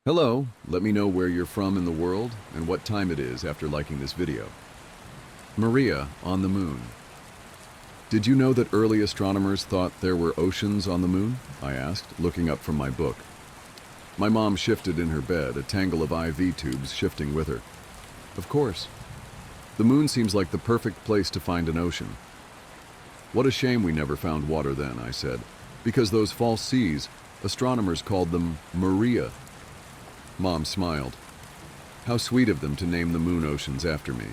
Hello, let me know where you're from in the world and what time it is after liking this video. Maria on the moon. Did you know that early astronomers thought there were oceans on the moon? I asked, looking up from my book. My mom shifted in her bed, a tangle of IV tubes shifting with her. Of course. The moon seems like the perfect place to find an ocean. What a shame we never found water then, I said, because those false seas, astronomers called them Maria. Mom smiled. How sweet of them to name the moon oceans after me.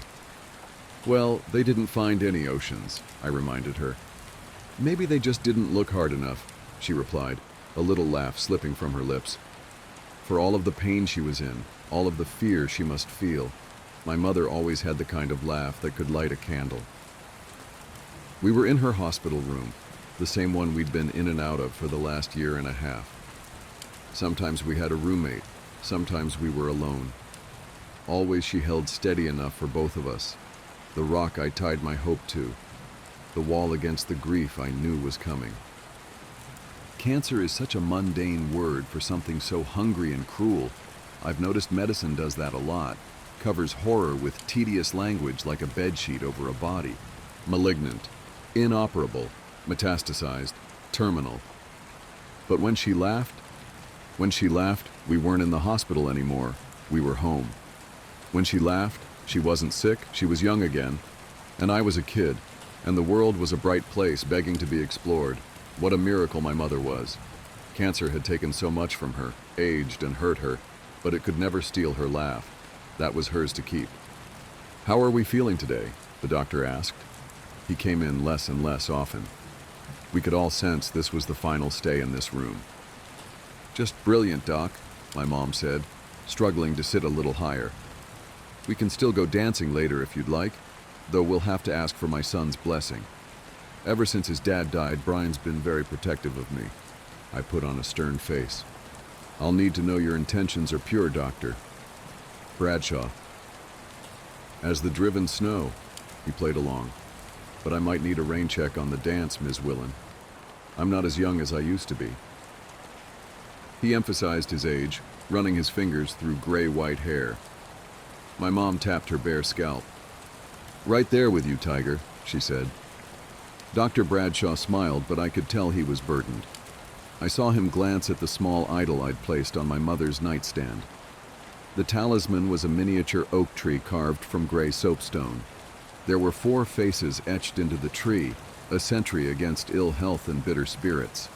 Well, they didn't find any oceans, I reminded her. Maybe they just didn't look hard enough, she replied, a little laugh slipping from her lips. For all of the pain she was in, all of the fear she must feel, my mother always had the kind of laugh that could light a candle. We were in her hospital room, the same one we'd been in and out of for the last year and a half. Sometimes we had a roommate. Sometimes we were alone. Always she held steady enough for both of us. The rock I tied my hope to. The wall against the grief I knew was coming. Cancer is such a mundane word for something so hungry and cruel. I've noticed medicine does that a lot. Covers horror with tedious language like a bedsheet over a body. Malignant, inoperable, metastasized, terminal. But when she laughed, we weren't in the hospital anymore. We were home. When she laughed, she wasn't sick, she was young again. And I was a kid, and the world was a bright place begging to be explored. What a miracle my mother was. Cancer had taken so much from her, aged and hurt her, but it could never steal her laugh. That was hers to keep. How are we feeling today? The doctor asked. He came in less and less often. We could all sense this was the final stay in this room. Just brilliant, Doc, my mom said, struggling to sit a little higher. We can still go dancing later if you'd like, though we'll have to ask for my son's blessing. Ever since his dad died, Brian's been very protective of me. I put on a stern face. I'll need to know your intentions are pure, Doctor. Bradshaw. As the driven snow, he played along. But I might need a rain check on the dance, Ms. Willen. I'm not as young as I used to be. He emphasized his age, running his fingers through gray-white hair. My mom tapped her bare scalp. Right there with you, Tiger, she said. Dr. Bradshaw smiled, but I could tell he was burdened. I saw him glance at the small idol I'd placed on my mother's nightstand. The talisman was a miniature oak tree carved from gray soapstone. There were 4 faces etched into the tree, a sentry against ill health and bitter spirits.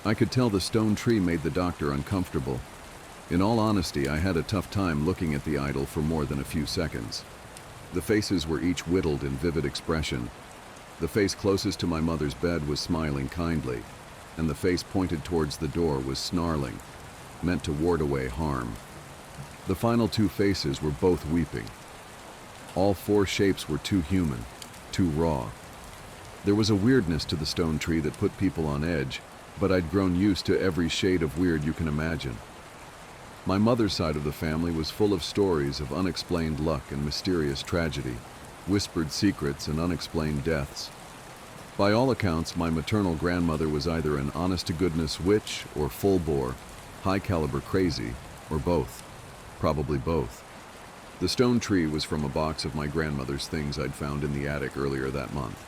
I could tell the stone tree made the doctor uncomfortable. In all honesty, I had a tough time looking at the idol for more than a few seconds. The faces were each whittled in vivid expression. The face closest to my mother's bed was smiling kindly, and the face pointed towards the door was snarling, meant to ward away harm. The final 2 faces were both weeping. All 4 shapes were too human, too raw. There was a weirdness to the stone tree that put people on edge, but I'd grown used to every shade of weird you can imagine. My mother's side of the family was full of stories of unexplained luck and mysterious tragedy, whispered secrets and unexplained deaths. By all accounts, my maternal grandmother was either an honest-to-goodness witch or full-bore, high-caliber crazy, or both. Probably both. The stone tree was from a box of my grandmother's things I'd found in the attic earlier that month.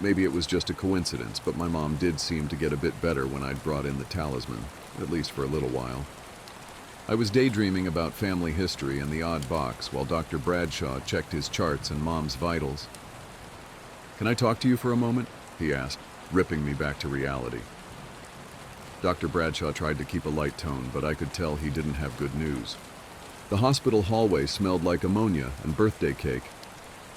Maybe it was just a coincidence, but my mom did seem to get a bit better when I'd brought in the talisman, at least for a little while. I was daydreaming about family history and the odd box while Dr. Bradshaw checked his charts and Mom's vitals. Can I talk to you for a moment? He asked, ripping me back to reality. Dr. Bradshaw tried to keep a light tone, but I could tell he didn't have good news. The hospital hallway smelled like ammonia and birthday cake.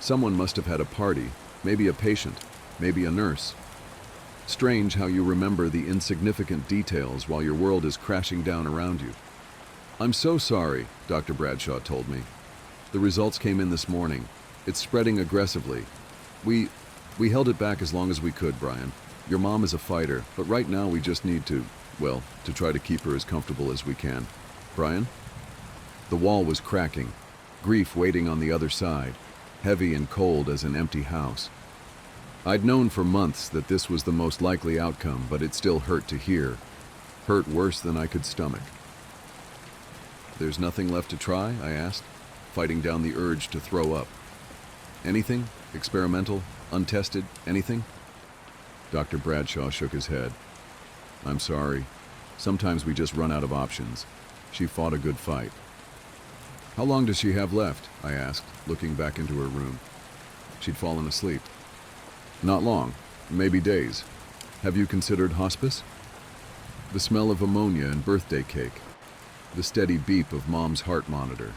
Someone must have had a party, maybe a patient. Maybe a nurse. Strange how you remember the insignificant details while your world is crashing down around you. I'm so sorry, Dr. Bradshaw told me. The results came in this morning. It's spreading aggressively. We held it back as long as we could, Brian. Your mom is a fighter, but right now we just need to try to keep her as comfortable as we can. Brian? The wall was cracking, grief waiting on the other side, heavy and cold as an empty house. I'd known for months that this was the most likely outcome, but it still hurt to hear. Hurt worse than I could stomach. There's nothing left to try? I asked, fighting down the urge to throw up. Anything? Experimental? Untested? Anything? Dr. Bradshaw shook his head. I'm sorry. Sometimes we just run out of options. She fought a good fight. How long does she have left? I asked, looking back into her room. She'd fallen asleep. Not long. Maybe days. Have you considered hospice? The smell of ammonia and birthday cake. The steady beep of Mom's heart monitor.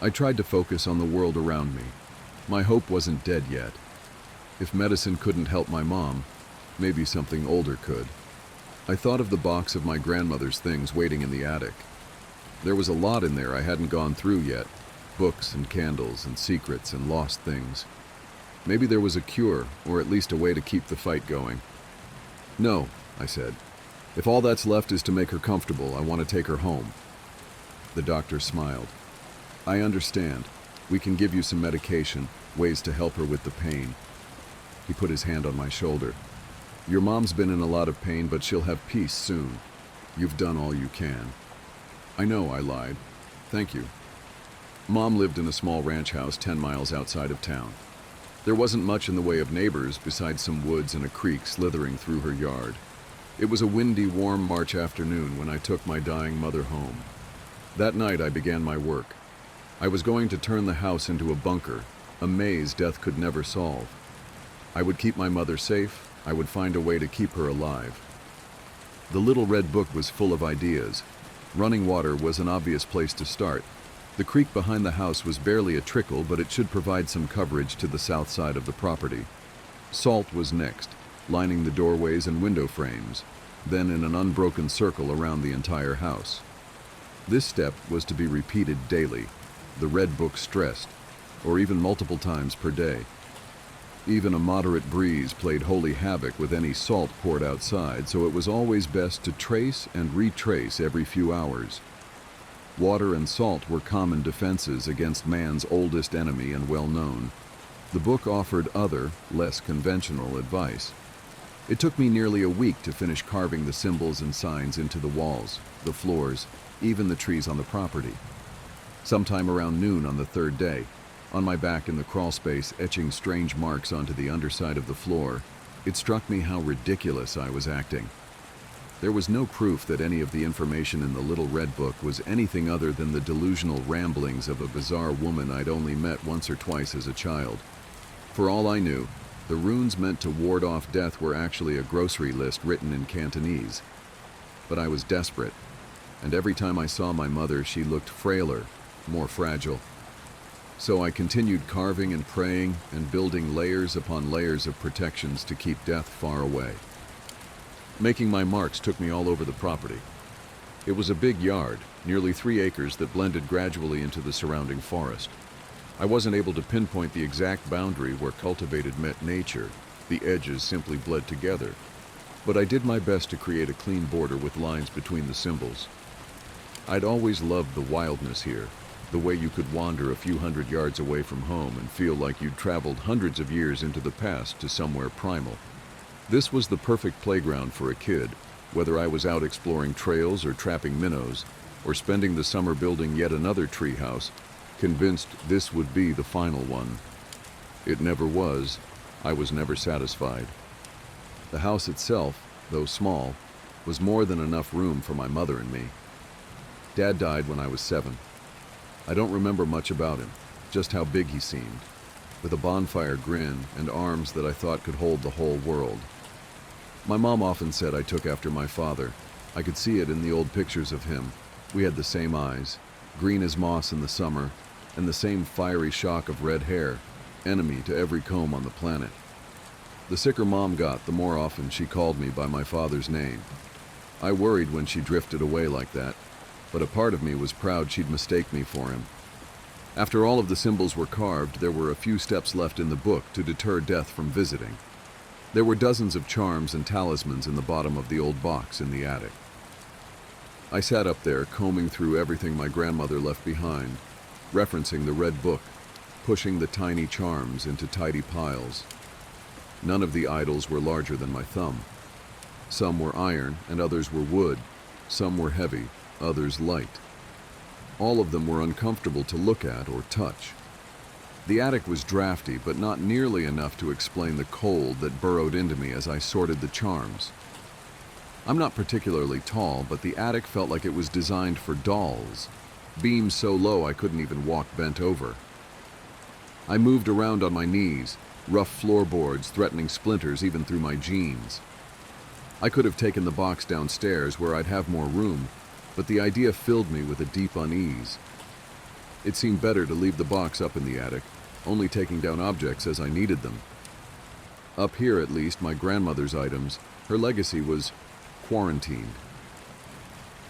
I tried to focus on the world around me. My hope wasn't dead yet. If medicine couldn't help my mom, maybe something older could. I thought of the box of my grandmother's things waiting in the attic. There was a lot in there I hadn't gone through yet. Books and candles and secrets and lost things. Maybe there was a cure, or at least a way to keep the fight going. No, I said. If all that's left is to make her comfortable, I want to take her home. The doctor smiled. I understand. We can give you some medication, ways to help her with the pain. He put his hand on my shoulder. Your mom's been in a lot of pain, but she'll have peace soon. You've done all you can. I know, I lied. Thank you. Mom lived in a small ranch house 10 miles outside of town. There wasn't much in the way of neighbors besides some woods and a creek slithering through her yard. It was a windy, warm March afternoon when I took my dying mother home. That night I began my work. I was going to turn the house into a bunker, a maze death could never solve. I would keep my mother safe. I would find a way to keep her alive. The little red book was full of ideas. Running water was an obvious place to start. The creek behind the house was barely a trickle, but it should provide some coverage to the south side of the property. Salt was next, lining the doorways and window frames, then in an unbroken circle around the entire house. This step was to be repeated daily, the red book stressed, or even multiple times per day. Even a moderate breeze played holy havoc with any salt poured outside, so it was always best to trace and retrace every few hours. Water and salt were common defenses against man's oldest enemy and well known. The book offered other, less conventional advice. It took me nearly a week to finish carving the symbols and signs into the walls, the floors, even the trees on the property. Sometime around noon on the third day, on my back in the crawl space etching strange marks onto the underside of the floor, it struck me how ridiculous I was acting. There was no proof that any of the information in the little red book was anything other than the delusional ramblings of a bizarre woman I'd only met once or twice as a child. For all I knew, the runes meant to ward off death were actually a grocery list written in Cantonese. But I was desperate, and every time I saw my mother, she looked frailer, more fragile. So I continued carving and praying and building layers upon layers of protections to keep death far away. Making my marks took me all over the property. It was a big yard, nearly 3 acres that blended gradually into the surrounding forest. I wasn't able to pinpoint the exact boundary where cultivated met nature. The edges simply bled together. But I did my best to create a clean border with lines between the symbols. I'd always loved the wildness here. The way you could wander a few hundred yards away from home and feel like you'd traveled hundreds of years into the past to somewhere primal. This was the perfect playground for a kid, whether I was out exploring trails or trapping minnows, or spending the summer building yet another treehouse, convinced this would be the final one. It never was. I was never satisfied. The house itself, though small, was more than enough room for my mother and me. Dad died when I was 7. I don't remember much about him, just how big he seemed, with a bonfire grin and arms that I thought could hold the whole world. My mom often said I took after my father. I could see it in the old pictures of him. We had the same eyes, green as moss in the summer, and the same fiery shock of red hair, enemy to every comb on the planet. The sicker Mom got, the more often she called me by my father's name. I worried when she drifted away like that, but a part of me was proud she'd mistake me for him. After all of the symbols were carved, there were a few steps left in the book to deter death from visiting. There were dozens of charms and talismans in the bottom of the old box in the attic. I sat up there, combing through everything my grandmother left behind, referencing the red book, pushing the tiny charms into tidy piles. None of the idols were larger than my thumb. Some were iron and others were wood. Some were heavy, others light. All of them were uncomfortable to look at or touch. The attic was drafty, but not nearly enough to explain the cold that burrowed into me as I sorted the charms. I'm not particularly tall, but the attic felt like it was designed for dolls. Beams so low I couldn't even walk bent over. I moved around on my knees, rough floorboards threatening splinters even through my jeans. I could have taken the box downstairs where I'd have more room, but the idea filled me with a deep unease. It seemed better to leave the box up in the attic, only taking down objects as I needed them. Up here, at least, my grandmother's items, her legacy was quarantined.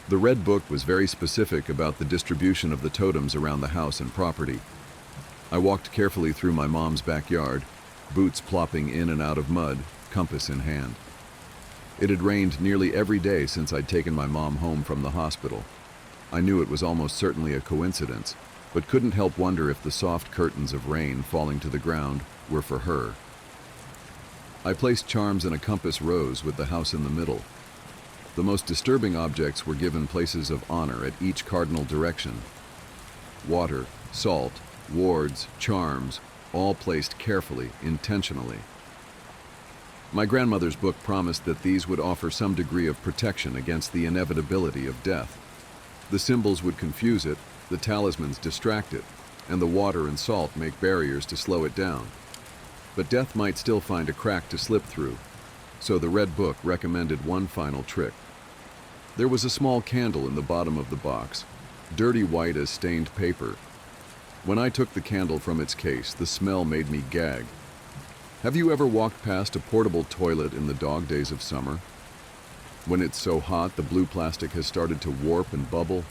The Red Book was very specific about the distribution of the totems around the house and property. I walked carefully through my mom's backyard, boots plopping in and out of mud, compass in hand. It had rained nearly every day since I'd taken my mom home from the hospital. I knew it was almost certainly a coincidence, but couldn't help wonder if the soft curtains of rain falling to the ground were for her. I placed charms in a compass rose with the house in the middle. The most disturbing objects were given places of honor at each cardinal direction. Water, salt, wards, charms, all placed carefully, intentionally. My grandmother's book promised that these would offer some degree of protection against the inevitability of death. The symbols would confuse it, the talismans distract it, and the water and salt make barriers to slow it down. But death might still find a crack to slip through, so the Red Book recommended one final trick. There was a small candle in the bottom of the box, dirty white as stained paper. When I took the candle from its case, the smell made me gag. Have you ever walked past a portable toilet in the dog days of summer? When it's so hot the blue plastic has started to warp and bubble?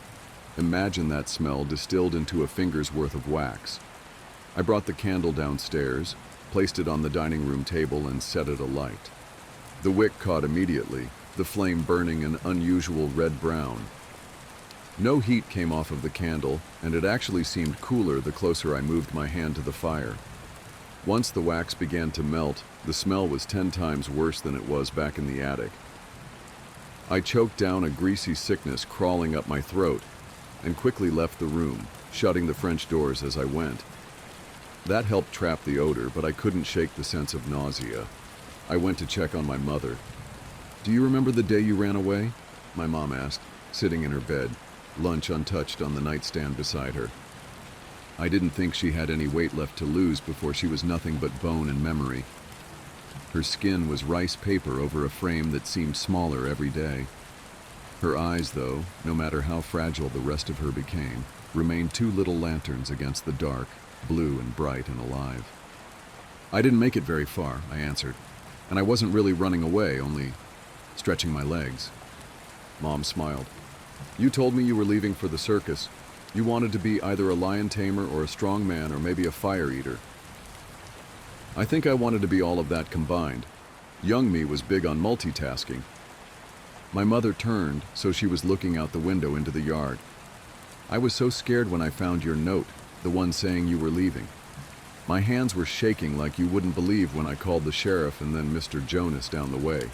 Imagine that smell distilled into a finger's worth of wax. I brought the candle downstairs, placed it on the dining room table, and set it alight. The wick caught immediately, the flame burning an unusual red-brown. No heat came off of the candle, and it actually seemed cooler the closer I moved my hand to the fire. Once the wax began to melt, the smell was 10 times worse than it was back in the attic. I choked down a greasy sickness crawling up my throat and quickly left the room, shutting the French doors as I went. That helped trap the odor, but I couldn't shake the sense of nausea. I went to check on my mother. "Do you remember the day you ran away?" my mom asked, sitting in her bed, lunch untouched on the nightstand beside her. I didn't think she had any weight left to lose before she was nothing but bone and memory. Her skin was rice paper over a frame that seemed smaller every day. Her eyes, though, no matter how fragile the rest of her became, remained two little lanterns against the dark, blue and bright and alive. "I didn't make it very far," I answered, "and I wasn't really running away, only stretching my legs." Mom smiled. "You told me you were leaving for the circus. You wanted to be either a lion tamer or a strong man or maybe a fire eater." I think I wanted to be all of that combined. Young me was big on multitasking. My mother turned, so she was looking out the window into the yard. "I was so scared when I found your note, the one saying you were leaving. My hands were shaking like you wouldn't believe when I called the sheriff and then Mr. Jonas down the way.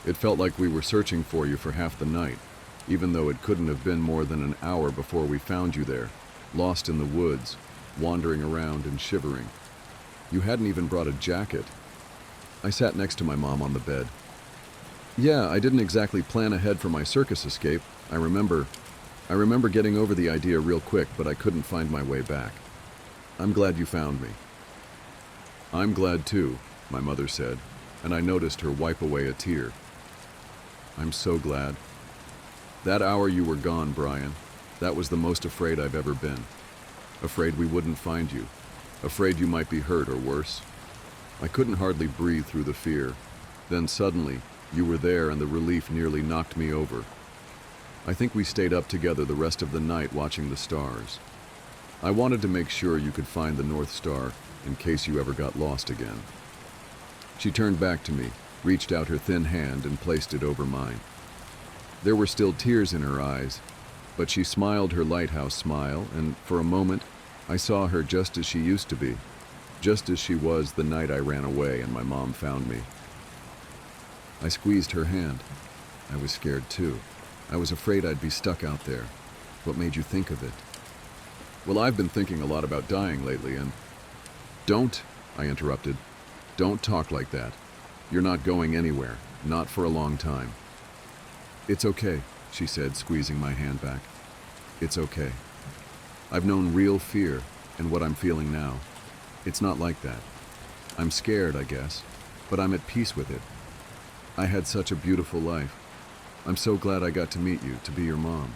It felt like we were searching for you for half the night, even though it couldn't have been more than an hour before we found you there, lost in the woods, wandering around and shivering. You hadn't even brought a jacket." I sat next to my mom on the bed. "Yeah, I didn't exactly plan ahead for my circus escape. I remember getting over the idea real quick, but I couldn't find my way back. I'm glad you found me." "I'm glad too," my mother said, and I noticed her wipe away a tear. "I'm so glad. That hour you were gone, Brian, that was the most afraid I've ever been. Afraid we wouldn't find you. Afraid you might be hurt or worse. I couldn't hardly breathe through the fear. Then suddenly, you were there and the relief nearly knocked me over. I think we stayed up together the rest of the night watching the stars. I wanted to make sure you could find the North Star in case you ever got lost again." She turned back to me, reached out her thin hand and placed it over mine. There were still tears in her eyes, but she smiled her lighthouse smile, and for a moment, I saw her just as she used to be, just as she was the night I ran away and my mom found me. I squeezed her hand. I was scared too. I was afraid I'd be stuck out there. "What made you think of it?" Well, I've been thinking a lot about dying lately, and don't, I interrupted. Don't talk like that. You're not going anywhere, not for a long time. It's okay, she said, squeezing my hand back. It's okay. I've known real fear, and what I'm feeling now. It's not like that. I'm scared, I guess, but I'm at peace with it. I had such a beautiful life. I'm so glad I got to meet you, to be your mom.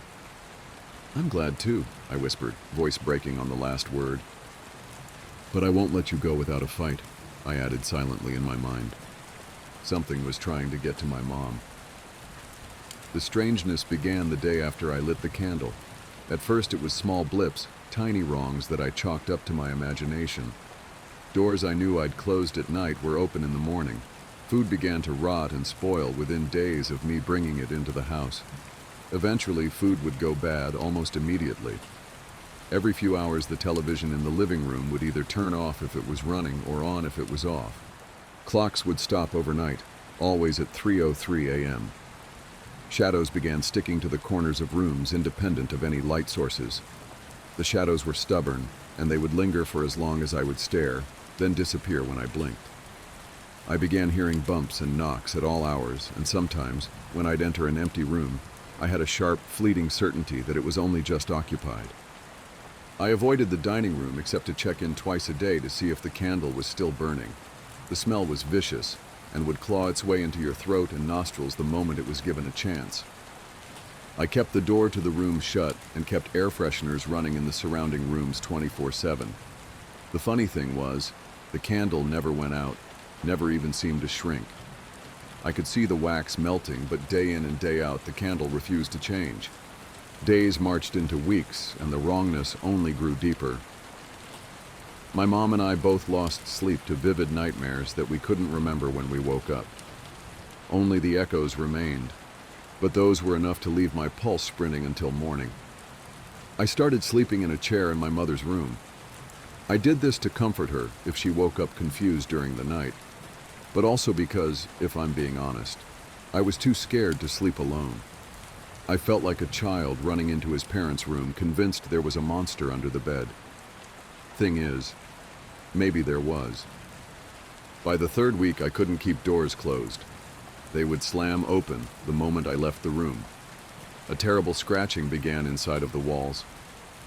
I'm glad too, I whispered, voice breaking on the last word. But I won't let you go without a fight, I added silently in my mind. Something was trying to get to my mom. The strangeness began the day after I lit the candle. At first it was small blips, tiny wrongs that I chalked up to my imagination. Doors I knew I'd closed at night were open in the morning. Food began to rot and spoil within days of me bringing it into the house. Eventually, food would go bad almost immediately. Every few hours, the television in the living room would either turn off if it was running or on if it was off. Clocks would stop overnight, always at 3:03 a.m. Shadows began sticking to the corners of rooms independent of any light sources. The shadows were stubborn, and they would linger for as long as I would stare, then disappear when I blinked. I began hearing bumps and knocks at all hours, and sometimes, when I'd enter an empty room, I had a sharp, fleeting certainty that it was only just occupied. I avoided the dining room except to check in twice a day to see if the candle was still burning. The smell was vicious and would claw its way into your throat and nostrils the moment it was given a chance. I kept the door to the room shut and kept air fresheners running in the surrounding rooms 24/7. The funny thing was, the candle never went out, never even seemed to shrink. I could see the wax melting, but day in and day out, the candle refused to change. Days marched into weeks, and the wrongness only grew deeper. My mom and I both lost sleep to vivid nightmares that we couldn't remember when we woke up. Only the echoes remained, but those were enough to leave my pulse sprinting until morning. I started sleeping in a chair in my mother's room. I did this to comfort her if she woke up confused during the night, but also because, if I'm being honest, I was too scared to sleep alone. I felt like a child running into his parents' room, convinced there was a monster under the bed. Thing is, maybe there was. By the third week, I couldn't keep doors closed. They would slam open the moment I left the room. A terrible scratching began inside of the walls.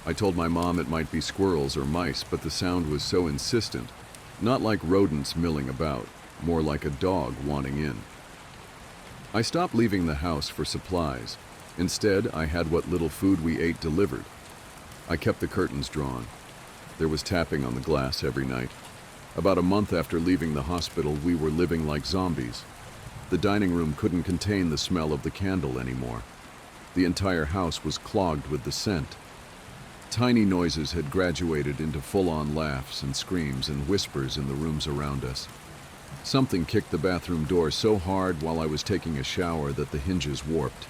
I told my mom it might be squirrels or mice, but the sound was so insistent, not like rodents milling about, more like a dog wanting in. I stopped leaving the house for supplies. Instead, I had what little food we ate delivered. I kept the curtains drawn. There was tapping on the glass every night. About a month after leaving the hospital, we were living like zombies. The dining room couldn't contain the smell of the candle anymore. The entire house was clogged with the scent. Tiny noises had graduated into full-on laughs and screams and whispers in the rooms around us. Something kicked the bathroom door so hard while I was taking a shower that the hinges warped.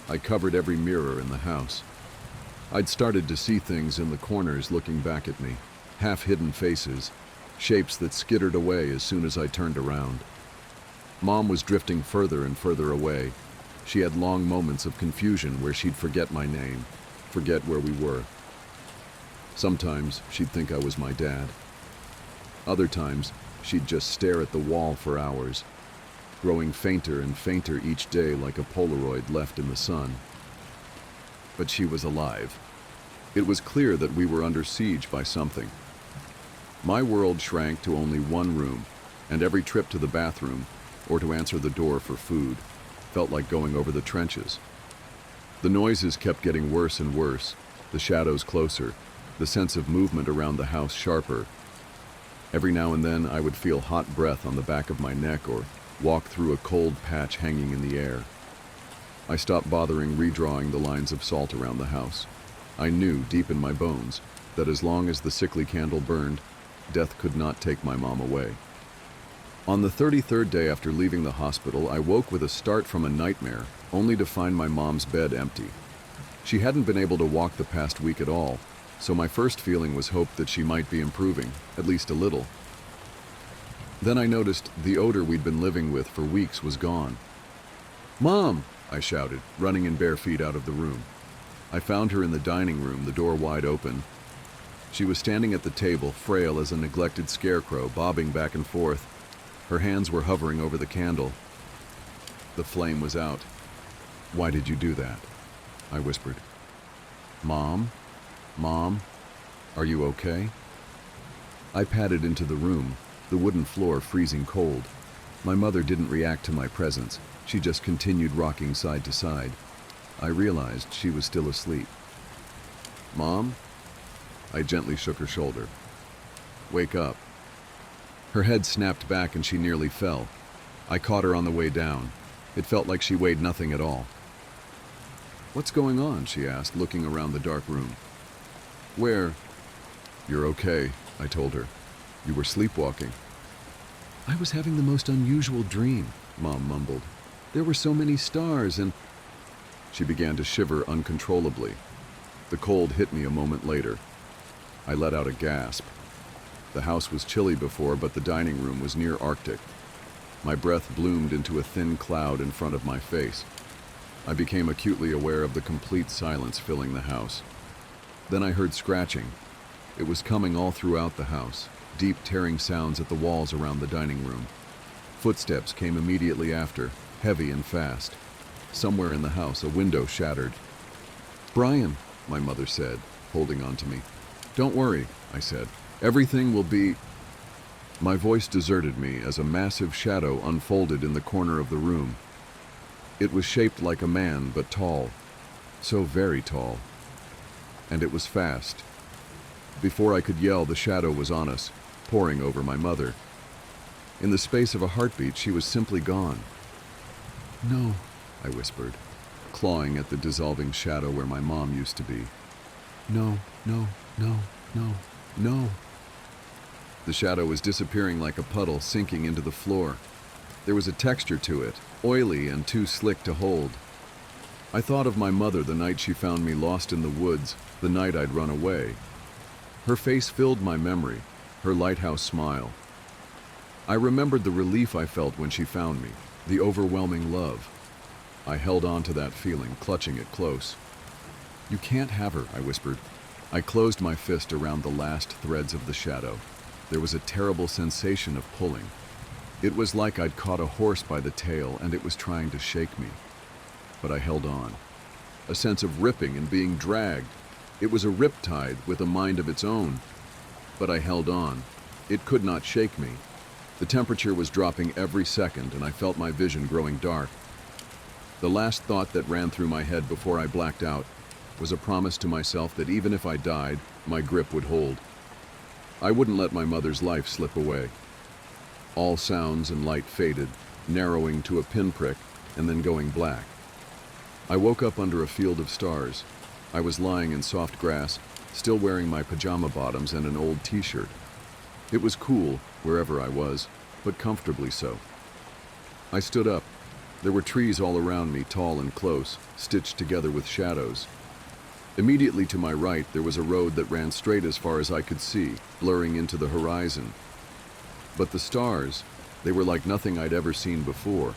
I covered every mirror in the house. I'd started to see things in the corners looking back at me, half-hidden faces, shapes that skittered away as soon as I turned around. Mom was drifting further and further away. She had long moments of confusion where she'd forget my name, forget where we were. Sometimes she'd think I was my dad. Other times, she'd just stare at the wall for hours, growing fainter and fainter each day like a Polaroid left in the sun. But she was alive. It was clear that we were under siege by something. My world shrank to only one room, and every trip to the bathroom, or to answer the door for food, felt like going over the trenches. The noises kept getting worse and worse, the shadows closer, the sense of movement around the house sharper. Every now and then I would feel hot breath on the back of my neck or walk through a cold patch hanging in the air. I stopped bothering redrawing the lines of salt around the house. I knew deep in my bones that as long as the sickly candle burned, death could not take my mom away. On the 33rd day after leaving the hospital, I woke with a start from a nightmare, only to find my mom's bed empty. She hadn't been able to walk the past week at all, so my first feeling was hope that she might be improving, at least a little. Then I noticed the odor we'd been living with for weeks was gone. "Mom!" I shouted, running in bare feet out of the room. I found her in the dining room, the door wide open. She was standing at the table, frail as a neglected scarecrow, bobbing back and forth. Her hands were hovering over the candle. The flame was out. "Why did you do that?" I whispered. "Mom? Mom? Are you okay?" I padded into the room, the wooden floor freezing cold. My mother didn't react to my presence. She just continued rocking side to side. I realized she was still asleep. "Mom?" I gently shook her shoulder. "Wake up." Her head snapped back and she nearly fell. I caught her on the way down. It felt like she weighed nothing at all. "What's going on?" she asked, looking around the dark room. "Where?" "You're okay," I told her. "You were sleepwalking." "I was having the most unusual dream," Mom mumbled. "There were so many stars and—" She began to shiver uncontrollably. The cold hit me a moment later. I let out a gasp. The house was chilly before, but the dining room was near Arctic. My breath bloomed into a thin cloud in front of my face. I became acutely aware of the complete silence filling the house. Then I heard scratching. It was coming all throughout the house, deep tearing sounds at the walls around the dining room. Footsteps came immediately after, heavy and fast. Somewhere in the house, a window shattered. "Brian," my mother said, holding on to me. "Don't worry," I said. "Everything will be—" My voice deserted me as a massive shadow unfolded in the corner of the room. It was shaped like a man, but tall. So very tall. And it was fast. Before I could yell, the shadow was on us, pouring over my mother. In the space of a heartbeat, she was simply gone. "No," I whispered, clawing at the dissolving shadow where my mom used to be. "No, no, no, no, no." The shadow was disappearing like a puddle, sinking into the floor. There was a texture to it, oily and too slick to hold. I thought of my mother the night she found me lost in the woods, the night I'd run away. Her face filled my memory, her lighthouse smile. I remembered the relief I felt when she found me, the overwhelming love. I held on to that feeling, clutching it close. "You can't have her," I whispered. I closed my fist around the last threads of the shadow. There was a terrible sensation of pulling. It was like I'd caught a horse by the tail and it was trying to shake me. But I held on. A sense of ripping and being dragged. It was a riptide with a mind of its own. But I held on. It could not shake me. The temperature was dropping every second and I felt my vision growing dark. The last thought that ran through my head before I blacked out was a promise to myself that even if I died, my grip would hold. I wouldn't let my mother's life slip away. All sounds and light faded, narrowing to a pinprick and then going black. I woke up under a field of stars. I was lying in soft grass, still wearing my pajama bottoms and an old t-shirt. It was cool, wherever I was, but comfortably so. I stood up. There were trees all around me, tall and close, stitched together with shadows. Immediately to my right, there was a road that ran straight as far as I could see, blurring into the horizon. But the stars, they were like nothing I'd ever seen before.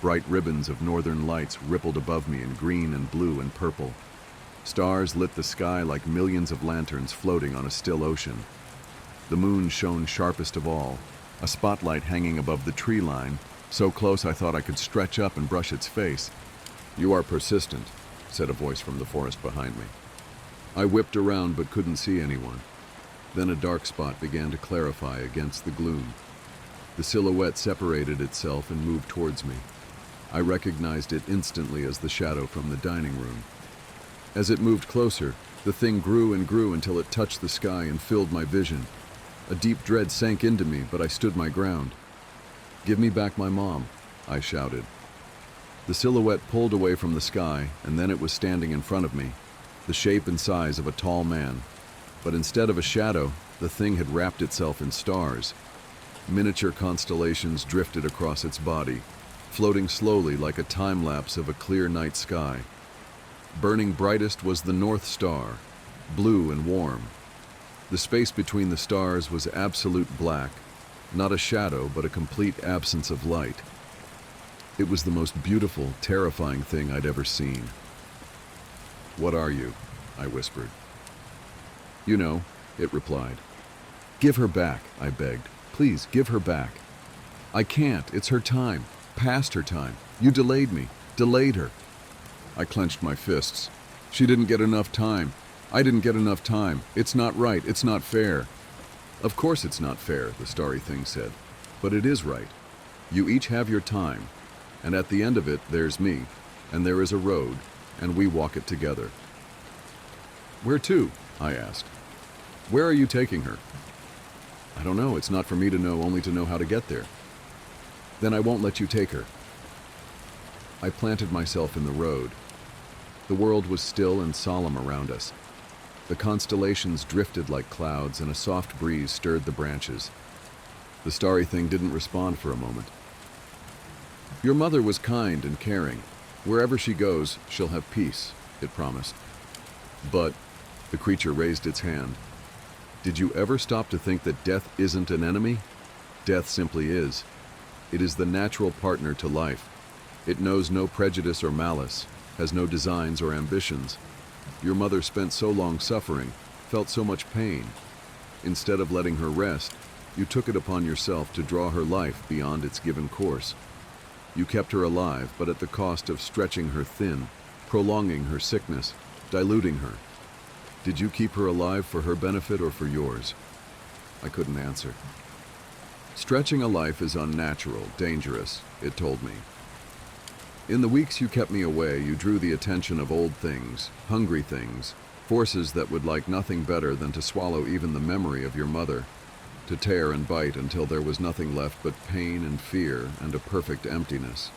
Bright ribbons of northern lights rippled above me in green and blue and purple. Stars lit the sky like millions of lanterns floating on a still ocean. The moon shone sharpest of all, a spotlight hanging above the tree line, so close I thought I could stretch up and brush its face. "You are persistent," said a voice from the forest behind me. I whipped around but couldn't see anyone. Then a dark spot began to clarify against the gloom. The silhouette separated itself and moved towards me. I recognized it instantly as the shadow from the dining room. As it moved closer, the thing grew and grew until it touched the sky and filled my vision. A deep dread sank into me, but I stood my ground. "Give me back my mom," I shouted. The silhouette pulled away from the sky, and then it was standing in front of me, the shape and size of a tall man. But instead of a shadow, the thing had wrapped itself in stars. Miniature constellations drifted across its body, floating slowly like a time-lapse of a clear night sky. Burning brightest was the North Star, blue and warm. The space between the stars was absolute black, not a shadow but a complete absence of light. It was the most beautiful, terrifying thing I'd ever seen. "What are you?" I whispered. You know, it replied. Give her back, I begged. Please, give her back. I can't, it's her time. Past her time. You delayed me. Delayed her. I clenched my fists. She didn't get enough time. I didn't get enough time. It's not right. It's not fair. Of course it's not fair, the starry thing said. But it is right. You each have your time. And at the end of it, there's me. And there is a road. And we walk it together. Where to? I asked. Where are you taking her? I don't know. It's not for me to know, only to know how to get there. Then I won't let you take her. I planted myself in the road. The world was still and solemn around us. The constellations drifted like clouds, and a soft breeze stirred the branches. The starry thing didn't respond for a moment. Your mother was kind and caring. Wherever she goes, she'll have peace, it promised. But, the creature raised its hand. Did you ever stop to think that death isn't an enemy? Death simply is. It is the natural partner to life. It knows no prejudice or malice, has no designs or ambitions. Your mother spent so long suffering, felt so much pain. Instead of letting her rest, you took it upon yourself to draw her life beyond its given course. You kept her alive, but at the cost of stretching her thin, prolonging her sickness, diluting her. Did you keep her alive for her benefit or for yours? I couldn't answer. Stretching a life is unnatural, dangerous, it told me. In the weeks you kept me away, you drew the attention of old things, hungry things, forces that would like nothing better than to swallow even the memory of your mother, to tear and bite until there was nothing left but pain and fear and a perfect emptiness.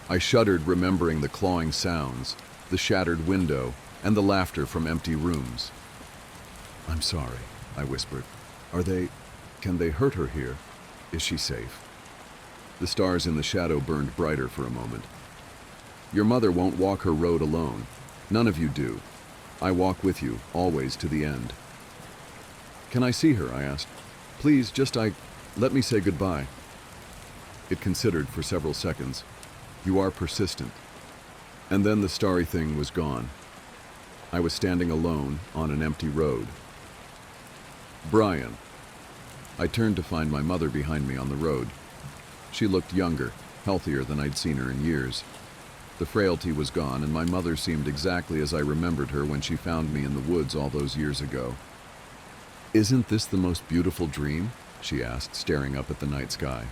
I shuddered, remembering the clawing sounds, the shattered window, and the laughter from empty rooms. I'm sorry, I whispered. Can they hurt her here? Is she safe? The stars in the shadow burned brighter for a moment. Your mother won't walk her road alone. None of you do. I walk with you, always to the end. Can I see her? I asked. Please, let me say goodbye. It considered for several seconds. You are persistent. And then the starry thing was gone. I was standing alone on an empty road. Brian. I turned to find my mother behind me on the road. She looked younger, healthier than I'd seen her in years. The frailty was gone, and my mother seemed exactly as I remembered her when she found me in the woods all those years ago. Isn't this the most beautiful dream? She asked, staring up at the night sky.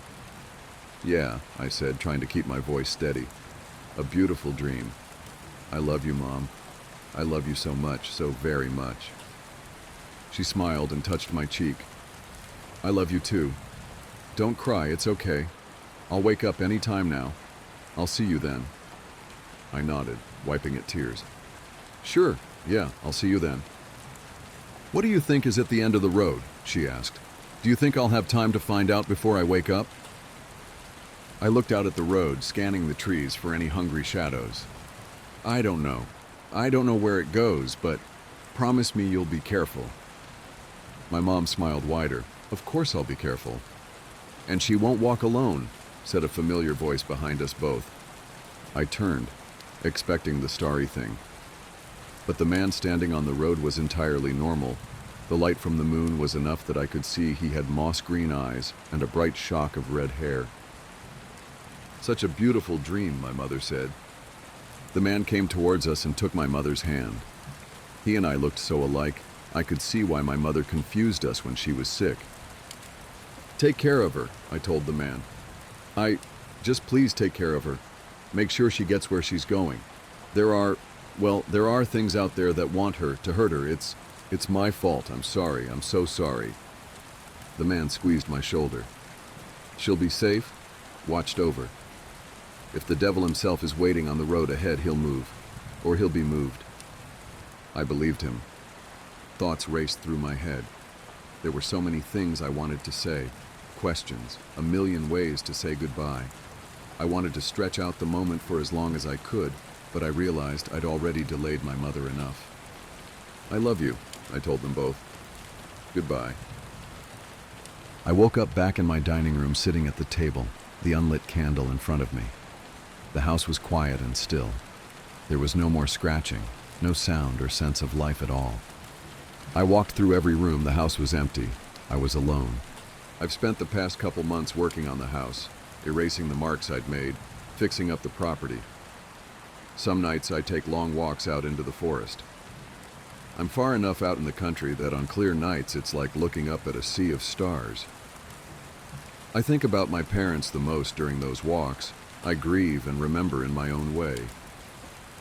Yeah, I said, trying to keep my voice steady. A beautiful dream. I love you, Mom. I love you so much, so very much. She smiled and touched my cheek. I love you too. Don't cry, it's okay. I'll wake up any time now. I'll see you then. I nodded, wiping at tears. Sure, yeah, I'll see you then. What do you think is at the end of the road? She asked. Do you think I'll have time to find out before I wake up? I looked out at the road, scanning the trees for any hungry shadows. I don't know. I don't know where it goes, but promise me you'll be careful. My mom smiled wider. Of course I'll be careful. And she won't walk alone, said a familiar voice behind us both. I turned, expecting the starry thing. But the man standing on the road was entirely normal. The light from the moon was enough that I could see he had moss-green eyes and a bright shock of red hair. Such a beautiful dream, my mother said. The man came towards us and took my mother's hand. He and I looked so alike, I could see why my mother confused us when she was sick. Take care of her, I told the man. Just please take care of her. Make sure she gets where she's going. There are things out there that want her to hurt her. It's my fault. I'm sorry. I'm so sorry. The man squeezed my shoulder. She'll be safe, watched over. If the devil himself is waiting on the road ahead, he'll move, or he'll be moved. I believed him. Thoughts raced through my head. There were so many things I wanted to say, questions, a million ways to say goodbye. I wanted to stretch out the moment for as long as I could, but I realized I'd already delayed my mother enough. I love you, I told them both. Goodbye. I woke up back in my dining room, sitting at the table, the unlit candle in front of me. The house was quiet and still. There was no more scratching, no sound or sense of life at all. I walked through every room. The house was empty. I was alone. I've spent the past couple months working on the house, erasing the marks I'd made, fixing up the property. Some nights I take long walks out into the forest. I'm far enough out in the country that on clear nights it's like looking up at a sea of stars. I think about my parents the most during those walks. I grieve and remember in my own way.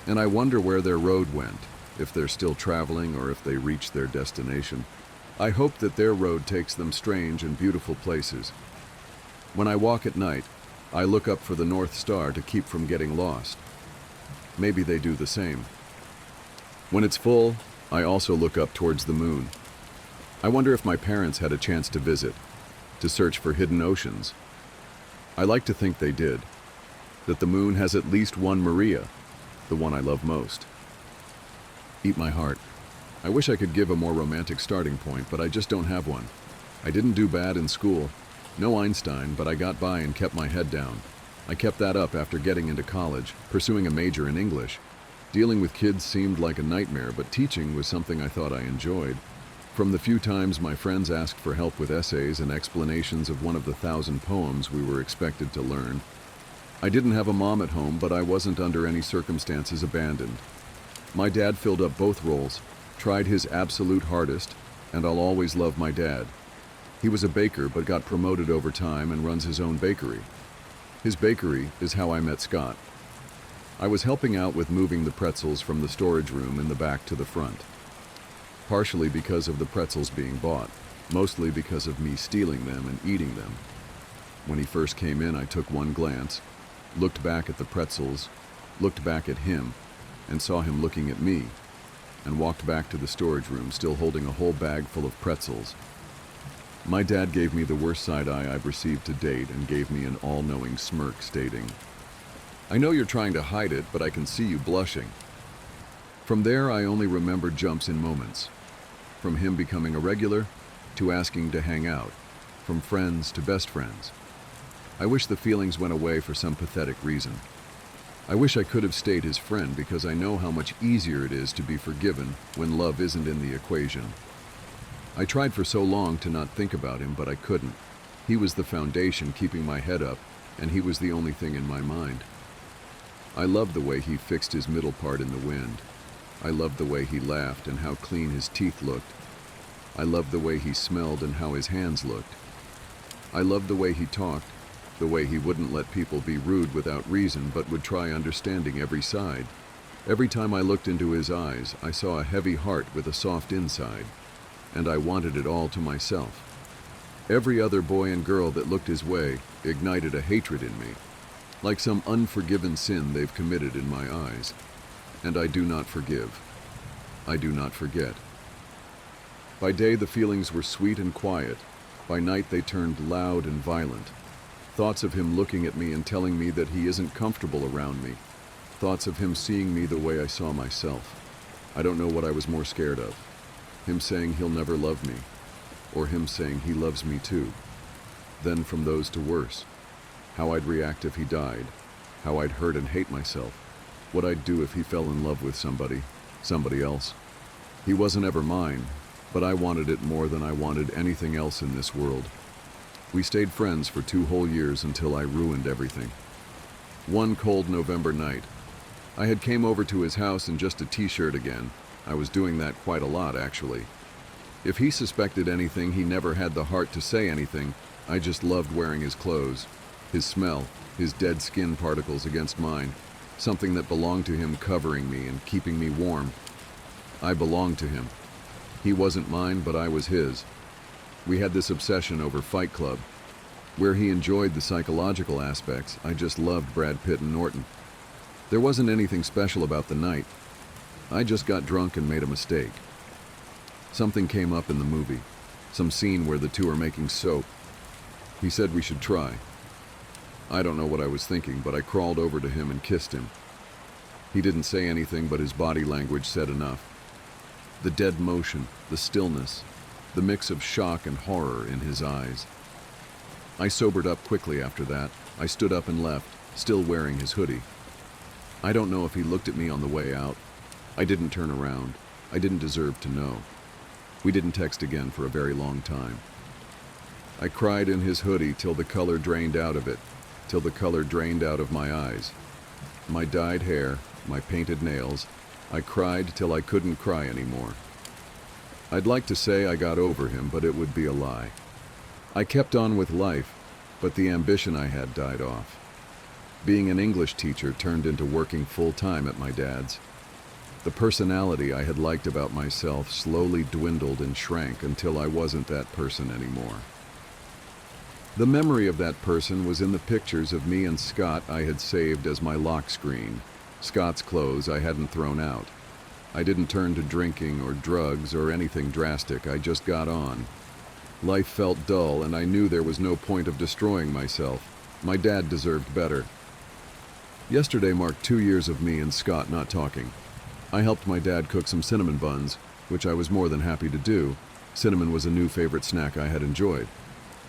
And I wonder where their road went, if they're still traveling or if they reached their destination. I hope that their road takes them strange and beautiful places. When I walk at night, I look up for the North Star to keep from getting lost. Maybe they do the same. When it's full, I also look up towards the moon. I wonder if my parents had a chance to visit, to search for hidden oceans. I like to think they did, that the moon has at least one Maria, the one I love most. Eat my heart. I wish I could give a more romantic starting point, but I just don't have one. I didn't do bad in school. No Einstein, but I got by and kept my head down. I kept that up after getting into college, pursuing a major in English. Dealing with kids seemed like a nightmare, but teaching was something I thought I enjoyed. From the few times my friends asked for help with essays and explanations of one of the 1,000 poems we were expected to learn, I didn't have a mom at home, but I wasn't under any circumstances abandoned. My dad filled up both roles, tried his absolute hardest, and I'll always love my dad. He was a baker but got promoted over time and runs his own bakery. His bakery is how I met Scott. I was helping out with moving the pretzels from the storage room in the back to the front. Partially because of the pretzels being bought, mostly because of me stealing them and eating them. When he first came in, I took one glance, looked back at the pretzels, looked back at him, and saw him looking at me, and walked back to the storage room still holding a whole bag full of pretzels. My dad gave me the worst side eye I've received to date and gave me an all-knowing smirk stating, "I know you're trying to hide it, but I can see you blushing." From there, I only remember jumps in moments. From him becoming a regular, to asking to hang out, from friends to best friends. I wish the feelings went away for some pathetic reason. I wish I could have stayed his friend because I know how much easier it is to be forgiven when love isn't in the equation. I tried for so long to not think about him, but I couldn't. He was the foundation keeping my head up, and he was the only thing in my mind. I loved the way he fixed his middle part in the wind. I loved the way he laughed and how clean his teeth looked. I loved the way he smelled and how his hands looked. I loved the way he talked, the way he wouldn't let people be rude without reason but would try understanding every side. Every time I looked into his eyes, I saw a heavy heart with a soft inside, and I wanted it all to myself. Every other boy and girl that looked his way ignited a hatred in me, like some unforgiven sin they've committed in my eyes. And I do not forgive. I do not forget. By day the feelings were sweet and quiet. By night they turned loud and violent. Thoughts of him looking at me and telling me that he isn't comfortable around me. Thoughts of him seeing me the way I saw myself. I don't know what I was more scared of. Him saying he'll never love me, or him saying he loves me too. Then from those to worse. How I'd react if he died. How I'd hurt and hate myself. What I'd do if he fell in love with somebody else. He wasn't ever mine, but I wanted it more than I wanted anything else in this world. We stayed friends for 2 whole years until I ruined everything. One cold November night, I had came over to his house in just a t-shirt again. I was doing that quite a lot, actually. If he suspected anything, he never had the heart to say anything. I just loved wearing his clothes, his smell, his dead skin particles against mine, something that belonged to him covering me and keeping me warm. I belonged to him. He wasn't mine, but I was his. We had this obsession over Fight Club. Where he enjoyed the psychological aspects, I just loved Brad Pitt and Norton. There wasn't anything special about the night. I just got drunk and made a mistake. Something came up in the movie, some scene where the two are making soap. He said we should try. I don't know what I was thinking, but I crawled over to him and kissed him. He didn't say anything, but his body language said enough. The dead motion, the stillness, the mix of shock and horror in his eyes. I sobered up quickly after that. I stood up and left, still wearing his hoodie. I don't know if he looked at me on the way out. I didn't turn around. I didn't deserve to know. We didn't text again for a very long time. I cried in his hoodie till the color drained out of it, till the color drained out of my eyes. My dyed hair, my painted nails, I cried till I couldn't cry anymore. I'd like to say I got over him, but it would be a lie. I kept on with life, but the ambition I had died off. Being an English teacher turned into working full-time at my dad's. The personality I had liked about myself slowly dwindled and shrank until I wasn't that person anymore. The memory of that person was in the pictures of me and Scott I had saved as my lock screen, Scott's clothes I hadn't thrown out. I didn't turn to drinking or drugs or anything drastic, I just got on. Life felt dull and I knew there was no point of destroying myself. My dad deserved better. Yesterday marked 2 years of me and Scott not talking. I helped my dad cook some cinnamon buns, which I was more than happy to do. Cinnamon was a new favorite snack I had enjoyed.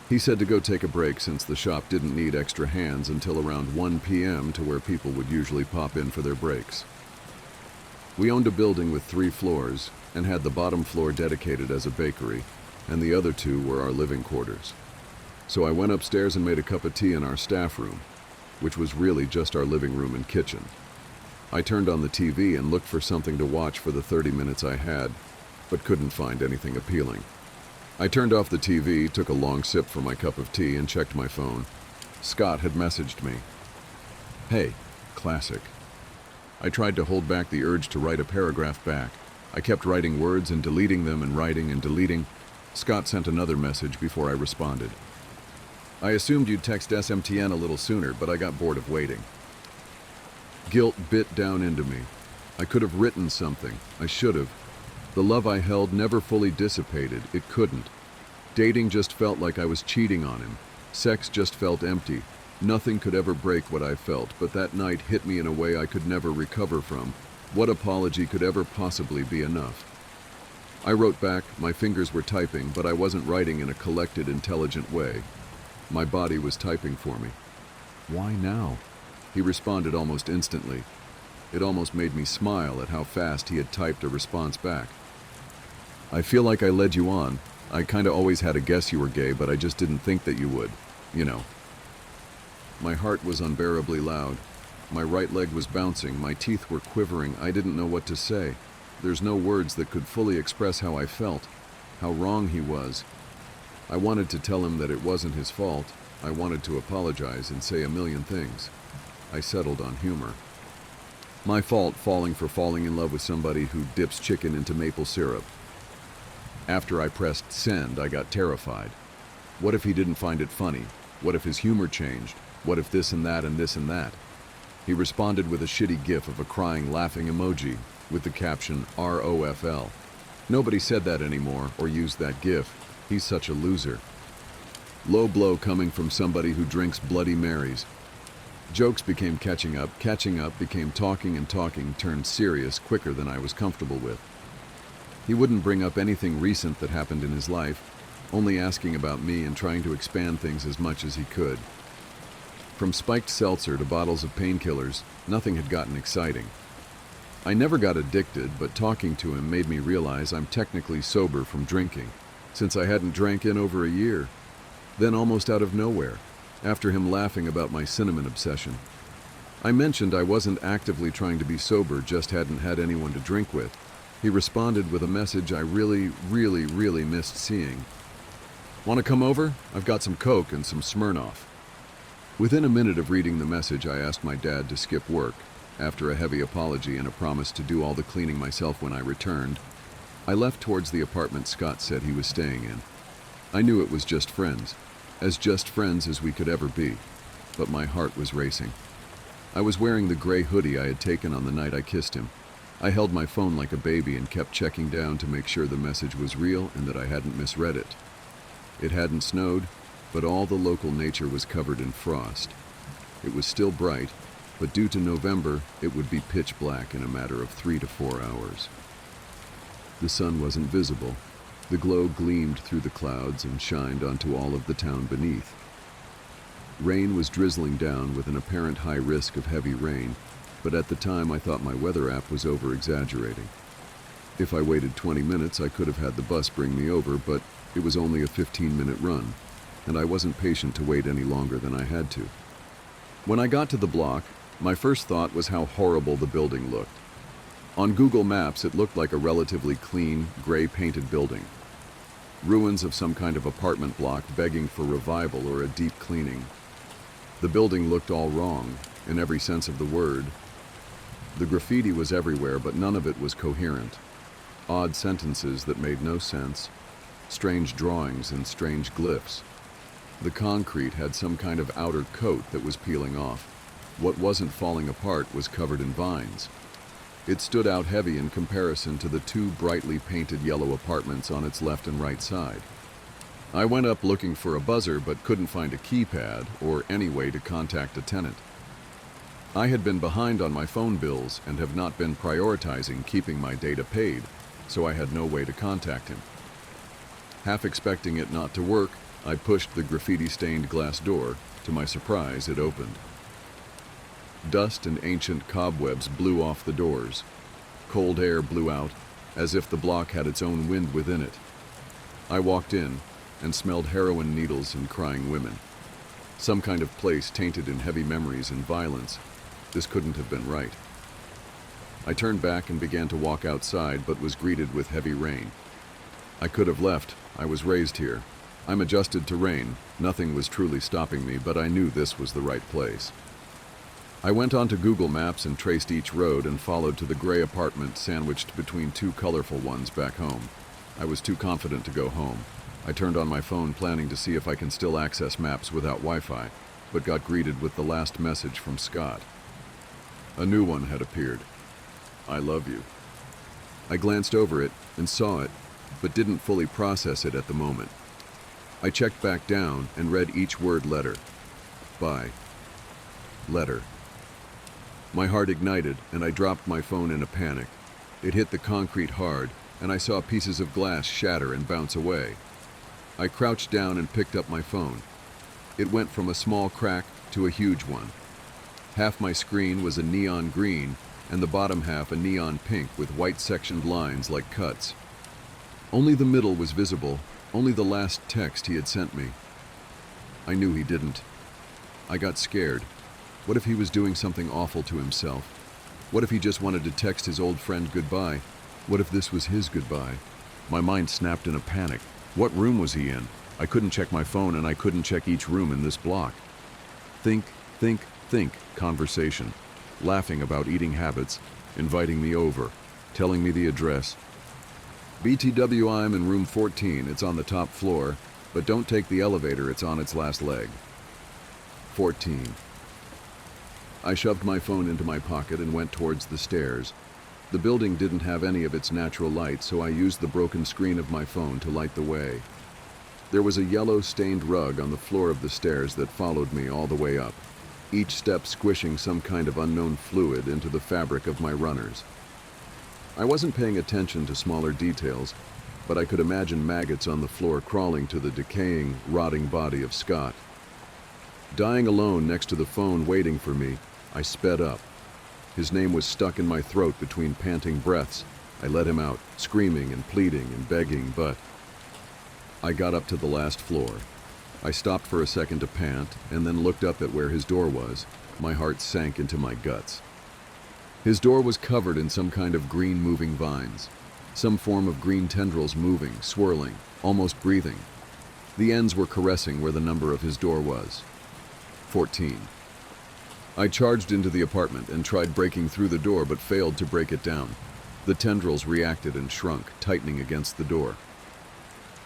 He said to go take a break since the shop didn't need extra hands until around 1 p.m. to where people would usually pop in for their breaks. We owned a building with 3 floors and had the bottom floor dedicated as a bakery, and the other 2 were our living quarters. So I went upstairs and made a cup of tea in our staff room, which was really just our living room and kitchen. I turned on the TV and looked for something to watch for the 30 minutes I had, but couldn't find anything appealing. I turned off the TV, took a long sip from my cup of tea, and checked my phone. Scott had messaged me. "Hey," classic. I tried to hold back the urge to write a paragraph back. I kept writing words and deleting them and writing and deleting. Scott sent another message before I responded. "I assumed you'd text SMTN a little sooner, but I got bored of waiting." Guilt bit down into me. I could have written something. I should have. The love I held never fully dissipated. It couldn't. Dating just felt like I was cheating on him. Sex just felt empty. Nothing could ever break what I felt, but that night hit me in a way I could never recover from. What apology could ever possibly be enough? I wrote back, my fingers were typing, but I wasn't writing in a collected, intelligent way. My body was typing for me. "Why now?" He responded almost instantly. It almost made me smile at how fast he had typed a response back. "I feel like I led you on. I kinda always had a guess you were gay, but I just didn't think that you would. You know." My heart was unbearably loud. My right leg was bouncing, my teeth were quivering. I didn't know what to say. There's no words that could fully express how I felt, how wrong he was. I wanted to tell him that it wasn't his fault. I wanted to apologize and say a million things. I settled on humor. My fault falling in love with somebody who dips chicken into maple syrup. After I pressed send, I got terrified. What if he didn't find it funny? What if his humor changed? What if this and that and this and that? He responded with a shitty gif of a crying, laughing emoji with the caption ROFL. Nobody said that anymore or used that gif. He's such a loser. Low blow coming from somebody who drinks Bloody Marys. Jokes became catching up became talking, and talking turned serious quicker than I was comfortable with. He wouldn't bring up anything recent that happened in his life, only asking about me and trying to expand things as much as he could. From spiked seltzer to bottles of painkillers, nothing had gotten exciting. I never got addicted, but talking to him made me realize I'm technically sober from drinking, since I hadn't drank in over a year. Then almost out of nowhere, after him laughing about my cinnamon obsession, I mentioned I wasn't actively trying to be sober, just hadn't had anyone to drink with. He responded with a message I really missed seeing. "Want to come over? I've got some Coke and some Smirnoff." Within a minute of reading the message, I asked my dad to skip work. After a heavy apology and a promise to do all the cleaning myself when I returned, I left towards the apartment Scott said he was staying in. I knew it was just friends as we could ever be, but my heart was racing. I was wearing the gray hoodie I had taken on the night I kissed him. I held my phone like a baby and kept checking down to make sure the message was real and that I hadn't misread it. It hadn't snowed, but all the local nature was covered in frost. It was still bright, but due to November, it would be pitch black in a matter of 3 to 4 hours. The sun wasn't visible. The glow gleamed through the clouds and shined onto all of the town beneath. Rain was drizzling down with an apparent high risk of heavy rain, but at the time I thought my weather app was over-exaggerating. If I waited 20 minutes, I could have had the bus bring me over, but it was only a 15-minute run, and I wasn't patient to wait any longer than I had to. When I got to the block, my first thought was how horrible the building looked. On Google Maps, it looked like a relatively clean, gray-painted building. Ruins of some kind of apartment block begging for revival or a deep cleaning. The building looked all wrong, in every sense of the word. The graffiti was everywhere, but none of it was coherent. Odd sentences that made no sense, strange drawings and strange glyphs. The concrete had some kind of outer coat that was peeling off. What wasn't falling apart was covered in vines. It stood out heavy in comparison to the two brightly painted yellow apartments on its left and right side. I went up looking for a buzzer but couldn't find a keypad or any way to contact a tenant. I had been behind on my phone bills and have not been prioritizing keeping my data paid, so I had no way to contact him. Half expecting it not to work, I pushed the graffiti-stained glass door. To my surprise, it opened. Dust and ancient cobwebs blew off the doors. Cold air blew out, as if the block had its own wind within it. I walked in and smelled heroin needles and crying women. Some kind of place tainted in heavy memories and violence. This couldn't have been right. I turned back and began to walk outside, but was greeted with heavy rain. I could have left. I was raised here. I'm adjusted to rain. Nothing was truly stopping me, but I knew this was the right place. I went onto Google Maps and traced each road and followed to the gray apartment sandwiched between two colorful ones back home. I was too confident to go home. I turned on my phone planning to see if I can still access maps without Wi-Fi, but got greeted with the last message from Scott. A new one had appeared. I love you. I glanced over it and saw it, but didn't fully process it at the moment. I checked back down and read each word letter. Bye. Letter. My heart ignited, and I dropped my phone in a panic. It hit the concrete hard, and I saw pieces of glass shatter and bounce away. I crouched down and picked up my phone. It went from a small crack to a huge one. Half my screen was a neon green, and the bottom half a neon pink with white sectioned lines like cuts. Only the middle was visible, only the last text he had sent me. I knew he didn't. I got scared. What if he was doing something awful to himself? What if he just wanted to text his old friend goodbye? What if this was his goodbye? My mind snapped in a panic. What room was he in? I couldn't check my phone, and I couldn't check each room in this block. Think, conversation. Laughing about eating habits, inviting me over, telling me the address. BTW, I'm in room 14, it's on the top floor, but don't take the elevator, it's on its last leg. 14. I shoved my phone into my pocket and went towards the stairs. The building didn't have any of its natural light, so I used the broken screen of my phone to light the way. There was a yellow stained rug on the floor of the stairs that followed me all the way up, each step squishing some kind of unknown fluid into the fabric of my runners. I wasn't paying attention to smaller details, but I could imagine maggots on the floor crawling to the decaying, rotting body of Scott. Dying alone next to the phone waiting for me, I sped up. His name was stuck in my throat between panting breaths. I let him out, screaming and pleading and begging, but I got up to the last floor. I stopped for a second to pant and then looked up at where his door was. My heart sank into my guts. His door was covered in some kind of green moving vines, some form of green tendrils moving, swirling, almost breathing. The ends were caressing where the number of his door was. 14. I charged into the apartment and tried breaking through the door but failed to break it down. The tendrils reacted and shrunk, tightening against the door.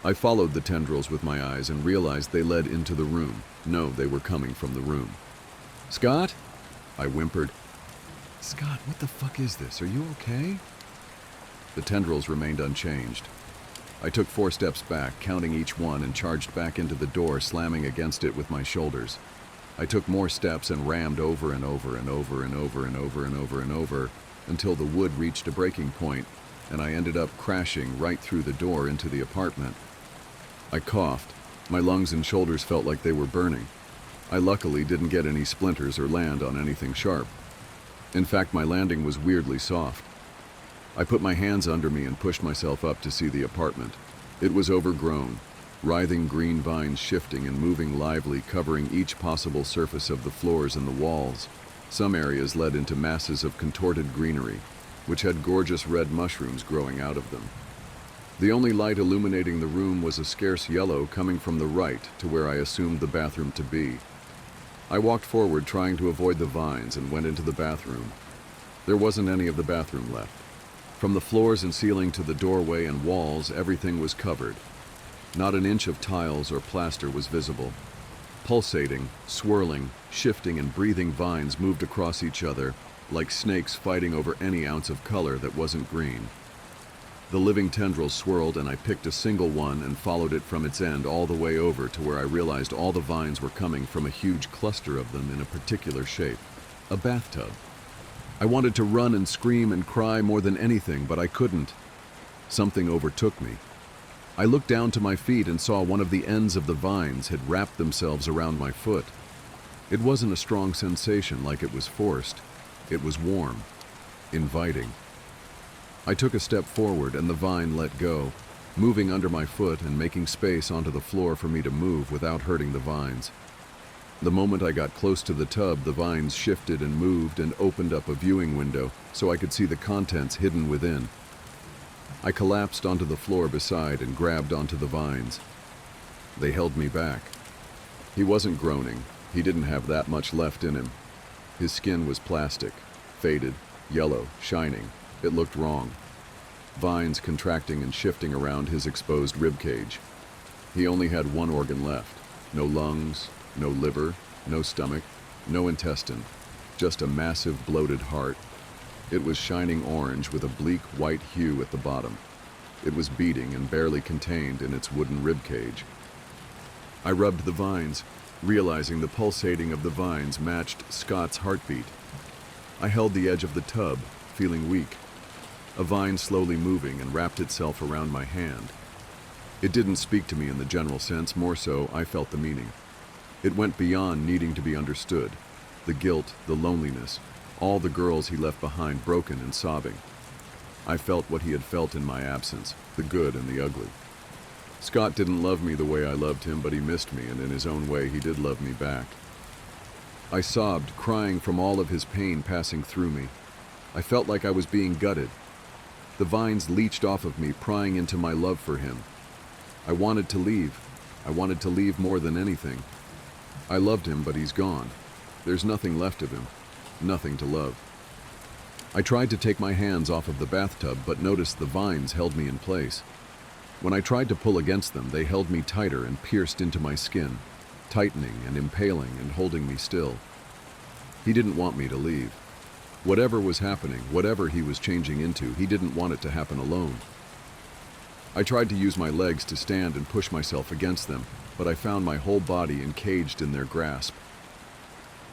I followed the tendrils with my eyes and realized they led into the room. No, they were coming from the room. Scott? I whimpered. Scott, what the fuck is this? Are you okay? The tendrils remained unchanged. I took 4 steps back, counting each one, and charged back into the door, slamming against it with my shoulders. I took more steps and rammed over and over and over and over and over and over and over until the wood reached a breaking point, and I ended up crashing right through the door into the apartment. I coughed. My lungs and shoulders felt like they were burning. I luckily didn't get any splinters or land on anything sharp. In fact, my landing was weirdly soft. I put my hands under me and pushed myself up to see the apartment. It was overgrown, writhing green vines shifting and moving lively, covering each possible surface of the floors and the walls. Some areas led into masses of contorted greenery, which had gorgeous red mushrooms growing out of them. The only light illuminating the room was a scarce yellow coming from the right to where I assumed the bathroom to be. I walked forward, trying to avoid the vines, and went into the bathroom. There wasn't any of the bathroom left. From the floors and ceiling to the doorway and walls, everything was covered. Not an inch of tiles or plaster was visible. Pulsating, swirling, shifting, and breathing vines moved across each other like snakes fighting over any ounce of color that wasn't green. The living tendrils swirled, and I picked a single one and followed it from its end all the way over to where I realized all the vines were coming from a huge cluster of them in a particular shape. A bathtub. I wanted to run and scream and cry more than anything, but I couldn't. Something overtook me. I looked down to my feet and saw one of the ends of the vines had wrapped themselves around my foot. It wasn't a strong sensation like it was forced. It was warm, inviting. I took a step forward and the vine let go, moving under my foot and making space onto the floor for me to move without hurting the vines. The moment I got close to the tub, the vines shifted and moved and opened up a viewing window so I could see the contents hidden within. I collapsed onto the floor beside and grabbed onto the vines. They held me back. He wasn't groaning. He didn't have that much left in him. His skin was plastic, faded, yellow, shining. It looked wrong. Vines contracting and shifting around his exposed ribcage. He only had one organ left. No lungs, no liver, no stomach, no intestine. Just a massive bloated heart. It was shining orange with a bleak white hue at the bottom. It was beating and barely contained in its wooden ribcage. I rubbed the vines, realizing the pulsating of the vines matched Scott's heartbeat. I held the edge of the tub, feeling weak. A vine slowly moving and wrapped itself around my hand. It didn't speak to me in the general sense, more so I felt the meaning. It went beyond needing to be understood. The guilt, the loneliness, all the girls he left behind broken and sobbing. I felt what he had felt in my absence, the good and the ugly. Scott didn't love me the way I loved him, but he missed me, and in his own way he did love me back. I sobbed, crying from all of his pain passing through me. I felt like I was being gutted. The vines leached off of me, prying into my love for him. I wanted to leave. I wanted to leave more than anything. I loved him, but he's gone. There's nothing left of him. Nothing to love. I tried to take my hands off of the bathtub, but noticed the vines held me in place. When I tried to pull against them, they held me tighter and pierced into my skin, tightening and impaling and holding me still. He didn't want me to leave. Whatever was happening, whatever he was changing into, he didn't want it to happen alone. I tried to use my legs to stand and push myself against them, but I found my whole body encaged in their grasp.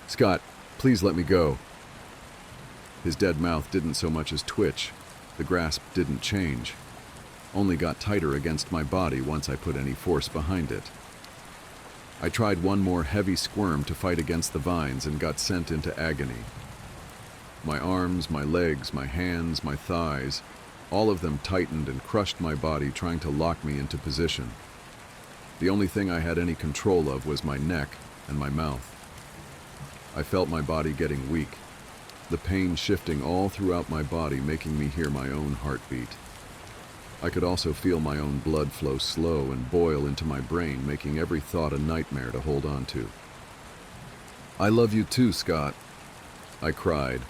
"Scott, please let me go." His dead mouth didn't so much as twitch. The grasp didn't change. Only got tighter against my body once I put any force behind it. I tried one more heavy squirm to fight against the vines and got sent into agony. My arms, my legs, my hands, my thighs, all of them tightened and crushed my body, trying to lock me into position. The only thing I had any control of was my neck and my mouth. I felt my body getting weak, the pain shifting all throughout my body, making me hear my own heartbeat. I could also feel my own blood flow slow and boil into my brain, making every thought a nightmare to hold on to. "I love you too, Scott," I cried.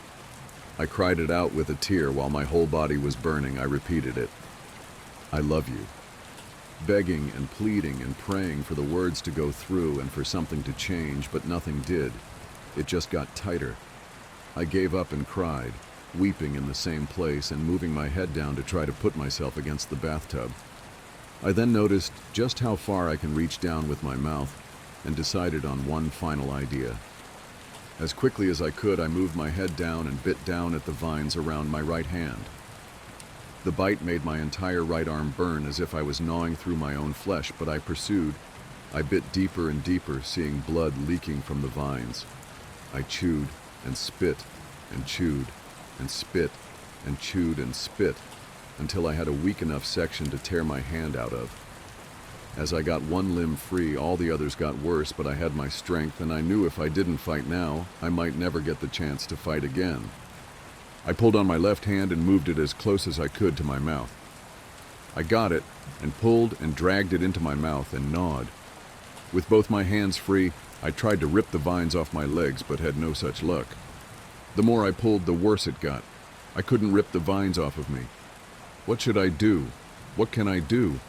I cried it out with a tear while my whole body was burning. I repeated it. "I love you." Begging and pleading and praying for the words to go through and for something to change, but nothing did. It just got tighter. I gave up and cried, weeping in the same place and moving my head down to try to put myself against the bathtub. I then noticed just how far I can reach down with my mouth and decided on one final idea. As quickly as I could, I moved my head down and bit down at the vines around my right hand. The bite made my entire right arm burn as if I was gnawing through my own flesh, but I pursued. I bit deeper and deeper, seeing blood leaking from the vines. I chewed and spit and chewed and spit and chewed and spit until I had a weak enough section to tear my hand out of. As I got one limb free, all the others got worse, but I had my strength, and I knew if I didn't fight now, I might never get the chance to fight again. I pulled on my left hand and moved it as close as I could to my mouth. I got it and pulled and dragged it into my mouth and gnawed. With both my hands free, I tried to rip the vines off my legs, but had no such luck. The more I pulled, the worse it got. I couldn't rip the vines off of me. What should I do? What can I do?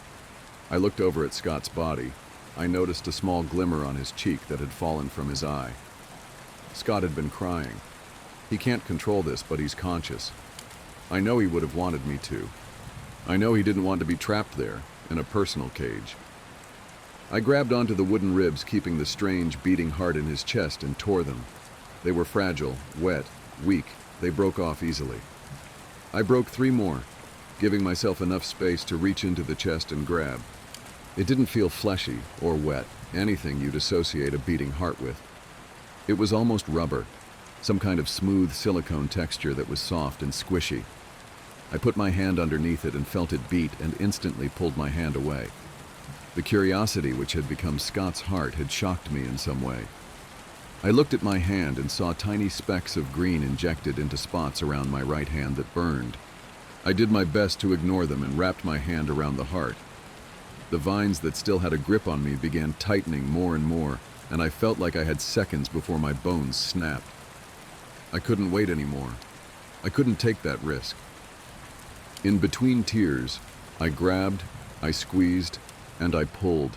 I looked over at Scott's body. I noticed a small glimmer on his cheek that had fallen from his eye. Scott had been crying. He can't control this, but he's conscious. I know he would have wanted me to. I know he didn't want to be trapped there, in a personal cage. I grabbed onto the wooden ribs, keeping the strange, beating heart in his chest, and tore them. They were fragile, wet, weak. They broke off easily. I broke 3 more, giving myself enough space to reach into the chest and grab. It didn't feel fleshy or wet, anything you'd associate a beating heart with. It was almost rubber, some kind of smooth silicone texture that was soft and squishy. I put my hand underneath it and felt it beat and instantly pulled my hand away. The curiosity which had become Scott's heart had shocked me in some way. I looked at my hand and saw tiny specks of green injected into spots around my right hand that burned. I did my best to ignore them and wrapped my hand around the heart. The vines that still had a grip on me began tightening more and more, and I felt like I had seconds before my bones snapped. I couldn't wait anymore. I couldn't take that risk. In between tears, I grabbed, I squeezed, and I pulled.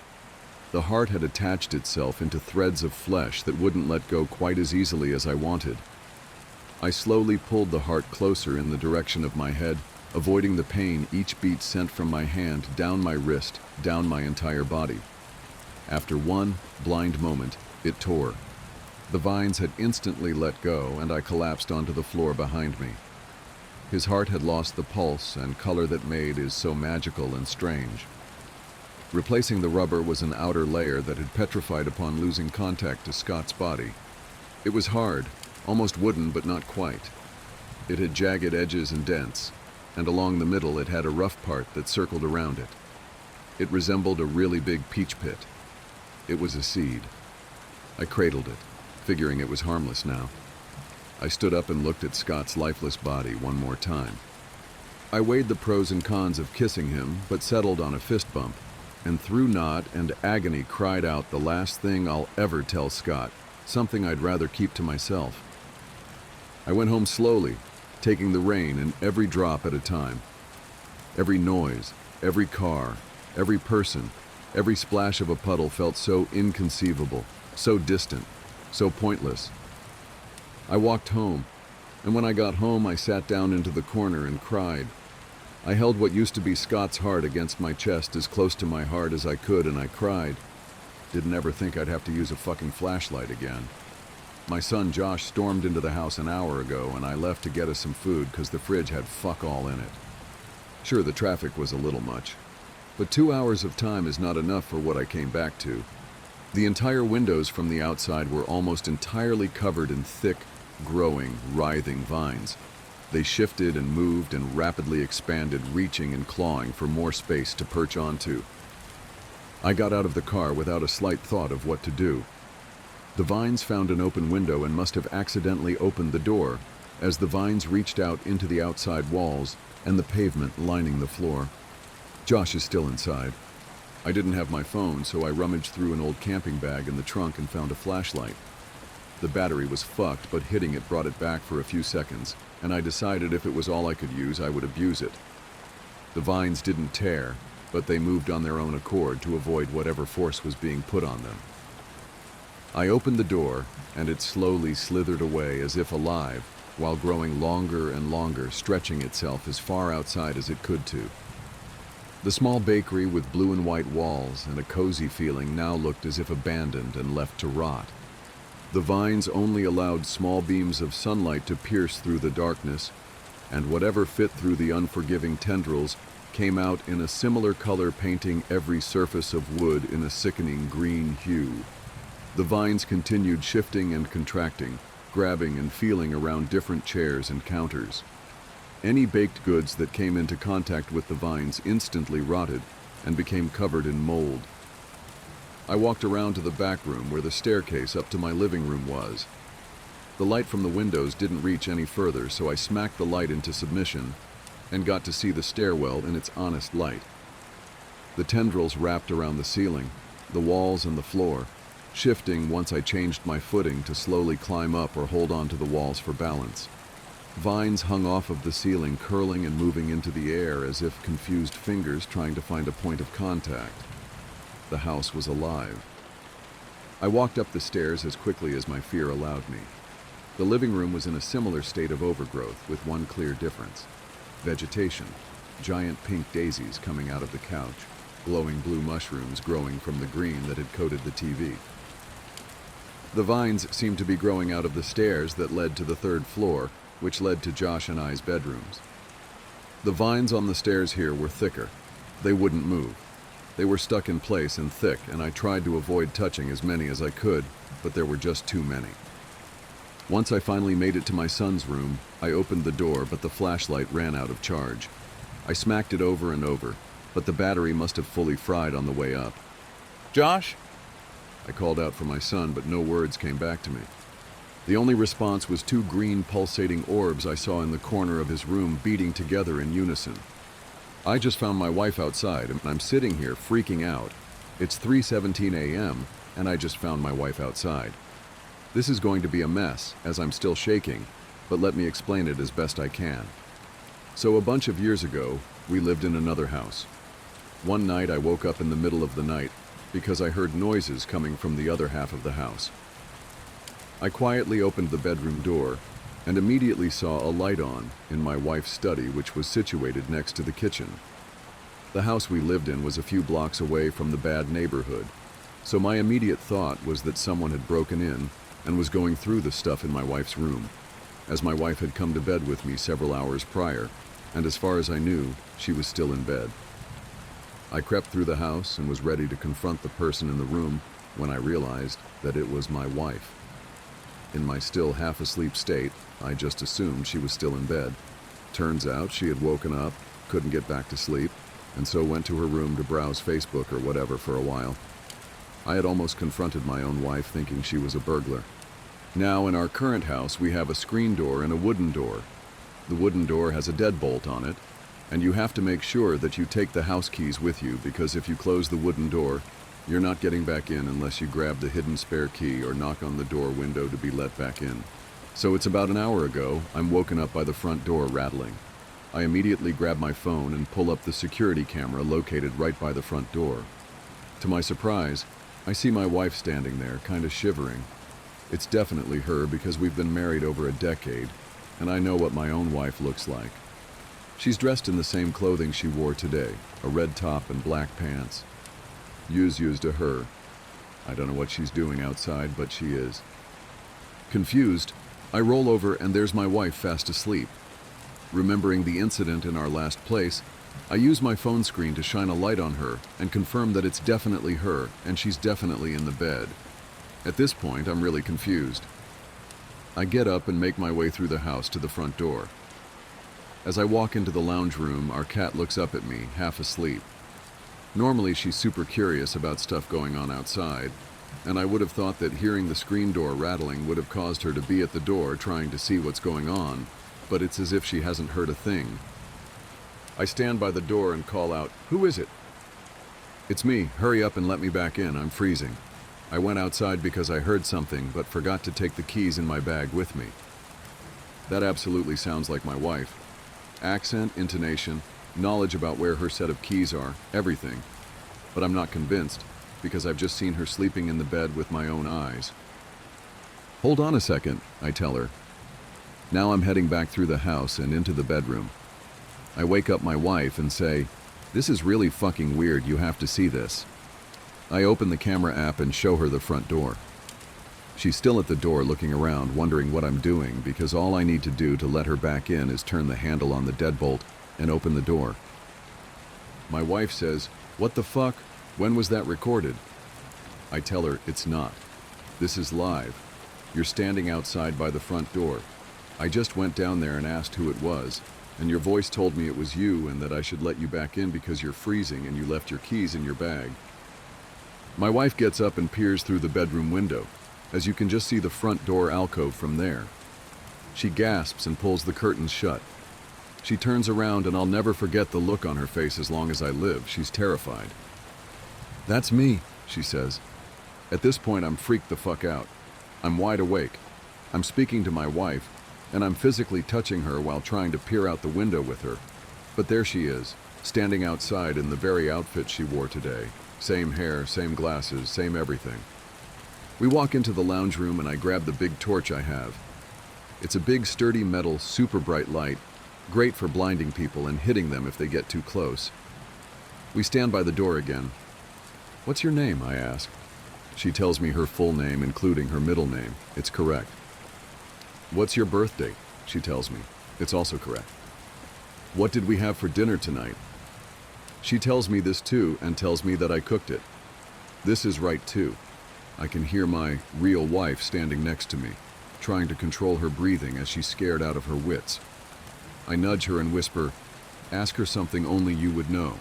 The heart had attached itself into threads of flesh that wouldn't let go quite as easily as I wanted. I slowly pulled the heart closer in the direction of my head, avoiding the pain each beat sent from my hand down my wrist, down my entire body. After one blind moment, it tore. The vines had instantly let go, and I collapsed onto the floor behind me. His heart had lost the pulse and color that made is so magical and strange. Replacing the rubber was an outer layer that had petrified upon losing contact to Scott's body. It was hard, almost wooden, but not quite. It had jagged edges and dents, and along the middle it had a rough part that circled around it. It resembled a really big peach pit. It was a seed. I cradled it, figuring it was harmless now. I stood up and looked at Scott's lifeless body one more time. I weighed the pros and cons of kissing him, but settled on a fist bump, and through knot and agony cried out the last thing I'll ever tell Scott, something I'd rather keep to myself. I went home slowly, taking the rain in every drop at a time. Every noise, every car, every person, every splash of a puddle felt so inconceivable, so distant, so pointless. I walked home, and when I got home I sat down into the corner and cried. I held what used to be Scott's heart against my chest as close to my heart as I could, and I cried. Didn't ever think I'd have to use a fucking flashlight again. My son Josh stormed into the house an hour ago, and I left to get us some food because the fridge had fuck all in it. Sure, the traffic was a little much, but 2 hours of time is not enough for what I came back to. The entire windows from the outside were almost entirely covered in thick, growing, writhing vines. They shifted and moved and rapidly expanded, reaching and clawing for more space to perch onto. I got out of the car without a slight thought of what to do. The vines found an open window and must have accidentally opened the door, as the vines reached out into the outside walls and the pavement lining the floor. Josh is still inside. I didn't have my phone, so I rummaged through an old camping bag in the trunk and found a flashlight. The battery was fucked, but hitting it brought it back for a few seconds, and I decided if it was all I could use, I would abuse it. The vines didn't tear, but they moved on their own accord to avoid whatever force was being put on them. I opened the door, and it slowly slithered away as if alive, while growing longer and longer, stretching itself as far outside as it could to. The small bakery with blue and white walls and a cozy feeling now looked as if abandoned and left to rot. The vines only allowed small beams of sunlight to pierce through the darkness, and whatever fit through the unforgiving tendrils came out in a similar color, painting every surface of wood in a sickening green hue. The vines continued shifting and contracting, grabbing and feeling around different chairs and counters. Any baked goods that came into contact with the vines instantly rotted and became covered in mold. I walked around to the back room where the staircase up to my living room was. The light from the windows didn't reach any further, so I smacked the light into submission and got to see the stairwell in its honest light. The tendrils wrapped around the ceiling, the walls and the floor, shifting once I changed my footing to slowly climb up or hold on to the walls for balance. Vines hung off of the ceiling, curling and moving into the air as if confused fingers trying to find a point of contact. The house was alive. I walked up the stairs as quickly as my fear allowed me. The living room was in a similar state of overgrowth, with one clear difference: vegetation, giant pink daisies coming out of the couch, glowing blue mushrooms growing from the green that had coated the TV. The vines seemed to be growing out of the stairs that led to the third floor, which led to Josh and I's bedrooms. The vines on the stairs here were thicker. They wouldn't move. They were stuck in place and thick, and I tried to avoid touching as many as I could, but there were just too many. Once I finally made it to my son's room, I opened the door, but the flashlight ran out of charge. I smacked it over and over, but the battery must have fully fried on the way up. "Josh?" I called out for my son, but no words came back to me. The only response was two green pulsating orbs I saw in the corner of his room beating together in unison. I just found my wife outside, and I'm sitting here freaking out. It's 3:17 a.m., and I just found my wife outside. This is going to be a mess, as I'm still shaking, but let me explain it as best I can. So a bunch of years ago, we lived in another house. One night I woke up in the middle of the night because I heard noises coming from the other half of the house. I quietly opened the bedroom door and immediately saw a light on in my wife's study, which was situated next to the kitchen. The house we lived in was a few blocks away from the bad neighborhood, so my immediate thought was that someone had broken in and was going through the stuff in my wife's room, as my wife had come to bed with me several hours prior, and as far as I knew, she was still in bed. I crept through the house and was ready to confront the person in the room when I realized that it was my wife. In my still half-asleep state, I just assumed she was still in bed. Turns out she had woken up, couldn't get back to sleep, and so went to her room to browse Facebook or whatever for a while. I had almost confronted my own wife, thinking she was a burglar. Now in our current house, we have a screen door and a wooden door. The wooden door has a deadbolt on it, and you have to make sure that you take the house keys with you, because if you close the wooden door, you're not getting back in unless you grab the hidden spare key or knock on the door window to be let back in. So it's about an hour ago, I'm woken up by the front door rattling. I immediately grab my phone and pull up the security camera located right by the front door. To my surprise, I see my wife standing there, kind of shivering. It's definitely her, because we've been married over a decade, and I know what my own wife looks like. She's dressed in the same clothing she wore today, a red top and black pants. Used to her. I don't know what she's doing outside, but she is. Confused, I roll over and there's my wife fast asleep. Remembering the incident in our last place, I use my phone screen to shine a light on her and confirm that it's definitely her and she's definitely in the bed. At this point, I'm really confused. I get up and make my way through the house to the front door. As I walk into the lounge room, our cat looks up at me, half asleep. Normally she's super curious about stuff going on outside, and I would have thought that hearing the screen door rattling would have caused her to be at the door trying to see what's going on, but it's as if she hasn't heard a thing. I stand by the door and call out, "Who is it?" "It's me. Hurry up and let me back in. I'm freezing." I went outside because I heard something, but forgot to take the keys in my bag with me. That absolutely sounds like my wife. Accent, intonation, knowledge about where her set of keys are, everything. But I'm not convinced, because I've just seen her sleeping in the bed with my own eyes. "Hold on a second," I tell her. Now I'm heading back through the house and into the bedroom. I wake up my wife and say, "This is really fucking weird, you have to see this." I open the camera app and show her the front door. She's still at the door looking around, wondering what I'm doing, because all I need to do to let her back in is turn the handle on the deadbolt and open the door. My wife says, "What the fuck? When was that recorded?" I tell her it's not. This is live. You're standing outside by the front door. I just went down there and asked who it was, and your voice told me it was you and that I should let you back in because you're freezing and you left your keys in your bag. My wife gets up and peers through the bedroom window, as you can just see the front door alcove from there. She gasps and pulls the curtains shut. She turns around and I'll never forget the look on her face as long as I live. She's terrified. "That's me," she says. At this point, I'm freaked the fuck out. I'm wide awake. I'm speaking to my wife, and I'm physically touching her while trying to peer out the window with her. But there she is, standing outside in the very outfit she wore today. Same hair, same glasses, same everything. We walk into the lounge room and I grab the big torch I have. It's a big, sturdy metal, super bright light, great for blinding people and hitting them if they get too close. We stand by the door again. "What's your name?" I ask. She tells me her full name, including her middle name. It's correct. "What's your birthday?" She tells me. It's also correct. "What did we have for dinner tonight?" She tells me this too and tells me that I cooked it. This is right too. I can hear my real wife standing next to me, trying to control her breathing as she's scared out of her wits. I nudge her and whisper, "Ask her something only you would know."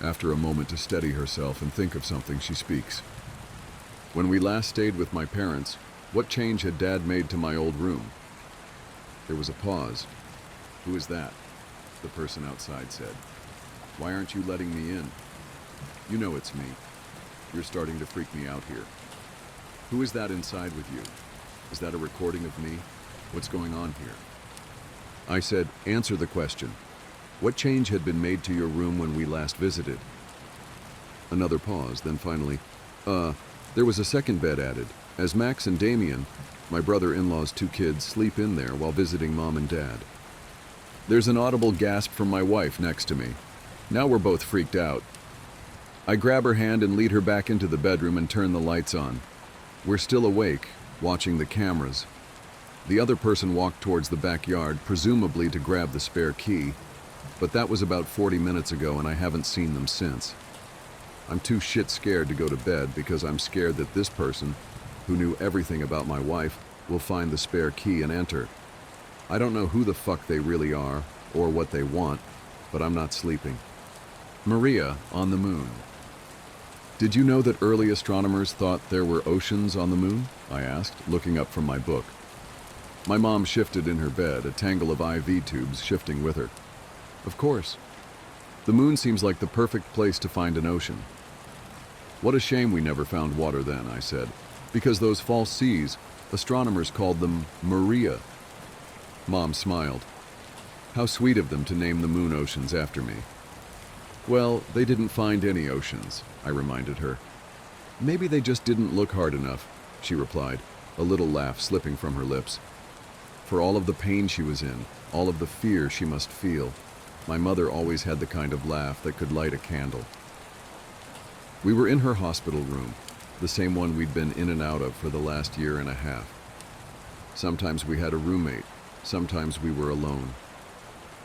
After a moment to steady herself and think of something, she speaks. "When we last stayed with my parents, what change had Dad made to my old room?" There was a pause. "Who is that?" the person outside said. "Why aren't you letting me in?" "You know it's me. You're starting to freak me out here." "Who is that inside with you? Is that a recording of me? What's going on here?" I said, "Answer the question. What change had been made to your room when we last visited?" Another pause, then finally, there was a second bed added, as Max and Damien, my brother-in-law's two kids, sleep in there while visiting Mom and Dad. There's an audible gasp from my wife next to me. Now we're both freaked out. I grab her hand and lead her back into the bedroom and turn the lights on. We're still awake, watching the cameras. The other person walked towards the backyard, presumably to grab the spare key, but that was about 40 minutes ago and I haven't seen them since. I'm too shit scared to go to bed because I'm scared that this person, who knew everything about my wife, will find the spare key and enter. I don't know who the fuck they really are or what they want, but I'm not sleeping. Maria on the moon. Did you know that early astronomers thought there were oceans on the moon? I asked, looking up from my book. My mom shifted in her bed, a tangle of IV tubes shifting with her. Of course. The moon seems like the perfect place to find an ocean. What a shame we never found water then, I said, because those false seas, astronomers called them Maria. Mom smiled. How sweet of them to name the moon oceans after me. Well, they didn't find any oceans, I reminded her. Maybe they just didn't look hard enough, she replied, a little laugh slipping from her lips. For all of the pain she was in, all of the fear she must feel, my mother always had the kind of laugh that could light a candle. We were in her hospital room, the same one we'd been in and out of for the last year and a half. Sometimes we had a roommate, sometimes we were alone.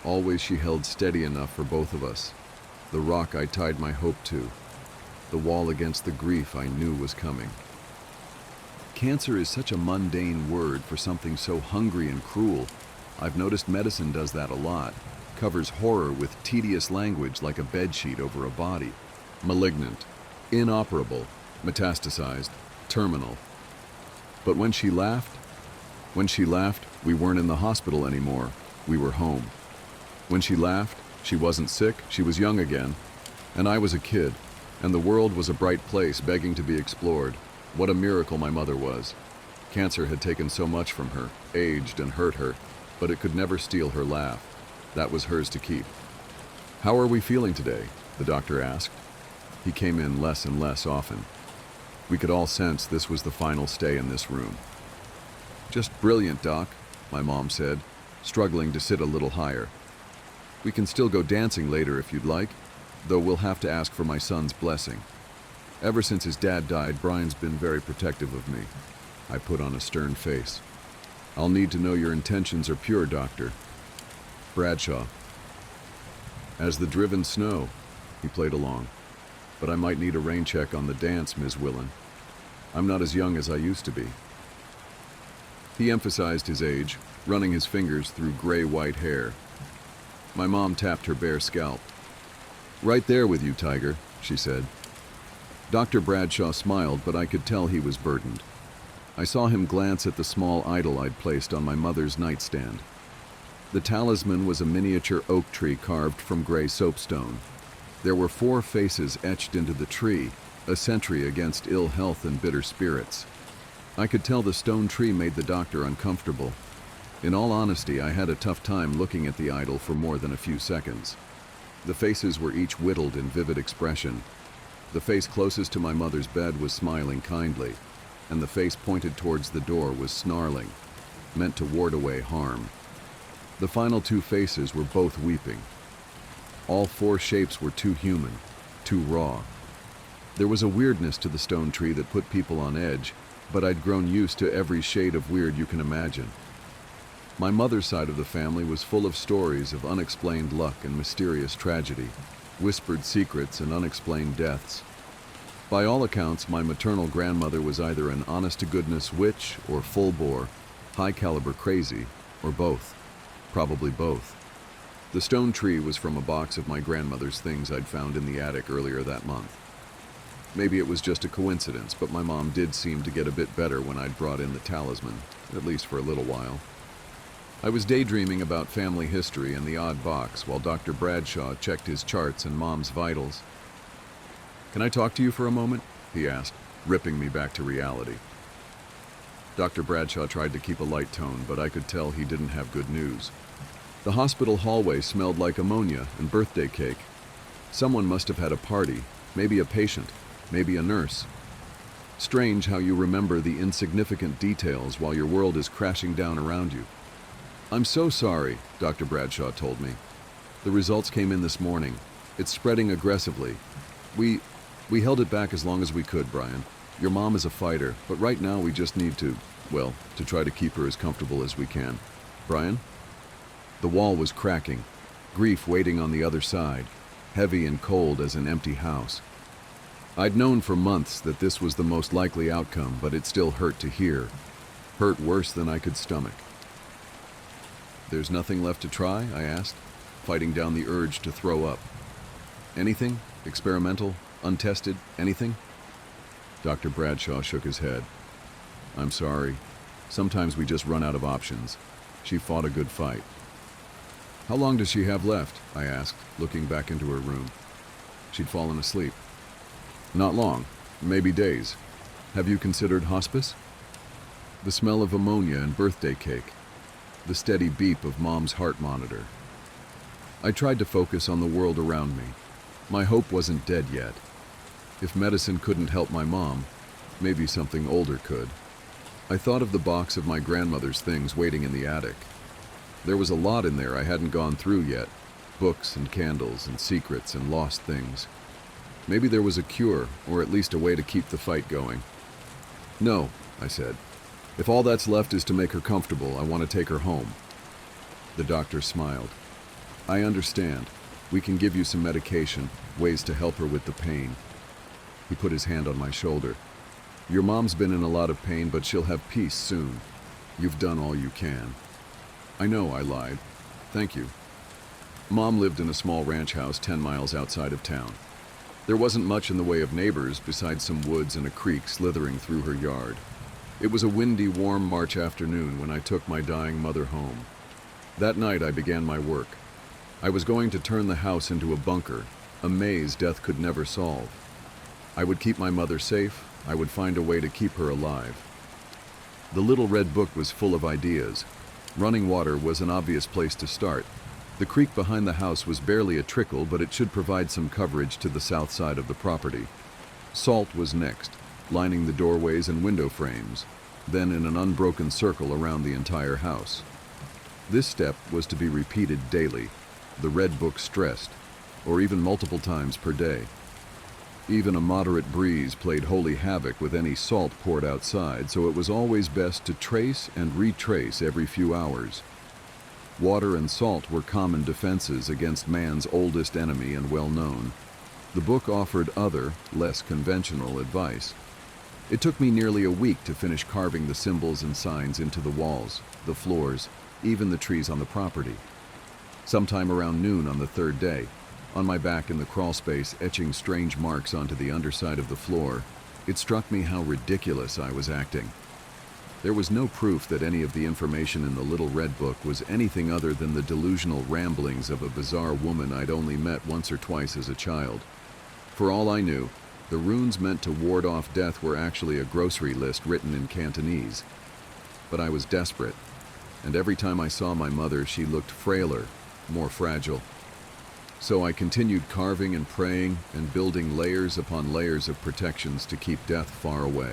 Always she held steady enough for both of us, the rock I tied my hope to, the wall against the grief I knew was coming. Cancer is such a mundane word for something so hungry and cruel. I've noticed medicine does that a lot, covers horror with tedious language like a bedsheet over a body. Malignant, inoperable, metastasized, terminal. But when she laughed, we weren't in the hospital anymore. We were home. When she laughed, she wasn't sick, she was young again. And I was a kid, and the world was a bright place begging to be explored. What a miracle my mother was. Cancer had taken so much from her, aged and hurt her, but it could never steal her laugh. That was hers to keep. How are we feeling today? The doctor asked. He came in less and less often. We could all sense this was the final stay in this room. Just brilliant, Doc, my mom said, struggling to sit a little higher. We can still go dancing later if you'd like, though we'll have to ask for my son's blessing. Ever since his dad died, Brian's been very protective of me. I put on a stern face. I'll need to know your intentions are pure, Doctor. Bradshaw. As the driven snow, he played along. But I might need a rain check on the dance, Ms. Willen. I'm not as young as I used to be. He emphasized his age, running his fingers through gray-white hair, My mom tapped her bare scalp. "Right there with you, Tiger," she said. Dr. Bradshaw smiled, but I could tell he was burdened. I saw him glance at the small idol I'd placed on my mother's nightstand. The talisman was a miniature oak tree carved from gray soapstone. There were 4 faces etched into the tree, a sentry against ill health and bitter spirits. I could tell the stone tree made the doctor uncomfortable. In all honesty, I had a tough time looking at the idol for more than a few seconds. The faces were each whittled in vivid expression. The face closest to my mother's bed was smiling kindly, and the face pointed towards the door was snarling, meant to ward away harm. The final 2 faces were both weeping. All 4 shapes were too human, too raw. There was a weirdness to the stone tree that put people on edge, but I'd grown used to every shade of weird you can imagine. My mother's side of the family was full of stories of unexplained luck and mysterious tragedy, whispered secrets and unexplained deaths. By all accounts, my maternal grandmother was either an honest-to-goodness witch or full-bore, high-caliber crazy, or both. Probably both. The stone tree was from a box of my grandmother's things I'd found in the attic earlier that month. Maybe it was just a coincidence, but my mom did seem to get a bit better when I'd brought in the talisman, at least for a little while. I was daydreaming about family history and the odd box while Dr. Bradshaw checked his charts and Mom's vitals. "Can I talk to you for a moment?" he asked, ripping me back to reality. Dr. Bradshaw tried to keep a light tone, but I could tell he didn't have good news. The hospital hallway smelled like ammonia and birthday cake. Someone must have had a party, maybe a patient, maybe a nurse. Strange how you remember the insignificant details while your world is crashing down around you. "I'm so sorry," Dr. Bradshaw told me. "The results came in this morning. It's spreading aggressively. We held it back as long as we could, Brian. Your mom is a fighter, but right now we just need to try to keep her as comfortable as we can. Brian?" The wall was cracking, grief waiting on the other side, heavy and cold as an empty house. I'd known for months that this was the most likely outcome, but it still hurt to hear. Hurt worse than I could stomach. "There's nothing left to try?" I asked, fighting down the urge to throw up. "Anything? Experimental? Untested? Anything?" Dr. Bradshaw shook his head. "I'm sorry. Sometimes we just run out of options. She fought a good fight." "How long does she have left?" I asked, looking back into her room. She'd fallen asleep. "Not long. Maybe days. Have you considered hospice?" The smell of ammonia and birthday cake. The steady beep of Mom's heart monitor. I tried to focus on the world around me. My hope wasn't dead yet. If medicine couldn't help my mom, maybe something older could. I thought of the box of my grandmother's things waiting in the attic. There was a lot in there I hadn't gone through yet. Books and candles and secrets and lost things. Maybe there was a cure, or at least a way to keep the fight going. "No," I said. "If all that's left is to make her comfortable, I want to take her home." The doctor smiled. "I understand. We can give you some medication, ways to help her with the pain." He put his hand on my shoulder. "Your mom's been in a lot of pain, but she'll have peace soon. You've done all you can." "I know," I lied. "Thank you." Mom lived in a small ranch house 10 miles outside of town. There wasn't much in the way of neighbors besides some woods and a creek slithering through her yard. It was a windy, warm March afternoon when I took my dying mother home. That night I began my work. I was going to turn the house into a bunker, a maze death could never solve. I would keep my mother safe. I would find a way to keep her alive. The little red book was full of ideas. Running water was an obvious place to start. The creek behind the house was barely a trickle, but it should provide some coverage to the south side of the property. Salt was next, lining the doorways and window frames, then in an unbroken circle around the entire house. This step was to be repeated daily, the red book stressed, or even multiple times per day. Even a moderate breeze played holy havoc with any salt poured outside, so it was always best to trace and retrace every few hours. Water and salt were common defenses against man's oldest enemy and well known. The book offered other, less conventional advice. It took me nearly a week to finish carving the symbols and signs into the walls, the floors, even the trees on the property. Sometime around noon on the third day, on my back in the crawl space, etching strange marks onto the underside of the floor, it struck me how ridiculous I was acting. There was no proof that any of the information in the little red book was anything other than the delusional ramblings of a bizarre woman I'd only met once or twice as a child. For all I knew, the runes meant to ward off death were actually a grocery list written in Cantonese. But I was desperate, and every time I saw my mother, she looked frailer, more fragile. So I continued carving and praying and building layers upon layers of protections to keep death far away.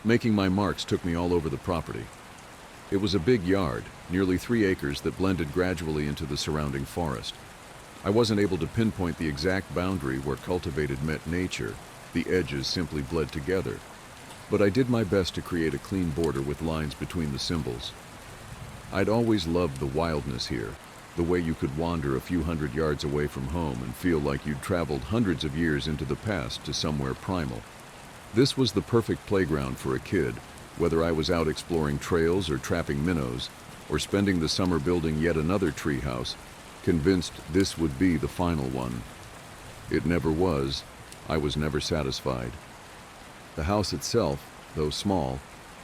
Making my marks took me all over the property. It was a big yard, nearly 3 acres, that blended gradually into the surrounding forest. I wasn't able to pinpoint the exact boundary where cultivated met nature. The edges simply bled together. But I did my best to create a clean border with lines between the symbols. I'd always loved the wildness here, the way you could wander a few hundred yards away from home and feel like you'd traveled hundreds of years into the past to somewhere primal. This was the perfect playground for a kid, whether I was out exploring trails or trapping minnows, or spending the summer building yet another treehouse, convinced this would be the final one. It never was. I was never satisfied. The house itself, though small,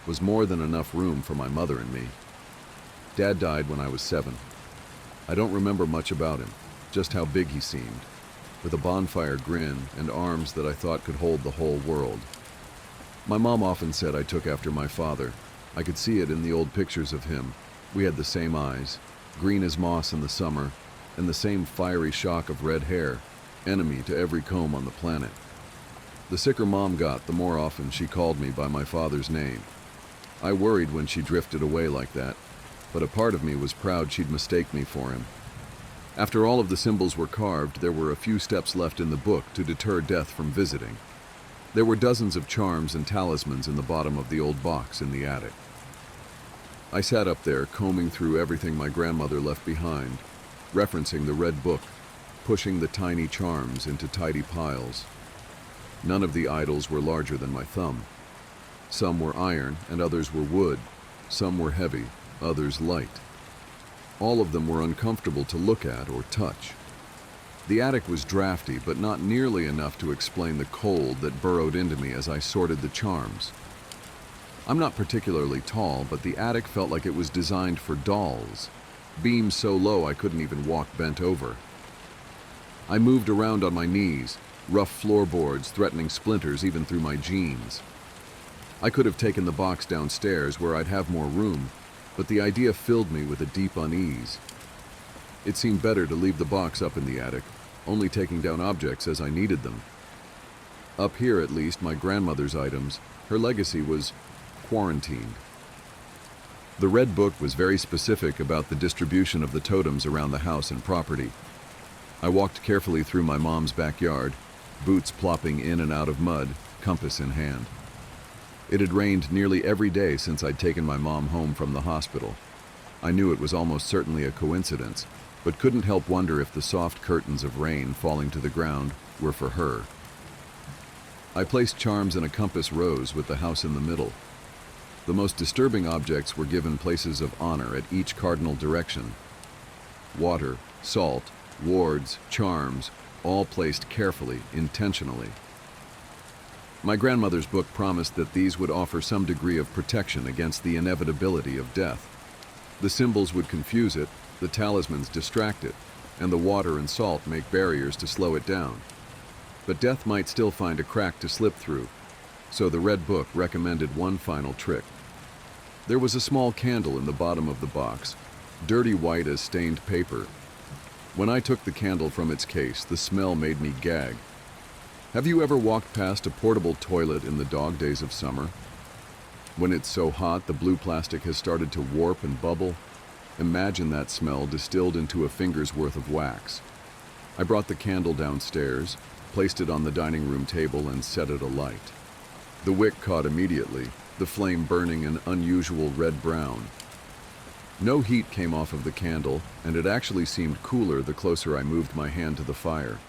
was more than enough room for my mother and me. Dad died when I was 7. I don't remember much about him, just how big he seemed, with a bonfire grin and arms that I thought could hold the whole world. My mom often said I took after my father. I could see it in the old pictures of him. We had the same eyes, green as moss in the summer, and the same fiery shock of red hair, enemy to every comb on the planet. The sicker Mom got, the more often she called me by my father's name. I worried when she drifted away like that, but a part of me was proud she'd mistake me for him. After all of the symbols were carved, there were a few steps left in the book to deter death from visiting. There were dozens of charms and talismans in the bottom of the old box in the attic. I sat up there, combing through everything my grandmother left behind, referencing the red book, pushing the tiny charms into tidy piles. None of the idols were larger than my thumb. Some were iron and others were wood. Some were heavy, others light. All of them were uncomfortable to look at or touch. The attic was drafty, but not nearly enough to explain the cold that burrowed into me as I sorted the charms. I'm not particularly tall, but the attic felt like it was designed for dolls. Beams so low I couldn't even walk bent over. I moved around on my knees, rough floorboards threatening splinters even through my jeans. I could have taken the box downstairs where I'd have more room, but the idea filled me with a deep unease. It seemed better to leave the box up in the attic, only taking down objects as I needed them. Up here, at least, my grandmother's items, her legacy was quarantined. The red book was very specific about the distribution of the totems around the house and property. I walked carefully through my mom's backyard, boots plopping in and out of mud, compass in hand. It had rained nearly every day since I'd taken my mom home from the hospital. I knew it was almost certainly a coincidence, but couldn't help wonder if the soft curtains of rain falling to the ground were for her. I placed charms in a compass rose with the house in the middle. The most disturbing objects were given places of honor at each cardinal direction. Water, salt, wards, charms, all placed carefully, intentionally. My grandmother's book promised that these would offer some degree of protection against the inevitability of death. The symbols would confuse it, the talismans distract it, and the water and salt make barriers to slow it down. But death might still find a crack to slip through, so the red book recommended one final trick. There was a small candle in the bottom of the box, dirty white as stained paper. When I took the candle from its case, the smell made me gag. Have you ever walked past a portable toilet in the dog days of summer? When it's so hot the blue plastic has started to warp and bubble? Imagine that smell distilled into a finger's worth of wax. I brought the candle downstairs, placed it on the dining room table, and set it alight. The wick caught immediately, the flame burning an unusual red-brown. No heat came off of the candle, and it actually seemed cooler the closer I moved my hand to the fire.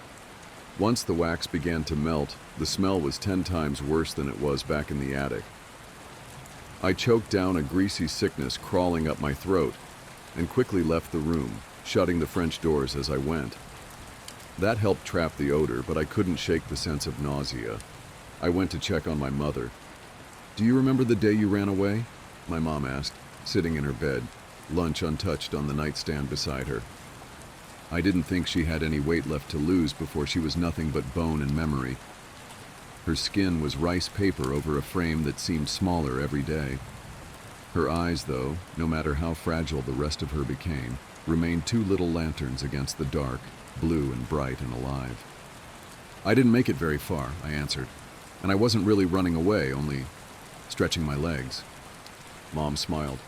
Once the wax began to melt, the smell was 10 times worse than it was back in the attic. I choked down a greasy sickness crawling up my throat and quickly left the room, shutting the French doors as I went. That helped trap the odor, but I couldn't shake the sense of nausea. I went to check on my mother. "Do you remember the day you ran away?" my mom asked, sitting in her bed, lunch untouched on the nightstand beside her. I didn't think she had any weight left to lose before she was nothing but bone and memory. Her skin was rice paper over a frame that seemed smaller every day. Her eyes, though, no matter how fragile the rest of her became, remained two little lanterns against the dark, blue and bright and alive. "I didn't make it very far," I answered, "and I wasn't really running away, only stretching my legs." Mom smiled.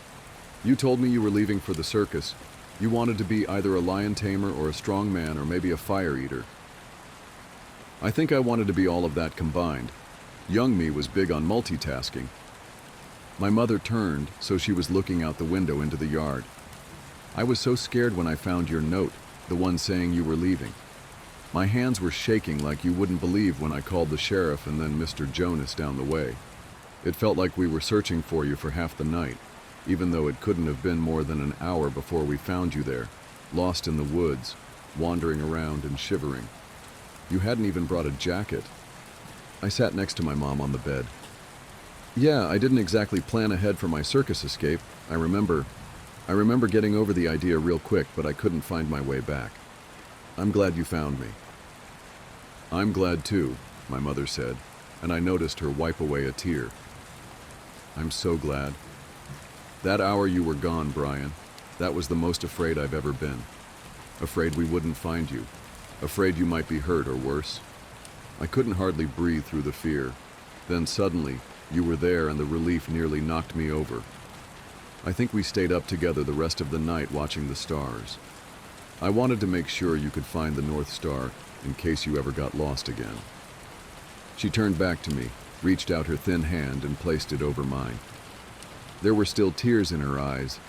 "You told me you were leaving for the circus. You wanted to be either a lion tamer or a strong man or maybe a fire eater." I think I wanted to be all of that combined. Young me was big on multitasking. My mother turned, so she was looking out the window into the yard. "I was so scared when I found your note, the one saying you were leaving. My hands were shaking like you wouldn't believe when I called the sheriff and then Mr. Jonas down the way. It felt like we were searching for you for half the night, even though it couldn't have been more than an hour before we found you there, lost in the woods, wandering around and shivering. You hadn't even brought a jacket." I sat next to my mom on the bed. "Yeah, I didn't exactly plan ahead for my circus escape. I remember getting over the idea real quick, but I couldn't find my way back. I'm glad you found me." "I'm glad too," my mother said, and I noticed her wipe away a tear. "I'm so glad. That hour you were gone, Brian, that was the most afraid I've ever been. Afraid we wouldn't find you. Afraid you might be hurt or worse. I couldn't hardly breathe through the fear. Then suddenly, you were there and the relief nearly knocked me over. I think we stayed up together the rest of the night watching the stars. I wanted to make sure you could find the North Star in case you ever got lost again." She turned back to me, reached out her thin hand and placed it over mine. There were still tears in her eyes,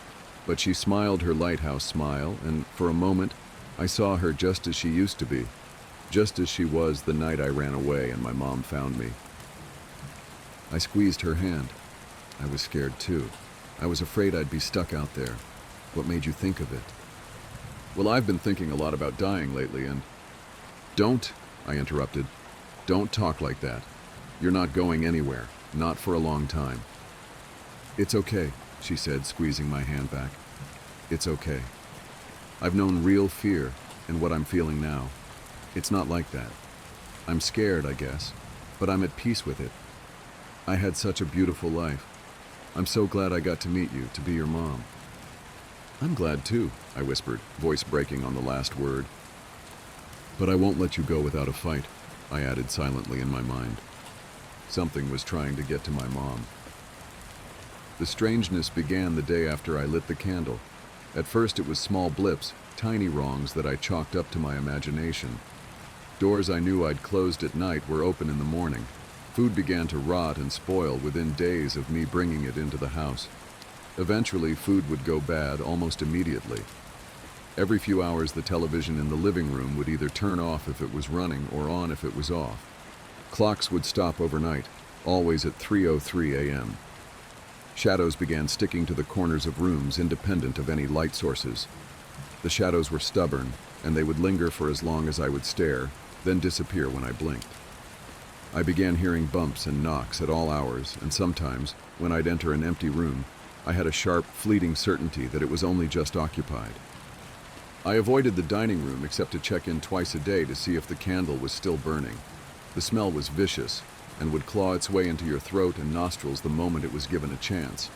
but she smiled her lighthouse smile, and for a moment, I saw her just as she used to be, just as she was the night I ran away and my mom found me. I squeezed her hand. I was scared too. I was afraid I'd be stuck out there. "What made you think of it?" "Well, I've been thinking a lot about dying lately and—" "Don't," I interrupted. "Don't talk like that. You're not going anywhere, not for a long time." "It's okay," she said, squeezing my hand back. "It's okay. I've known real fear, and what I'm feeling now. It's not like that. I'm scared, I guess, but I'm at peace with it. I had such a beautiful life. I'm so glad I got to meet you, to be your mom." "I'm glad too," I whispered, voice breaking on the last word. "But I won't let you go without a fight," I added silently in my mind. Something was trying to get to my mom. The strangeness began the day after I lit the candle. At first it was small blips, tiny wrongs that I chalked up to my imagination. Doors I knew I'd closed at night were open in the morning. Food began to rot and spoil within days of me bringing it into the house. Eventually, food would go bad almost immediately. Every few hours, the television in the living room would either turn off if it was running or on if it was off. Clocks would stop overnight, always at 3:03 a.m. Shadows began sticking to the corners of rooms independent of any light sources. The shadows were stubborn, and they would linger for as long as I would stare, then disappear when I blinked. I began hearing bumps and knocks at all hours, and sometimes, when I'd enter an empty room, I had a sharp, fleeting certainty that it was only just occupied. I avoided the dining room except to check in twice a day to see if the candle was still burning. The smell was vicious and would claw its way into your throat and nostrils the moment it was given a chance.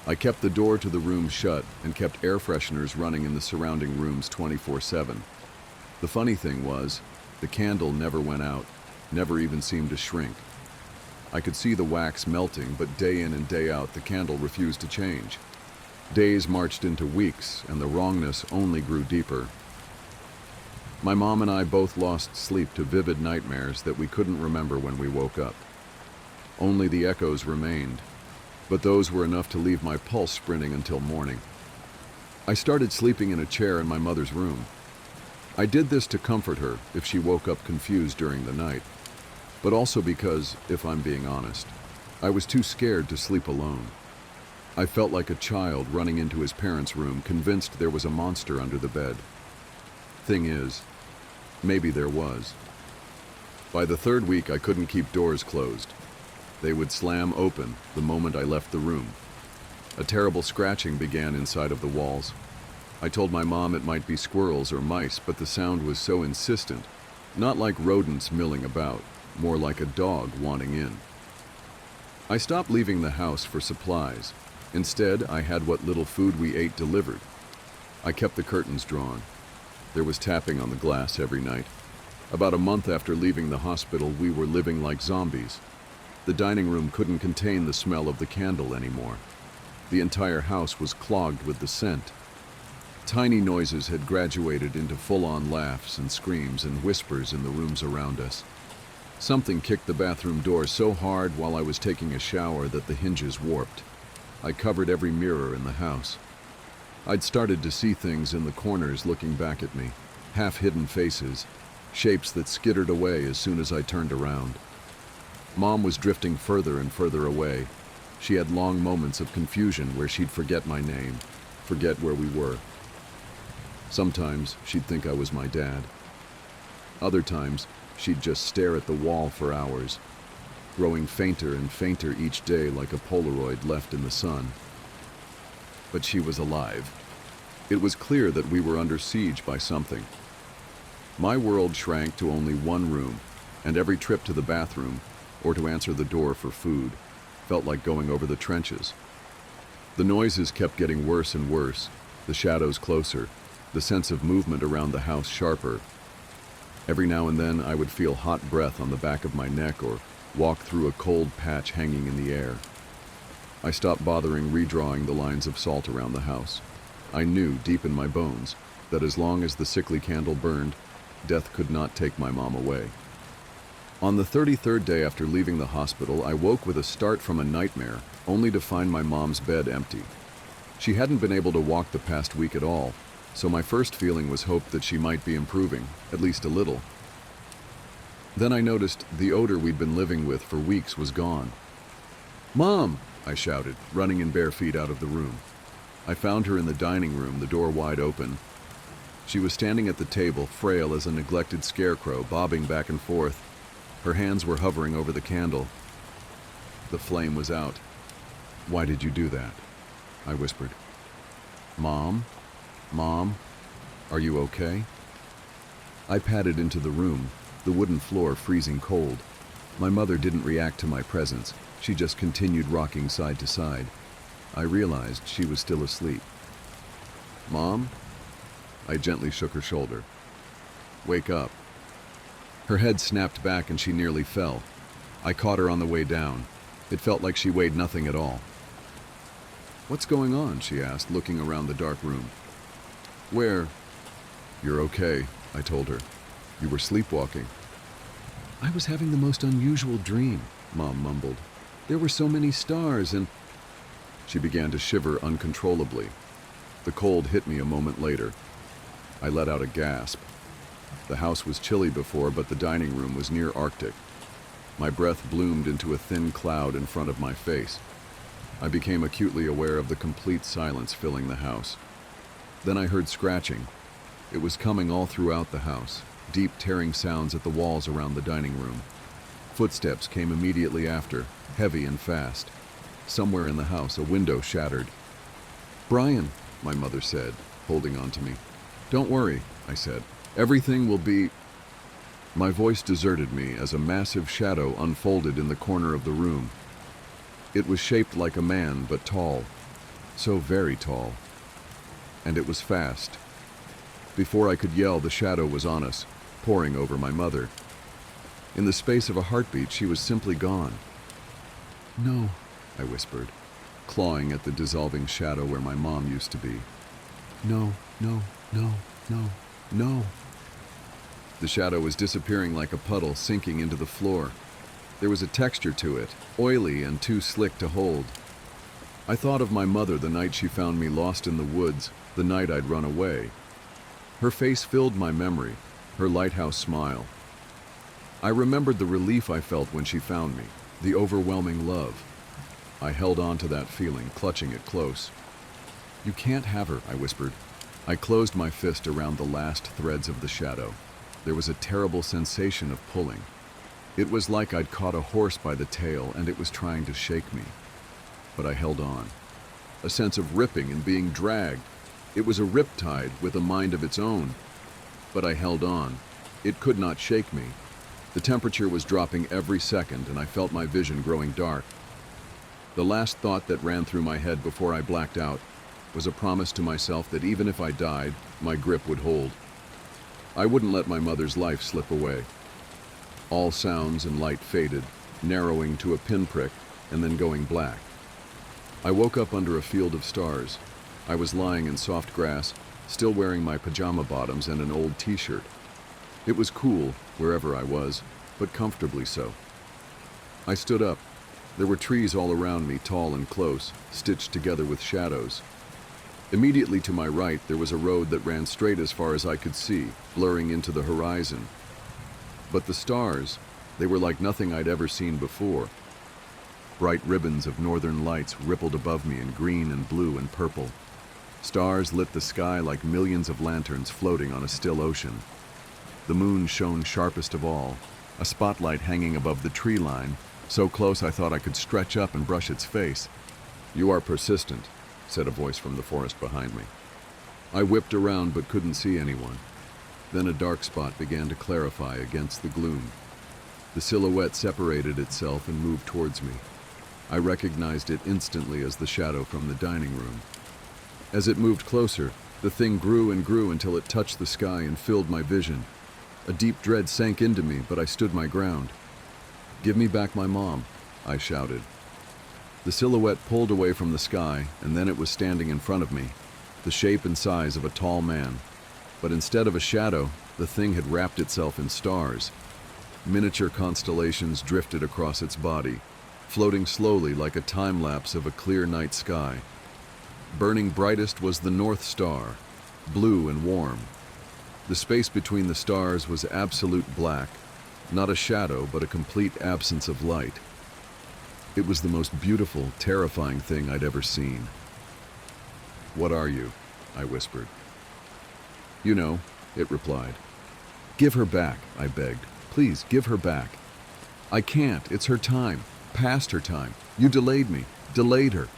I kept the door to the room shut and kept air fresheners running in the surrounding rooms 24/7. The funny thing was, the candle never went out, never even seemed to shrink. I could see the wax melting, but day in and day out the candle refused to change. Days marched into weeks, and the wrongness only grew deeper. My mom and I both lost sleep to vivid nightmares that we couldn't remember when we woke up. Only the echoes remained, but those were enough to leave my pulse sprinting until morning. I started sleeping in a chair in my mother's room. I did this to comfort her if she woke up confused during the night, but also because, if I'm being honest, I was too scared to sleep alone. I felt like a child running into his parents' room, convinced there was a monster under the bed. Thing is, maybe there was. By the third week, I couldn't keep doors closed. They would slam open the moment I left the room. A terrible scratching began inside of the walls. I told my mom it might be squirrels or mice, but the sound was so insistent, not like rodents milling about, more like a dog wanting in. I stopped leaving the house for supplies. Instead, I had what little food we ate delivered. I kept the curtains drawn. There was tapping on the glass every night. About a month after leaving the hospital, we were living like zombies. The dining room couldn't contain the smell of the candle anymore. The entire house was clogged with the scent. Tiny noises had graduated into full-on laughs and screams and whispers in the rooms around us. Something kicked the bathroom door so hard while I was taking a shower that the hinges warped. I covered every mirror in the house. I'd started to see things in the corners looking back at me, half-hidden faces, shapes that skittered away as soon as I turned around. Mom was drifting further and further away. She had long moments of confusion where she'd forget my name, forget where we were. Sometimes she'd think I was my dad. Other times, she'd just stare at the wall for hours, growing fainter and fainter each day like a Polaroid left in the sun. But she was alive. It was clear that we were under siege by something. My world shrank to only one room, and every trip to the bathroom, or to answer the door for food, felt like going over the trenches. The noises kept getting worse and worse, the shadows closer, the sense of movement around the house sharper. Every now and then I would feel hot breath on the back of my neck or walk through a cold patch hanging in the air. I stopped bothering redrawing the lines of salt around the house. I knew deep in my bones that as long as the sickly candle burned, death could not take my mom away. On the 33rd day after leaving the hospital, I woke with a start from a nightmare, only to find my mom's bed empty. She hadn't been able to walk the past week at all, so my first feeling was hope that she might be improving, at least a little. Then I noticed the odor we'd been living with for weeks was gone. "Mom!" I shouted, running in bare feet out of the room. I found her in the dining room, the door wide open. She was standing at the table, frail as a neglected scarecrow, bobbing back and forth. Her hands were hovering over the candle. The flame was out. "Why did you do that?" I whispered. "Mom? Mom? Are you okay?" I padded into the room, the wooden floor freezing cold. My mother didn't react to my presence. She just continued rocking side to side. I realized she was still asleep. "Mom?" I gently shook her shoulder. "Wake up." Her head snapped back and she nearly fell. I caught her on the way down. It felt like she weighed nothing at all. "What's going on?" she asked, looking around the dark room. "Where?" "You're okay," I told her. "You were sleepwalking." "I was having the most unusual dream," Mom mumbled. "There were so many stars and—" She began to shiver uncontrollably. The cold hit me a moment later. I let out a gasp. The house was chilly before, but the dining room was near Arctic. My breath bloomed into a thin cloud in front of my face. I became acutely aware of the complete silence filling the house. Then I heard scratching. It was coming all throughout the house, deep tearing sounds at the walls around the dining room. Footsteps came immediately after, heavy and fast. Somewhere in the house, a window shattered. "Brian," my mother said, holding on to me. "Don't worry," I said. "Everything will be—" My voice deserted me as a massive shadow unfolded in the corner of the room. It was shaped like a man, but tall. So very tall. And it was fast. Before I could yell, the shadow was on us, pouring over my mother. In the space of a heartbeat, she was simply gone. "No," I whispered, clawing at the dissolving shadow where my mom used to be. "No, no, no, no, no." The shadow was disappearing like a puddle, sinking into the floor. There was a texture to it, oily and too slick to hold. I thought of my mother the night she found me lost in the woods, the night I'd run away. Her face filled my memory, her lighthouse smile. I remembered the relief I felt when she found me, the overwhelming love. I held on to that feeling, clutching it close. "You can't have her," I whispered. I closed my fist around the last threads of the shadow. There was a terrible sensation of pulling. It was like I'd caught a horse by the tail and it was trying to shake me. But I held on. A sense of ripping and being dragged. It was a riptide with a mind of its own. But I held on. It could not shake me. The temperature was dropping every second and I felt my vision growing dark. The last thought that ran through my head before I blacked out was a promise to myself that even if I died, my grip would hold. I wouldn't let my mother's life slip away. All sounds and light faded, narrowing to a pinprick and then going black. I woke up under a field of stars. I was lying in soft grass, still wearing my pajama bottoms and an old t-shirt. It was cool, wherever I was, but comfortably so. I stood up. There were trees all around me, tall and close, stitched together with shadows. Immediately to my right, there was a road that ran straight as far as I could see, blurring into the horizon. But the stars, they were like nothing I'd ever seen before. Bright ribbons of northern lights rippled above me in green and blue and purple. Stars lit the sky like millions of lanterns floating on a still ocean. The moon shone sharpest of all, a spotlight hanging above the tree line, so close I thought I could stretch up and brush its face. "You are persistent," said a voice from the forest behind me. I whipped around but couldn't see anyone. Then a dark spot began to clarify against the gloom. The silhouette separated itself and moved towards me. I recognized it instantly as the shadow from the dining room. As it moved closer, the thing grew and grew until it touched the sky and filled my vision. A deep dread sank into me, but I stood my ground. "Give me back my mom," I shouted. The silhouette pulled away from the sky, and then it was standing in front of me, the shape and size of a tall man. But instead of a shadow, the thing had wrapped itself in stars. Miniature constellations drifted across its body, floating slowly like a time-lapse of a clear night sky. Burning brightest was the North Star, blue and warm. The space between the stars was absolute black, not a shadow, but a complete absence of light. It was the most beautiful, terrifying thing I'd ever seen. "What are you?" I whispered. "You know," it replied. "Give her back," I begged. "Please, give her back." "I can't. It's her time. Past her time. You delayed me. Delayed her."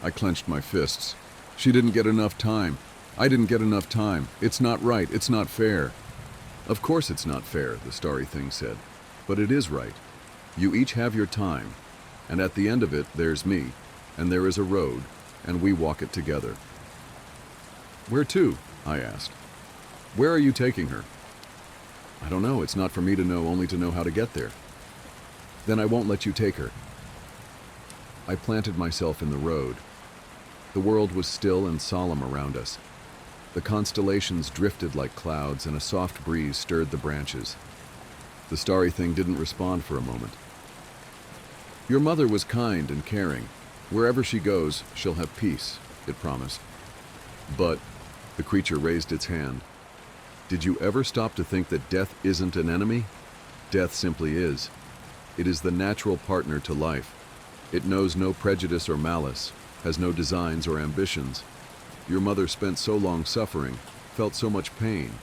I clenched my fists. "She didn't get enough time. I didn't get enough time. It's not right. It's not fair." "Of course it's not fair," the starry thing said. "But it is right. You each have your time. And at the end of it, there's me, and there is a road, and we walk it together." "Where to?" I asked. "Where are you taking her?" "I don't know. It's not for me to know, only to know how to get there." "Then I won't let you take her." I planted myself in the road. The world was still and solemn around us. The constellations drifted like clouds, and a soft breeze stirred the branches. The starry thing didn't respond for a moment. "Your mother was kind and caring. Wherever she goes, she'll have peace," it promised. "But," the creature raised its hand, "did you ever stop to think that death isn't an enemy? Death simply is. It is the natural partner to life. It knows no prejudice or malice, has no designs or ambitions. Your mother spent so long suffering, felt so much pain.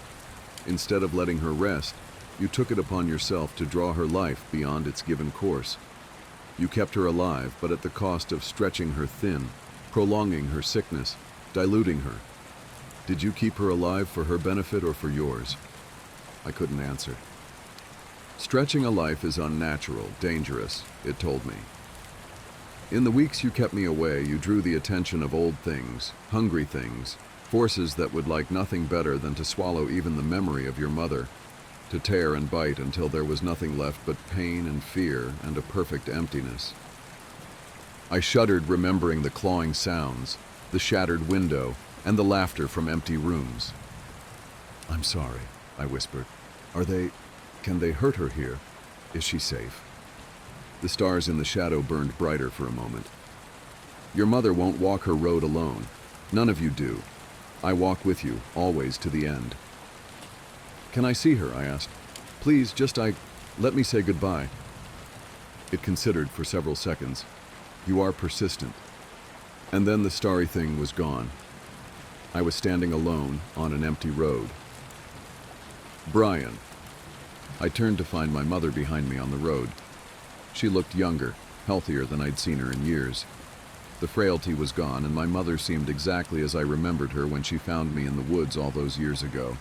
Instead of letting her rest, you took it upon yourself to draw her life beyond its given course. You kept her alive, but at the cost of stretching her thin, prolonging her sickness, diluting her. Did you keep her alive for her benefit or for yours?" I couldn't answer. "Stretching a life is unnatural, dangerous," it told me. "In the weeks you kept me away, you drew the attention of old things, hungry things, forces that would like nothing better than to swallow even the memory of your mother, to tear and bite until there was nothing left but pain and fear and a perfect emptiness." I shuddered, remembering the clawing sounds, the shattered window, and the laughter from empty rooms. "I'm sorry," I whispered. Can they hurt her here? Is she safe?" The stars in the shadow burned brighter for a moment. "Your mother won't walk her road alone. None of you do. I walk with you, always to the end." "Can I see her?" I asked. "Please, let me say goodbye." It considered for several seconds. You are persistent. And then the starry thing was gone. I was standing alone on an empty road. Brian. I turned to find my mother behind me on the road. She looked younger, healthier than I'd seen her in years. The frailty was gone, and my mother seemed exactly as I remembered her when she found me in the woods all those years ago.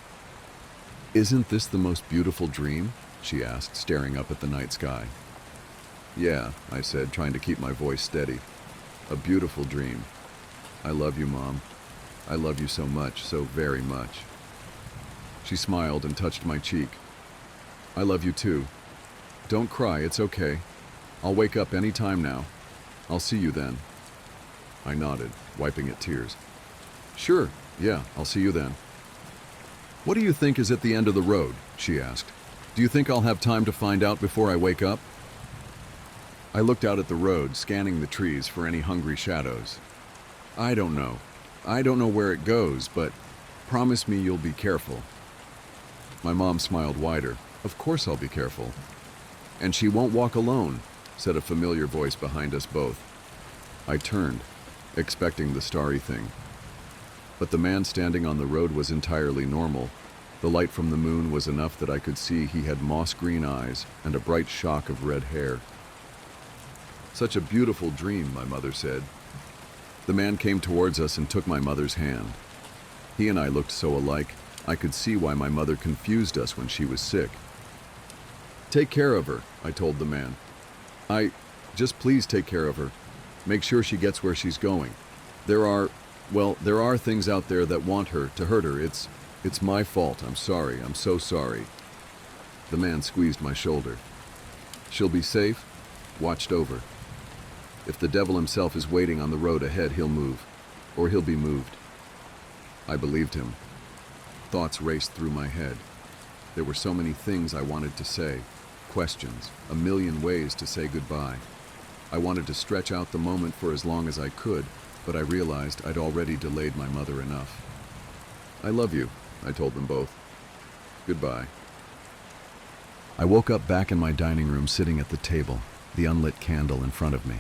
"Isn't this the most beautiful dream?" she asked, staring up at the night sky. "Yeah," I said, trying to keep my voice steady. "A beautiful dream. I love you, Mom. I love you so much, so very much." She smiled and touched my cheek. "I love you too. Don't cry, it's okay. I'll wake up any time now. I'll see you then." I nodded, wiping at tears. "Sure, yeah, I'll see you then." "What do you think is at the end of the road?" she asked. "Do you think I'll have time to find out before I wake up?" I looked out at the road, scanning the trees for any hungry shadows. "I don't know. I don't know where it goes, but promise me you'll be careful." My mom smiled wider. "Of course I'll be careful." "And she won't walk alone," said a familiar voice behind us both. I turned, expecting the starry thing. But the man standing on the road was entirely normal. The light from the moon was enough that I could see he had moss-green eyes and a bright shock of red hair. "Such a beautiful dream," my mother said. The man came towards us and took my mother's hand. He and I looked so alike, I could see why my mother confused us when she was sick. "Take care of her," I told the man. Just please take care of her. Make sure she gets where she's going. There are things out there that want her, to hurt her. It's my fault. I'm sorry. I'm so sorry." The man squeezed my shoulder. "She'll be safe, watched over. If the devil himself is waiting on the road ahead, he'll move, or he'll be moved." I believed him. Thoughts raced through my head. There were so many things I wanted to say, questions, a million ways to say goodbye. I wanted to stretch out the moment for as long as I could, but I realized I'd already delayed my mother enough. "I love you," I told them both. "Goodbye." I woke up back in my dining room, sitting at the table, the unlit candle in front of me.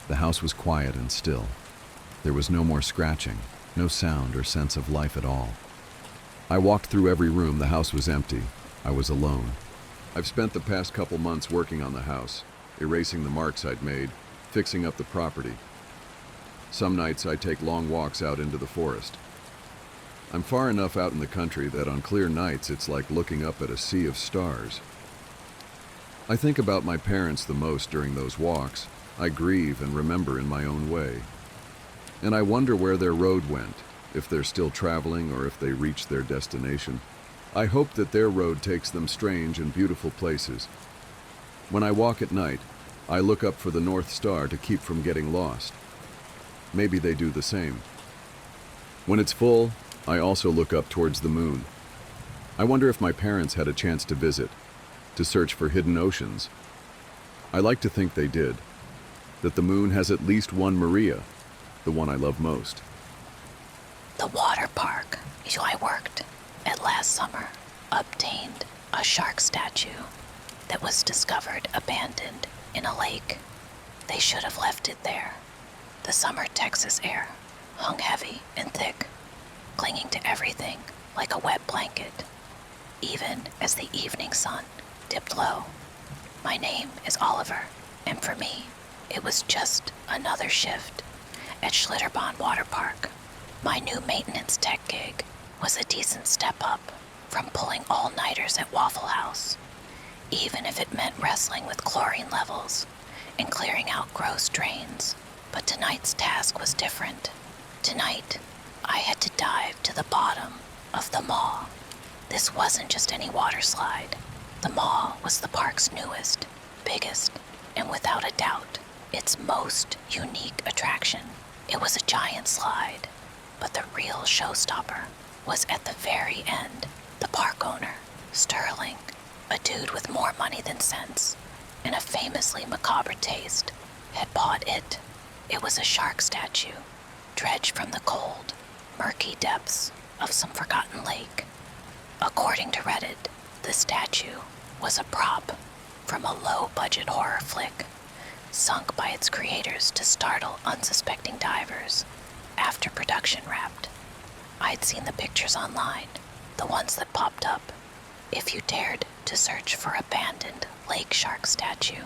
The house was quiet and still. There was no more scratching, no sound or sense of life at all. I walked through every room. The house was empty. I was alone. I've spent the past couple months working on the house, erasing the marks I'd made, fixing up the property. Some nights I take long walks out into the forest. I'm far enough out in the country that on clear nights it's like looking up at a sea of stars. I think about my parents the most during those walks. I grieve and remember in my own way. And I wonder where their road went, if they're still traveling or if they reached their destination. I hope that their road takes them strange and beautiful places. When I walk at night, I look up for the North Star to keep from getting lost. Maybe they do the same. When it's full, I also look up towards the moon. I wonder if my parents had a chance to visit, to search for hidden oceans. I like to think they did, that the moon has at least one Maria, the one I love most. The water park I worked at last summer obtained a shark statue that was discovered abandoned in a lake. They should have left it there. The summer Texas air hung heavy and thick, clinging to everything like a wet blanket, even as the evening sun dipped low. My name is Oliver, and for me, it was just another shift at Schlitterbahn Water Park. My new maintenance tech gig was a decent step up from pulling all-nighters at Waffle House, even if it meant wrestling with chlorine levels and clearing out gross drains. But tonight's task was different. Tonight, I had to dive to the bottom of the Maw. This wasn't just any water slide. The Maw was the park's newest, biggest, and without a doubt, its most unique attraction. It was a giant slide, but the real showstopper was at the very end. The park owner, Sterling, a dude with more money than sense and a famously macabre taste, had bought it. It was a shark statue, dredged from the cold, murky depths of some forgotten lake. According to Reddit, the statue was a prop from a low-budget horror flick sunk by its creators to startle unsuspecting divers after production wrapped. I'd seen the pictures online, the ones that popped up if you dared to search for abandoned lake shark statue.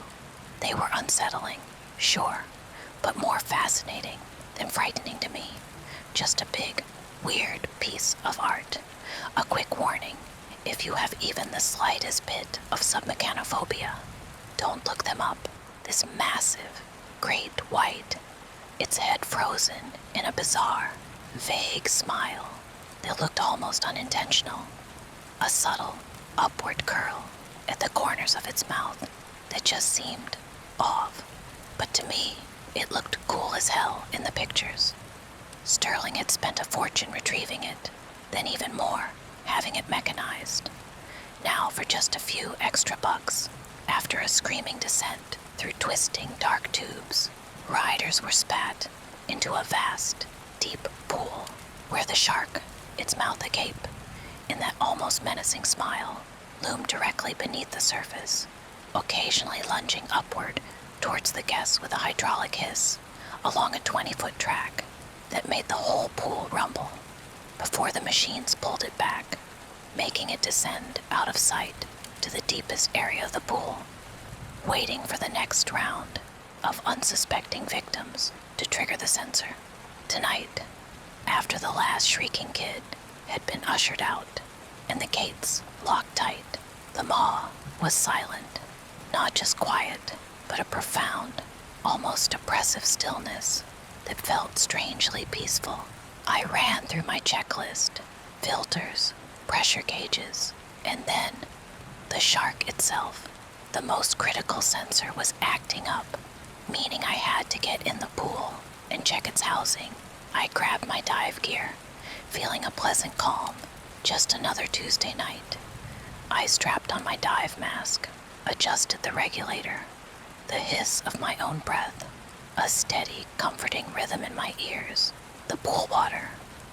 They were unsettling, sure, but more fascinating than frightening to me. Just a big, weird piece of art. A quick warning, if you have even the slightest bit of submechanophobia, don't look them up. This massive, great white, its head frozen in a bizarre, vague smile that looked almost unintentional. A subtle, upward curl at the corners of its mouth that just seemed off. But to me, it looked cool as hell in the pictures. Sterling had spent a fortune retrieving it, then even more, having it mechanized. Now for just a few extra bucks, after a screaming descent through twisting dark tubes, riders were spat into a vast, deep pool where the shark, its mouth agape, in that almost menacing smile, loomed directly beneath the surface, occasionally lunging upward towards the guests with a hydraulic hiss along a 20-foot track that made the whole pool rumble before the machines pulled it back, making it descend out of sight to the deepest area of the pool, waiting for the next round of unsuspecting victims to trigger the sensor. Tonight, after the last shrieking kid had been ushered out and the gates locked tight, the maw was silent. Not just quiet, but a profound, almost oppressive stillness that felt strangely peaceful. I ran through my checklist, filters, pressure gauges, and then the shark itself. The most critical sensor was acting up, meaning I had to get in the pool and check its housing. I grabbed my dive gear, feeling a pleasant calm. Just another Tuesday night. I strapped on my dive mask, adjusted the regulator, the hiss of my own breath, a steady, comforting rhythm in my ears. The pool water,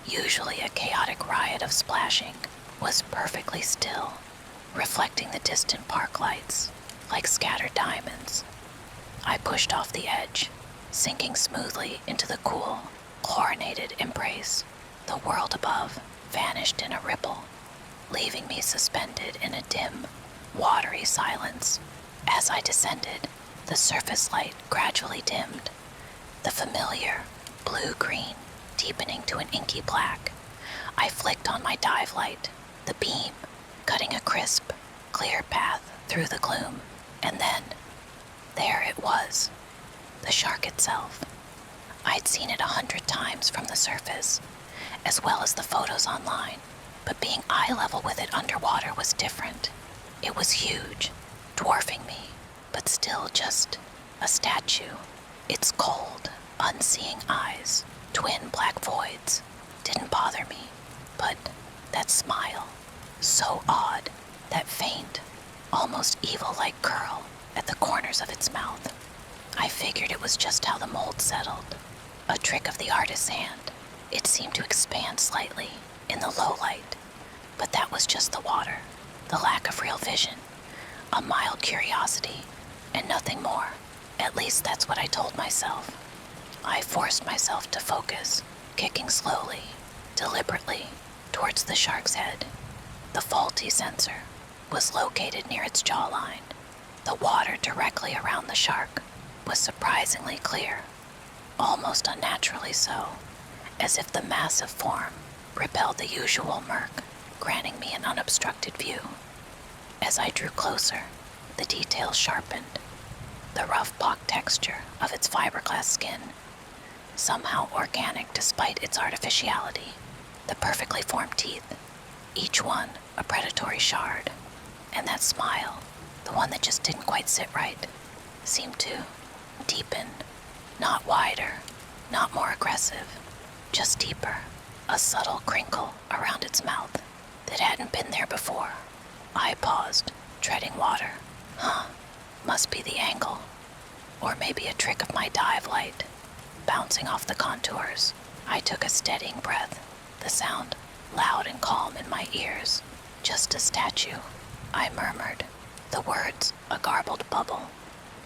usually a chaotic riot of splashing, was perfectly still, reflecting the distant park lights like scattered diamonds. I pushed off the edge, sinking smoothly into the cool, chlorinated embrace. The world above vanished in a ripple, leaving me suspended in a dim, watery silence. As I descended, the surface light gradually dimmed, the familiar blue-green deepening to an inky black. I flicked on my dive light, the beam cutting a crisp, clear path through the gloom, and then there it was, the shark itself. I'd seen it 100 times from the surface, as well as the photos online, but being eye level with it underwater was different. It was huge, dwarfing me, but still just a statue. Its cold, unseeing eyes, twin black voids, didn't bother me, but that smile, so odd, that faint, almost evil-like curl at the corners of its mouth. I figured it was just how the mold settled, a trick of the artist's hand. It seemed to expand slightly in the low light, but that was just the water, the lack of real vision, a mild curiosity, and nothing more. At least that's what I told myself. I forced myself to focus, kicking slowly, deliberately, towards the shark's head. The faulty sensor was located near its jawline. The water directly around the shark was surprisingly clear, almost unnaturally so, as if the massive form repelled the usual murk, granting me an unobstructed view. As I drew closer, the details sharpened. The rough pock texture of its fiberglass skin, somehow organic despite its artificiality. The perfectly formed teeth, each one a predatory shard. And that smile, the one that just didn't quite sit right, seemed to deepen, not wider, not more aggressive, just deeper, a subtle crinkle around its mouth that hadn't been there before. I paused, treading water. Must be the angle, or maybe a trick of my dive light, bouncing off the contours. I took a steadying breath, the sound loud and calm in my ears. Just a statue, I murmured, the words a garbled bubble.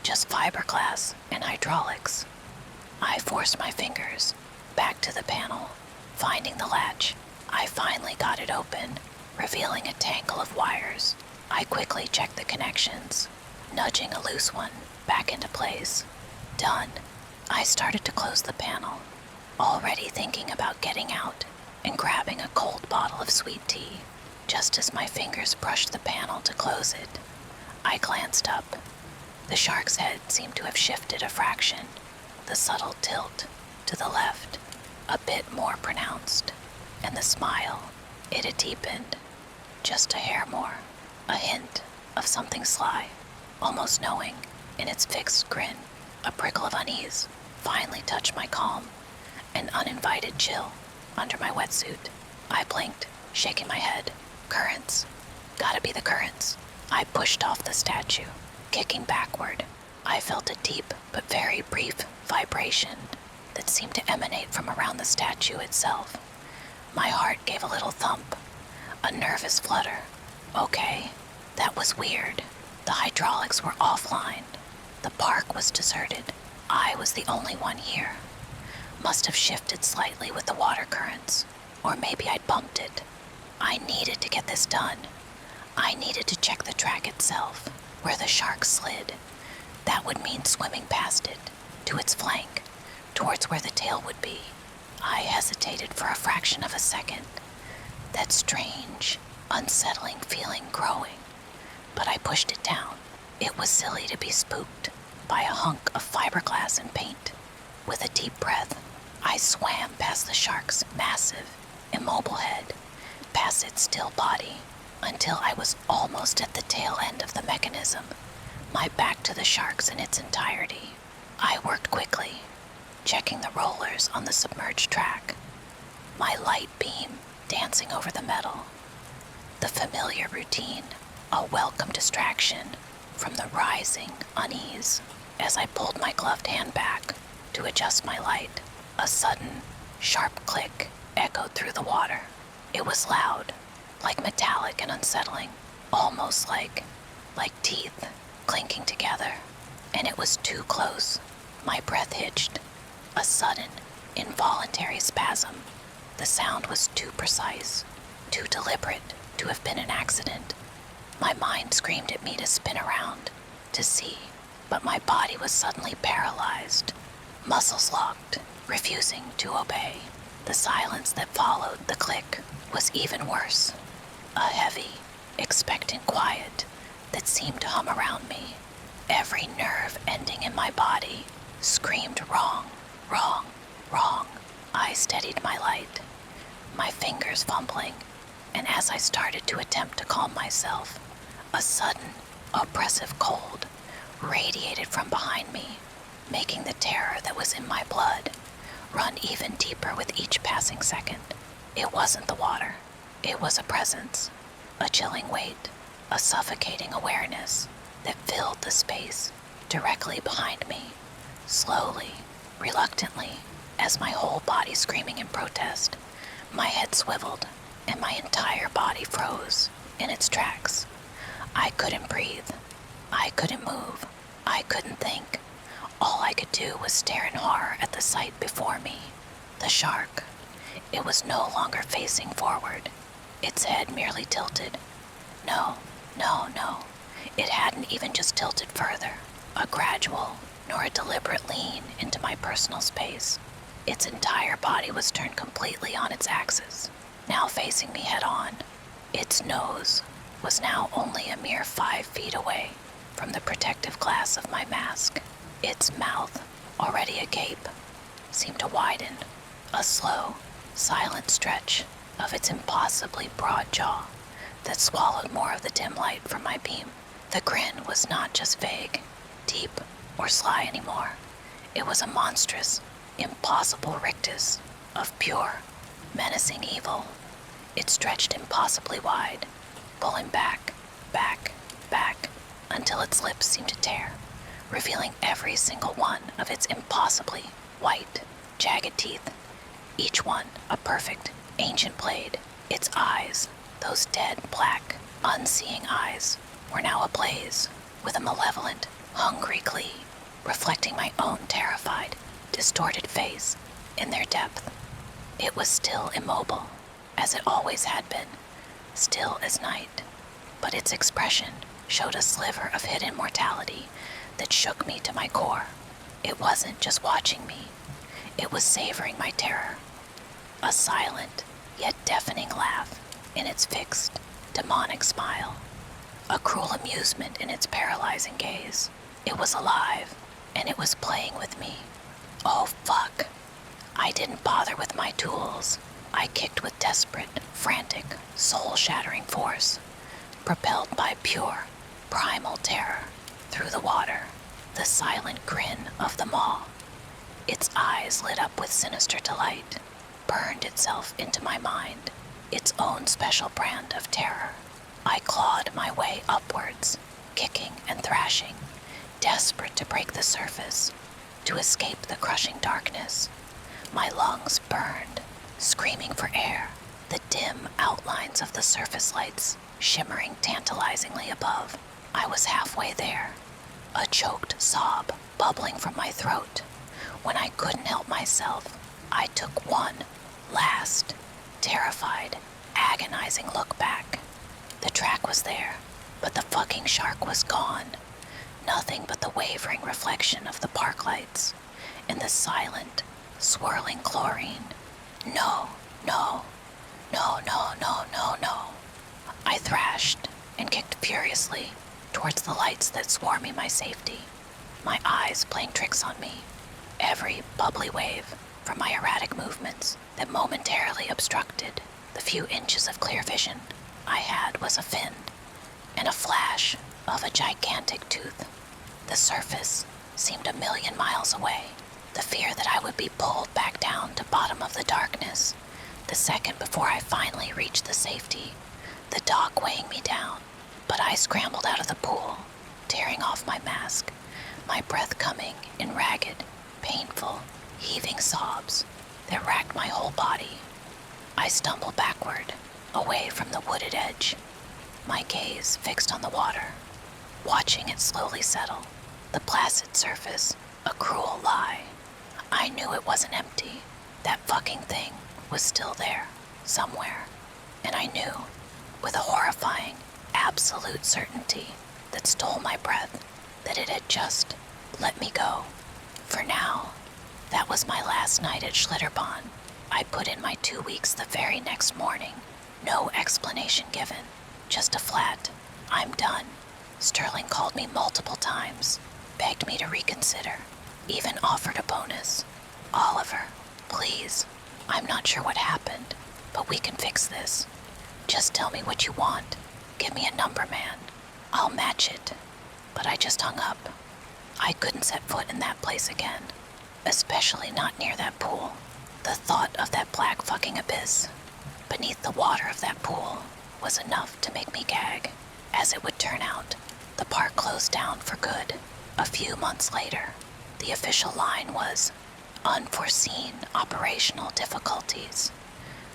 just fiberglass and hydraulics. I forced my fingers back to the panel, finding the latch. I finally got it open, revealing a tangle of wires. I quickly checked the connections, nudging a loose one back into place. Done. I started to close the panel, already thinking about getting out and grabbing a cold bottle of sweet tea. Just as my fingers brushed the panel to close it, I glanced up. The shark's head seemed to have shifted a fraction, the subtle tilt to the left, a bit more pronounced, and the smile, it had deepened, just a hair more, a hint of something sly, almost knowing, in its fixed grin. A prickle of unease finally touched my calm, an uninvited chill under my wetsuit. I blinked, shaking my head. Currents. Gotta be the currents. I pushed off the statue, kicking backward. I felt a deep but very brief vibration that seemed to emanate from around the statue itself. My heart gave a little thump, a nervous flutter. Okay, that was weird. The hydraulics were offline. The park was deserted. I was the only one here. Must have shifted slightly with the water currents, or maybe I'd bumped it. I needed to get this done. I needed to check the track itself, where the shark slid. That would mean swimming past it, to its flank, towards where the tail would be. I hesitated for a fraction of a second, that strange, unsettling feeling growing, but I pushed it down. It was silly to be spooked by a hunk of fiberglass and paint. With a deep breath, I swam past the shark's massive, immobile head, past its still body, until I was almost at the tail end of the mechanism, my back to the sharks in its entirety. I worked quickly, checking the rollers on the submerged track, my light beam dancing over the metal. The familiar routine, a welcome distraction from the rising unease. As I pulled my gloved hand back to adjust my light, a sudden, sharp click echoed through the water. It was loud, like metallic and unsettling, almost like teeth clinking together. And it was too close. My breath hitched. A sudden, involuntary spasm. The sound was too precise, too deliberate to have been an accident. My mind screamed at me to spin around, to see, but my body was suddenly paralyzed, muscles locked, refusing to obey. The silence that followed the click was even worse. A heavy, expectant quiet that seemed to hum around me. Every nerve ending in my body screamed wrong, wrong, wrong. I steadied my light, my fingers fumbling, and as I started to attempt to calm myself, a sudden, oppressive cold radiated from behind me, making the terror that was in my blood run even deeper with each passing second. It wasn't the water. It was a presence, a chilling weight, a suffocating awareness that filled the space directly behind me, slowly, reluctantly, as my whole body screaming in protest. My head swiveled, and my entire body froze in its tracks. I couldn't breathe. I couldn't move. I couldn't think. All I could do was stare in horror at the sight before me. The shark. It was no longer facing forward. Its head merely tilted. No. It hadn't even just tilted further. A gradual, nor a deliberate lean into my personal space. Its entire body was turned completely on its axis, now facing me head on. Its nose was now only a mere 5 feet away from the protective glass of my mask. Its mouth, already agape, seemed to widen, a slow, silent stretch of its impossibly broad jaw that swallowed more of the dim light from my beam. The grin was not just vague, deep, or sly anymore. It was a monstrous, impossible rictus of pure, menacing evil. It stretched impossibly wide, pulling back, until its lips seemed to tear, revealing every single one of its impossibly white, jagged teeth, each one a perfect, ancient blade. Its eyes, those dead, black, unseeing eyes, were now ablaze with a malevolent, hungry glee, reflecting my own terrified, distorted face in their depth. It was still immobile, as it always had been, still as night, but its expression showed a sliver of hidden mortality that shook me to my core. It wasn't just watching me, it was savoring my terror. A silent, yet deafening laugh in its fixed, demonic smile. A cruel amusement in its paralyzing gaze. It was alive, and it was playing with me. Oh, fuck. I didn't bother with my tools. I kicked with desperate, frantic, soul-shattering force, propelled by pure, primal terror through the water, the silent grin of the maw. Its eyes lit up with sinister delight, burned itself into my mind, its own special brand of terror. I clawed my way upwards, kicking and thrashing, desperate to break the surface, to escape the crushing darkness. My lungs burned, screaming for air, the dim outlines of the surface lights shimmering tantalizingly above. I was halfway there, a choked sob bubbling from my throat. When I couldn't help myself, I took one last, terrified, agonizing look back. The track was there, but the fucking shark was gone. Nothing but the wavering reflection of the park lights and the silent, swirling chlorine. No, no, no, no, no, no, no. I thrashed and kicked furiously towards the lights that swore me my safety, my eyes playing tricks on me. Every bubbly wave from my erratic movements that momentarily obstructed the few inches of clear vision I had was a fin and a flash of a gigantic tooth. The surface seemed 1,000,000 miles away. The fear that I would be pulled back down to bottom of the darkness the second before I finally reached the safety, the dock weighing me down. But I scrambled out of the pool, tearing off my mask, my breath coming in ragged, painful, heaving sobs that racked my whole body. I stumbled backward, away from the wooded edge, my gaze fixed on the water, watching it slowly settle, the placid surface a cruel lie. I knew it wasn't empty. That fucking thing was still there, somewhere. And I knew, with a horrifying, absolute certainty that stole my breath, that it had just let me go. For now, that was my last night at Schlitterbahn. I put in my 2 weeks the very next morning. No explanation given, just a flat, I'm done. Sterling called me multiple times, begged me to reconsider, even offered a bonus. Oliver, please, I'm not sure what happened, but we can fix this. Just tell me what you want. Give me a number, man. I'll match it. But I just hung up. I couldn't set foot in that place again, especially not near that pool. The thought of that black fucking abyss beneath the water of that pool was enough to make me gag. As it would turn out, the park closed down for good. A few months later, the official line was unforeseen operational difficulties.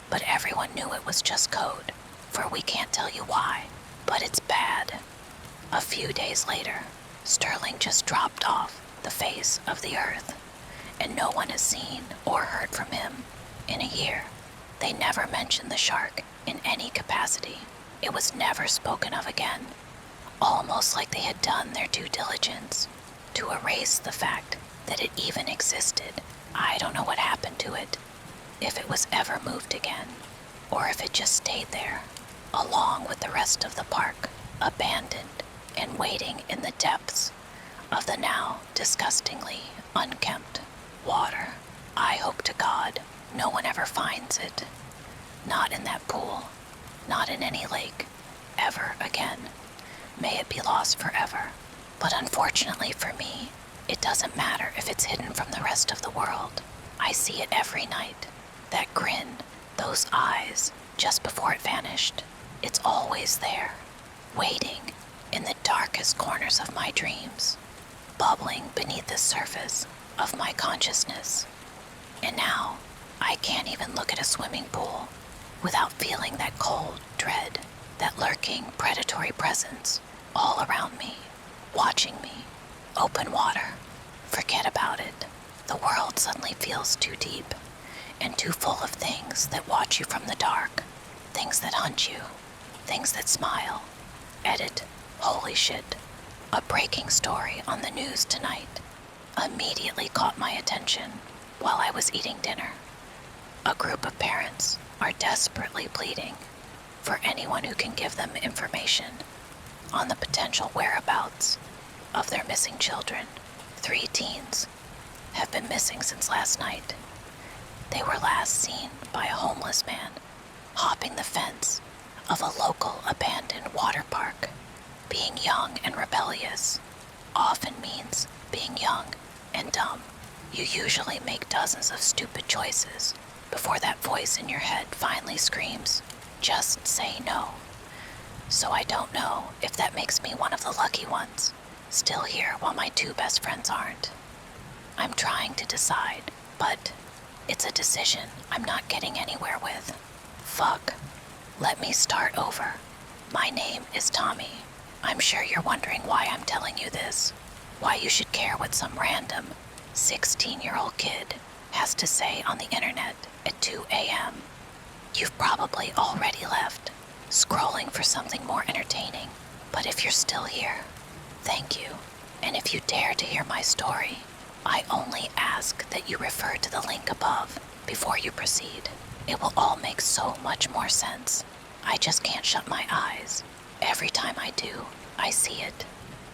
But everyone knew it was just code, for we can't tell you why, but it's bad. A few days later, Sterling just dropped off the face of the earth, and no one has seen or heard from him in a year. They never mentioned the shark in any capacity. It was never spoken of again, almost like they had done their due diligence to erase the fact that it even existed. I don't know what happened to it, if it was ever moved again, or if it just stayed there, along with the rest of the park, abandoned and waiting in the depths of the now disgustingly unkempt water. I hope to God no one ever finds it. Not in that pool, not in any lake, ever again. May it be lost forever. But unfortunately for me, it doesn't matter if it's hidden from the rest of the world. I see it every night. That grin, those eyes, just before it vanished. It's always there, waiting in the darkest corners of my dreams, bubbling beneath the surface of my consciousness. And now, I can't even look at a swimming pool without feeling that cold dread, that lurking predatory presence all around me. watching me. Open water. Forget about it. The world suddenly feels too deep and too full of things that watch you from the dark, things that hunt you, things that smile. Edit. Holy shit. A breaking story on the news tonight immediately caught my attention while I was eating dinner. A group of parents are desperately pleading for anyone who can give them information on the potential whereabouts of their missing children. 3 teens have been missing since last night. They were last seen by a homeless man hopping the fence of a local abandoned water park. Being young and rebellious often means being young and dumb. You usually make dozens of stupid choices before that voice in your head finally screams, just say no. So I don't know if that makes me one of the lucky ones, still here while my 2 best friends aren't. I'm trying to decide, but it's a decision I'm not getting anywhere with. Fuck. Let me start over. My name is Tommy. I'm sure you're wondering why I'm telling you this, why you should care what some random 16-year-old kid has to say on the internet at 2 a.m. You've probably already left, scrolling for something more entertaining. But if you're still here, thank you. And if you dare to hear my story, I only ask that you refer to the link above before you proceed. It will all make so much more sense. I just can't shut my eyes. Every time I do, I see it.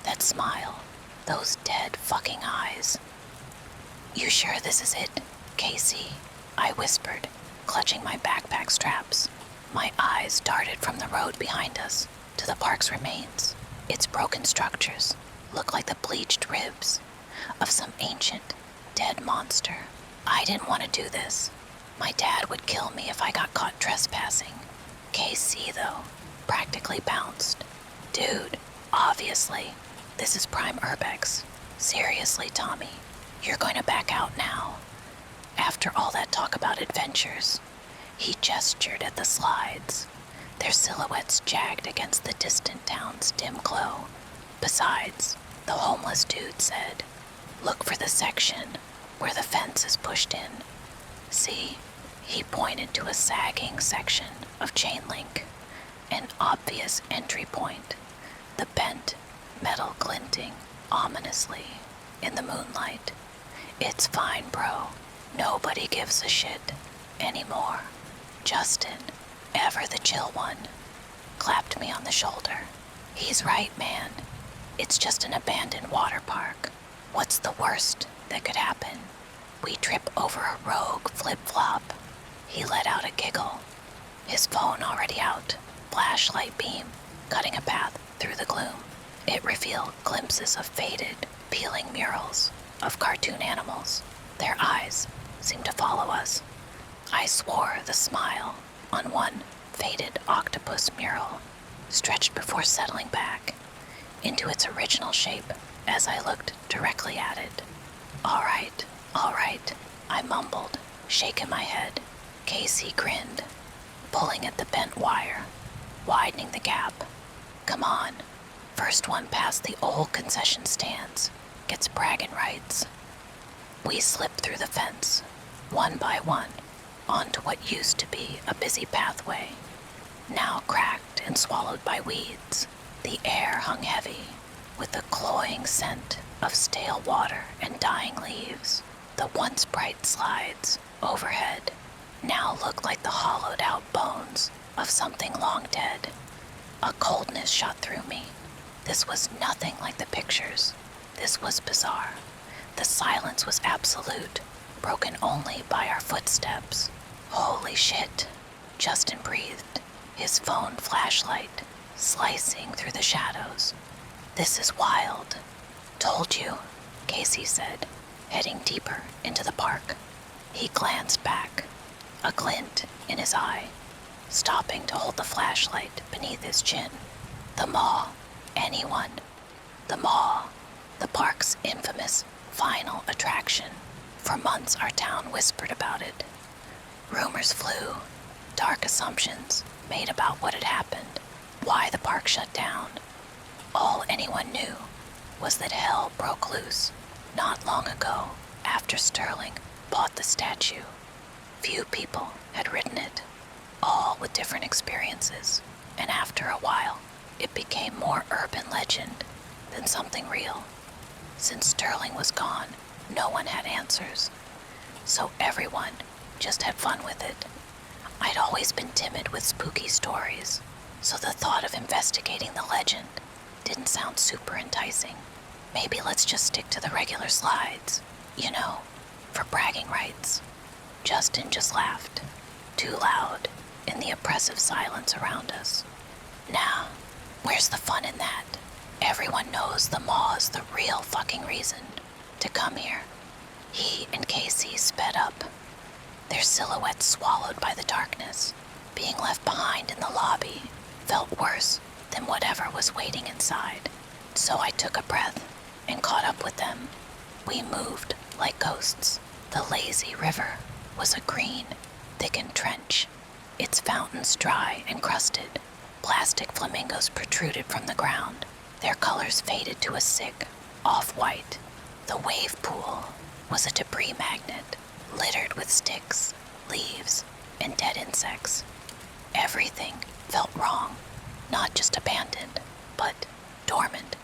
That smile. Those dead fucking eyes. You sure this is it, Casey? I whispered, clutching my backpack straps. My eyes darted from the road behind us to the park's remains. Its broken structures look like the bleached ribs of some ancient, dead monster. I didn't want to do this. My dad would kill me if I got caught trespassing. KC, though, practically bounced. Dude, obviously, this is prime urbex. Seriously, Tommy, you're going to back out now. After all that talk about adventures, he gestured at the slides, their silhouettes jagged against the distant town's dim glow. Besides, the homeless dude said, look for the section where the fence is pushed in. See, he pointed to a sagging section of chain link, an obvious entry point, the bent metal glinting ominously in the moonlight. It's fine, bro. Nobody gives a shit anymore. Justin, ever the chill one, clapped me on the shoulder. He's right, man. It's just an abandoned water park. What's the worst that could happen? We trip over a rogue flip-flop. He let out a giggle, his phone already out, flashlight beam cutting a path through the gloom. It revealed glimpses of faded, peeling murals of cartoon animals. Their eyes seemed to follow us. I swore the smile on one faded octopus mural stretched before settling back into its original shape as I looked directly at it. All right, I mumbled, shaking my head. Casey grinned, pulling at the bent wire, widening the gap. Come on, first one past the old concession stands gets bragging rights. We slipped through the fence, one by one, onto what used to be a busy pathway, now cracked and swallowed by weeds. The air hung heavy, with the cloying scent of stale water and dying leaves. The once bright slides overhead now looked like the hollowed-out bones of something long dead. A coldness shot through me. This was nothing like the pictures. This was bizarre. The silence was absolute, broken only by our footsteps. Holy shit, Justin breathed, his phone flashlight slicing through the shadows. This is wild. Told you, Casey said, heading deeper into the park. He glanced back, a glint in his eye, stopping to hold the flashlight beneath his chin. The mall, anyone. The mall, the park's infamous final attraction. For months our town whispered about it. Rumors flew, dark assumptions made about what had happened, why the park shut down. All anyone knew was that hell broke loose not long ago after Sterling bought the statue. Few people had ridden it, all with different experiences, and after a while, it became more urban legend than something real. Since Sterling was gone, no one had answers, so everyone just had fun with it. I'd always been timid with spooky stories, so the thought of investigating the legend didn't sound super enticing. Maybe let's just stick to the regular slides, for bragging rights. Justin just laughed, too loud, in the oppressive silence around us. Nah, where's the fun in that? Everyone knows the maw's the real fucking reason to come here. He and Casey sped up, their silhouettes swallowed by the darkness. Being left behind in the lobby felt worse than whatever was waiting inside. So I took a breath and caught up with them. We moved like ghosts. The lazy river was a green, thickened trench, its fountains dry and crusted. Plastic flamingos protruded from the ground, their colors faded to a sick off-white. The wave pool was a debris magnet, littered with sticks, leaves, and dead insects. Everything felt wrong, not just abandoned, but dormant,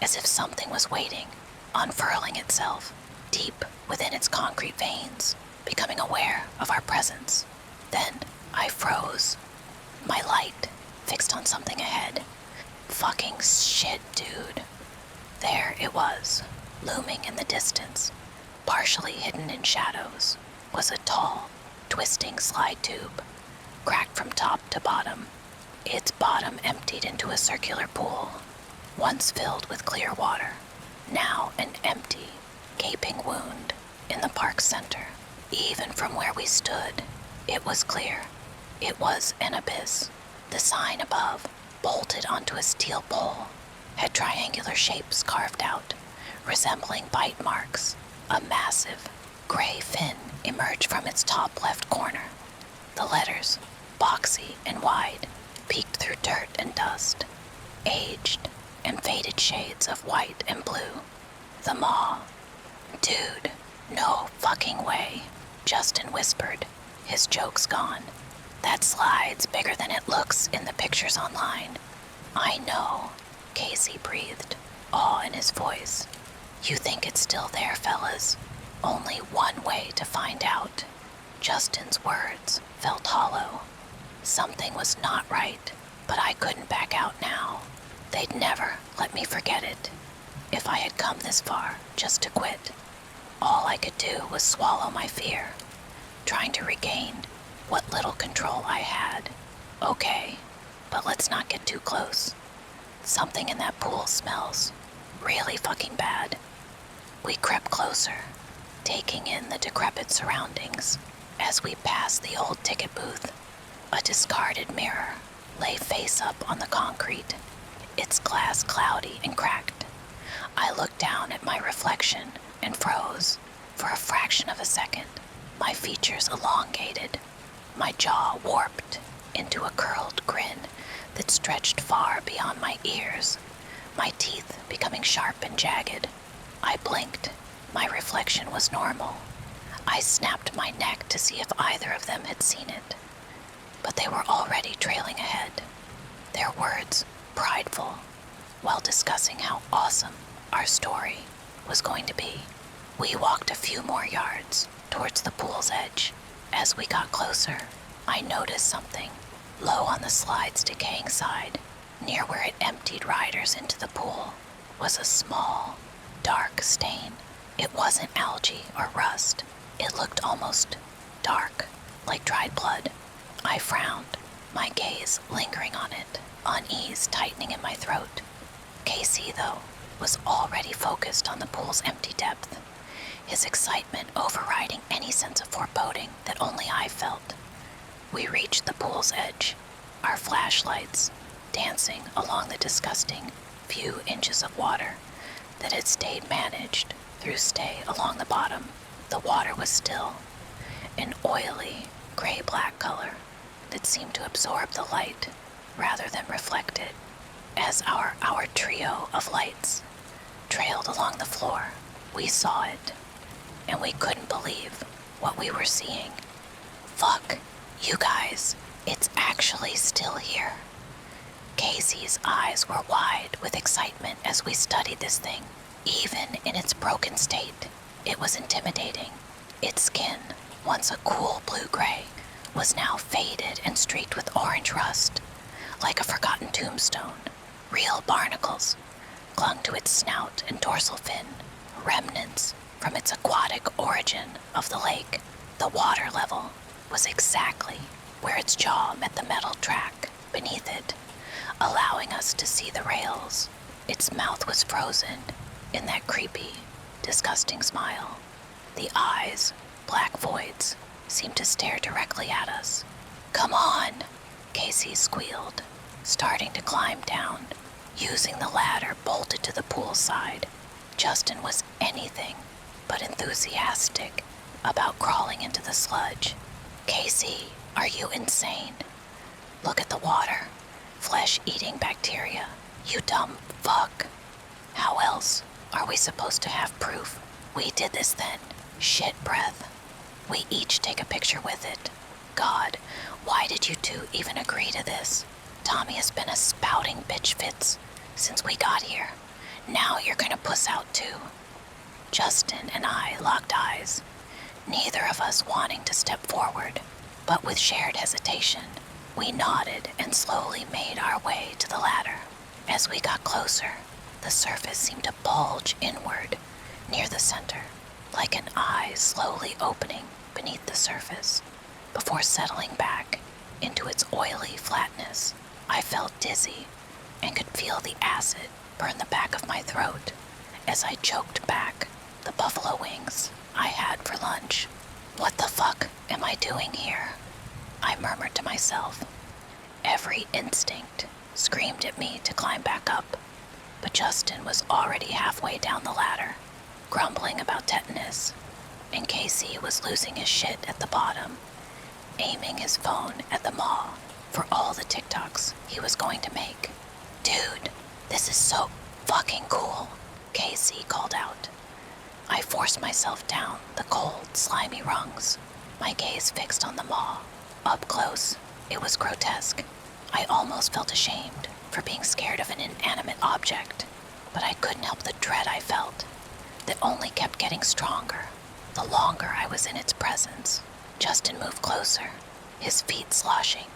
as if something was waiting, unfurling itself deep within its concrete veins, becoming aware of our presence. Then I froze, my light fixed on something ahead. Fucking shit, dude. There it was, looming in the distance, partially hidden in shadows, was a tall, twisting slide tube, cracked from top to bottom. Its bottom emptied into a circular pool, once filled with clear water, now an empty, gaping wound in the park's center. Even from where we stood, it was clear. It was an abyss. The sign above, bolted onto a steel pole, had triangular shapes carved out, resembling bite marks. A massive, gray fin emerged from its top left corner. The letters, boxy and wide, peeked through dirt and dust, aged and faded shades of white and blue. The maw. Dude, no fucking way, Justin whispered, his jokes gone. That slide's bigger than it looks in the pictures online. I know, Casey breathed, awe in his voice. You think it's still there, fellas? Only one way to find out. Justin's words felt hollow. Something was not right, but I couldn't back out now. They'd never let me forget it. If I had come this far just to quit, all I could do was swallow my fear, trying to regain what little control I had. Okay, but let's not get too close. Something in that pool smells really fucking bad. We crept closer, taking in the decrepit surroundings. As we passed the old ticket booth, a discarded mirror lay face up on the concrete, its glass cloudy and cracked. I looked down at my reflection and froze. For a fraction of a second, my features elongated, my jaw warped into a curled grin that stretched far beyond my ears, my teeth becoming sharp and jagged. I blinked. My reflection was normal. I snapped my neck to see if either of them had seen it, but they were already trailing ahead, their words prideful, while discussing how awesome our story was going to be. We walked a few more yards towards the pool's edge. As we got closer, I noticed something low on the slide's decaying side. Near where it emptied riders into the pool was a small, dark stain. It wasn't algae or rust. It looked almost dark, like dried blood. I frowned, my gaze lingering on it, unease tightening in my throat. Casey, though, was already focused on the pool's empty depth, his excitement overriding any sense of foreboding that only I felt. We reached the pool's edge, our flashlights dancing along the disgusting few inches of water that had stayed managed through stay along the bottom. The water was still, an oily, gray-black color that seemed to absorb the light rather than reflect it. As our trio of lights trailed along the floor. We saw it, and we couldn't believe what we were seeing. Fuck, you guys, it's actually still here. Casey's eyes were wide with excitement as we studied this thing. Even in its broken state, it was intimidating. Its skin, once a cool blue-gray, was now faded and streaked with orange rust, like a forgotten tombstone. Real barnacles clung to its snout and dorsal fin, remnants from its aquatic origin of the lake. The water level was exactly where its jaw met the metal track beneath it, allowing us to see the rails. Its mouth was frozen in that creepy, disgusting smile. The eyes, black voids, seemed to stare directly at us. "Come on," Casey squealed, starting to climb down, using the ladder bolted to the pool side. Justin was anything but enthusiastic about crawling into the sludge. "Casey, are you insane? Look at the water. Flesh-eating bacteria. You dumb fuck. How else are we supposed to have proof we did this then? Shit breath. We each take a picture with it. God, why did you two even agree to this? Tommy has been a spouting bitch fits since we got here. Now you're gonna puss out too." Justin and I locked eyes, neither of us wanting to step forward, but with shared hesitation. We nodded and slowly made our way to the ladder. As we got closer, the surface seemed to bulge inward near the center, like an eye slowly opening beneath the surface before settling back into its oily flatness. I felt dizzy and could feel the acid burn the back of my throat as I choked back the buffalo wings I had for lunch. "What the fuck am I doing here?" I murmured to myself. Every instinct screamed at me to climb back up, but Justin was already halfway down the ladder, grumbling about tetanus, and Casey was losing his shit at the bottom, aiming his phone at the maw for all the TikToks he was going to make. "Dude, this is so fucking cool," Casey called out. I forced myself down the cold, slimy rungs, my gaze fixed on the maw. Up close, it was grotesque. I almost felt ashamed for being scared of an inanimate object, but I couldn't help the dread I felt that only kept getting stronger the longer I was in its presence. Justin moved closer, his feet sloshing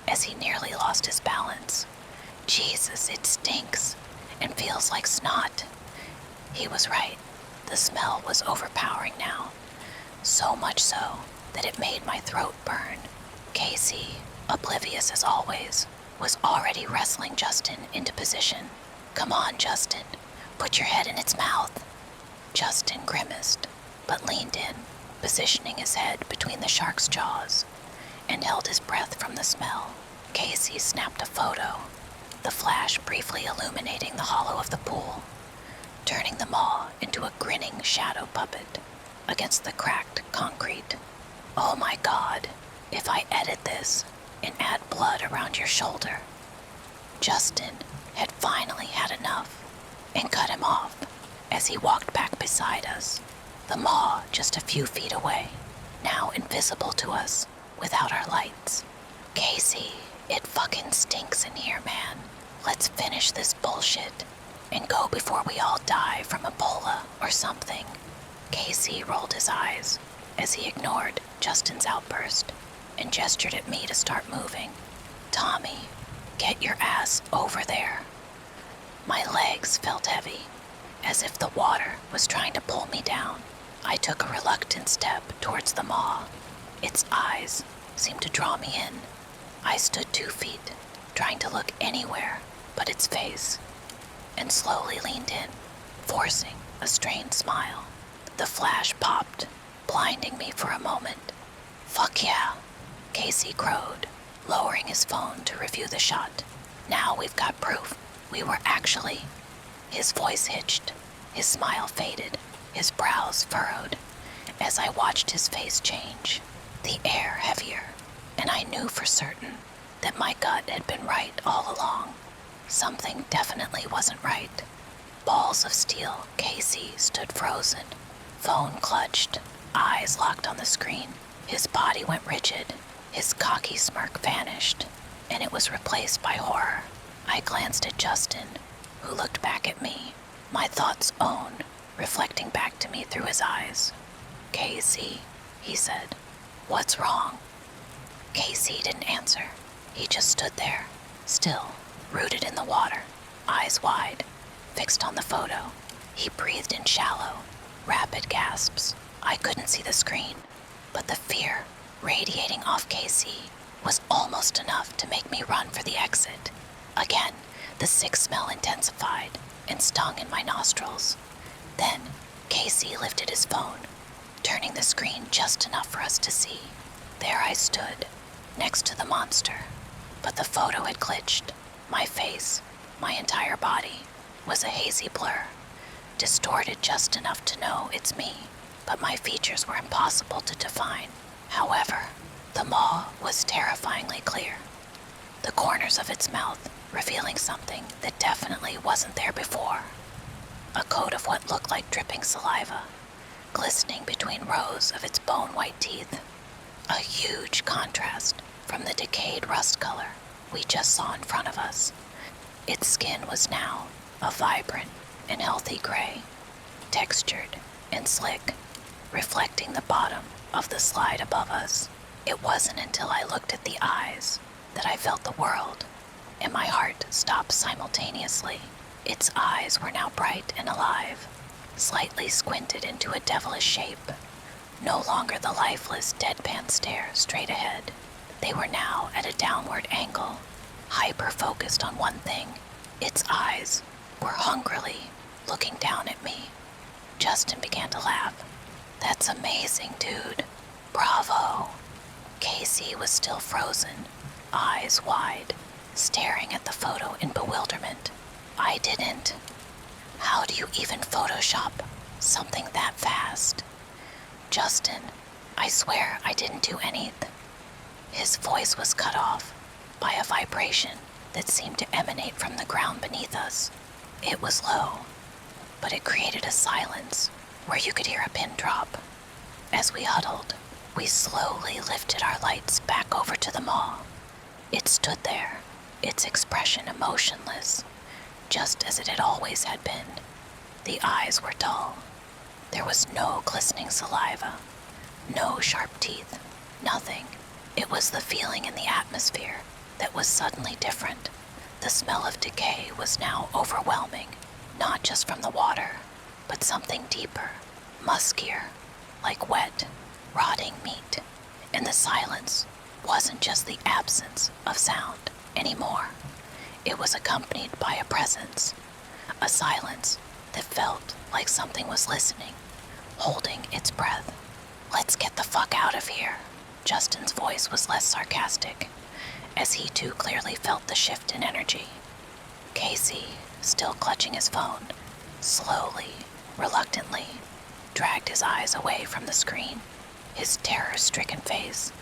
as he nearly lost his balance. "Jesus, it stinks and feels like snot." He was right. The smell was overpowering now, so much so that it made my throat burn. Casey, oblivious as always, was already wrestling Justin into position. "Come on, Justin, put your head in its mouth." Justin grimaced, but leaned in, positioning his head between the shark's jaws, and held his breath from the smell. Casey snapped a photo, the flash briefly illuminating the hollow of the pool, turning the maw into a grinning shadow puppet against the cracked concrete. "Oh my God, if I edit this and add blood around your shoulder." Justin had finally had enough and cut him off as he walked back beside us, the maw just a few feet away, now invisible to us without our lights. "Casey, it fucking stinks in here, man. Let's finish this bullshit and go before we all die from Ebola or something." Casey rolled his eyes as he ignored Justin's outburst and gestured at me to start moving. "Tommy, get your ass over there." My legs felt heavy, as if the water was trying to pull me down. I took a reluctant step towards the maw. Its eyes seemed to draw me in. I stood 2 feet, trying to look anywhere but its face, and slowly leaned in, forcing a strained smile. The flash popped, blinding me for a moment. "Fuck yeah," Casey crowed, lowering his phone to review the shot. "Now we've got proof we were actually..." His voice hitched, his smile faded, his brows furrowed, as I watched his face change, the air heavier, and I knew for certain that my gut had been right all along. Something definitely wasn't right. balls of steel, Casey stood frozen, phone clutched, eyes locked on the screen. His body went rigid, his cocky smirk vanished, and it was replaced by horror. I glanced at Justin, who looked back at me, my thoughts own, reflecting back to me through his eyes. "Casey," he said, "what's wrong?" Casey didn't answer. He just stood there, still, rooted in the water, eyes wide, fixed on the photo. He breathed in shallow, rapid gasps. I couldn't see the screen, but the fear radiating off Casey was almost enough to make me run for the exit. Again, the sick smell intensified and stung in my nostrils. Then, Casey lifted his phone, turning the screen just enough for us to see. There I stood, next to the monster, but the photo had glitched. My face, my entire body, was a hazy blur, distorted just enough to know it's me, but my features were impossible to define. However, the maw was terrifyingly clear, the corners of its mouth revealing something that definitely wasn't there before. A coat of what looked like dripping saliva, glistening between rows of its bone-white teeth. A huge contrast from the decayed rust color we just saw in front of us. Its skin was now a vibrant and healthy gray, textured and slick, reflecting the bottom of the slide above us. It wasn't until I looked at the eyes that I felt the world, and my heart stopped simultaneously. Its eyes were now bright and alive, slightly squinted into a devilish shape. No longer the lifeless, deadpan stare straight ahead. They were now at a downward angle, hyper-focused on one thing. Its eyes were hungrily looking down at me. Justin began to laugh. "That's amazing, dude. Bravo." Casey was still frozen, eyes wide, staring at the photo in bewilderment. I didn't. How do you even Photoshop something that fast? "Justin, I swear I didn't do anything." His voice was cut off by a vibration that seemed to emanate from the ground beneath us. It was low, but it created a silence where you could hear a pin drop. As we huddled, we slowly lifted our lights back over to the maw. It stood there, its expression emotionless, just as it had always had been. The eyes were dull. There was no glistening saliva, no sharp teeth, nothing. It was the feeling in the atmosphere that was suddenly different. The smell of decay was now overwhelming, not just from the water, but something deeper, muskier, like wet, rotting meat. And the silence wasn't just the absence of sound anymore. It was accompanied by a presence, a silence that felt like something was listening, holding its breath. "Let's get the fuck out of here." Justin's voice was less sarcastic, as he too clearly felt the shift in energy. Casey, still clutching his phone, slowly, reluctantly, dragged his eyes away from the screen, his terror-stricken face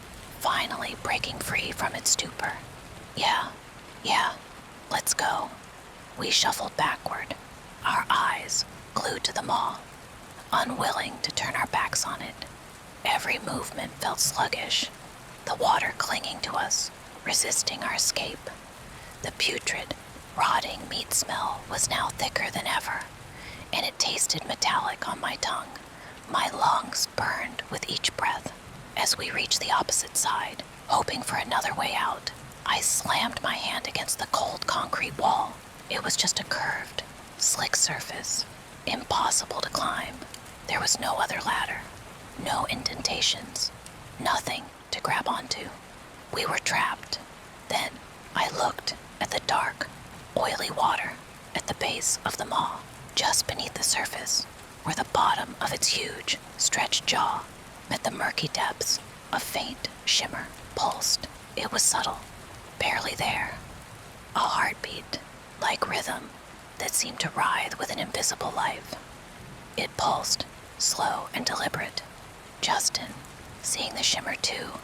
finally breaking free from its stupor. Yeah, let's go." We shuffled backward, our eyes glued to the maw, unwilling to turn our backs on it. Every movement felt sluggish, the water clinging to us, resisting our escape. The putrid, rotting meat smell was now thicker than ever, and it tasted metallic on my tongue. My lungs burned with each breath. As we reached the opposite side, hoping for another way out, I slammed my hand against the cold concrete wall. It was just a curved, slick surface, impossible to climb. There was no other ladder, no indentations, nothing to grab onto. We were trapped. Then I looked at the dark, oily water at the base of the maw, just beneath the surface, where the bottom of its huge, stretched jaw met the murky depths. A faint shimmer pulsed. It was subtle, barely there. A heartbeat, like rhythm, that seemed to writhe with an invisible life. It pulsed, slow and deliberate. Justin, seeing the shimmer too,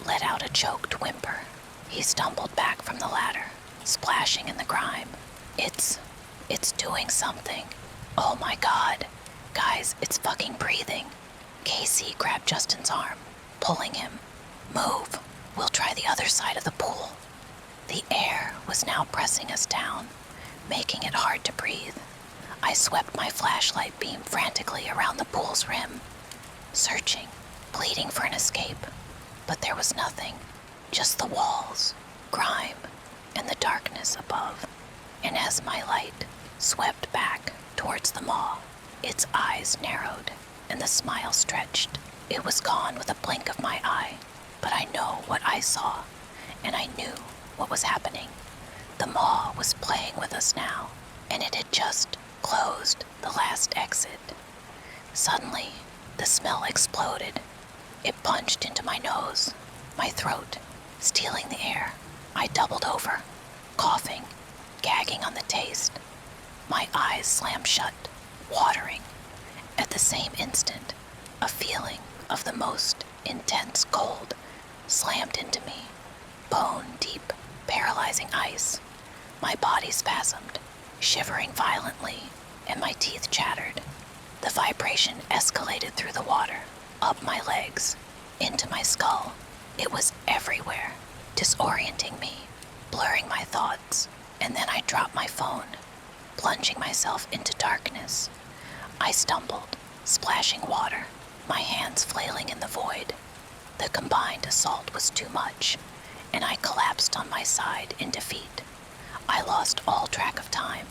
let out a choked whimper. He stumbled back from the ladder, splashing in the grime. "It's It's doing something. Oh my God. Guys, it's fucking breathing. Casey grabbed Justin's arm, pulling him. Move. We'll try the other side of the pool. The air was now pressing us down, making it hard to breathe. I swept my flashlight beam frantically around the pool's rim, searching, pleading for an escape. But there was nothing, just the walls, grime, and the darkness above. And as my light swept back towards the maw, its eyes narrowed and the smile stretched. It was gone with a blink of my eye, but I know what I saw, and I knew what was happening. The maw was playing with us now, and it had just closed the last exit. Suddenly, the smell exploded. It punched into my nose, my throat, stealing the air. I doubled over, coughing, gagging on the taste. My eyes slammed shut, watering. At the same instant, a feeling of the most intense cold slammed into me. Bone-deep, paralyzing ice. My body spasmed, shivering violently, and my teeth chattered. The vibration escalated through the water, up my legs, into my skull. It was everywhere, disorienting me, blurring my thoughts, and then I dropped my phone, plunging myself into darkness. I stumbled, splashing water, my hands flailing in the void. The combined assault was too much, and I collapsed on my side in defeat. I lost all track of time,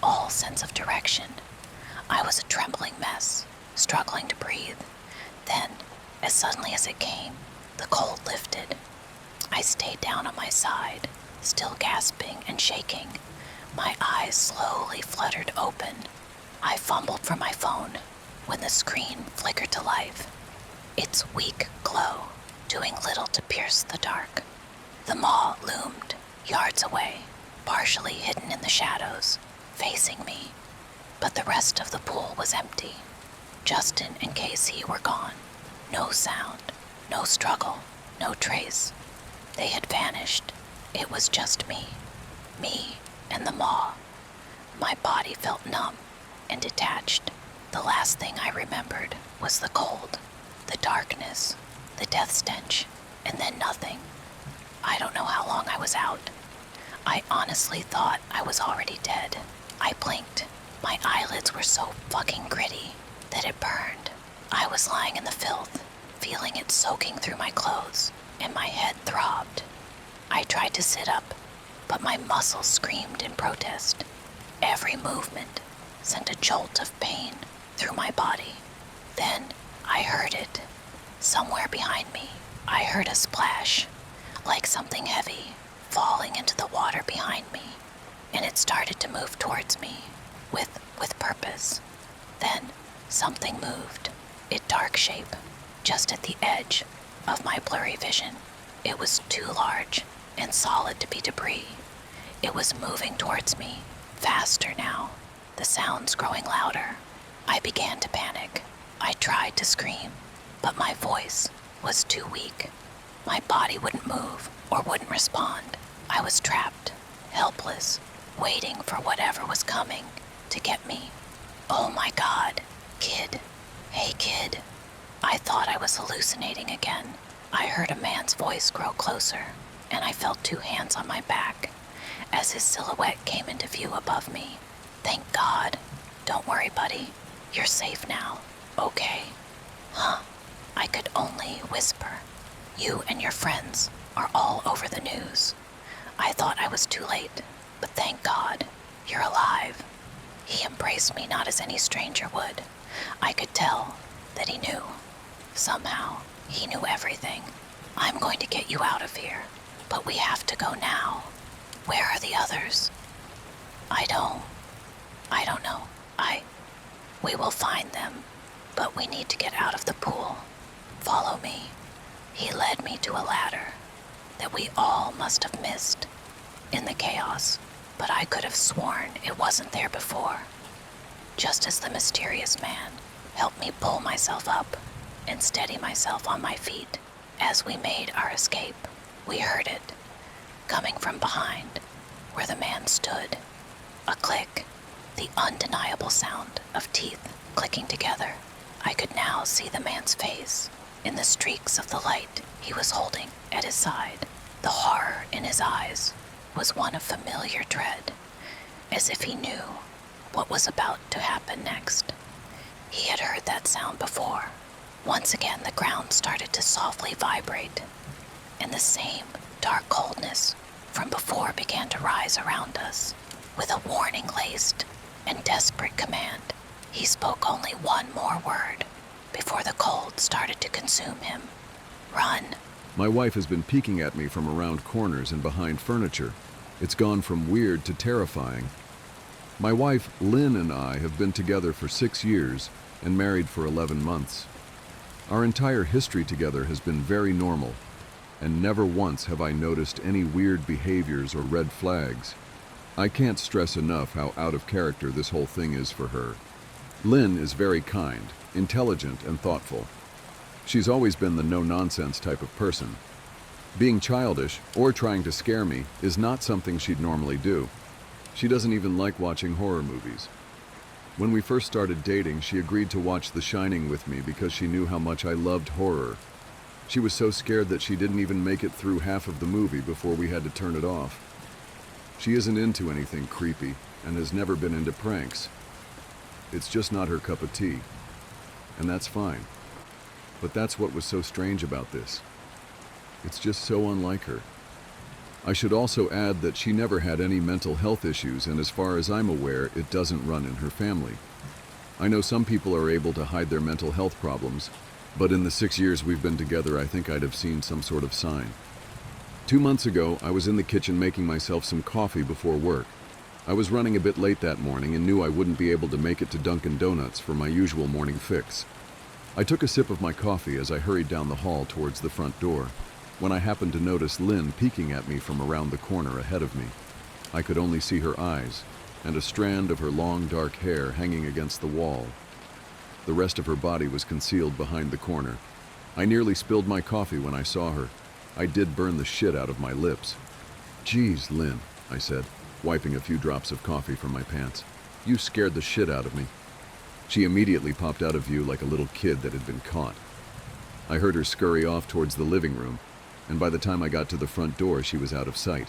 all sense of direction. I was a trembling mess, struggling to breathe. Then, as suddenly as it came, the cold lifted. I stayed down on my side, still gasping and shaking. My eyes slowly fluttered open. I fumbled for my phone when the screen flickered to life, its weak glow doing little to pierce the dark. The maw loomed yards away, partially hidden in the shadows, facing me. But the rest of the pool was empty. Justin and Casey were gone. No sound, no struggle, no trace. They had vanished. It was just me and the maw. My body felt numb and detached. The last thing I remembered was the cold, the darkness, the death stench, and then nothing. I don't know how long I was out. I honestly thought I was already dead. I blinked. My eyelids were so fucking gritty that it burned. I was lying in the filth, feeling it soaking through my clothes, and my head throbbed. I tried to sit up, but my muscles screamed in protest. Every movement sent a jolt of pain through my body. Then I heard it. Somewhere behind me, I heard a splash, like something heavy falling into the water behind me, and it started to move towards me with purpose. Then something moved, its dark shape, just at the edge of my blurry vision. It was too large and solid to be debris. It was moving towards me, faster now, the sounds growing louder. I began to panic. I tried to scream, but my voice was too weak. My body wouldn't move or wouldn't respond. I was trapped, helpless, waiting for whatever was coming to get me. Oh my God, kid. Hey kid. I thought I was hallucinating again. I heard a man's voice grow closer, and I felt two hands on my back as his silhouette came into view above me. Thank God. Don't worry, buddy. You're safe now. Okay. Huh. I could only whisper. You and your friends are all over the news. I thought I was too late, but thank God, you're alive. He embraced me not as any stranger would. I could tell that he knew. Somehow, he knew everything. I'm going to get you out of here, but we have to go now. Where are the others? I don't know. We will find them, but we need to get out of the pool. Follow me. He led me to a ladder that we all must have missed in the chaos, but I could have sworn it wasn't there before. Just as the mysterious man helped me pull myself up and steady myself on my feet as we made our escape, we heard it, coming from behind where the man stood. A click, The undeniable sound of teeth clicking together. I could now see the man's face in the streaks of the light he was holding at his side. The horror in his eyes was one of familiar dread, as if he knew what was about to happen next. He had heard that sound before. Once again, the ground started to softly vibrate, and the same dark coldness from before began to rise around us. With a warning-laced and desperate command, he spoke only one more word before the cold started to consume him. Run. My wife has been peeking at me from around corners and behind furniture. It's gone from weird to terrifying. My wife, Lynn, and I have been together for 6 years and married for 11 months. Our entire history together has been very normal, and never once have I noticed any weird behaviors or red flags. I can't stress enough how out of character this whole thing is for her. Lynn is very kind, intelligent, and thoughtful. She's always been the no-nonsense type of person. Being childish or trying to scare me is not something she'd normally do. She doesn't even like watching horror movies. When we first started dating, she agreed to watch The Shining with me because she knew how much I loved horror. She was so scared that she didn't even make it through half of the movie before we had to turn it off. She isn't into anything creepy and has never been into pranks. It's just not her cup of tea, and that's fine. But that's what was so strange about this. It's just so unlike her. I should also add that she never had any mental health issues, and as far as I'm aware, it doesn't run in her family. I know some people are able to hide their mental health problems, but in the 6 years we've been together, I think I'd have seen some sort of sign. 2 months ago, I was in the kitchen making myself some coffee before work. I was running a bit late that morning and knew I wouldn't be able to make it to Dunkin' Donuts for my usual morning fix. I took a sip of my coffee as I hurried down the hall towards the front door, when I happened to notice Lynn peeking at me from around the corner ahead of me. I could only see her eyes, and a strand of her long dark hair hanging against the wall. The rest of her body was concealed behind the corner. I nearly spilled my coffee when I saw her. I did burn the shit out of my lips. "Geez, Lynn," I said, wiping a few drops of coffee from my pants. "You scared the shit out of me." She immediately popped out of view like a little kid that had been caught. I heard her scurry off towards the living room, and by the time I got to the front door, she was out of sight.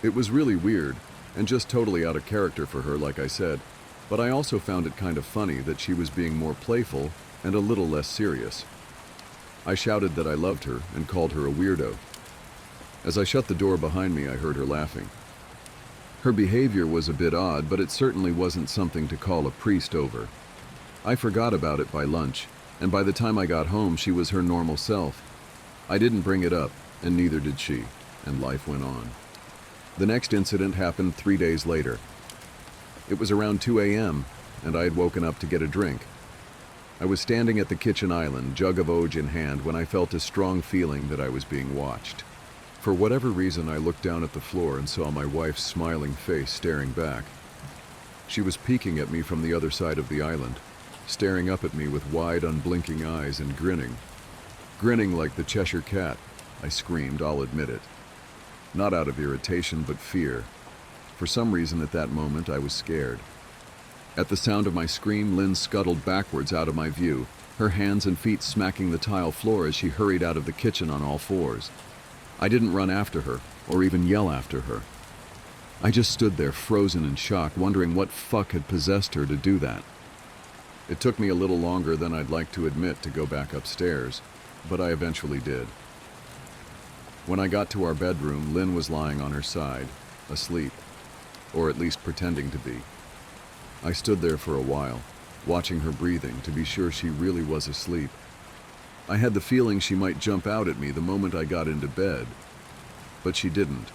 It was really weird, and just totally out of character for her, like I said, but I also found it kind of funny that she was being more playful and a little less serious. I shouted that I loved her and called her a weirdo. As I shut the door behind me, I heard her laughing. Her behavior was a bit odd, but it certainly wasn't something to call a priest over. I forgot about it by lunch, and by the time I got home, she was her normal self. I didn't bring it up, and neither did she, and life went on. The next incident happened 3 days later. It was around 2 a.m., and I had woken up to get a drink. I was standing at the kitchen island, jug of Oj in hand, when I felt a strong feeling that I was being watched. For whatever reason, I looked down at the floor and saw my wife's smiling face staring back. She was peeking at me from the other side of the island, staring up at me with wide, unblinking eyes and grinning. Grinning like the Cheshire Cat, I screamed, I'll admit it. Not out of irritation, but fear. For some reason at that moment, I was scared. At the sound of my scream, Lynn scuttled backwards out of my view, her hands and feet smacking the tile floor as she hurried out of the kitchen on all fours. I didn't run after her, or even yell after her. I just stood there frozen in shock, wondering what fuck had possessed her to do that. It took me a little longer than I'd like to admit to go back upstairs, but I eventually did. When I got to our bedroom, Lynn was lying on her side, asleep, or at least pretending to be. I stood there for a while, watching her breathing to be sure she really was asleep. I had the feeling she might jump out at me the moment I got into bed, but she didn't.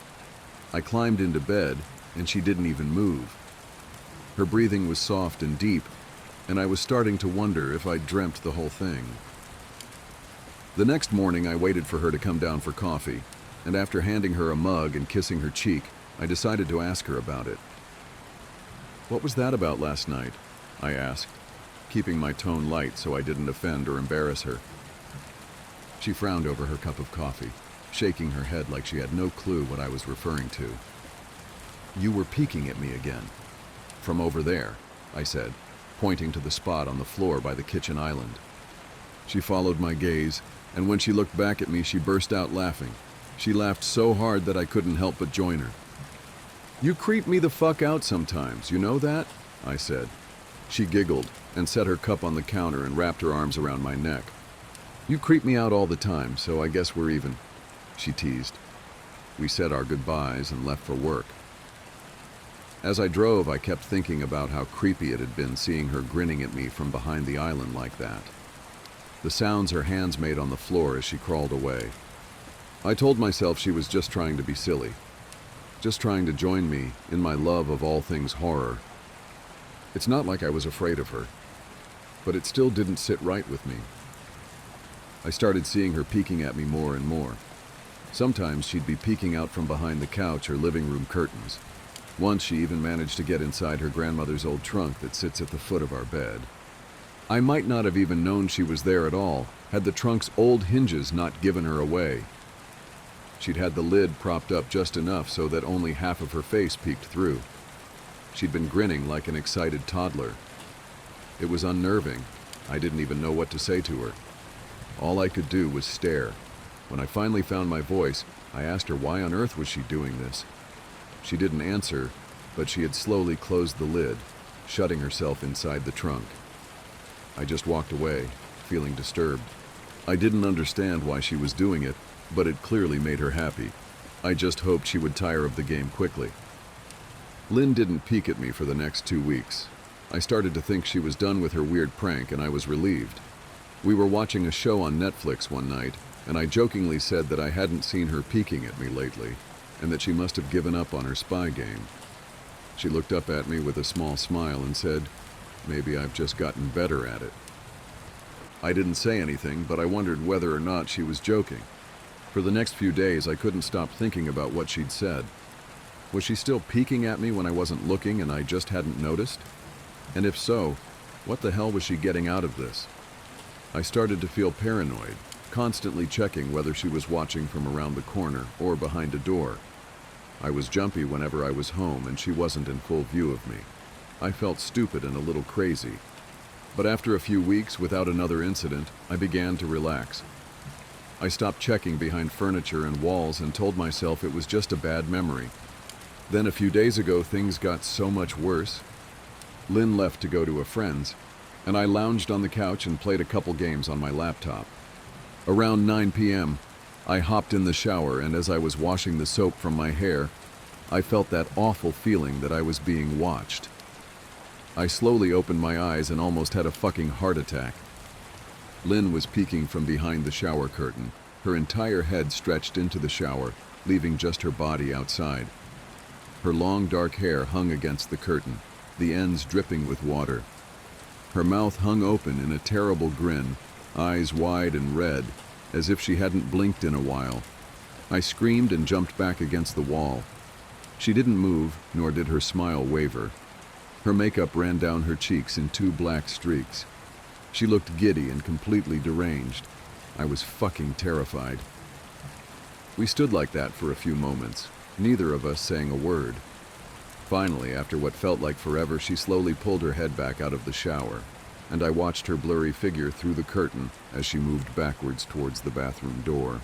I climbed into bed, and she didn't even move. Her breathing was soft and deep, and I was starting to wonder if I'd dreamt the whole thing. The next morning, I waited for her to come down for coffee, and after handing her a mug and kissing her cheek, I decided to ask her about it. "What was that about last night?" I asked, keeping my tone light so I didn't offend or embarrass her. She frowned over her cup of coffee, shaking her head like she had no clue what I was referring to. "You were peeking at me again." from over there," I said, pointing to the spot on the floor by the kitchen island. She followed my gaze, and when she looked back at me, she burst out laughing. She laughed so hard that I couldn't help but join her. "You creep me the fuck out sometimes, you know that?" I said. She giggled and set her cup on the counter and wrapped her arms around my neck. "You creep me out all the time, so I guess we're even," she teased. We said our goodbyes and left for work. As I drove, I kept thinking about how creepy it had been seeing her grinning at me from behind the island like that. The sounds her hands made on the floor as she crawled away. I told myself she was just trying to be silly, just trying to join me in my love of all things horror. It's not like I was afraid of her, but it still didn't sit right with me. I started seeing her peeking at me more and more. Sometimes she'd be peeking out from behind the couch or living room curtains. Once she even managed to get inside her grandmother's old trunk that sits at the foot of our bed. I might not have even known she was there at all, had the trunk's old hinges not given her away. She'd had the lid propped up just enough so that only half of her face peeked through. She'd been grinning like an excited toddler. It was unnerving. I didn't even know what to say to her. All I could do was stare. When I finally found my voice, I asked her why on earth was she doing this. She didn't answer, but she had slowly closed the lid, shutting herself inside the trunk. I just walked away, feeling disturbed. I didn't understand why she was doing it, but it clearly made her happy. I just hoped she would tire of the game quickly. Lynn didn't peek at me for the next 2 weeks. I started to think she was done with her weird prank, and I was relieved. We were watching a show on Netflix one night, and I jokingly said that I hadn't seen her peeking at me lately, and that she must have given up on her spy game. She looked up at me with a small smile and said, "Maybe I've just gotten better at it." I didn't say anything, but I wondered whether or not she was joking. For the next few days, I couldn't stop thinking about what she'd said. Was she still peeking at me when I wasn't looking and I just hadn't noticed? And if so, what the hell was she getting out of this? I started to feel paranoid, constantly checking whether she was watching from around the corner or behind a door. I was jumpy whenever I was home and she wasn't in full view of me. I felt stupid and a little crazy. But after a few weeks without another incident, I began to relax. I stopped checking behind furniture and walls and told myself it was just a bad memory. Then a few days ago, things got so much worse. Lynn left to go to a friend's, and I lounged on the couch and played a couple games on my laptop. Around 9 p.m., I hopped in the shower, and as I was washing the soap from my hair, I felt that awful feeling that I was being watched. I slowly opened my eyes and almost had a fucking heart attack. Lynn was peeking from behind the shower curtain, her entire head stretched into the shower, leaving just her body outside. Her long dark hair hung against the curtain, the ends dripping with water. Her mouth hung open in a terrible grin, eyes wide and red, as if she hadn't blinked in a while. I screamed and jumped back against the wall. She didn't move, nor did her smile waver. Her makeup ran down her cheeks in 2 black streaks. She looked giddy and completely deranged. I was fucking terrified. We stood like that for a few moments, neither of us saying a word. Finally, after what felt like forever, she slowly pulled her head back out of the shower, and I watched her blurry figure through the curtain as she moved backwards towards the bathroom door.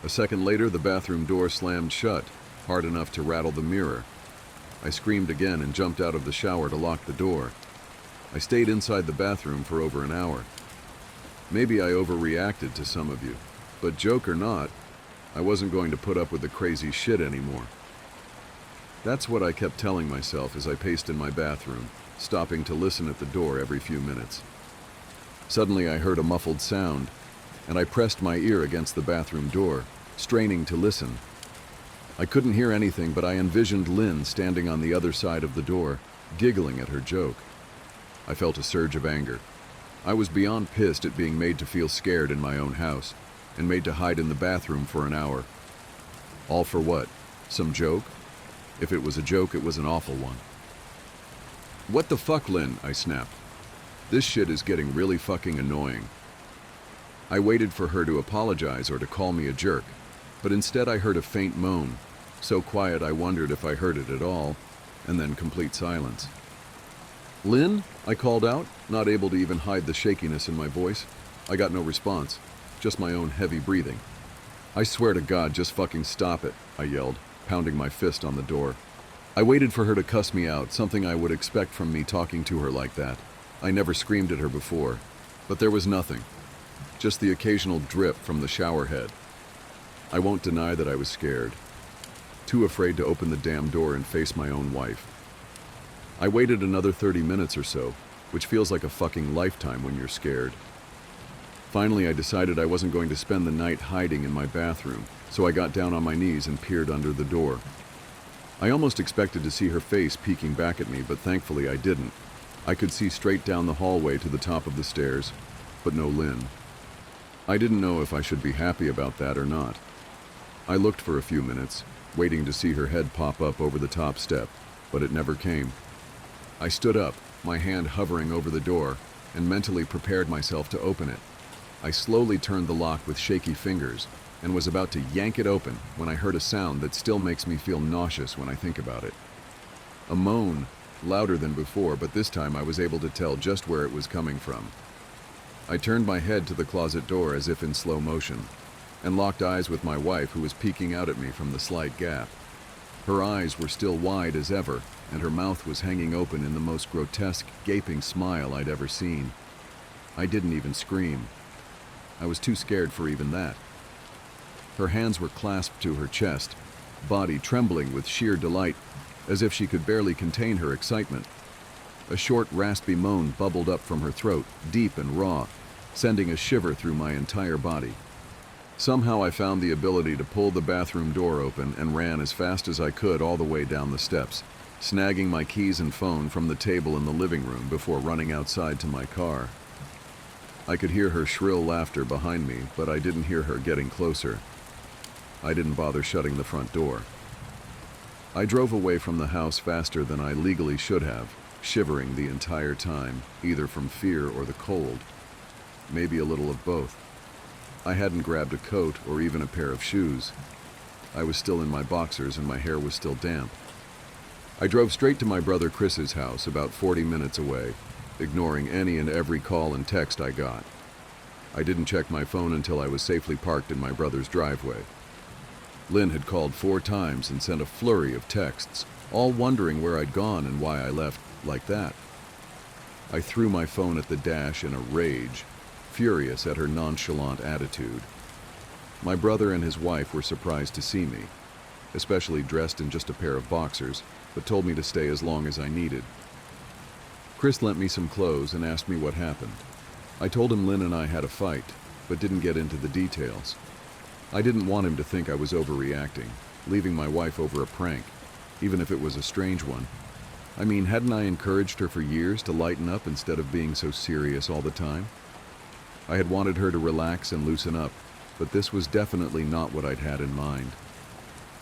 A second later, the bathroom door slammed shut, hard enough to rattle the mirror. I screamed again and jumped out of the shower to lock the door. I stayed inside the bathroom for over an hour. Maybe I overreacted to some of you, but joke or not, I wasn't going to put up with the crazy shit anymore. That's what I kept telling myself as I paced in my bathroom, stopping to listen at the door every few minutes. Suddenly I heard a muffled sound, and I pressed my ear against the bathroom door, straining to listen. I couldn't hear anything, but I envisioned Lynn standing on the other side of the door, giggling at her joke. I felt a surge of anger. I was beyond pissed at being made to feel scared in my own house, and made to hide in the bathroom for an hour. All for what? Some joke? If it was a joke, it was an awful one. "What the fuck, Lynn?" I snapped. "This shit is getting really fucking annoying." I waited for her to apologize or to call me a jerk, but instead I heard a faint moan, so quiet I wondered if I heard it at all, and then complete silence. "Lynn?" I called out, not able to even hide the shakiness in my voice. I got no response, just my own heavy breathing. "I swear to God, just fucking stop it," I yelled, pounding my fist on the door. I waited for her to cuss me out, something I would expect from me talking to her like that. I never screamed at her before, but there was nothing, just the occasional drip from the shower head. I won't deny that I was scared, too afraid to open the damn door and face my own wife. I waited another 30 minutes or so, which feels like a fucking lifetime when you're scared. Finally, I decided I wasn't going to spend the night hiding in my bathroom, so I got down on my knees and peered under the door. I almost expected to see her face peeking back at me, but thankfully I didn't. I could see straight down the hallway to the top of the stairs, but no Lynn. I didn't know if I should be happy about that or not. I looked for a few minutes, waiting to see her head pop up over the top step, but it never came. I stood up, my hand hovering over the door, and mentally prepared myself to open it. I slowly turned the lock with shaky fingers and was about to yank it open when I heard a sound that still makes me feel nauseous when I think about it. A moan, louder than before, but this time I was able to tell just where it was coming from. I turned my head to the closet door as if in slow motion, and locked eyes with my wife, who was peeking out at me from the slight gap. Her eyes were still wide as ever, and her mouth was hanging open in the most grotesque, gaping smile I'd ever seen. I didn't even scream. I was too scared for even that. Her hands were clasped to her chest, body trembling with sheer delight, as if she could barely contain her excitement. A short, raspy moan bubbled up from her throat, deep and raw, sending a shiver through my entire body. Somehow I found the ability to pull the bathroom door open and ran as fast as I could all the way down the steps, snagging my keys and phone from the table in the living room before running outside to my car. I could hear her shrill laughter behind me, but I didn't hear her getting closer. I didn't bother shutting the front door. I drove away from the house faster than I legally should have, shivering the entire time, either from fear or the cold. Maybe a little of both. I hadn't grabbed a coat or even a pair of shoes. I was still in my boxers and my hair was still damp. I drove straight to my brother Chris's house, about 40 minutes away, ignoring any and every call and text I got. I didn't check my phone until I was safely parked in my brother's driveway. Lynn had called 4 times and sent a flurry of texts, all wondering where I'd gone and why I left like that. I threw my phone at the dash in a rage, furious at her nonchalant attitude. My brother and his wife were surprised to see me, especially dressed in just a pair of boxers, but told me to stay as long as I needed. Chris lent me some clothes and asked me what happened. I told him Lynn and I had a fight, but didn't get into the details. I didn't want him to think I was overreacting, leaving my wife over a prank, even if it was a strange one. I mean, hadn't I encouraged her for years to lighten up instead of being so serious all the time? I had wanted her to relax and loosen up, but this was definitely not what I'd had in mind.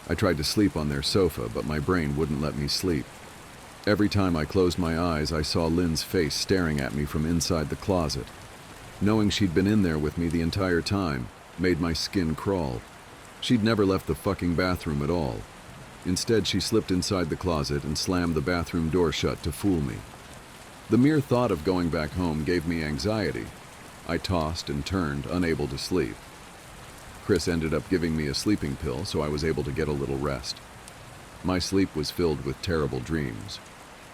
I tried to sleep on their sofa, but my brain wouldn't let me sleep. Every time I closed my eyes, I saw Lynn's face staring at me from inside the closet. Knowing she'd been in there with me the entire time made my skin crawl. She'd never left the fucking bathroom at all. Instead, she slipped inside the closet and slammed the bathroom door shut to fool me. The mere thought of going back home gave me anxiety. I tossed and turned, unable to sleep. Chris ended up giving me a sleeping pill, so I was able to get a little rest. My sleep was filled with terrible dreams,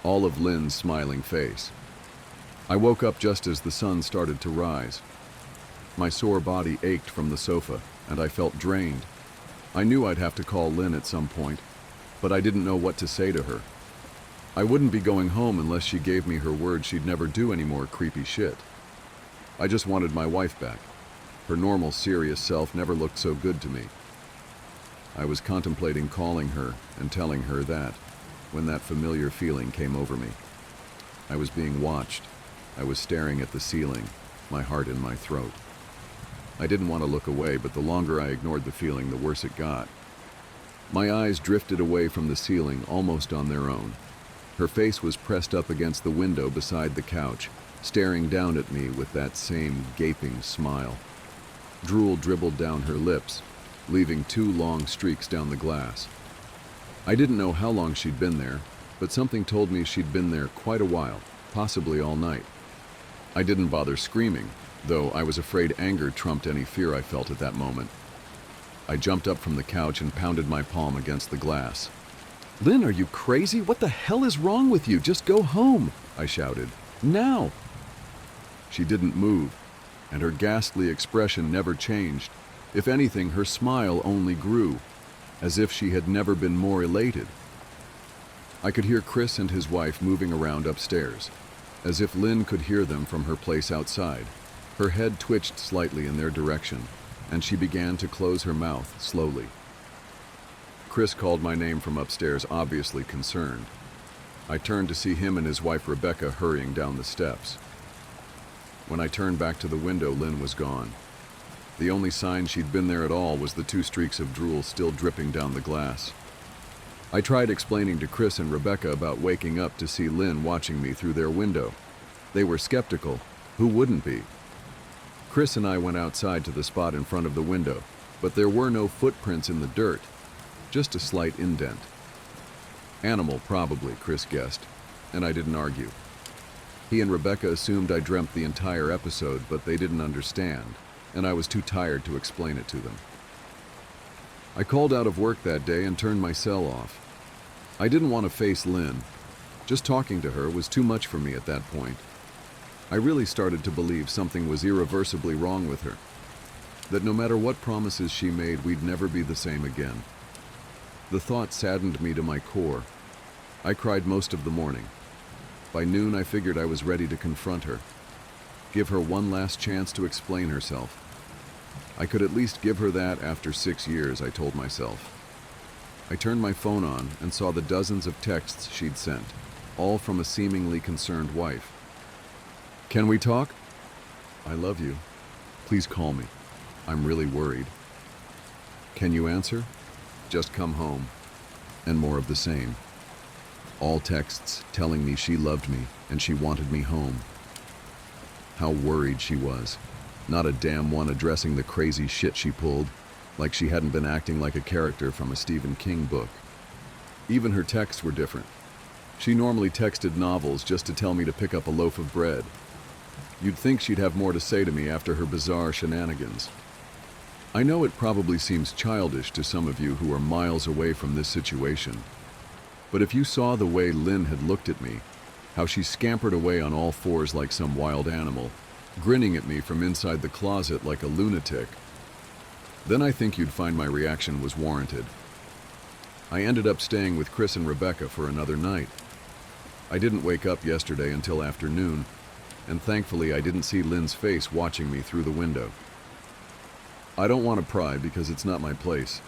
all of Lynn's smiling face. I woke up just as the sun started to rise. My sore body ached from the sofa, and I felt drained. I knew I'd have to call Lynn at some point, but I didn't know what to say to her. I wouldn't be going home unless she gave me her word she'd never do any more creepy shit. I just wanted my wife back. Her normal, serious self never looked so good to me. I was contemplating calling her and telling her that, when that familiar feeling came over me. I was being watched. I was staring at the ceiling, my heart in my throat. I didn't want to look away, but the longer I ignored the feeling, the worse it got. My eyes drifted away from the ceiling almost on their own. Her face was pressed up against the window beside the couch, staring down at me with that same gaping smile. Drool dribbled down her lips, leaving 2 long streaks down the glass. I didn't know how long she'd been there, but something told me she'd been there quite a while. possibly all night. I didn't bother screaming, though I was afraid anger trumped any fear I felt at that moment. I jumped up from the couch and pounded my palm against the glass. "Lynn, are you crazy? What the hell is wrong with you? Just go home," I shouted. "Now!" She didn't move, and her ghastly expression never changed. If anything, her smile only grew, as if she had never been more elated. I could hear Chris and his wife moving around upstairs, as if Lynn could hear them from her place outside. Her head twitched slightly in their direction, and she began to close her mouth slowly. Chris called my name from upstairs, obviously concerned. I turned to see him and his wife Rebecca hurrying down the steps. When I turned back to the window, Lynn was gone. The only sign she'd been there at all was the 2 streaks of drool still dripping down the glass. I tried explaining to Chris and Rebecca about waking up to see Lynn watching me through their window. They were skeptical. Who wouldn't be? Chris and I went outside to the spot in front of the window, but there were no footprints in the dirt, just a slight indent. Animal, probably, Chris guessed, and I didn't argue. He and Rebecca assumed I dreamt the entire episode, but they didn't understand, and I was too tired to explain it to them. I called out of work that day and turned my cell off. I didn't want to face Lynn. Just talking to her was too much for me at that point. I really started to believe something was irreversibly wrong with her, that no matter what promises she made, we'd never be the same again. The thought saddened me to my core. I cried most of the morning. By noon, I figured I was ready to confront her, give her one last chance to explain herself. I could at least give her that after 6 years, I told myself. I turned my phone on and saw the dozens of texts she'd sent, all from a seemingly concerned wife. "Can we talk? I love you. Please call me. I'm really worried. Can you answer? Just come home." And more of the same. All texts telling me she loved me and she wanted me home. How worried she was. Not a damn one addressing the crazy shit she pulled, like she hadn't been acting like a character from a Stephen King book. Even her texts were different. She normally texted novels just to tell me to pick up a loaf of bread. You'd think she'd have more to say to me after her bizarre shenanigans. I know it probably seems childish to some of you who are miles away from this situation, but if you saw the way Lynn had looked at me, how she scampered away on all fours like some wild animal, grinning at me from inside the closet like a lunatic, then I think you'd find my reaction was warranted. I ended up staying with Chris and Rebecca for another night. I didn't wake up yesterday until afternoon, and thankfully I didn't see Lynn's face watching me through the window. I don't want to pry because it's not my place,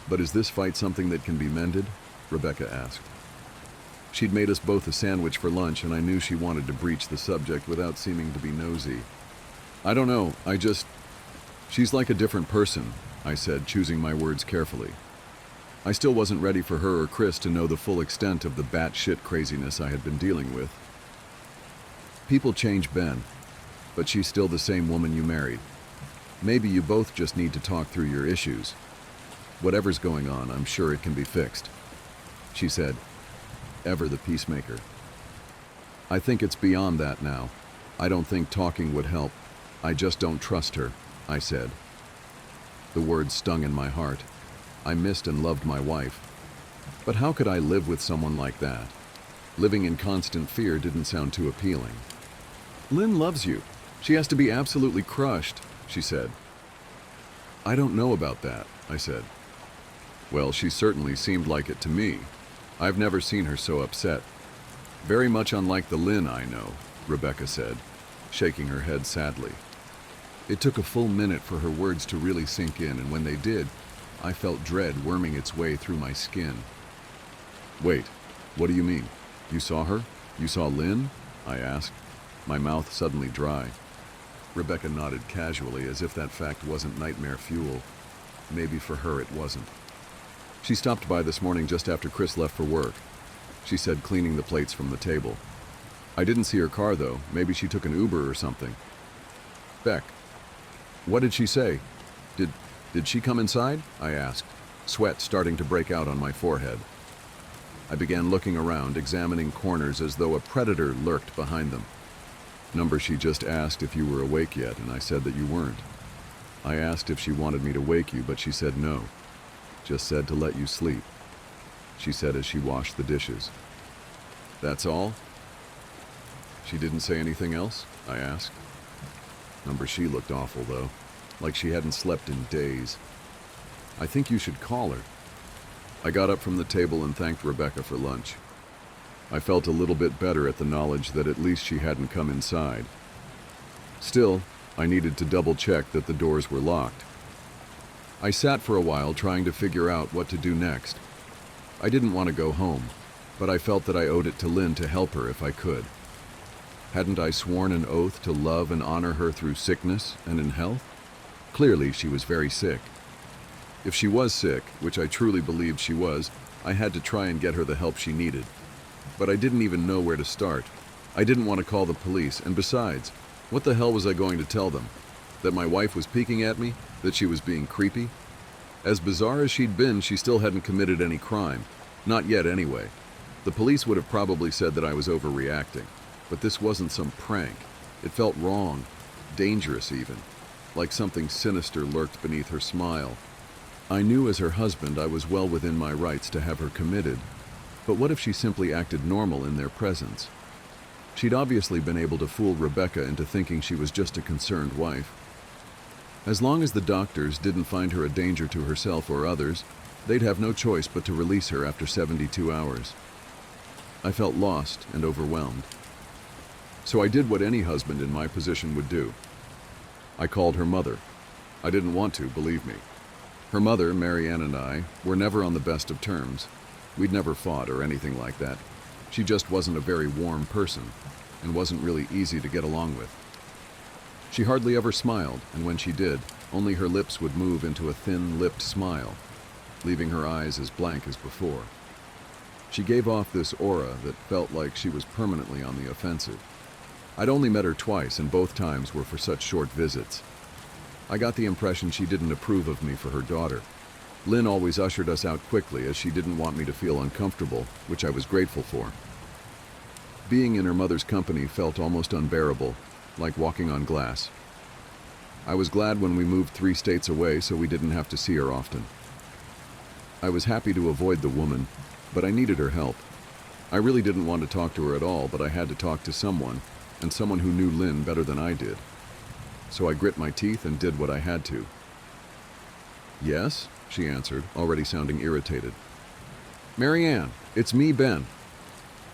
but is this fight something that can be mended? Rebecca asked. She'd made us both a sandwich for lunch, and I knew she wanted to breach the subject without seeming to be nosy. "I don't know, she's like a different person," I said, choosing my words carefully. I still wasn't ready for her or Chris to know the full extent of the batshit craziness I had been dealing with. "People change, Ben, but she's still the same woman you married. Maybe you both just need to talk through your issues. Whatever's going on, I'm sure it can be fixed," she said, ever the peacemaker. "I think it's beyond that now. I don't think talking would help. I just don't trust her," I said. The words stung in my heart. I missed and loved my wife. But how could I live with someone like that? Living in constant fear didn't sound too appealing. "Lynn loves you. She has to be absolutely crushed," she said. "I don't know about that," I said. "Well, she certainly seemed like it to me. I've never seen her so upset. Very much unlike the Lynn I know," Rebecca said, shaking her head sadly. It took a full minute for her words to really sink in, and when they did, I felt dread worming its way through my skin. "Wait, what do you mean? You saw her? You saw Lynn?" I asked, my mouth suddenly dry. Rebecca nodded casually, as if that fact wasn't nightmare fuel. Maybe for her it wasn't. "She stopped by this morning just after Chris left for work," she said, cleaning the plates from the table. "I didn't see her car, though. Maybe she took an Uber or something." "Beck, what did she say? Did she come inside?" I asked, sweat starting to break out on my forehead. I began looking around, examining corners as though a predator lurked behind them. Number, she just asked if you were awake yet, and I said that you weren't. I asked if she wanted me to wake you, but she said no. Just said to let you sleep, she said as she washed the dishes. That's all? She didn't say anything else? I asked. Number, she looked awful though, like she hadn't slept in days. I think you should call her. I got up from the table and thanked Rebecca for lunch. I felt a little bit better at the knowledge that at least she hadn't come inside. Still, I needed to double check that the doors were locked. I sat for a while trying to figure out what to do next. I didn't want to go home, but I felt that I owed it to Lynn to help her if I could. Hadn't I sworn an oath to love and honor her through sickness and in health? Clearly, she was very sick. If she was sick, which I truly believed she was, I had to try and get her the help she needed. But I didn't even know where to start. I didn't want to call the police, and besides, what the hell was I going to tell them? That my wife was peeking at me? That she was being creepy? As bizarre as she'd been, she still hadn't committed any crime. Not yet, anyway. The police would have probably said that I was overreacting. But this wasn't some prank. It felt wrong, dangerous even, like something sinister lurked beneath her smile. I knew as her husband I was well within my rights to have her committed, but what if she simply acted normal in their presence? She'd obviously been able to fool Rebecca into thinking she was just a concerned wife. As long as the doctors didn't find her a danger to herself or others, they'd have no choice but to release her after 72 hours. I felt lost and overwhelmed. So I did what any husband in my position would do. I called her mother. I didn't want to, believe me. Her mother, Marianne, and I were never on the best of terms. We'd never fought or anything like that. She just wasn't a very warm person and wasn't really easy to get along with. She hardly ever smiled, and when she did, only her lips would move into a thin-lipped smile, leaving her eyes as blank as before. She gave off this aura that felt like she was permanently on the offensive. I'd only met her twice, and both times were for such short visits. I got the impression she didn't approve of me for her daughter. Lynn always ushered us out quickly as she didn't want me to feel uncomfortable, which I was grateful for. Being in her mother's company felt almost unbearable, like walking on glass. I was glad when we moved 3 states away so we didn't have to see her often. I was happy to avoid the woman, but I needed her help. I really didn't want to talk to her at all, but I had to talk to someone, and someone who knew Lynn better than I did. So I grit my teeth and did what I had to. Yes, she answered, already sounding irritated. Marianne, it's me, Ben.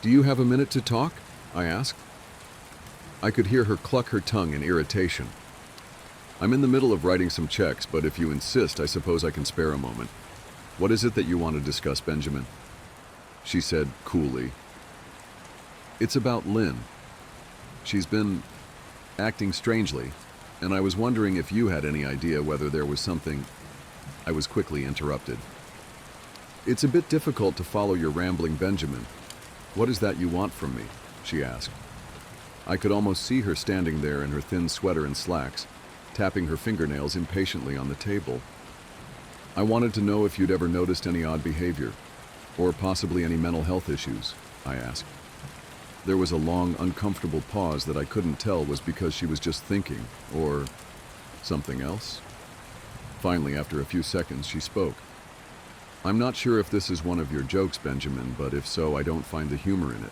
Do you have a minute to talk? I asked. I could hear her cluck her tongue in irritation. I'm in the middle of writing some checks, but if you insist, I suppose I can spare a moment. What is it that you want to discuss, Benjamin? She said coolly. It's about Lynn. She's been acting strangely, and I was wondering if you had any idea whether there was something. I was quickly interrupted. It's a bit difficult to follow your rambling, Benjamin. What is that you want from me? She asked. I could almost see her standing there in her thin sweater and slacks, tapping her fingernails impatiently on the table. I wanted to know if you'd ever noticed any odd behavior, or possibly any mental health issues, I asked. There was a long, uncomfortable pause that I couldn't tell was because she was just thinking, or something else. Finally, after a few seconds, she spoke. I'm not sure if this is one of your jokes, Benjamin, but if so, I don't find the humor in it.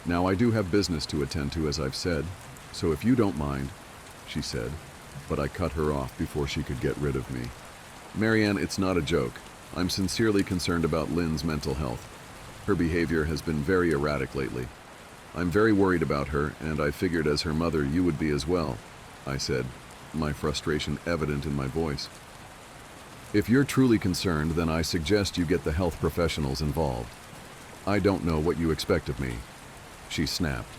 Now, I do have business to attend to, as I've said, so if you don't mind, she said, but I cut her off before she could get rid of me. Marianne, it's not a joke. I'm sincerely concerned about Lynn's mental health. Her behavior has been very erratic lately. I'm very worried about her, and I figured as her mother you would be as well, I said, my frustration evident in my voice. If you're truly concerned, then I suggest you get the health professionals involved. I don't know what you expect of me, she snapped.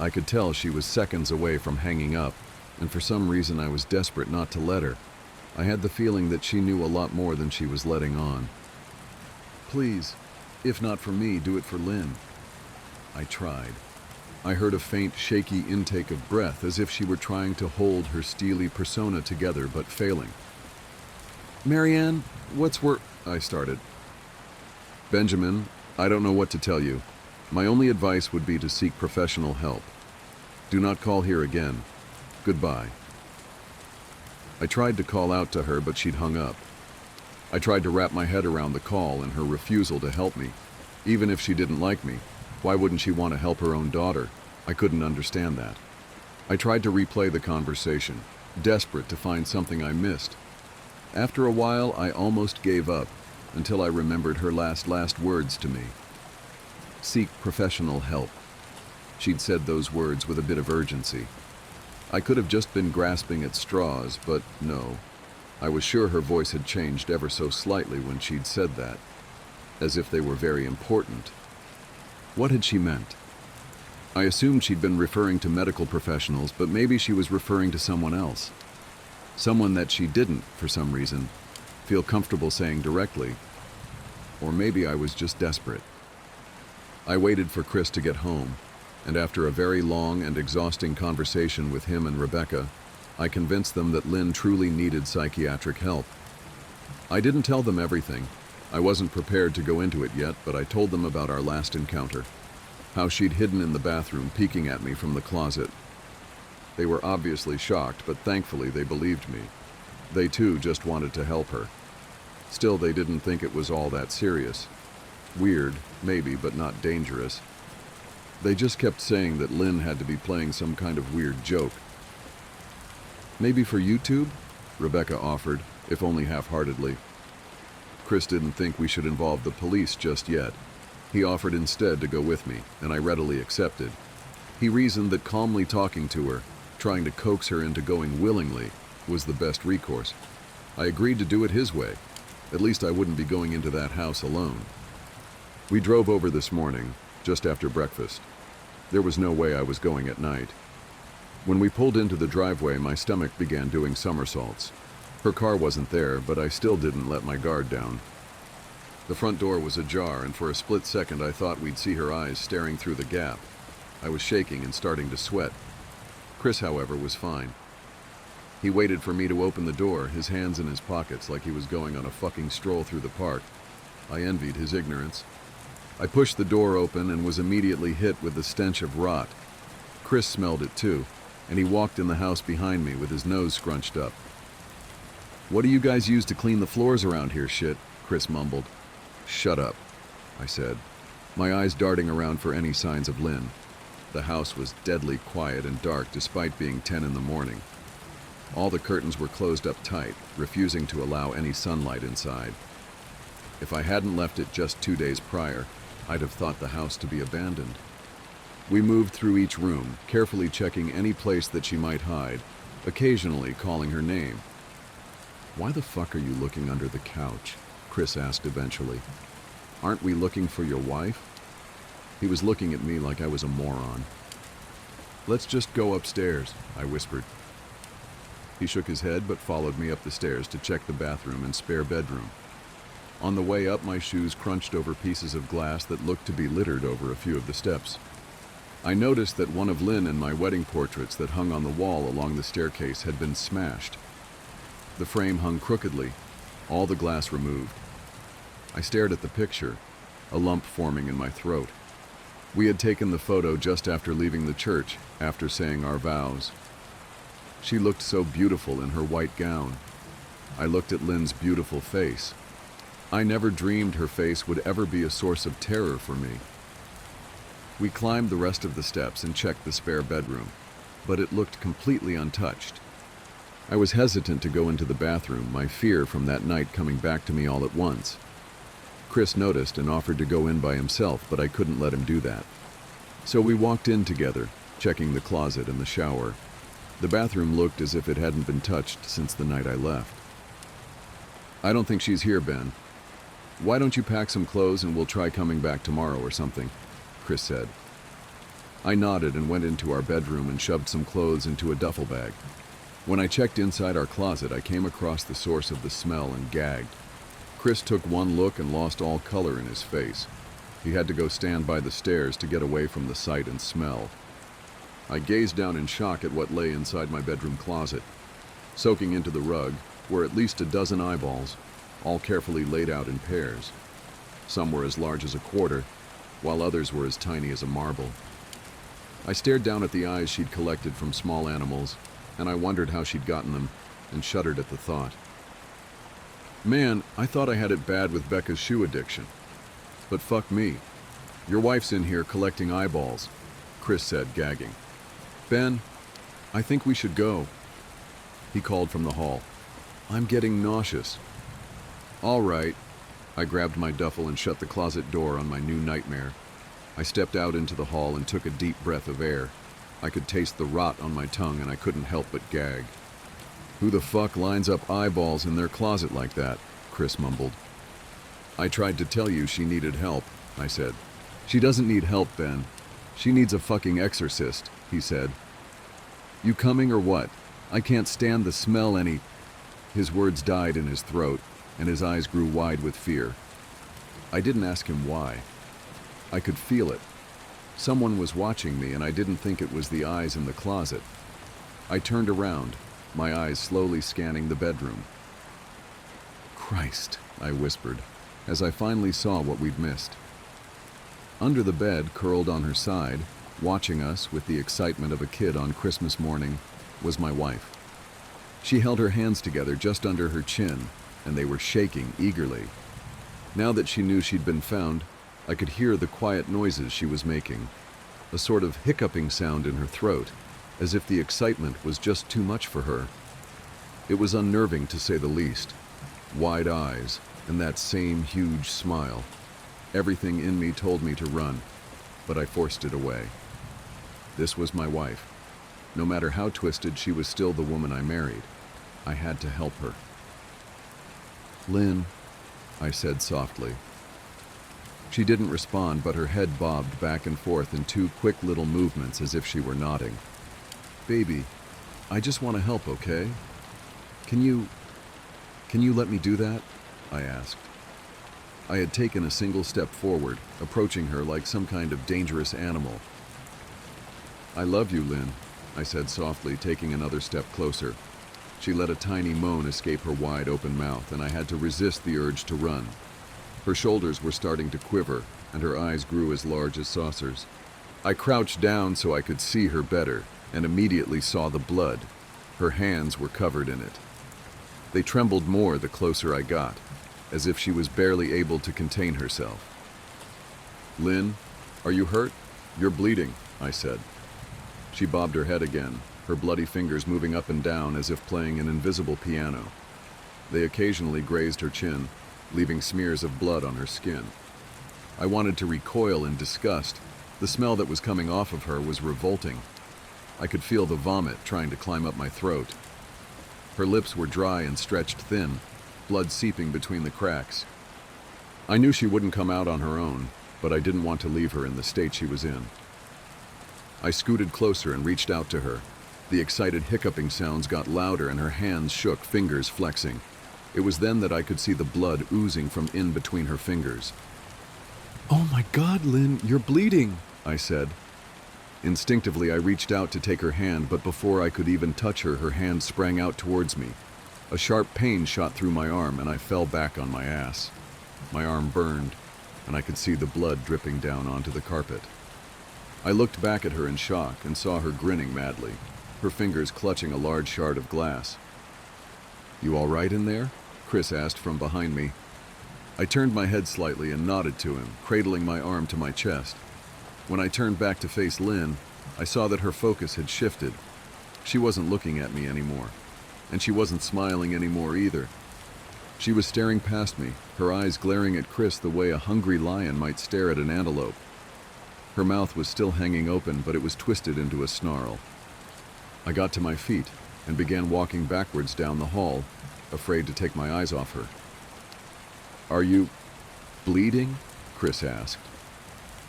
I could tell she was seconds away from hanging up, and for some reason I was desperate not to let her. I had the feeling that she knew a lot more than she was letting on. Please, if not for me, do it for Lynn. I tried. I heard a faint, shaky intake of breath, as if she were trying to hold her steely persona together, but failing. Marianne, I started. Benjamin, I don't know what to tell you. My only advice would be to seek professional help. Do not call here again. Goodbye. I tried to call out to her, but she'd hung up. I tried to wrap my head around the call and her refusal to help me. Even if she didn't like me, why wouldn't she want to help her own daughter? I couldn't understand that. I tried to replay the conversation, desperate to find something I missed. After a while, I almost gave up, until I remembered her last words to me. Seek professional help. She'd said those words with a bit of urgency. I could have just been grasping at straws, but no. I was sure her voice had changed ever so slightly when she'd said that, as if they were very important. What had she meant? I assumed she'd been referring to medical professionals, but maybe she was referring to someone else. Someone that she didn't, for some reason, feel comfortable saying directly. Or maybe I was just desperate. I waited for Chris to get home, and after a very long and exhausting conversation with him and Rebecca, I convinced them that Lynn truly needed psychiatric help. I didn't tell them everything. I wasn't prepared to go into it yet, but I told them about our last encounter. How she'd hidden in the bathroom, peeking at me from the closet. They were obviously shocked, but thankfully they believed me. They too just wanted to help her. Still, they didn't think it was all that serious. Weird, maybe, but not dangerous. They just kept saying that Lynn had to be playing some kind of weird joke. Maybe for YouTube? Rebecca offered, if only half-heartedly. Chris didn't think we should involve the police just yet. He offered instead to go with me, and I readily accepted. He reasoned that calmly talking to her, trying to coax her into going willingly, was the best recourse. I agreed to do it his way. At least I wouldn't be going into that house alone. We drove over this morning, just after breakfast. There was no way I was going at night. When we pulled into the driveway, my stomach began doing somersaults. Her car wasn't there, but I still didn't let my guard down. The front door was ajar, and for a split second I thought we'd see her eyes staring through the gap. I was shaking and starting to sweat. Chris, however, was fine. He waited for me to open the door, his hands in his pockets like he was going on a fucking stroll through the park. I envied his ignorance. I pushed the door open and was immediately hit with the stench of rot. Chris smelled it too, and he walked in the house behind me with his nose scrunched up. "What do you guys use to clean the floors around here, shit?" Chris mumbled. "Shut up," I said, my eyes darting around for any signs of Lynn. The house was deadly quiet and dark despite being 10 in the morning. All the curtains were closed up tight, refusing to allow any sunlight inside. If I hadn't left it just 2 days prior, I'd have thought the house to be abandoned. We moved through each room, carefully checking any place that she might hide, occasionally calling her name. "Why the fuck are you looking under the couch?" Chris asked eventually. "Aren't we looking for your wife?" He was looking at me like I was a moron. "Let's just go upstairs," I whispered. He shook his head but followed me up the stairs to check the bathroom and spare bedroom. On the way up, my shoes crunched over pieces of glass that looked to be littered over a few of the steps. I noticed that one of Lynn and my wedding portraits that hung on the wall along the staircase had been smashed. The frame hung crookedly, all the glass removed. I stared at the picture, a lump forming in my throat. We had taken the photo just after leaving the church, after saying our vows. She looked so beautiful in her white gown. I looked at Lynn's beautiful face. I never dreamed her face would ever be a source of terror for me. We climbed the rest of the steps and checked the spare bedroom, but it looked completely untouched. I was hesitant to go into the bathroom, my fear from that night coming back to me all at once. Chris noticed and offered to go in by himself, but I couldn't let him do that. So we walked in together, checking the closet and the shower. The bathroom looked as if it hadn't been touched since the night I left. "I don't think she's here, Ben. Why don't you pack some clothes and we'll try coming back tomorrow or something?" Chris said. I nodded and went into our bedroom and shoved some clothes into a duffel bag. When I checked inside our closet, I came across the source of the smell and gagged. Chris took one look and lost all color in his face. He had to go stand by the stairs to get away from the sight and smell. I gazed down in shock at what lay inside my bedroom closet. Soaking into the rug were at least a dozen eyeballs, all carefully laid out in pairs. Some were as large as a quarter, while others were as tiny as a marble. I stared down at the eyes she'd collected from small animals, and I wondered how she'd gotten them, and shuddered at the thought. Man, I thought I had it bad with Becca's shoe addiction. But fuck me. Your wife's in here collecting eyeballs, Chris said, gagging. Ben, I think we should go, he called from the hall. I'm getting nauseous. All right. I grabbed my duffel and shut the closet door on my new nightmare. I stepped out into the hall and took a deep breath of air. I could taste the rot on my tongue and I couldn't help but gag. Who the fuck lines up eyeballs in their closet like that? Chris mumbled. I tried to tell you she needed help, I said. She doesn't need help, Ben. She needs a fucking exorcist, he said. You coming or what? I can't stand the smell any... His words died in his throat, and his eyes grew wide with fear. I didn't ask him why. I could feel it. Someone was watching me, and I didn't think it was the eyes in the closet. I turned around, my eyes slowly scanning the bedroom. Christ, I whispered, as I finally saw what we'd missed. Under the bed, curled on her side, watching us with the excitement of a kid on Christmas morning, was my wife. She held her hands together just under her chin, and they were shaking eagerly. Now that she knew she'd been found, I could hear the quiet noises she was making, a sort of hiccuping sound in her throat, as if the excitement was just too much for her. It was unnerving, to say the least. Wide eyes, and that same huge smile. Everything in me told me to run, but I forced it away. This was my wife. No matter how twisted, she was still the woman I married. I had to help her. Lynn, I said softly. She didn't respond, but her head bobbed back and forth in two quick little movements as if she were nodding. Baby, I just want to help, okay? Can you let me do that? I asked. I had taken a single step forward, approaching her like some kind of dangerous animal. I love you, Lynn, I said softly, taking another step closer. She let a tiny moan escape her wide-open mouth, and I had to resist the urge to run. Her shoulders were starting to quiver, and her eyes grew as large as saucers. I crouched down so I could see her better, and immediately saw the blood. Her hands were covered in it. They trembled more the closer I got, as if she was barely able to contain herself. Lynn, are you hurt? You're bleeding, I said. She bobbed her head again, her bloody fingers moving up and down as if playing an invisible piano. They occasionally grazed her chin, leaving smears of blood on her skin. I wanted to recoil in disgust. The smell that was coming off of her was revolting. I could feel the vomit trying to climb up my throat. Her lips were dry and stretched thin, blood seeping between the cracks. I knew she wouldn't come out on her own, but I didn't want to leave her in the state she was in. I scooted closer and reached out to her. The excited hiccuping sounds got louder and her hands shook, fingers flexing. It was then that I could see the blood oozing from in between her fingers. Oh my God, Lynn, you're bleeding, I said. Instinctively, I reached out to take her hand, but before I could even touch her, her hand sprang out towards me. A sharp pain shot through my arm, and I fell back on my ass. My arm burned, and I could see the blood dripping down onto the carpet. I looked back at her in shock and saw her grinning madly, her fingers clutching a large shard of glass. You all right in there? Chris asked from behind me. I turned my head slightly and nodded to him, cradling my arm to my chest. When I turned back to face Lynn, I saw that her focus had shifted. She wasn't looking at me anymore, and she wasn't smiling anymore either. She was staring past me, her eyes glaring at Chris the way a hungry lion might stare at an antelope. Her mouth was still hanging open, but it was twisted into a snarl. I got to my feet and began walking backwards down the hall, afraid to take my eyes off her. Are you bleeding? Chris asked.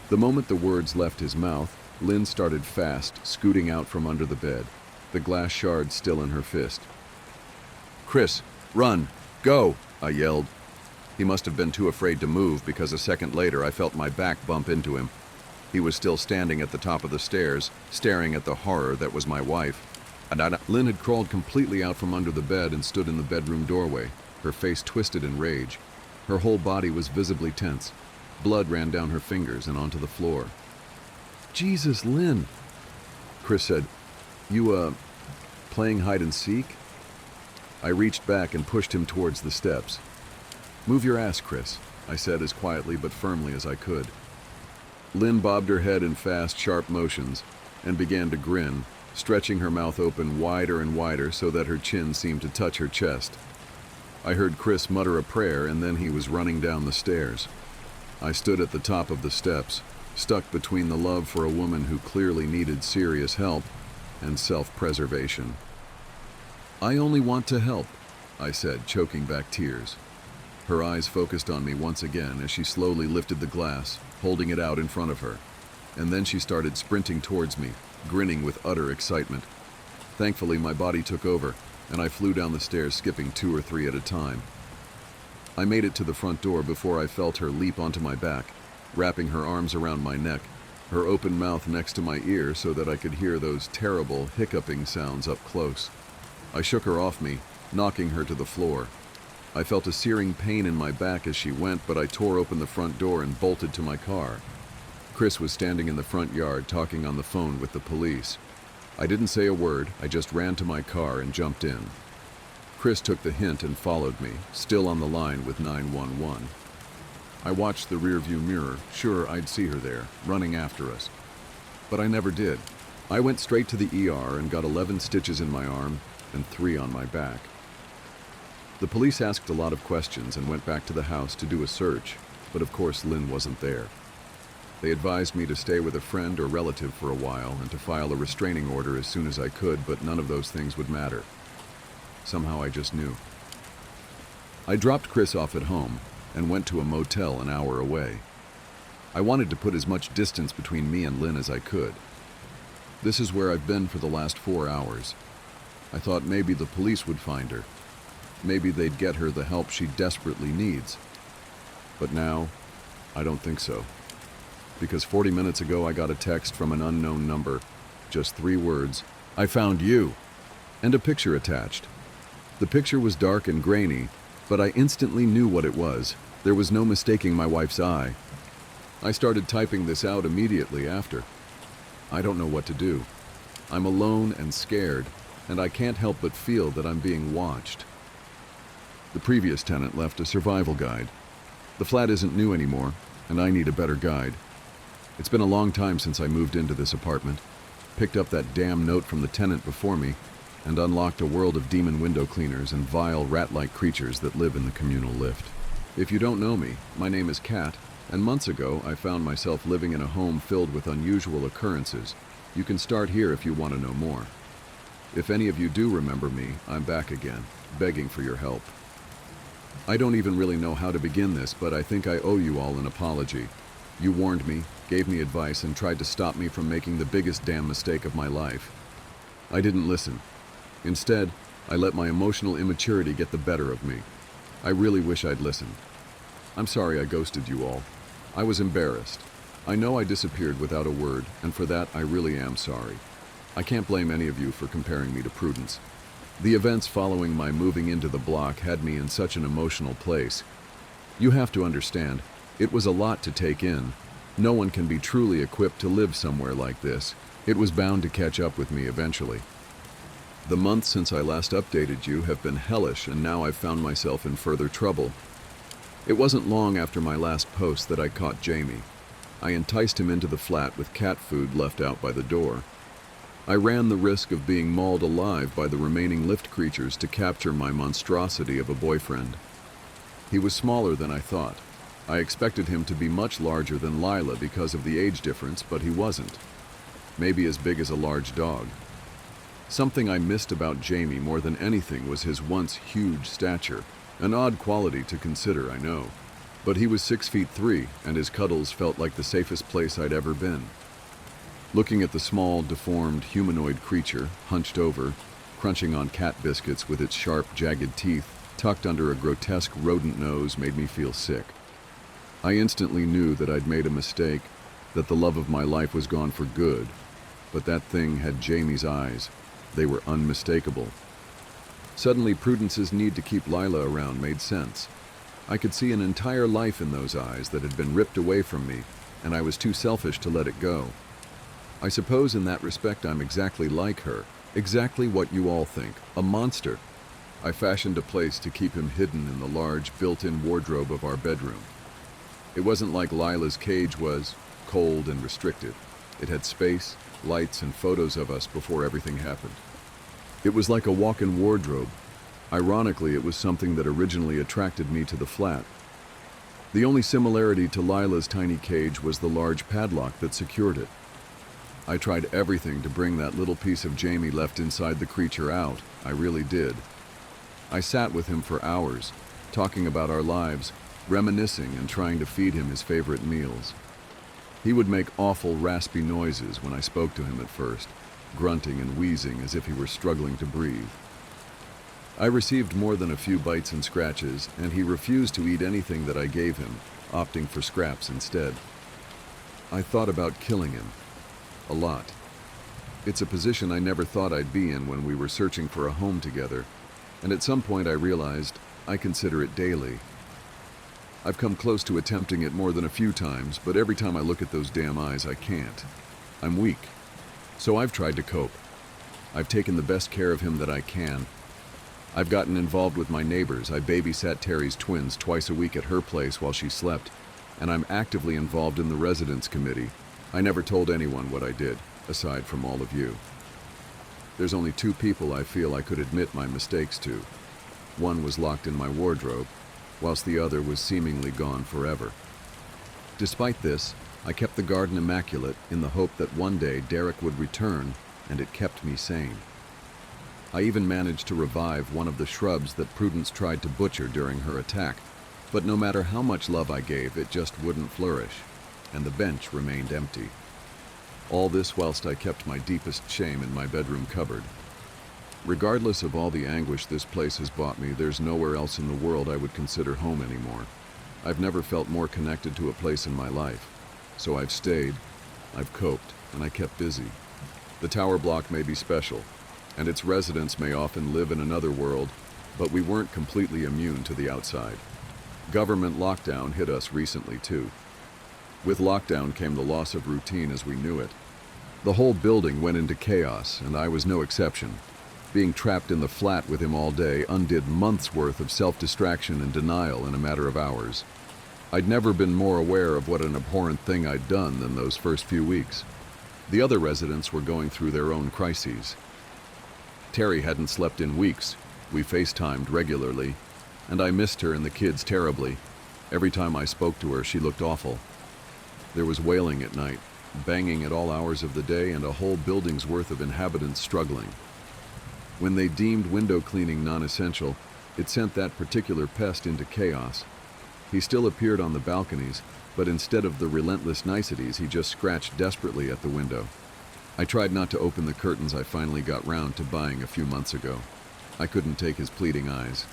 The moment the words left his mouth, Lynn started fast, scooting out from under the bed, the glass shard still in her fist. Chris, run! Go! I yelled. He must have been too afraid to move, because a second later I felt my back bump into him. He was still standing at the top of the stairs, staring at the horror that was my wife. Lynn had crawled completely out from under the bed and stood in the bedroom doorway, her face twisted in rage. Her whole body was visibly tense. Blood ran down her fingers and onto the floor. "Jesus, Lynn," Chris said. "You, playing hide and seek?" I reached back and pushed him towards the steps. "Move your ass, Chris," I said as quietly but firmly as I could. Lynn bobbed her head in fast, sharp motions and began to grin, stretching her mouth open wider and wider so that her chin seemed to touch her chest. I heard Chris mutter a prayer, and then he was running down the stairs. I stood at the top of the steps, stuck between the love for a woman who clearly needed serious help and self-preservation. "I only want to help," I said, choking back tears. Her eyes focused on me once again as she slowly lifted the glass, holding it out in front of her. And then she started sprinting towards me, grinning with utter excitement. Thankfully, my body took over, and I flew down the stairs, skipping 2 or 3 at a time. I made it to the front door before I felt her leap onto my back, wrapping her arms around my neck, her open mouth next to my ear so that I could hear those terrible hiccuping sounds up close. I shook her off me, knocking her to the floor. I felt a searing pain in my back as she went, but I tore open the front door and bolted to my car. Chris was standing in the front yard talking on the phone with the police. I didn't say a word, I just ran to my car and jumped in. Chris took the hint and followed me, still on the line with 911. I watched the rearview mirror, sure I'd see her there, running after us. But I never did. I went straight to the ER and got 11 stitches in my arm and 3 on my back. The police asked a lot of questions and went back to the house to do a search, but of course Lynn wasn't there. They advised me to stay with a friend or relative for a while and to file a restraining order as soon as I could, but none of those things would matter. Somehow I just knew. I dropped Chris off at home and went to a motel an hour away. I wanted to put as much distance between me and Lynn as I could. This is where I've been for the last 4 hours. I thought maybe the police would find her. Maybe they'd get her the help she desperately needs. But now, I don't think so. Because 40 minutes ago I got a text from an unknown number. Just 3 words, "I found you," and a picture attached. The picture was dark and grainy, but I instantly knew what it was. There was no mistaking my wife's eye. I started typing this out immediately after. I don't know what to do. I'm alone and scared, and I can't help but feel that I'm being watched. The previous tenant left a survival guide. The flat isn't new anymore, and I need a better guide. It's been a long time since I moved into this apartment, picked up that damn note from the tenant before me, and unlocked a world of demon window cleaners and vile rat-like creatures that live in the communal lift. If you don't know me, my name is Kat, and months ago I found myself living in a home filled with unusual occurrences. You can start here if you want to know more. If any of you do remember me, I'm back again, begging for your help. I don't even really know how to begin this, but I think I owe you all an apology. You warned me, gave me advice, and tried to stop me from making the biggest damn mistake of my life. I didn't listen. Instead, I let my emotional immaturity get the better of me. I really wish I'd listened. I'm sorry I ghosted you all. I was embarrassed. I know I disappeared without a word, and for that I really am sorry. I can't blame any of you for comparing me to Prudence. The events following my moving into the block had me in such an emotional place. You have to understand, it was a lot to take in. No one can be truly equipped to live somewhere like this. It was bound to catch up with me eventually. The months since I last updated you have been hellish, and now I've found myself in further trouble. It wasn't long after my last post that I caught Jamie. I enticed him into the flat with cat food left out by the door. I ran the risk of being mauled alive by the remaining lift creatures to capture my monstrosity of a boyfriend. He was smaller than I thought. I expected him to be much larger than Lila because of the age difference, but he wasn't. Maybe as big as a large dog. Something I missed about Jamie more than anything was his once huge stature. An odd quality to consider, I know. But he was 6'3", and his cuddles felt like the safest place I'd ever been. Looking at the small, deformed, humanoid creature, hunched over, crunching on cat biscuits with its sharp, jagged teeth, tucked under a grotesque rodent nose, made me feel sick. I instantly knew that I'd made a mistake, that the love of my life was gone for good, but that thing had Jamie's eyes. They were unmistakable. Suddenly, Prudence's need to keep Lila around made sense. I could see an entire life in those eyes that had been ripped away from me, and I was too selfish to let it go. I suppose in that respect I'm exactly like her, exactly what you all think, a monster. I fashioned a place to keep him hidden in the large, built-in wardrobe of our bedroom. It wasn't like Lila's cage was, cold and restricted. It had space, lights, and photos of us before everything happened. It was like a walk-in wardrobe. Ironically, it was something that originally attracted me to the flat. The only similarity to Lila's tiny cage was the large padlock that secured it. I tried everything to bring that little piece of Jamie left inside the creature out. I really did. I sat with him for hours, talking about our lives, reminiscing and trying to feed him his favorite meals. He would make awful raspy noises when I spoke to him at first, grunting and wheezing as if he were struggling to breathe. I received more than a few bites and scratches, and he refused to eat anything that I gave him, opting for scraps instead. I thought about killing him. A lot. It's a position I never thought I'd be in when we were searching for a home together, and at some point I realized I consider it daily. I've come close to attempting it more than a few times, but every time I look at those damn eyes, I can't. I'm weak. So I've tried to cope. I've taken the best care of him that I can. I've gotten involved with my neighbors. I babysat Terry's twins twice a week at her place while she slept, and I'm actively involved in the residence committee. I never told anyone what I did, aside from all of you. There's only two people I feel I could admit my mistakes to. One was locked in my wardrobe, whilst the other was seemingly gone forever. Despite this, I kept the garden immaculate in the hope that one day Derek would return, and it kept me sane. I even managed to revive one of the shrubs that Prudence tried to butcher during her attack, but no matter how much love I gave, it just wouldn't flourish, and the bench remained empty. All this whilst I kept my deepest shame in my bedroom cupboard. Regardless of all the anguish this place has brought me, there's nowhere else in the world I would consider home anymore. I've never felt more connected to a place in my life. So I've stayed, I've coped, and I kept busy. The tower block may be special, and its residents may often live in another world, but we weren't completely immune to the outside. Government lockdown hit us recently too. With lockdown came the loss of routine as we knew it. The whole building went into chaos, and I was no exception. Being trapped in the flat with him all day undid months' worth of self-distraction and denial in a matter of hours. I'd never been more aware of what an abhorrent thing I'd done than those first few weeks. The other residents were going through their own crises. Terry hadn't slept in weeks. We FaceTimed regularly, and I missed her and the kids terribly. Every time I spoke to her, she looked awful. There was wailing at night, banging at all hours of the day, and a whole building's worth of inhabitants struggling. When they deemed window cleaning non-essential, it sent that particular pest into chaos. He still appeared on the balconies, but instead of the relentless niceties, he just scratched desperately at the window. I tried not to open the curtains I finally got round to buying a few months ago. I couldn't take his pleading eyes.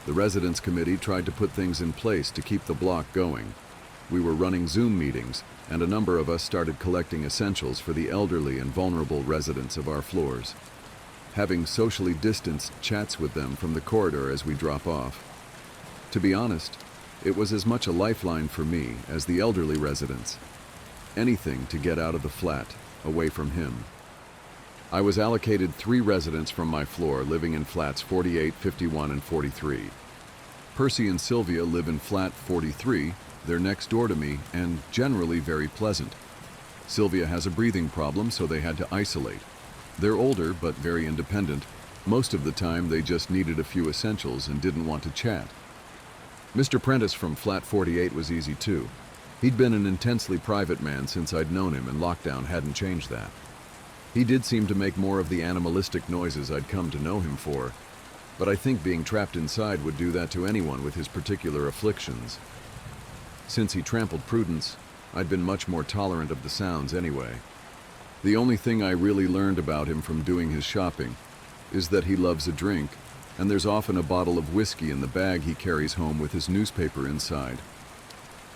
The residence committee tried to put things in place to keep the block going. We were running Zoom meetings, and a number of us started collecting essentials for the elderly and vulnerable residents of our floors, having socially distanced chats with them from the corridor as we drop off. To be honest, it was as much a lifeline for me as the elderly residents. Anything to get out of the flat, away from him. I was allocated 3 residents from my floor living in flats 48, 51, and 43. Percy and Sylvia live in flat 43. They're next door to me and generally very pleasant. Sylvia has a breathing problem, so they had to isolate. They're older but very independent. Most of the time they just needed a few essentials and didn't want to chat. Mr. Prentice from flat 48 was easy too. He'd been an intensely private man since I'd known him, and lockdown hadn't changed that. He did seem to make more of the animalistic noises I'd come to know him for, but I think being trapped inside would do that to anyone with his particular afflictions. Since he trampled Prudence, I'd been much more tolerant of the sounds anyway. The only thing I really learned about him from doing his shopping is that he loves a drink, and there's often a bottle of whiskey in the bag he carries home with his newspaper inside.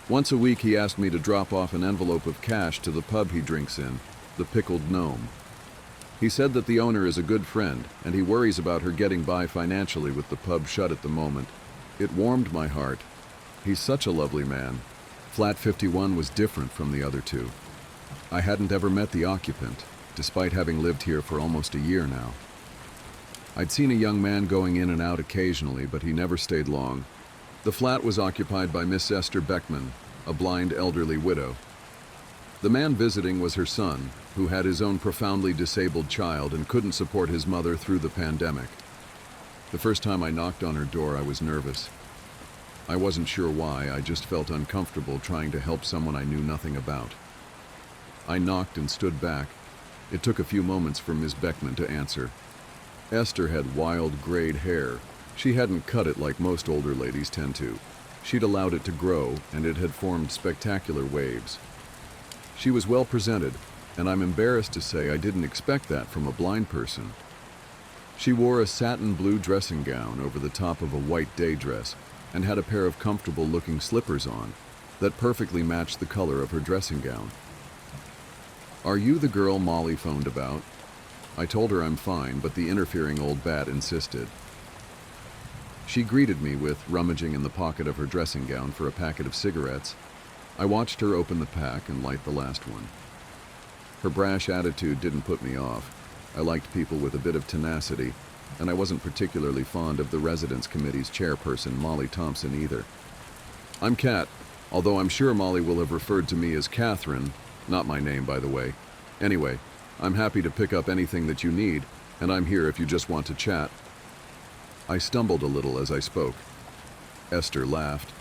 Once a week he asked me to drop off an envelope of cash to the pub he drinks in, the Pickled Gnome. He said that the owner is a good friend, and he worries about her getting by financially with the pub shut at the moment. It warmed my heart. He's such a lovely man. Flat 51 was different from the other two. I hadn't ever met the occupant, despite having lived here for almost a year now. I'd seen a young man going in and out occasionally, but he never stayed long. The flat was occupied by Miss Esther Beckman, a blind elderly widow. The man visiting was her son, who had his own profoundly disabled child and couldn't support his mother through the pandemic. The first time I knocked on her door, I was nervous. I wasn't sure why, I just felt uncomfortable trying to help someone I knew nothing about. I knocked and stood back. It took a few moments for Ms. Beckman to answer. Esther had wild, grayed hair. She hadn't cut it like most older ladies tend to. She'd allowed it to grow, and it had formed spectacular waves. She was well presented, and I'm embarrassed to say I didn't expect that from a blind person. She wore a satin blue dressing gown over the top of a white day dress and had a pair of comfortable-looking slippers on that perfectly matched the color of her dressing gown. "Are you the girl Molly phoned about?" I told her I'm fine, but the interfering old bat insisted. She greeted me with rummaging in the pocket of her dressing gown for a packet of cigarettes. I watched her open the pack and light the last one. Her brash attitude didn't put me off. I liked people with a bit of tenacity, and I wasn't particularly fond of the Residence Committee's chairperson, Molly Thompson, either. "I'm Kat, although I'm sure Molly will have referred to me as Catherine, not my name, by the way. Anyway, I'm happy to pick up anything that you need, and I'm here if you just want to chat." I stumbled a little as I spoke. Esther laughed.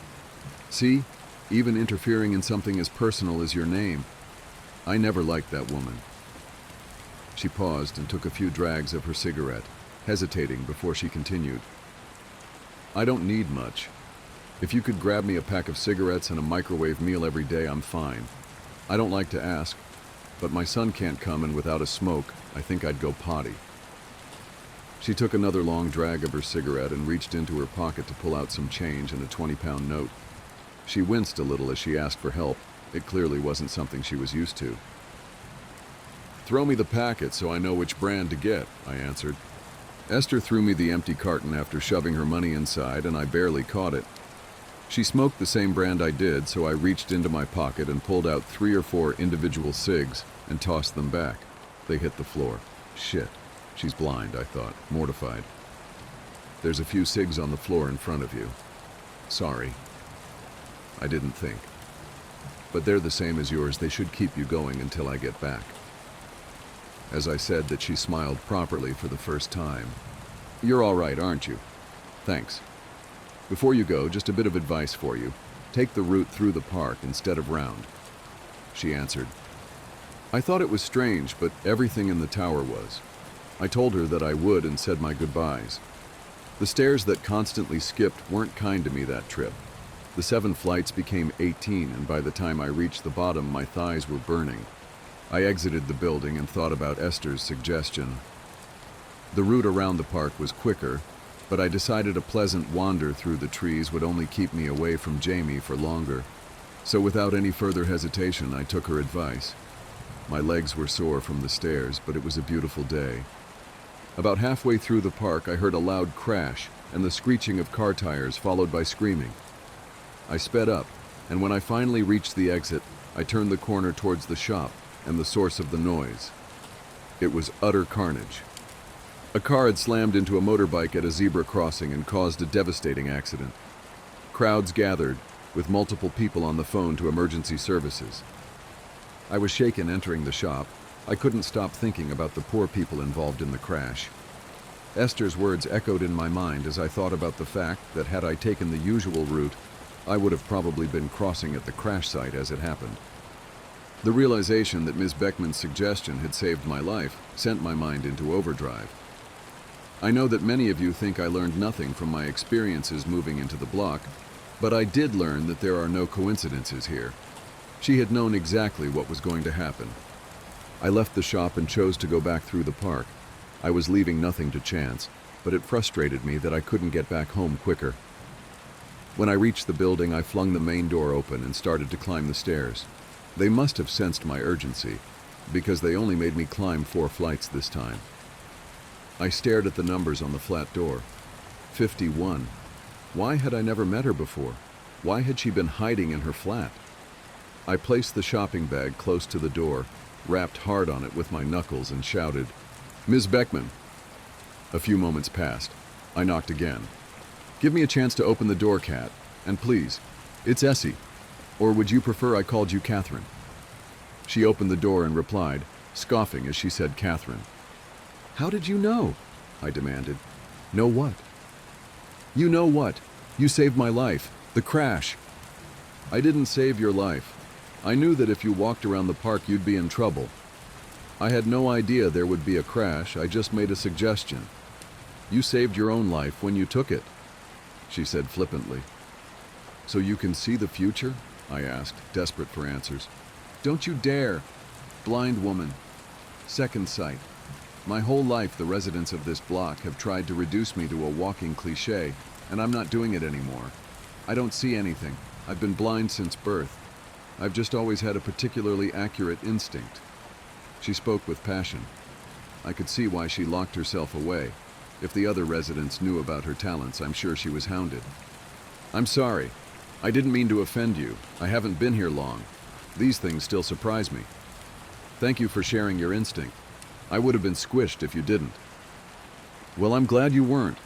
"See, even interfering in something as personal as your name. I never liked that woman." She paused and took a few drags of her cigarette, hesitating before she continued. "I don't need much. If you could grab me a pack of cigarettes and a microwave meal every day, I'm fine. I don't like to ask, but my son can't come, and without a smoke, I think I'd go potty." She took another long drag of her cigarette and reached into her pocket to pull out some change and a 20-pound note. She winced a little as she asked for help. It clearly wasn't something she was used to. "Throw me the packet so I know which brand to get," I answered. Esther threw me the empty carton after shoving her money inside, and I barely caught it. She smoked the same brand I did, so I reached into my pocket and pulled out 3 or 4 individual cigs and tossed them back. They hit the floor. Shit. She's blind, I thought, mortified. "There's a few cigs on the floor in front of you." "Sorry." I didn't think. "But they're the same as yours. They should keep you going until I get back." As I said that, she smiled properly for the first time. "You're all right, aren't you? Thanks. Before you go, just a bit of advice for you. Take the route through the park instead of round." She answered. I thought it was strange, but everything in the tower was. I told her that I would and said my goodbyes. The stairs that constantly skipped weren't kind to me that trip. The 7 flights became 18, and by the time I reached the bottom, my thighs were burning. I exited the building and thought about Esther's suggestion. The route around the park was quicker, but I decided a pleasant wander through the trees would only keep me away from Jamie for longer. So without any further hesitation, I took her advice. My legs were sore from the stairs, but it was a beautiful day. About halfway through the park, I heard a loud crash and the screeching of car tires, followed by screaming. I sped up, and when I finally reached the exit, I turned the corner towards the shop and the source of the noise. It was utter carnage. A car had slammed into a motorbike at a zebra crossing and caused a devastating accident. Crowds gathered, with multiple people on the phone to emergency services. I was shaken entering the shop. I couldn't stop thinking about the poor people involved in the crash. Esther's words echoed in my mind as I thought about the fact that had I taken the usual route, I would have probably been crossing at the crash site as it happened. The realization that Ms. Beckman's suggestion had saved my life sent my mind into overdrive. I know that many of you think I learned nothing from my experiences moving into the block, but I did learn that there are no coincidences here. She had known exactly what was going to happen. I left the shop and chose to go back through the park. I was leaving nothing to chance, but it frustrated me that I couldn't get back home quicker. When I reached the building, I flung the main door open and started to climb the stairs. They must have sensed my urgency, because they only made me climb 4 flights this time. I stared at the numbers on the flat door. 51. Why had I never met her before? Why had she been hiding in her flat? I placed the shopping bag close to the door, rapped hard on it with my knuckles, and shouted, "Ms. Beckman." A few moments passed. I knocked again. "Give me a chance to open the door, Kat. And please, it's Essie. Or would you prefer I called you Catherine?" She opened the door and replied, scoffing as she said Catherine. "How did you know?" I demanded. "Know what?" "You know what? You saved my life. The crash." "I didn't save your life. I knew that if you walked around the park you'd be in trouble. I had no idea there would be a crash. I just made a suggestion. You saved your own life when you took it," she said flippantly. "So you can see the future?" I asked, desperate for answers. "Don't you dare! Blind woman. Second sight. My whole life the residents of this block have tried to reduce me to a walking cliché, and I'm not doing it anymore. I don't see anything. I've been blind since birth. I've just always had a particularly accurate instinct." She spoke with passion. I could see why she locked herself away. If the other residents knew about her talents, I'm sure she was hounded. "I'm sorry. I didn't mean to offend you. I haven't been here long. These things still surprise me. Thank you for sharing your instinct. I would have been squished if you didn't." "Well, I'm glad you weren't."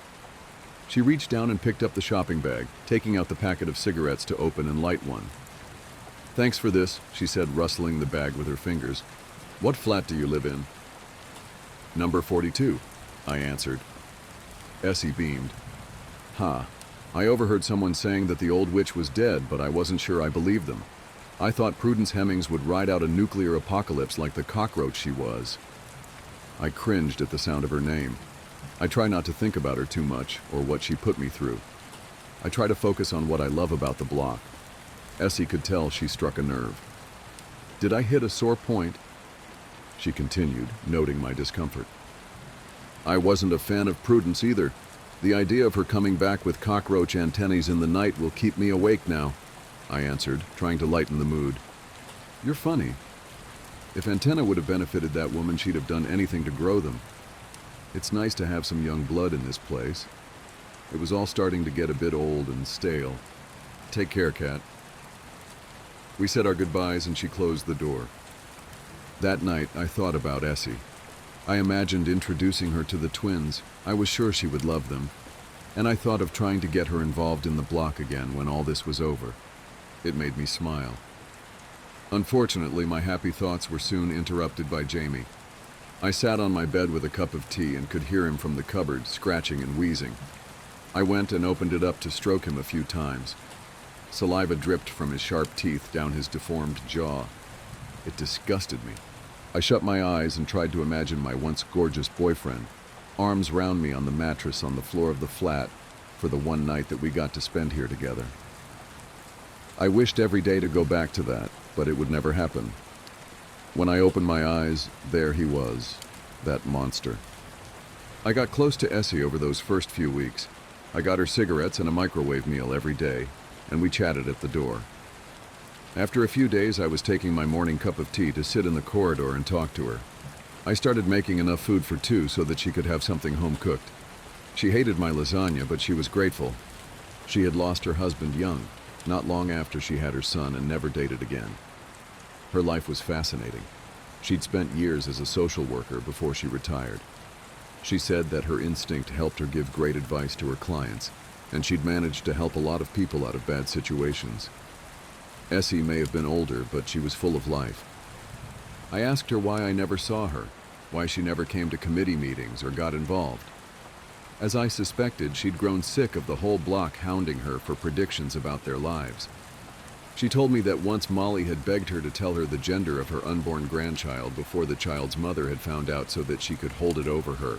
She reached down and picked up the shopping bag, taking out the packet of cigarettes to open and light one. "Thanks for this," she said, rustling the bag with her fingers. "What flat do you live in?" "Number 42, I answered. Essie beamed. "Ha. I overheard someone saying that the old witch was dead, but I wasn't sure I believed them. I thought Prudence Hemmings would ride out a nuclear apocalypse like the cockroach she was." I cringed at the sound of her name. I try not to think about her too much, or what she put me through. I try to focus on what I love about the block. Essie could tell she struck a nerve. "Did I hit a sore point?" she continued, noting my discomfort. "I wasn't a fan of Prudence either. The idea of her coming back with cockroach antennae in the night will keep me awake now," I answered, trying to lighten the mood. "You're funny. If antenna would have benefited that woman, she'd have done anything to grow them. It's nice to have some young blood in this place. It was all starting to get a bit old and stale. Take care, Kat." We said our goodbyes and she closed the door. That night, I thought about Essie. I imagined introducing her to the twins. I was sure she would love them. And I thought of trying to get her involved in the block again when all this was over. It made me smile. Unfortunately, my happy thoughts were soon interrupted by Jamie. I sat on my bed with a cup of tea and could hear him from the cupboard, scratching and wheezing. I went and opened it up to stroke him a few times. Saliva dripped from his sharp teeth down his deformed jaw. It disgusted me. I shut my eyes and tried to imagine my once gorgeous boyfriend, arms round me on the mattress on the floor of the flat for the one night that we got to spend here together. I wished every day to go back to that, but it would never happen. When I opened my eyes, there he was, that monster. I got close to Essie over those first few weeks. I got her cigarettes and a microwave meal every day, and we chatted at the door. After a few days, I was taking my morning cup of tea to sit in the corridor and talk to her. I started making enough food for two so that she could have something home-cooked. She hated my lasagna, but she was grateful. She had lost her husband young, not long after she had her son, and never dated again. Her life was fascinating. She'd spent years as a social worker before she retired. She said that her instinct helped her give great advice to her clients, and she'd managed to help a lot of people out of bad situations. Essie may have been older, but she was full of life. I asked her why I never saw her, why she never came to committee meetings or got involved. As I suspected, she'd grown sick of the whole block hounding her for predictions about their lives. She told me that once Molly had begged her to tell her the gender of her unborn grandchild before the child's mother had found out so that she could hold it over her.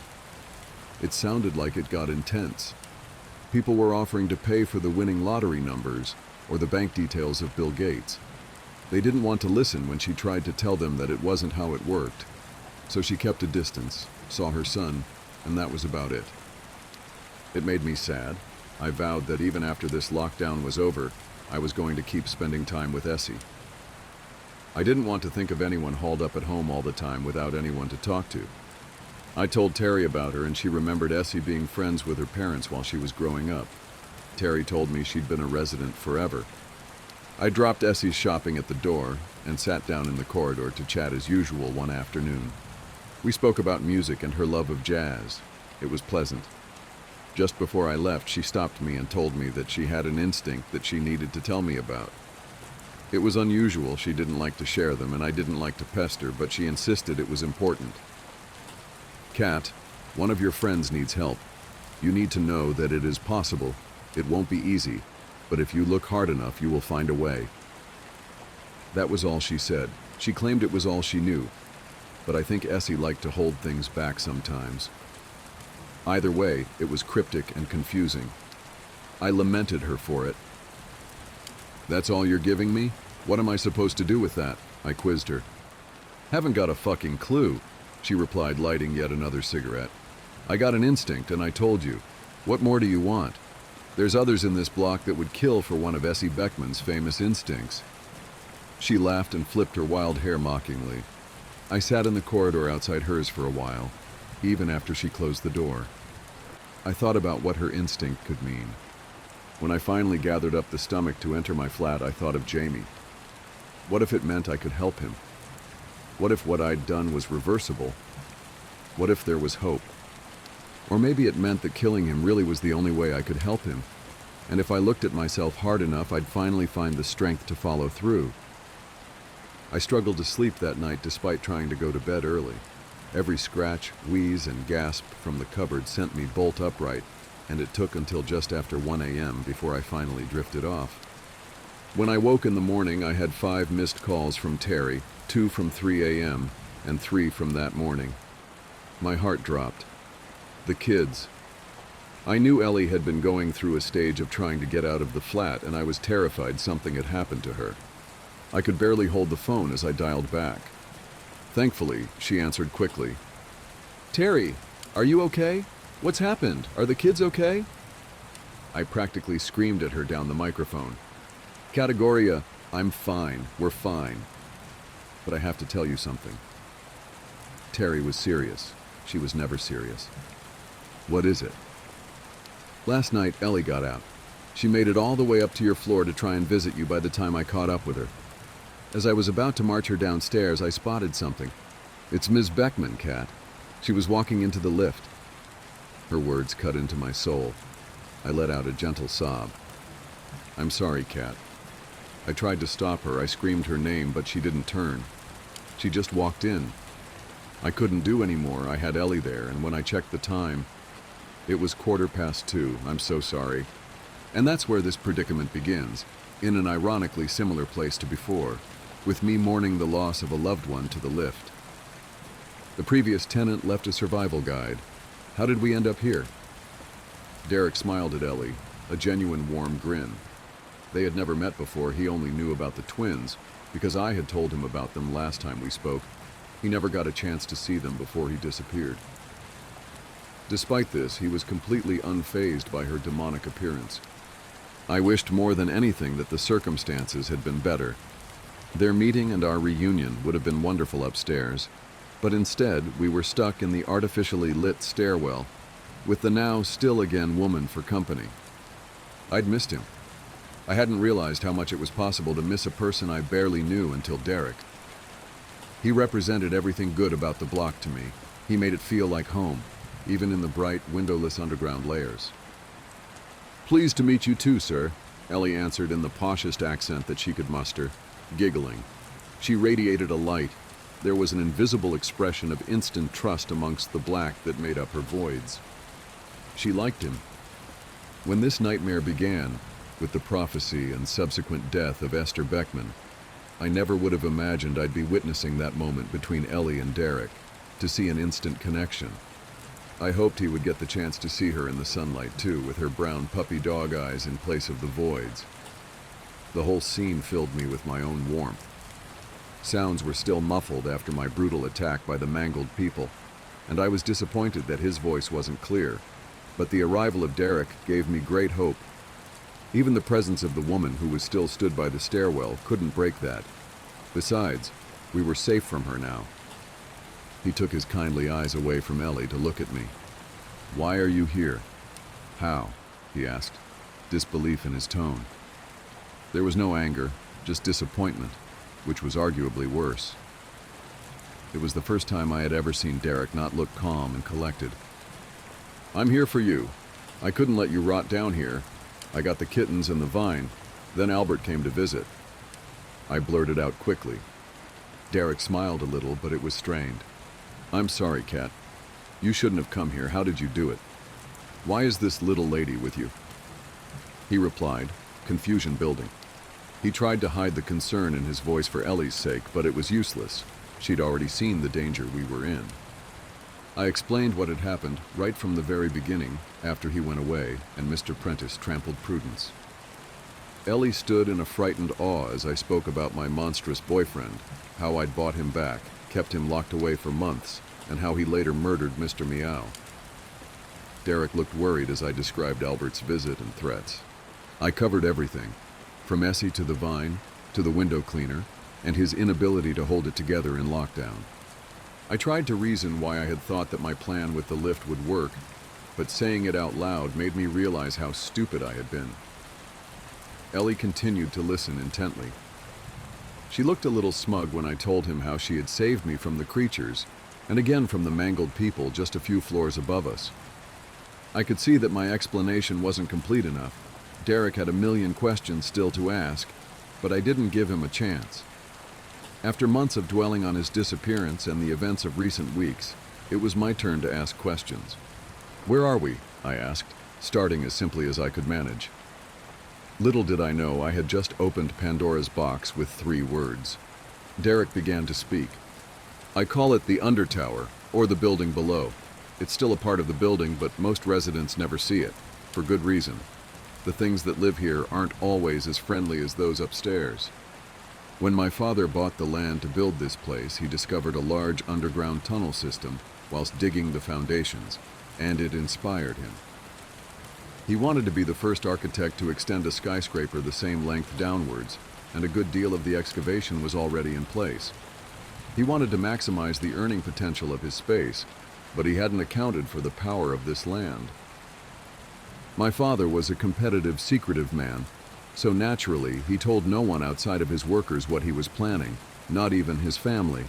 It sounded like it got intense. People were offering to pay for the winning lottery numbers or the bank details of Bill Gates. They didn't want to listen when she tried to tell them that it wasn't how it worked. So she kept a distance, saw her son, and that was about it. It made me sad. I vowed that even after this lockdown was over, I was going to keep spending time with Essie. I didn't want to think of anyone hauled up at home all the time without anyone to talk to. I told Terry about her, and she remembered Essie being friends with her parents while she was growing up. Terry told me she'd been a resident forever. I dropped Essie's shopping at the door and sat down in the corridor to chat as usual one afternoon. We spoke about music and her love of jazz. It was pleasant. Just before I left, she stopped me and told me that she had an instinct that she needed to tell me about. It was unusual, she didn't like to share them, and I didn't like to pester, but she insisted it was important. Kat, one of your friends needs help. You need to know that it is possible. It won't be easy, but if you look hard enough, you will find a way. That was all she said. She claimed it was all she knew, but I think Essie liked to hold things back sometimes. Either way, it was cryptic and confusing. I lamented her for it. That's all you're giving me? What am I supposed to do with that? I quizzed her. Haven't got a fucking clue, she replied, lighting yet another cigarette. I got an instinct, and I told you. What more do you want? There's others in this block that would kill for one of Essie Beckman's famous instincts. She laughed and flipped her wild hair mockingly. I sat in the corridor outside hers for a while, even after she closed the door. I thought about what her instinct could mean. When I finally gathered up the stomach to enter my flat, I thought of Jamie. What if it meant I could help him? What if what I'd done was reversible? What if there was hope? Or maybe it meant that killing him really was the only way I could help him, and if I looked at myself hard enough, I'd finally find the strength to follow through. I struggled to sleep that night despite trying to go to bed early. Every scratch, wheeze, and gasp from the cupboard sent me bolt upright, and it took until just after 1 a.m. before I finally drifted off. When I woke in the morning, I had 5 missed calls from Terry, 2 from 3 a.m., and 3 from that morning. My heart dropped. The kids. I knew Ellie had been going through a stage of trying to get out of the flat, and I was terrified something had happened to her. I could barely hold the phone as I dialed back. Thankfully, she answered quickly. Terry, are you okay? What's happened? Are the kids okay? I practically screamed at her down the microphone. Categoria, I'm fine. We're fine. But I have to tell you something. Terry was serious. She was never serious. What is it? Last night, Ellie got out. She made it all the way up to your floor to try and visit you by the time I caught up with her. As I was about to march her downstairs, I spotted something. It's Ms. Beckman, Kat. She was walking into the lift. Her words cut into my soul. I let out a gentle sob. I'm sorry, Kat. I tried to stop her. I screamed her name, but she didn't turn. She just walked in. I couldn't do any more. I had Ellie there, and when I checked the time, it was 2:15. I'm so sorry. And that's where this predicament begins, in an ironically similar place to before, with me mourning the loss of a loved one to the lift. The previous tenant left a survival guide. How did we end up here? Derek smiled at Ellie, a genuine warm grin. They had never met before. He only knew about the twins because I had told him about them last time we spoke. He never got a chance to see them before he disappeared. Despite this, he was completely unfazed by her demonic appearance. I wished more than anything that the circumstances had been better. Their meeting and our reunion would have been wonderful upstairs, but instead we were stuck in the artificially lit stairwell with the now still again woman for company. I'd missed him. I hadn't realized how much it was possible to miss a person I barely knew until Derek. He represented everything good about the block to me. He made it feel like home, even in the bright, windowless underground layers. Pleased to meet you too, sir, Ellie answered in the poshest accent that she could muster, giggling. She radiated a light. There was an invisible expression of instant trust amongst the black that made up her voids. She liked him. When this nightmare began, with the prophecy and subsequent death of Esther Beckman, I never would have imagined I'd be witnessing that moment between Ellie and Derek, to see an instant connection. I hoped he would get the chance to see her in the sunlight too, with her brown puppy dog eyes in place of the voids. The whole scene filled me with my own warmth. Sounds were still muffled after my brutal attack by the mangled people, and I was disappointed that his voice wasn't clear, but the arrival of Derek gave me great hope. Even the presence of the woman who was still stood by the stairwell couldn't break that. Besides, we were safe from her now. He took his kindly eyes away from Ellie to look at me. Why are you here? How? He asked. disbelief in his tone. There was no anger, just disappointment, which was arguably worse. It was the first time I had ever seen Derek not look calm and collected. "I'm here for you. I couldn't let you rot down here. I got the kittens and the vine. Then Albert came to visit." I blurted out quickly. Derek smiled a little, but it was strained. "I'm sorry, Kat. You shouldn't have come here. How did you do it? Why is this little lady with you?" He replied, confusion building. He tried to hide the concern in his voice for Ellie's sake, but it was useless. She'd already seen the danger we were in. I explained what had happened right from the very beginning, after he went away and Mr. Prentice trampled Prudence. Ellie stood in a frightened awe as I spoke about my monstrous boyfriend, how I'd bought him back, kept him locked away for months, and how he later murdered Mr. Meow. Derek looked worried as I described Albert's visit and threats. I covered everything, from Essie to the vine, to the window cleaner, and his inability to hold it together in lockdown. I tried to reason why I had thought that my plan with the lift would work, but saying it out loud made me realize how stupid I had been. Ellie continued to listen intently. She looked a little smug when I told him how she had saved me from the creatures, and again from the mangled people just a few floors above us. I could see that my explanation wasn't complete enough. Derek had a million questions still to ask, but I didn't give him a chance. After months of dwelling on his disappearance and the events of recent weeks, it was my turn to ask questions. "Where are we?" I asked, starting as simply as I could manage. Little did I know I had just opened Pandora's box with 3 words. Derek began to speak. "I call it the Undertower, or the building below. It's still a part of the building, but most residents never see it, for good reason. The things that live here aren't always as friendly as those upstairs. When my father bought the land to build this place, he discovered a large underground tunnel system whilst digging the foundations, and it inspired him. He wanted to be the first architect to extend a skyscraper the same length downwards, and a good deal of the excavation was already in place. He wanted to maximize the earning potential of his space, but he hadn't accounted for the power of this land. My father was a competitive, secretive man, so naturally he told no one outside of his workers what he was planning, not even his family.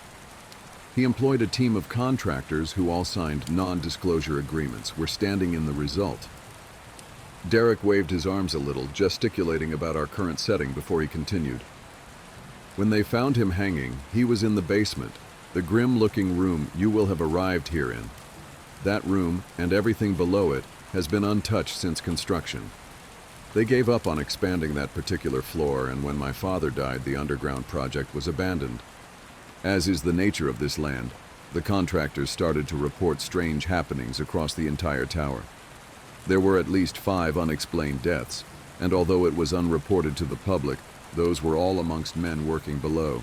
He employed a team of contractors who all signed non-disclosure agreements. We're standing in the result." Derek waved his arms a little, gesticulating about our current setting before he continued. "When they found him hanging, he was in the basement, the grim-looking room you will have arrived here in. That room, and everything below it, has been untouched since construction. They gave up on expanding that particular floor, and when my father died, the underground project was abandoned. As is the nature of this land, the contractors started to report strange happenings across the entire tower. There were at least 5 unexplained deaths, and although it was unreported to the public, those were all amongst men working below.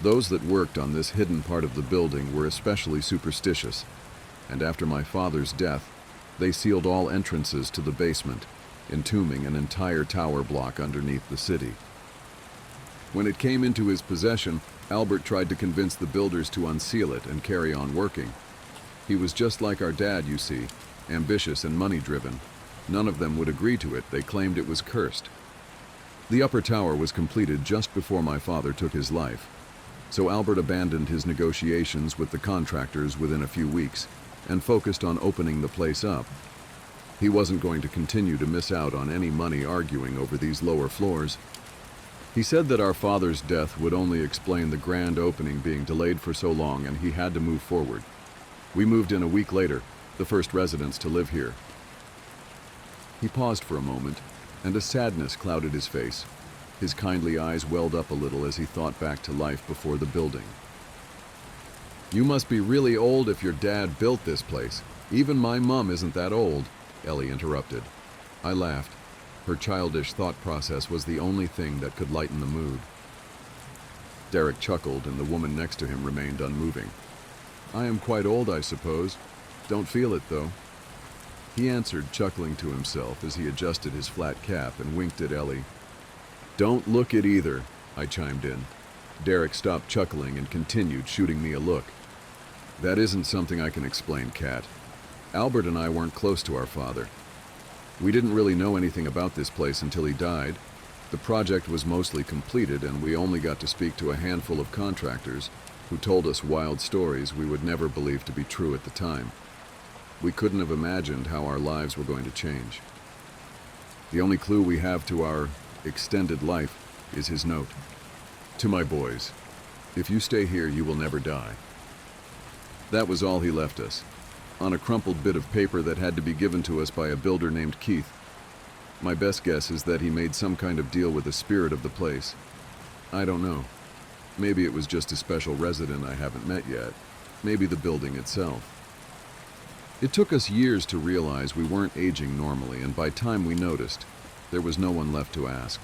Those that worked on this hidden part of the building were especially superstitious, and after my father's death, they sealed all entrances to the basement, entombing an entire tower block underneath the city. When it came into his possession, Albert tried to convince the builders to unseal it and carry on working. He was just like our dad, you see, ambitious and money-driven. None of them would agree to it. They claimed it was cursed. The upper tower was completed just before my father took his life, so Albert abandoned his negotiations with the contractors within a few weeks and focused on opening the place up. He wasn't going to continue to miss out on any money arguing over these lower floors. He said that our father's death would only explain the grand opening being delayed for so long, and he had to move forward. We moved in a week later, the first residents to live here." He paused for a moment, and a sadness clouded his face. His kindly eyes welled up a little as he thought back to life before the building. "You must be really old if your dad built this place. Even my mum isn't that old," Ellie interrupted. I laughed. Her childish thought process was the only thing that could lighten the mood. Derek chuckled, and the woman next to him remained unmoving. "I am quite old, I suppose. Don't feel it, though," he answered, chuckling to himself as he adjusted his flat cap and winked at Ellie. "Don't look it either," I chimed in. Derek stopped chuckling and continued shooting me a look. "That isn't something I can explain, Kat. Albert and I weren't close to our father. We didn't really know anything about this place until he died. The project was mostly completed, and we only got to speak to a handful of contractors who told us wild stories we would never believe to be true at the time. We couldn't have imagined how our lives were going to change. The only clue we have to our extended life is his note. To my boys, if you stay here, you will never die. That was all he left us, on a crumpled bit of paper that had to be given to us by a builder named Keith. My best guess is that he made some kind of deal with the spirit of the place. I don't know. Maybe it was just a special resident I haven't met yet. Maybe the building itself. It took us years to realize we weren't aging normally, and by time we noticed, there was no one left to ask.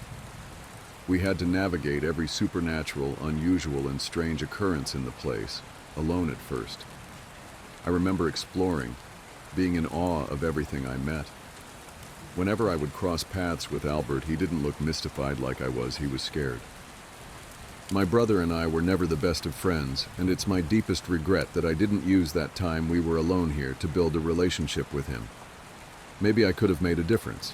We had to navigate every supernatural, unusual, and strange occurrence in the place, alone at first. I remember exploring, being in awe of everything I met. Whenever I would cross paths with Albert, he didn't look mystified like I was. He was scared. My brother and I were never the best of friends, and it's my deepest regret that I didn't use that time we were alone here to build a relationship with him. Maybe I could have made a difference.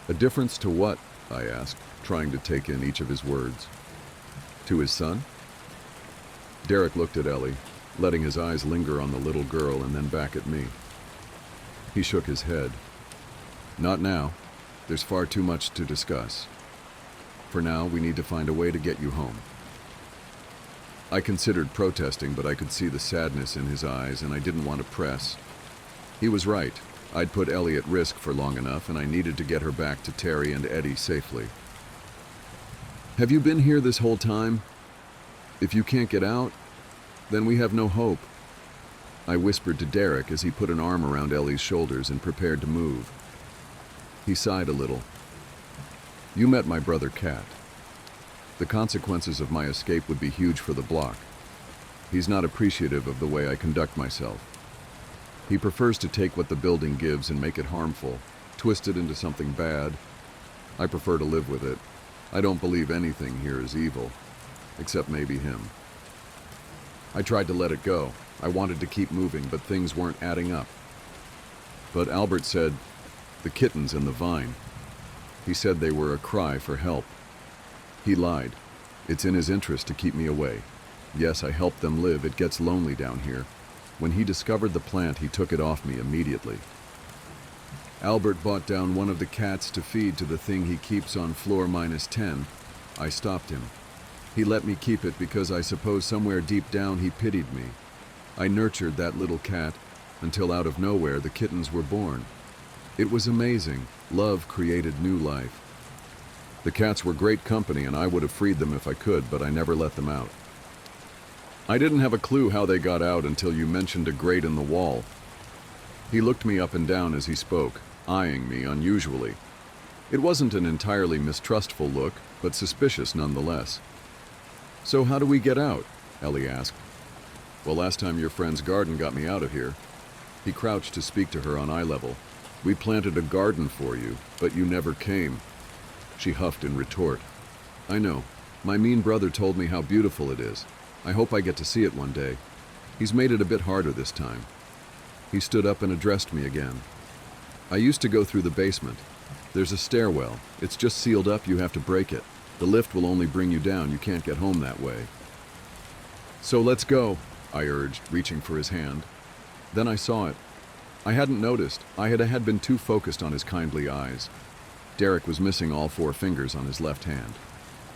A difference to what? I asked, trying to take in each of his words. To his son? Derek looked at Ellie, letting his eyes linger on the little girl and then back at me. He shook his head. Not now. There's far too much to discuss. For now, we need to find a way to get you home. I considered protesting, but I could see the sadness in his eyes, and I didn't want to press. He was right. I'd put Ellie at risk for long enough, and I needed to get her back to Terry and Eddie safely. Have you been here this whole time? If you can't get out, then we have no hope. I whispered to Derek as he put an arm around Ellie's shoulders and prepared to move. He sighed a little. You met my brother Kat. The consequences of my escape would be huge for the block. He's not appreciative of the way I conduct myself. He prefers to take what the building gives and make it harmful, twist it into something bad. I prefer to live with it. I don't believe anything here is evil, except maybe him. I tried to let it go. I wanted to keep moving, but things weren't adding up. But Albert said, the kittens and the vine. He said they were a cry for help. He lied. It's in his interest to keep me away. Yes, I helped them live. It gets lonely down here. When he discovered the plant, he took it off me immediately. Albert bought down one of the cats to feed to the thing he keeps on floor -10. I stopped him. He let me keep it because I suppose somewhere deep down he pitied me. I nurtured that little cat until out of nowhere the kittens were born. It was amazing. Love created new life. The cats were great company, and I would have freed them if I could, but I never let them out. I didn't have a clue how they got out until you mentioned a grate in the wall. He looked me up and down as he spoke, eyeing me unusually. It wasn't an entirely mistrustful look, but suspicious nonetheless. So how do we get out? Ellie asked. Well, last time your friend's garden got me out of here. He crouched to speak to her on eye level. We planted a garden for you, but you never came. She huffed in retort. I know. My mean brother told me how beautiful it is. I hope I get to see it one day. He's made it a bit harder this time. He stood up and addressed me again. I used to go through the basement. There's a stairwell. It's just sealed up. You have to break it. The lift will only bring you down. You can't get home that way. So let's go, I urged, reaching for his hand. Then I saw it. I hadn't noticed. I had been too focused on his kindly eyes. Derek was missing all 4 fingers on his left hand.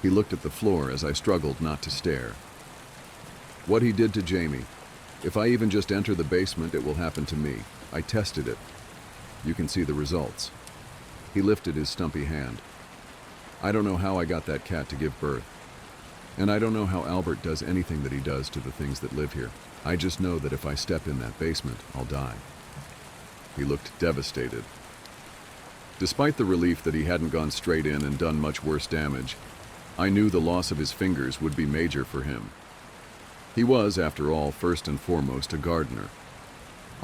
He looked at the floor as I struggled not to stare. What he did to Jamie. If I even just enter the basement, it will happen to me. I tested it. You can see the results. He lifted his stumpy hand. I don't know how I got that cat to give birth. And I don't know how Albert does anything that he does to the things that live here. I just know that if I step in that basement, I'll die. He looked devastated. Despite the relief that he hadn't gone straight in and done much worse damage, I knew the loss of his fingers would be major for him. He was, after all, first and foremost a gardener.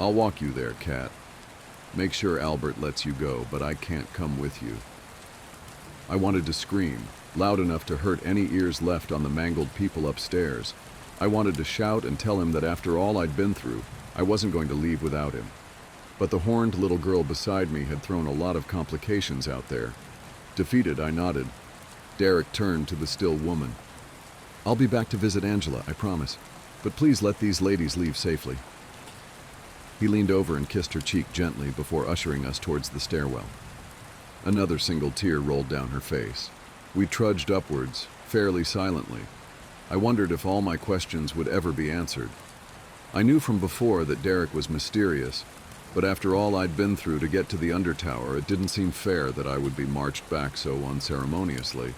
I'll walk you there, Cat. Make sure Albert lets you go, but I can't come with you. I wanted to scream, loud enough to hurt any ears left on the mangled people upstairs. I wanted to shout and tell him that after all I'd been through, I wasn't going to leave without him. But the horned little girl beside me had thrown a lot of complications out there. Defeated, I nodded. Derek turned to the still woman. "I'll be back to visit Angela, I promise. But please let these ladies leave safely." He leaned over and kissed her cheek gently before ushering us towards the stairwell. Another single tear rolled down her face. We trudged upwards, fairly silently. I wondered if all my questions would ever be answered. I knew from before that Derek was mysterious, but after all I'd been through to get to the Undertower, it didn't seem fair that I would be marched back so unceremoniously.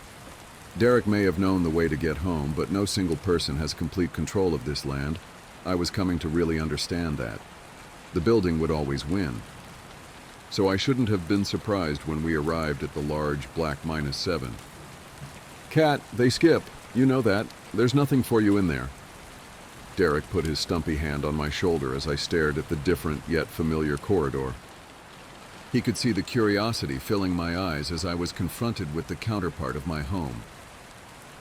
Derek may have known the way to get home, but no single person has complete control of this land. I was coming to really understand that. The building would always win. So I shouldn't have been surprised when we arrived at the large black -7. "Cat, they skip. You know that. There's nothing for you in there." Derek put his stumpy hand on my shoulder as I stared at the different yet familiar corridor. He could see the curiosity filling my eyes as I was confronted with the counterpart of my home.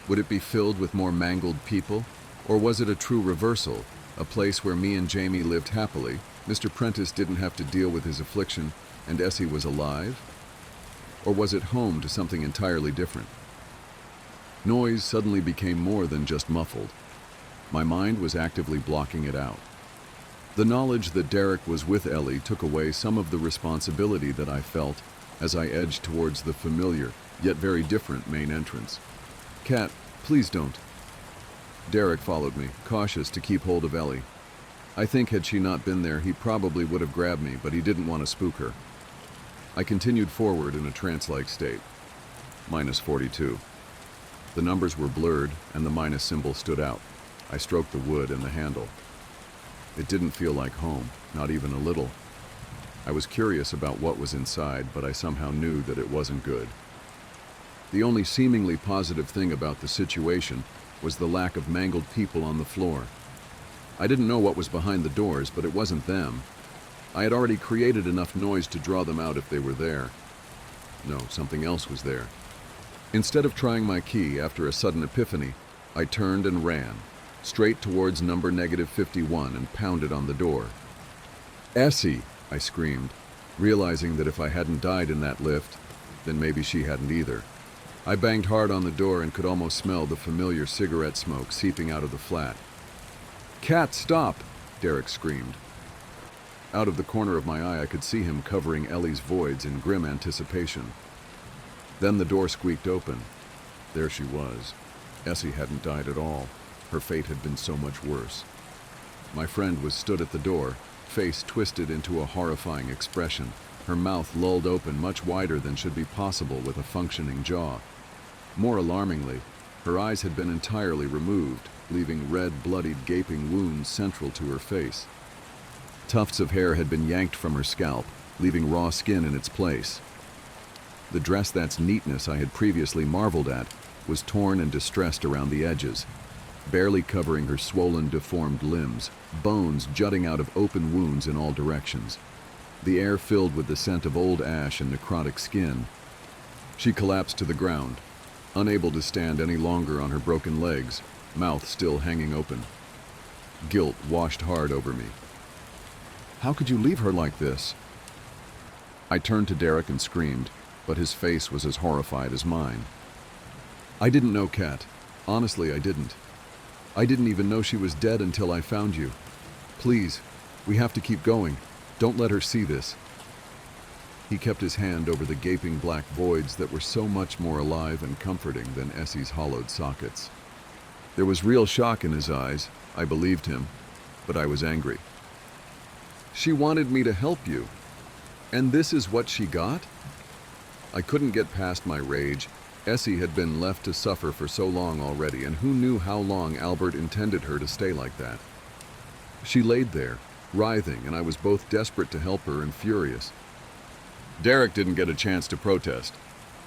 Would it be filled with more mangled people? Or was it a true reversal, a place where me and Jamie lived happily, Mr. Prentice didn't have to deal with his affliction, and Essie was alive? Or was it home to something entirely different? Noise suddenly became more than just muffled. My mind was actively blocking it out. The knowledge that Derek was with Ellie took away some of the responsibility that I felt as I edged towards the familiar, yet very different main entrance. "Cat, please don't." Derek followed me, cautious to keep hold of Ellie. I think had she not been there, he probably would have grabbed me, but he didn't want to spook her. I continued forward in a trance-like state. -42. The numbers were blurred, and the minus symbol stood out. I stroked the wood and the handle. It didn't feel like home, not even a little. I was curious about what was inside, but I somehow knew that it wasn't good. The only seemingly positive thing about the situation was the lack of mangled people on the floor. I didn't know what was behind the doors, but it wasn't them. I had already created enough noise to draw them out if they were there. No, something else was there. Instead of trying my key after a sudden epiphany, I turned and ran, straight towards number -51 and pounded on the door. "Essie!" I screamed, realizing that if I hadn't died in that lift, then maybe she hadn't either. I banged hard on the door and could almost smell the familiar cigarette smoke seeping out of the flat. "Cat, stop!" Derek screamed. Out of the corner of my eye, I could see him covering Ellie's voids in grim anticipation. Then the door squeaked open. There she was. Essie hadn't died at all. Her fate had been so much worse. My friend was stood at the door, face twisted into a horrifying expression, her mouth lulled open much wider than should be possible with a functioning jaw. More alarmingly, her eyes had been entirely removed, leaving red, bloodied, gaping wounds central to her face. Tufts of hair had been yanked from her scalp, leaving raw skin in its place. The dress that's neatness I had previously marveled at was torn and distressed around the edges, barely covering her swollen, deformed limbs, bones jutting out of open wounds in all directions. The air filled with the scent of old ash and necrotic skin. She collapsed to the ground, unable to stand any longer on her broken legs, mouth still hanging open. Guilt washed hard over me. "How could you leave her like this?" I turned to Derek and screamed, but his face was as horrified as mine. "I didn't know, Kat. Honestly, I didn't. I didn't even know she was dead until I found you. Please, we have to keep going. Don't let her see this." He kept his hand over the gaping black voids that were so much more alive and comforting than Essie's hollowed sockets. There was real shock in his eyes. I believed him, but I was angry. "She wanted me to help you. And this is what she got?" I couldn't get past my rage. Essie had been left to suffer for so long already, and who knew how long Albert intended her to stay like that. She laid there, writhing, and I was both desperate to help her and furious. Derek didn't get a chance to protest.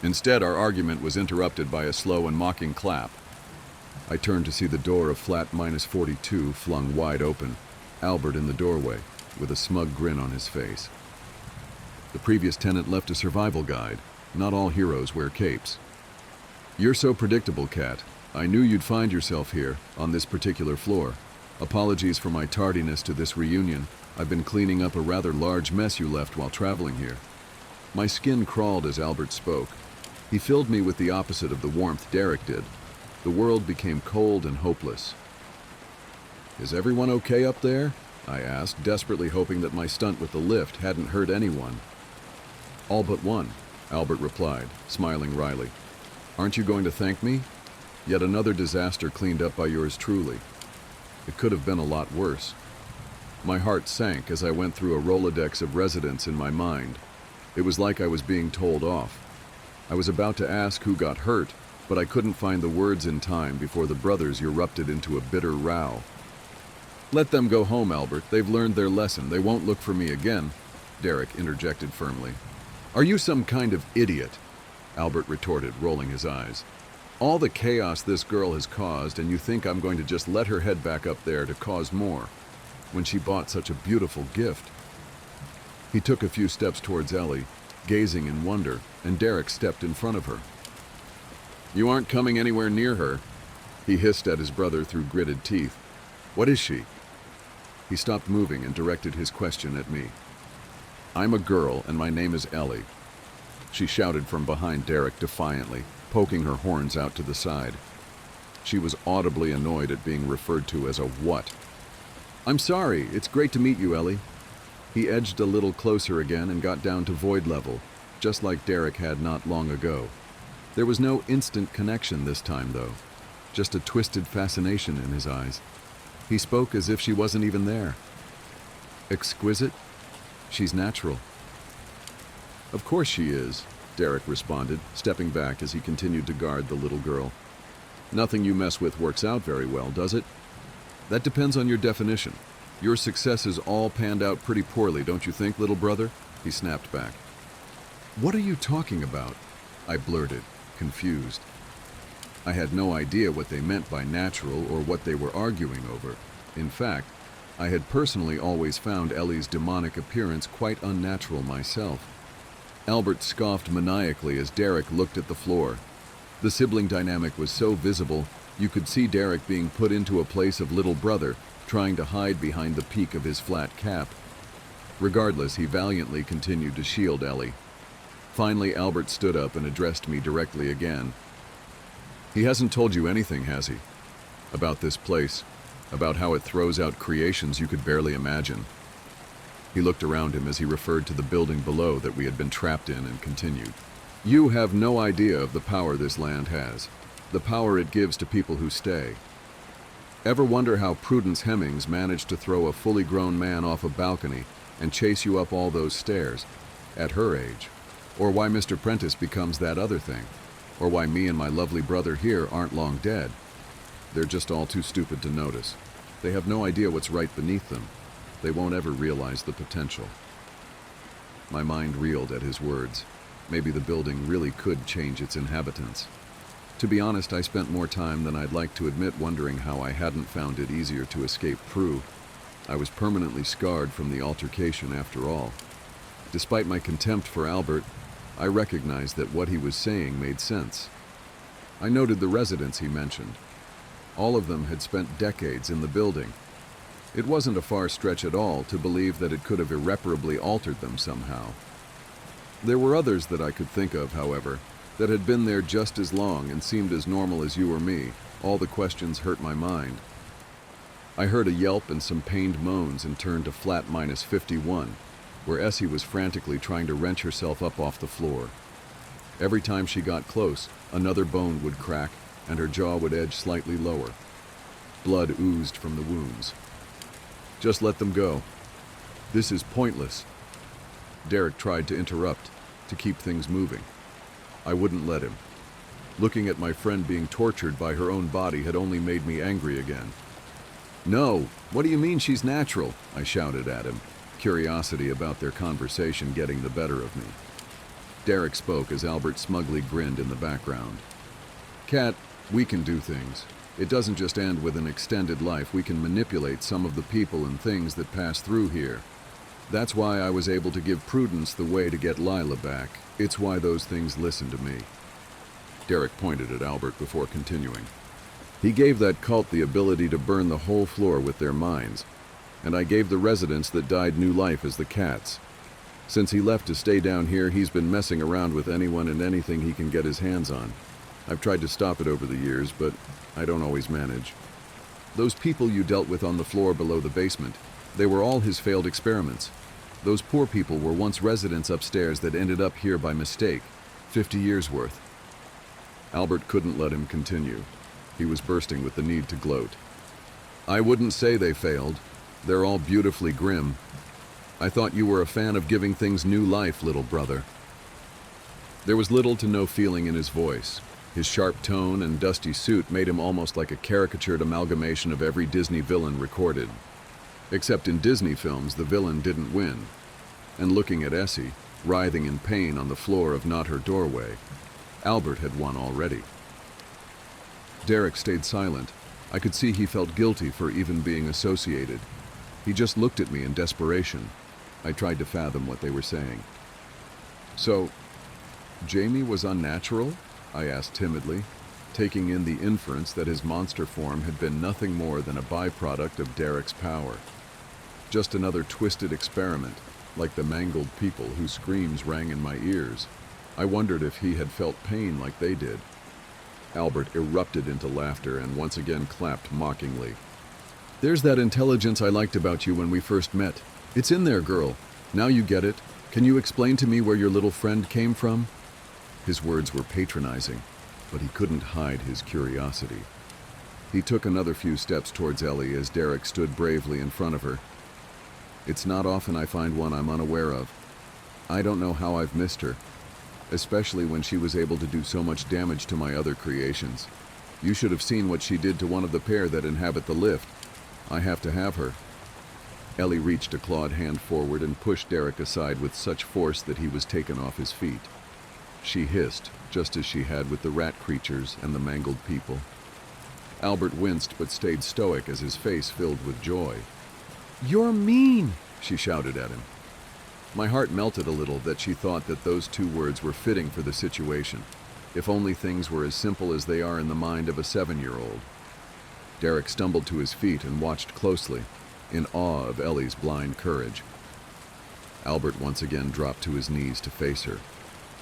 Instead, our argument was interrupted by a slow and mocking clap. I turned to see the door of flat -42 flung wide open, Albert in the doorway, with a smug grin on his face. The previous tenant left a survival guide. Not all heroes wear capes. "You're so predictable, Kat. I knew you'd find yourself here, on this particular floor. Apologies for my tardiness to this reunion. I've been cleaning up a rather large mess you left while traveling here." My skin crawled as Albert spoke. He filled me with the opposite of the warmth Derek did. The world became cold and hopeless. "Is everyone okay up there?" I asked, desperately hoping that my stunt with the lift hadn't hurt anyone. "All but one," Albert replied, smiling wryly. "Aren't you going to thank me? Yet another disaster cleaned up by yours truly. It could have been a lot worse." My heart sank as I went through a Rolodex of residents in my mind. It was like I was being told off. I was about to ask who got hurt, but I couldn't find the words in time before the brothers erupted into a bitter row. "Let them go home, Albert. They've learned their lesson. They won't look for me again," Derek interjected firmly. "Are you some kind of idiot?" Albert retorted, rolling his eyes. "All the chaos this girl has caused, and you think I'm going to just let her head back up there to cause more, when she bought such a beautiful gift?" He took a few steps towards Ellie, gazing in wonder, and Derek stepped in front of her. "You aren't coming anywhere near her," he hissed at his brother through gritted teeth. "What is she?" He stopped moving and directed his question at me. "I'm a girl, and my name is Ellie," she shouted from behind Derek defiantly, poking her horns out to the side. She was audibly annoyed at being referred to as a what. "I'm sorry. It's great to meet you, Ellie." He edged a little closer again and got down to void level, just like Derek had not long ago. There was no instant connection this time, though, just a twisted fascination in his eyes. He spoke as if she wasn't even there. "Exquisite? She's natural." "Of course she is," Derek responded, stepping back as he continued to guard the little girl. "Nothing you mess with works out very well, does it?" "That depends on your definition. Your successes all panned out pretty poorly, don't you think, little brother?" He snapped back. "What are you talking about?" I blurted, confused. I had no idea what they meant by natural or what they were arguing over. In fact, I had personally always found Ellie's demonic appearance quite unnatural myself. Albert scoffed maniacally as Derek looked at the floor. The sibling dynamic was so visible, you could see Derek being put into a place of little brother, trying to hide behind the peak of his flat cap. Regardless, he valiantly continued to shield Ellie. Finally, Albert stood up and addressed me directly again. "He hasn't told you anything, has he? About this place? About how it throws out creations you could barely imagine?" He looked around him as he referred to the building below that we had been trapped in and continued. "You have no idea of the power this land has, the power it gives to people who stay. Ever wonder how Prudence Hemmings managed to throw a fully grown man off a balcony and chase you up all those stairs, at her age? Or why Mr. Prentice becomes that other thing? Or why me and my lovely brother here aren't long dead? They're just all too stupid to notice. They have no idea what's right beneath them. They won't ever realize the potential." My mind reeled at his words. Maybe the building really could change its inhabitants. To be honest, I spent more time than I'd like to admit wondering how I hadn't found it easier to escape Prue. I was permanently scarred from the altercation after all. Despite my contempt for Albert, I recognized that what he was saying made sense. I noted the residents he mentioned. All of them had spent decades in the building. It wasn't a far stretch at all to believe that it could have irreparably altered them somehow. There were others that I could think of, however, that had been there just as long and seemed as normal as you or me. All the questions hurt my mind. I heard a yelp and some pained moans and turned to flat -51, where Essie was frantically trying to wrench herself up off the floor. Every time she got close, another bone would crack and her jaw would edge slightly lower. Blood oozed from the wounds. "Just let them go. This is pointless." Derek tried to interrupt, to keep things moving. I wouldn't let him. Looking at my friend being tortured by her own body had only made me angry again. "No, what do you mean she's natural?" I shouted at him, curiosity about their conversation getting the better of me. Derek spoke as Albert smugly grinned in the background. "Cat, we can do things. It doesn't just end with an extended life. We can manipulate some of the people and things that pass through here. That's why I was able to give Prudence the way to get Lila back. It's why those things listen to me." Derek pointed at Albert before continuing. "He gave that cult the ability to burn the whole floor with their minds. and I gave the residents that died new life as the cats. Since he left to stay down here, he's been messing around with anyone and anything he can get his hands on. I've tried to stop it over the years, but I don't always manage. Those people you dealt with on the floor below the basement, they were all his failed experiments. Those poor people were once residents upstairs that ended up here by mistake, 50 years worth. Albert couldn't let him continue. He was bursting with the need to gloat. I wouldn't say they failed. They're all beautifully grim. I thought you were a fan of giving things new life, little brother. There was little to no feeling in his voice. His sharp tone and dusty suit made him almost like a caricatured amalgamation of every Disney villain recorded. Except in Disney films, the villain didn't win. And looking at Essie, writhing in pain on the floor of not her doorway, Albert had won already. Derek stayed silent. I could see he felt guilty for even being associated. He just looked at me in desperation. I tried to fathom what they were saying. So, Jamie was unnatural? I asked timidly, taking in the inference that his monster form had been nothing more than a byproduct of Derek's power. Just another twisted experiment, like the mangled people whose screams rang in my ears. I wondered if he had felt pain like they did. Albert erupted into laughter and once again clapped mockingly. There's that intelligence I liked about you when we first met. It's in there, girl. Now you get it. Can you explain to me where your little friend came from? His words were patronizing, but he couldn't hide his curiosity. He took another few steps towards Ellie as Derek stood bravely in front of her. It's not often I find one I'm unaware of. I don't know how I've missed her, especially when she was able to do so much damage to my other creations. You should have seen what she did to one of the pair that inhabit the lift. I have to have her. Ellie reached a clawed hand forward and pushed Derek aside with such force that he was taken off his feet. She hissed, just as she had with the rat creatures and the mangled people. Albert winced but stayed stoic as his face filled with joy. You're mean, she shouted at him. My heart melted a little that she thought that those two words were fitting for the situation, if only things were as simple as they are in the mind of a 7-year-old. Derek stumbled to his feet and watched closely, in awe of Ellie's blind courage. Albert once again dropped to his knees to face her.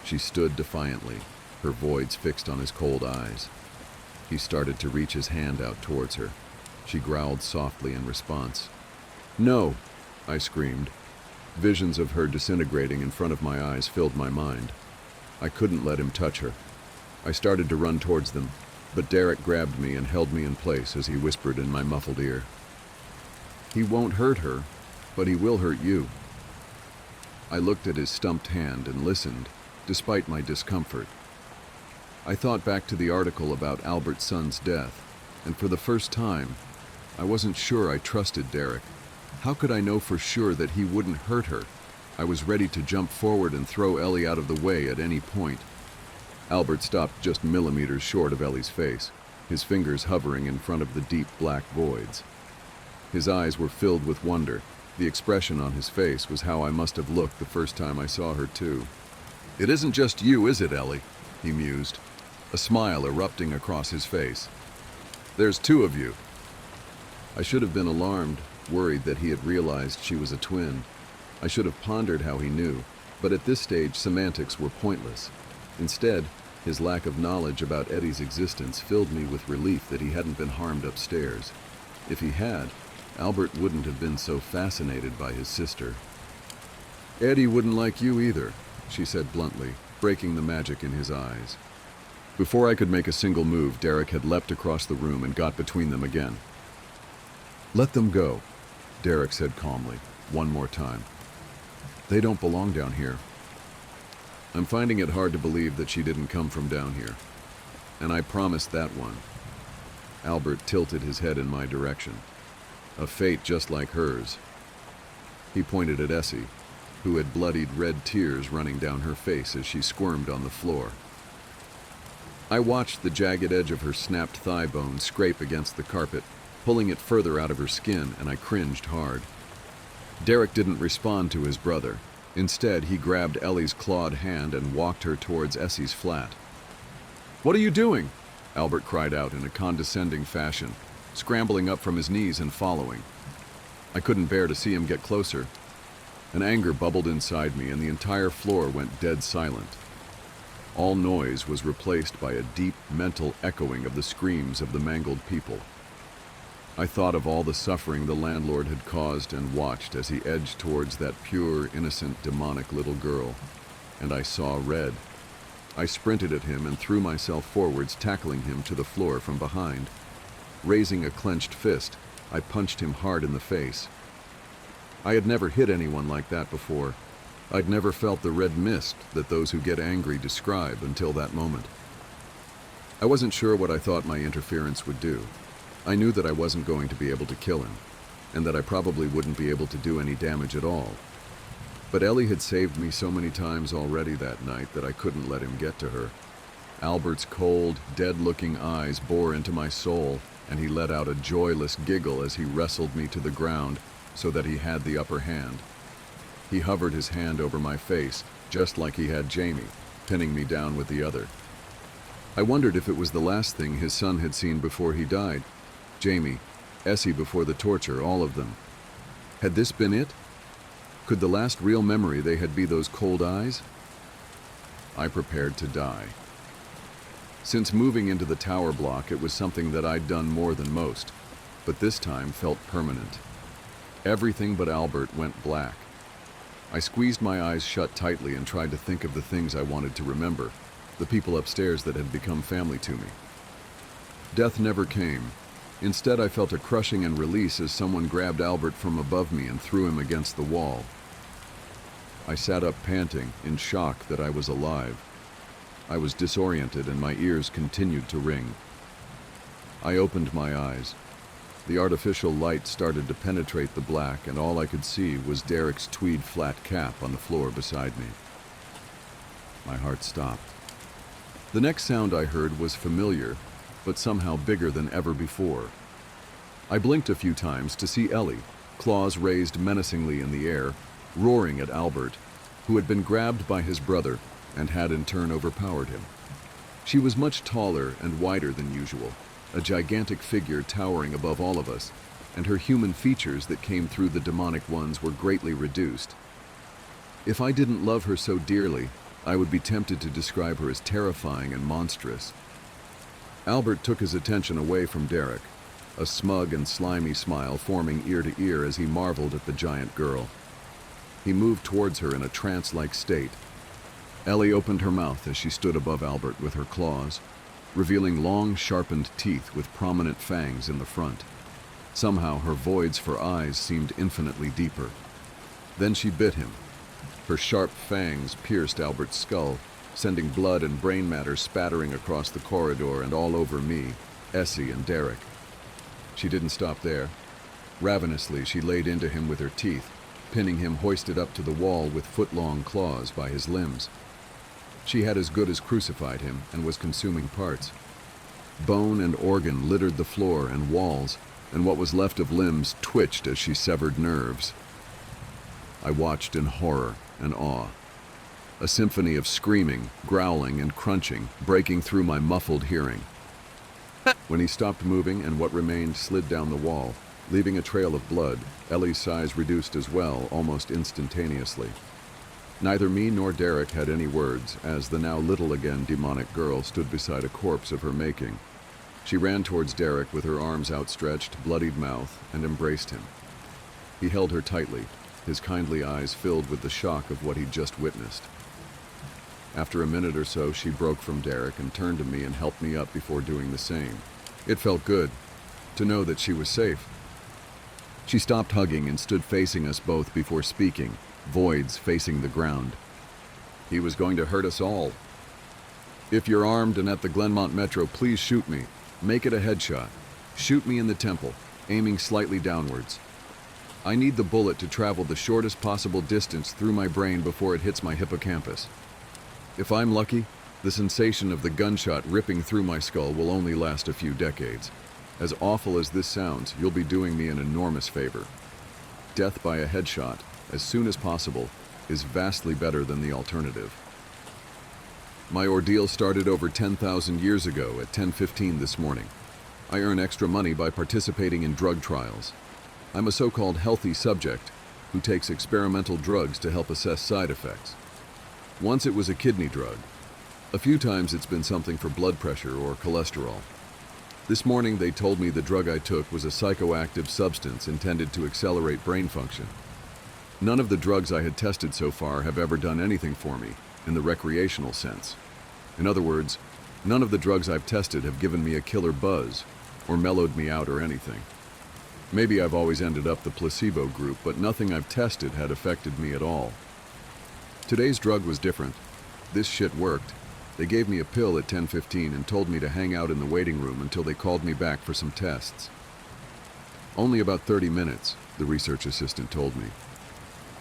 She stood defiantly, her voids fixed on his cold eyes. He started to reach his hand out towards her. She growled softly in response. No, I screamed. Visions of her disintegrating in front of my eyes filled my mind. I couldn't let him touch her. I started to run towards them, but Derek grabbed me and held me in place as he whispered in my muffled ear. He won't hurt her, but he will hurt you. I looked at his stumped hand and listened, despite my discomfort. I thought back to the article about Albert's son's death, and for the first time, I wasn't sure I trusted Derek. How could I know for sure that he wouldn't hurt her? I was ready to jump forward and throw Ellie out of the way at any point. Albert stopped just millimeters short of Ellie's face, his fingers hovering in front of the deep black voids. His eyes were filled with wonder. The expression on his face was how I must have looked the first time I saw her too. It isn't just you, is it, Ellie? He mused, a smile erupting across his face. There's two of you. I should have been alarmed, worried that he had realized she was a twin. I should have pondered how he knew, but at this stage semantics were pointless. Instead, his lack of knowledge about Eddie's existence filled me with relief that he hadn't been harmed upstairs. If he had, Albert wouldn't have been so fascinated by his sister. Eddie wouldn't like you either, she said bluntly, breaking the magic in his eyes. Before I could make a single move, Derek had leapt across the room and got between them again. Let them go, Derek said calmly, one more time. They don't belong down here. I'm finding it hard to believe that she didn't come from down here. And I promised that one. Albert tilted his head in my direction. A fate just like hers. He pointed at Essie, who had bloodied red tears running down her face as she squirmed on the floor. I watched the jagged edge of her snapped thigh bone scrape against the carpet, pulling it further out of her skin, and I cringed hard. Derek didn't respond to his brother. Instead, he grabbed Ellie's clawed hand and walked her towards Essie's flat. What are you doing? Albert cried out in a condescending fashion, scrambling up from his knees and following. I couldn't bear to see him get closer. An anger bubbled inside me, and the entire floor went dead silent. All noise was replaced by a deep mental echoing of the screams of the mangled people. I thought of all the suffering the landlord had caused and watched as he edged towards that pure, innocent, demonic little girl, and I saw red. I sprinted at him and threw myself forwards, tackling him to the floor from behind. Raising a clenched fist, I punched him hard in the face. I had never hit anyone like that before. I'd never felt the red mist that those who get angry describe until that moment. I wasn't sure what I thought my interference would do. I knew that I wasn't going to be able to kill him, and that I probably wouldn't be able to do any damage at all. But Ellie had saved me so many times already that night that I couldn't let him get to her. Albert's cold, dead-looking eyes bore into my soul, and he let out a joyless giggle as he wrestled me to the ground so that he had the upper hand. He hovered his hand over my face, just like he had Jamie, pinning me down with the other. I wondered if it was the last thing his son had seen before he died. Jamie, Essie before the torture, all of them. Had this been it? Could the last real memory they had be those cold eyes? I prepared to die. Since moving into the tower block, it was something that I'd done more than most, but this time felt permanent. Everything but Albert went black. I squeezed my eyes shut tightly and tried to think of the things I wanted to remember, the people upstairs that had become family to me. Death never came. Instead, I felt a crushing and release as someone grabbed Albert from above me and threw him against the wall. I sat up panting, in shock that I was alive. I was disoriented and my ears continued to ring. I opened my eyes. The artificial light started to penetrate the black, and all I could see was Derek's tweed flat cap on the floor beside me. My heart stopped. The next sound I heard was familiar, but somehow bigger than ever before. I blinked a few times to see Ellie, claws raised menacingly in the air, roaring at Albert, who had been grabbed by his brother and had in turn overpowered him. She was much taller and wider than usual, a gigantic figure towering above all of us, and her human features that came through the demonic ones were greatly reduced. If I didn't love her so dearly, I would be tempted to describe her as terrifying and monstrous. Albert took his attention away from Derek, a smug and slimy smile forming ear to ear as he marveled at the giant girl. He moved towards her in a trance-like state. Ellie opened her mouth as she stood above Albert with her claws, revealing long, sharpened teeth with prominent fangs in the front. Somehow her voids for eyes seemed infinitely deeper. Then she bit him. Her sharp fangs pierced Albert's skull, sending blood and brain matter spattering across the corridor and all over me, Essie, and Derek. She didn't stop there. Ravenously, she laid into him with her teeth, pinning him hoisted up to the wall with foot-long claws by his limbs. She had as good as crucified him and was consuming parts. Bone and organ littered the floor and walls, and what was left of limbs twitched as she severed nerves. I watched in horror and awe. A symphony of screaming, growling, and crunching breaking through my muffled hearing. When he stopped moving and what remained slid down the wall, leaving a trail of blood, Ellie's size reduced as well, almost instantaneously. Neither me nor Derek had any words, as the now little again demonic girl stood beside a corpse of her making. She ran towards Derek with her arms outstretched, bloodied mouth, and embraced him. He held her tightly, his kindly eyes filled with the shock of what he'd just witnessed. After a minute or so, she broke from Derek and turned to me and helped me up before doing the same. It felt good to know that she was safe. She stopped hugging and stood facing us both before speaking, voids facing the ground. He was going to hurt us all. If you're armed and at the Glenmont Metro, please shoot me. Make it a headshot. Shoot me in the temple, aiming slightly downwards. I need the bullet to travel the shortest possible distance through my brain before it hits my hippocampus. If I'm lucky, the sensation of the gunshot ripping through my skull will only last a few decades. As awful as this sounds, you'll be doing me an enormous favor. Death by a headshot, as soon as possible, is vastly better than the alternative. My ordeal started over 10,000 years ago at 10:15 this morning. I earn extra money by participating in drug trials. I'm a so-called healthy subject who takes experimental drugs to help assess side effects. Once it was a kidney drug. A few times it's been something for blood pressure or cholesterol. This morning they told me the drug I took was a psychoactive substance intended to accelerate brain function. None of the drugs I had tested so far have ever done anything for me in the recreational sense. In other words, none of the drugs I've tested have given me a killer buzz or mellowed me out or anything. Maybe I've always ended up the placebo group, but nothing I've tested had affected me at all. Today's drug was different. This shit worked. They gave me a pill at 10:15 and told me to hang out in the waiting room until they called me back for some tests. Only about 30 minutes, the research assistant told me.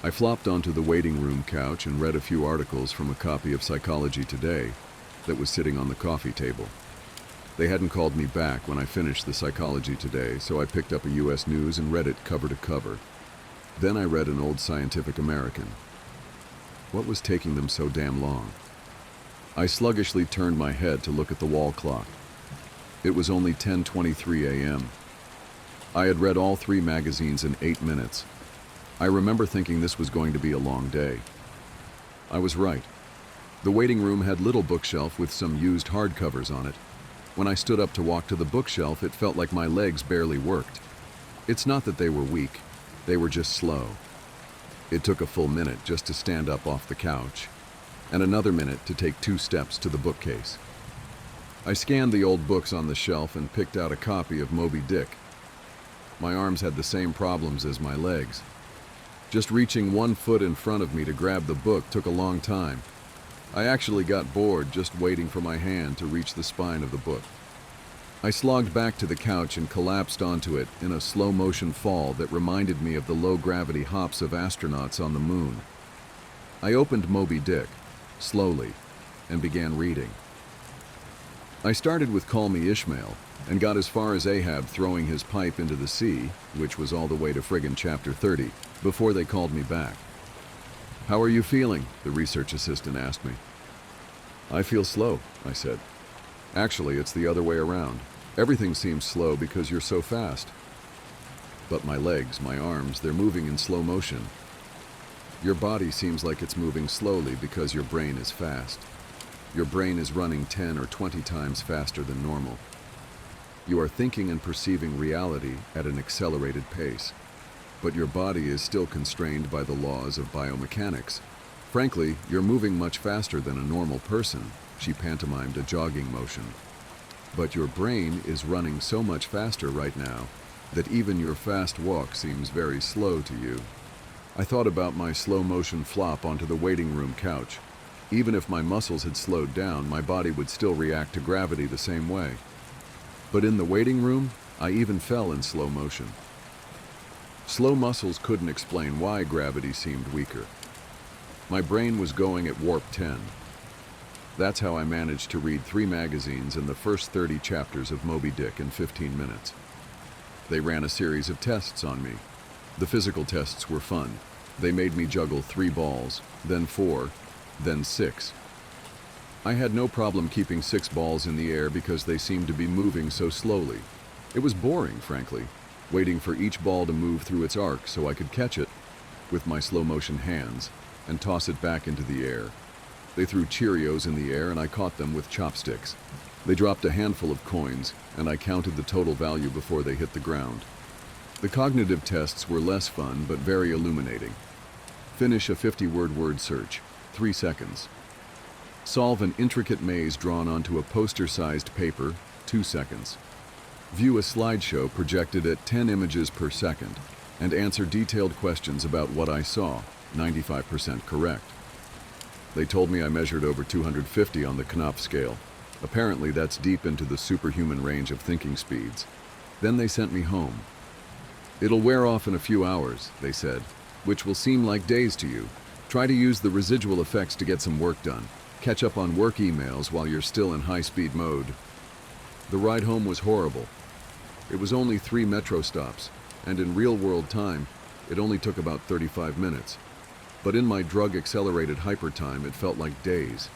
I flopped onto the waiting room couch and read a few articles from a copy of Psychology Today that was sitting on the coffee table. They hadn't called me back when I finished the Psychology Today, so I picked up a US News and read it cover to cover. Then I read an old Scientific American. What was taking them so damn long? I sluggishly turned my head to look at the wall clock. It was only 10:23 a.m. I had read all 3 magazines in 8 minutes. I remember thinking this was going to be a long day. I was right. The waiting room had a little bookshelf with some used hardcovers on it. When I stood up to walk to the bookshelf, it felt like my legs barely worked. It's not that they were weak, they were just slow. It took a full minute just to stand up off the couch, and another minute to take 2 steps to the bookcase. I scanned the old books on the shelf and picked out a copy of Moby Dick. My arms had the same problems as my legs. Just reaching 1 foot in front of me to grab the book took a long time. I actually got bored just waiting for my hand to reach the spine of the book. I slogged back to the couch and collapsed onto it in a slow-motion fall that reminded me of the low-gravity hops of astronauts on the moon. I opened Moby Dick, slowly, and began reading. I started with Call Me Ishmael, and got as far as Ahab throwing his pipe into the sea, which was all the way to friggin' chapter 30, before they called me back. "How are you feeling?" the research assistant asked me. "I feel slow," I said. "Actually, it's the other way around. Everything seems slow because you're so fast." "But my legs, my arms, they're moving in slow motion." "Your body seems like it's moving slowly because your brain is fast. Your brain is running 10 or 20 times faster than normal. You are thinking and perceiving reality at an accelerated pace. But your body is still constrained by the laws of biomechanics. Frankly, you're moving much faster than a normal person," she pantomimed a jogging motion. "But your brain is running so much faster right now that even your fast walk seems very slow to you." I thought about my slow-motion flop onto the waiting room couch. Even if my muscles had slowed down, my body would still react to gravity the same way. But in the waiting room, I even fell in slow motion. Slow muscles couldn't explain why gravity seemed weaker. My brain was going at warp 10. That's how I managed to read 3 magazines and the first 30 chapters of Moby Dick in 15 minutes. They ran a series of tests on me. The physical tests were fun. They made me juggle 3 balls, then 4, then 6. I had no problem keeping 6 balls in the air because they seemed to be moving so slowly. It was boring, frankly, waiting for each ball to move through its arc so I could catch it with my slow-motion hands and toss it back into the air. They threw Cheerios in the air and I caught them with chopsticks. They dropped a handful of coins and I counted the total value before they hit the ground. The cognitive tests were less fun but very illuminating. Finish a 50-word word search, 3 seconds. Solve an intricate maze drawn onto a poster-sized paper, 2 seconds. View a slideshow projected at 10 images per second, and answer detailed questions about what I saw, 95% correct. They told me I measured over 250 on the Knopf scale. Apparently that's deep into the superhuman range of thinking speeds. Then they sent me home. "It'll wear off in a few hours," they said, "which will seem like days to you. Try to use the residual effects to get some work done. Catch up on work emails while you're still in high-speed mode." The ride home was horrible. It was only 3 metro stops, and in real-world time, it only took about 35 minutes. But in my drug-accelerated hypertime, it felt like days.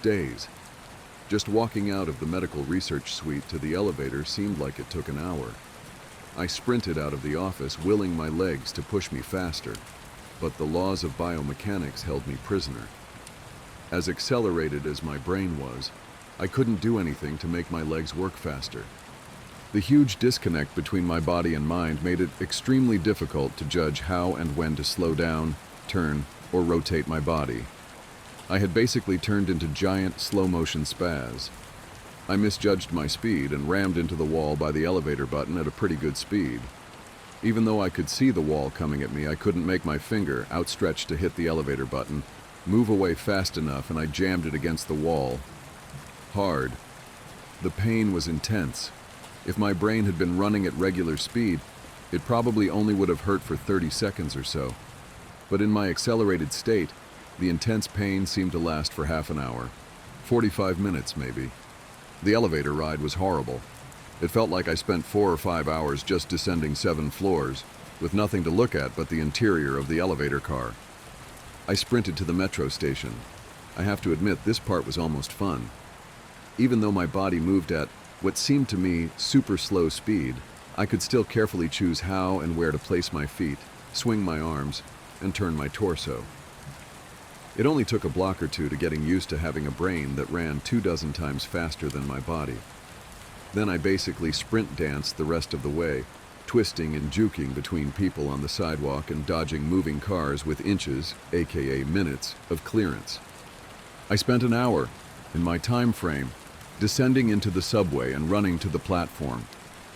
Days. Just walking out of the medical research suite to the elevator seemed like it took an hour. I sprinted out of the office, willing my legs to push me faster, but the laws of biomechanics held me prisoner. As accelerated as my brain was, I couldn't do anything to make my legs work faster. The huge disconnect between my body and mind made it extremely difficult to judge how and when to slow down, turn, or rotate my body. I had basically turned into giant slow-motion spaz. I misjudged my speed and rammed into the wall by the elevator button at a pretty good speed. Even though I could see the wall coming at me, I couldn't make my finger, outstretched to hit the elevator button, move away fast enough, and I jammed it against the wall. Hard. The pain was intense. If my brain had been running at regular speed, it probably only would have hurt for 30 seconds or so. But in my accelerated state, the intense pain seemed to last for half an hour. 45 minutes, maybe. The elevator ride was horrible. It felt like I spent 4 or 5 hours just descending 7 floors, with nothing to look at but the interior of the elevator car. I sprinted to the metro station. I have to admit, this part was almost fun. Even though my body moved at what seemed to me super slow speed, I could still carefully choose how and where to place my feet, swing my arms, and turn my torso. It only took a block or two to getting used to having a brain that ran 24 times faster than my body. Then I basically sprint danced the rest of the way, twisting and juking between people on the sidewalk and dodging moving cars with inches, aka minutes, of clearance. I spent an hour, in my time frame, descending into the subway and running to the platform.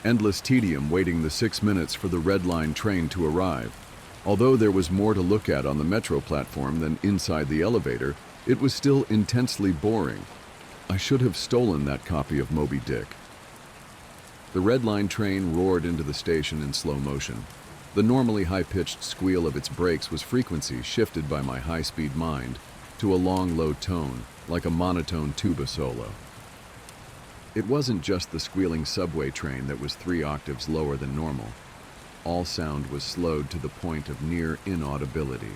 Endless tedium waiting the 6 minutes for the Red Line train to arrive. Although there was more to look at on the metro platform than inside the elevator, it was still intensely boring. I should have stolen that copy of Moby Dick. The Red Line train roared into the station in slow motion. The normally high-pitched squeal of its brakes was frequency shifted by my high-speed mind to a long, low tone, like a monotone tuba solo. It wasn't just the squealing subway train that was 3 octaves lower than normal. All sound was slowed to the point of near inaudibility.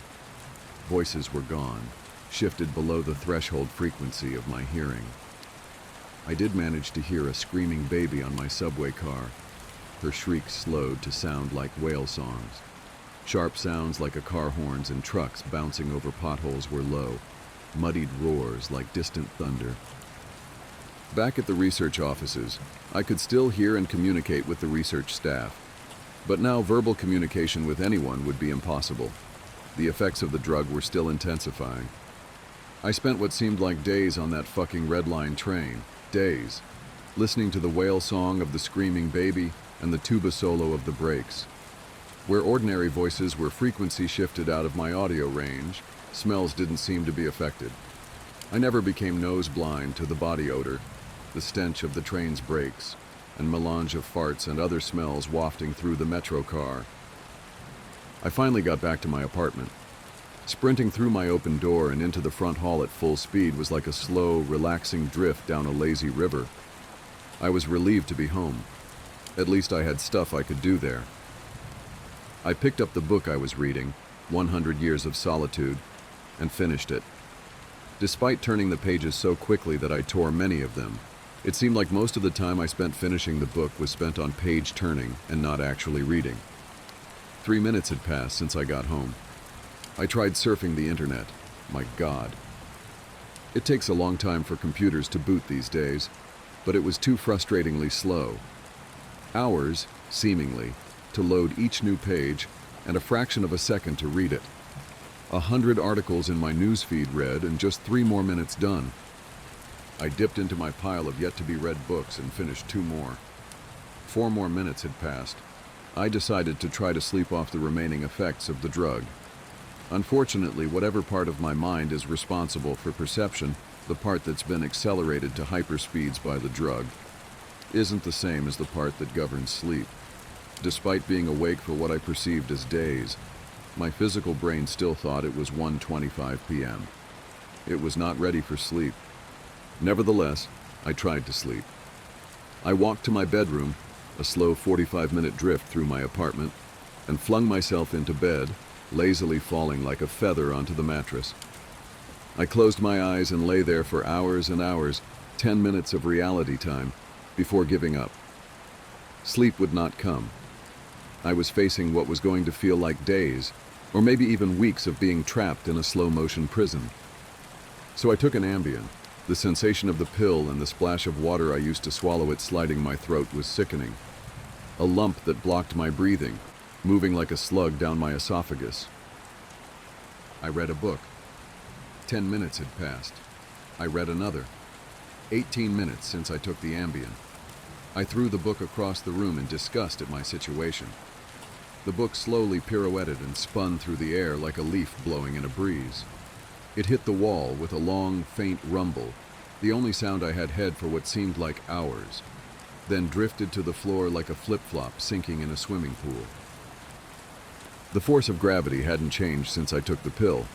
Voices were gone, shifted below the threshold frequency of my hearing. I did manage to hear a screaming baby on my subway car. Her shrieks slowed to sound like whale songs. Sharp sounds like a car horns and trucks bouncing over potholes were low, muddied roars like distant thunder. Back at the research offices, I could still hear and communicate with the research staff. But now verbal communication with anyone would be impossible. The effects of the drug were still intensifying. I spent what seemed like days on that fucking Red Line train. Days. Listening to the whale song of the screaming baby and the tuba solo of the brakes. Where ordinary voices were frequency shifted out of my audio range, smells didn't seem to be affected. I never became nose blind to the body odor, the stench of the train's brakes, and melange of farts and other smells wafting through the metro car. I finally got back to my apartment. Sprinting through my open door and into the front hall at full speed was like a slow, relaxing drift down a lazy river. I was relieved to be home. At least I had stuff I could do there. I picked up the book I was reading, 100 Years of Solitude, and finished it. Despite turning the pages so quickly that I tore many of them, it seemed like most of the time I spent finishing the book was spent on page turning and not actually reading. 3 minutes had passed since I got home. I tried surfing the internet. My God. It takes a long time for computers to boot these days, but it was too frustratingly slow. Hours, seemingly, to load each new page, and a fraction of a second to read it. 100 articles in my newsfeed read, and just 3 more minutes done. I dipped into my pile of yet-to-be-read books and finished 2 more. 4 more minutes had passed. I decided to try to sleep off the remaining effects of the drug. Unfortunately, whatever part of my mind is responsible for perception, the part that's been accelerated to hyperspeeds by the drug, isn't the same as the part that governs sleep. Despite being awake for what I perceived as days, my physical brain still thought it was 1:25 p.m. It was not ready for sleep. Nevertheless, I tried to sleep. I walked to my bedroom, a slow 45-minute drift through my apartment, and flung myself into bed, lazily falling like a feather onto the mattress. I closed my eyes and lay there for hours and hours, 10 minutes of reality time, before giving up. Sleep would not come. I was facing what was going to feel like days, or maybe even weeks of being trapped in a slow-motion prison. So I took an Ambien. The sensation of the pill and the splash of water I used to swallow it sliding my throat was sickening. A lump that blocked my breathing, moving like a slug down my esophagus. I read a book. 10 minutes had passed. I read another. 18 minutes since I took the Ambien. I threw the book across the room in disgust at my situation. The book slowly pirouetted and spun through the air like a leaf blowing in a breeze. It hit the wall with a long, faint rumble, the only sound I had had for what seemed like hours, then drifted to the floor like a flip-flop sinking in a swimming pool. The force of gravity hadn't changed since I took the pill.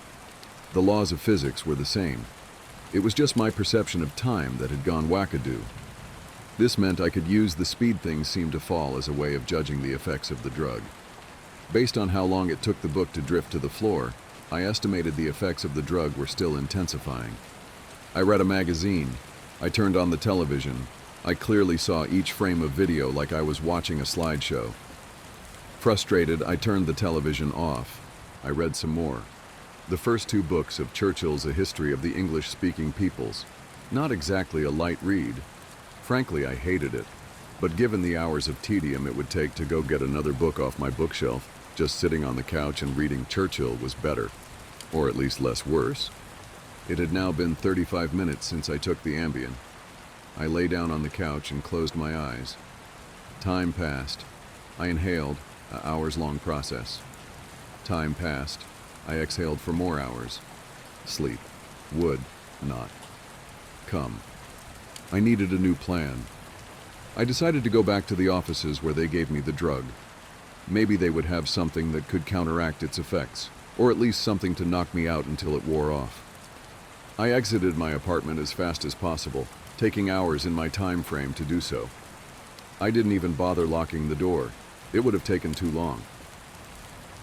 The laws of physics were the same. It was just my perception of time that had gone wackadoo. This meant I could use the speed things seemed to fall as a way of judging the effects of the drug. Based on how long it took the book to drift to the floor, I estimated the effects of the drug were still intensifying. I read a magazine. I turned on the television. I clearly saw each frame of video like I was watching a slideshow. Frustrated, I turned the television off. I read some more. The first two books of Churchill's A History of the English-Speaking Peoples. Not exactly a light read. Frankly, I hated it. But given the hours of tedium it would take to go get another book off my bookshelf, just sitting on the couch and reading Churchill was better. Or at least less worse. It had now been 35 minutes since I took the Ambien. I lay down on the couch and closed my eyes. Time passed. I inhaled, an hours-long process. Time passed. I exhaled for more hours. Sleep would not come. I needed a new plan. I decided to go back to the offices where they gave me the drug. Maybe they would have something that could counteract its effects, or at least something to knock me out until it wore off. I exited my apartment as fast as possible, taking hours in my time frame to do so. I didn't even bother locking the door. It would have taken too long.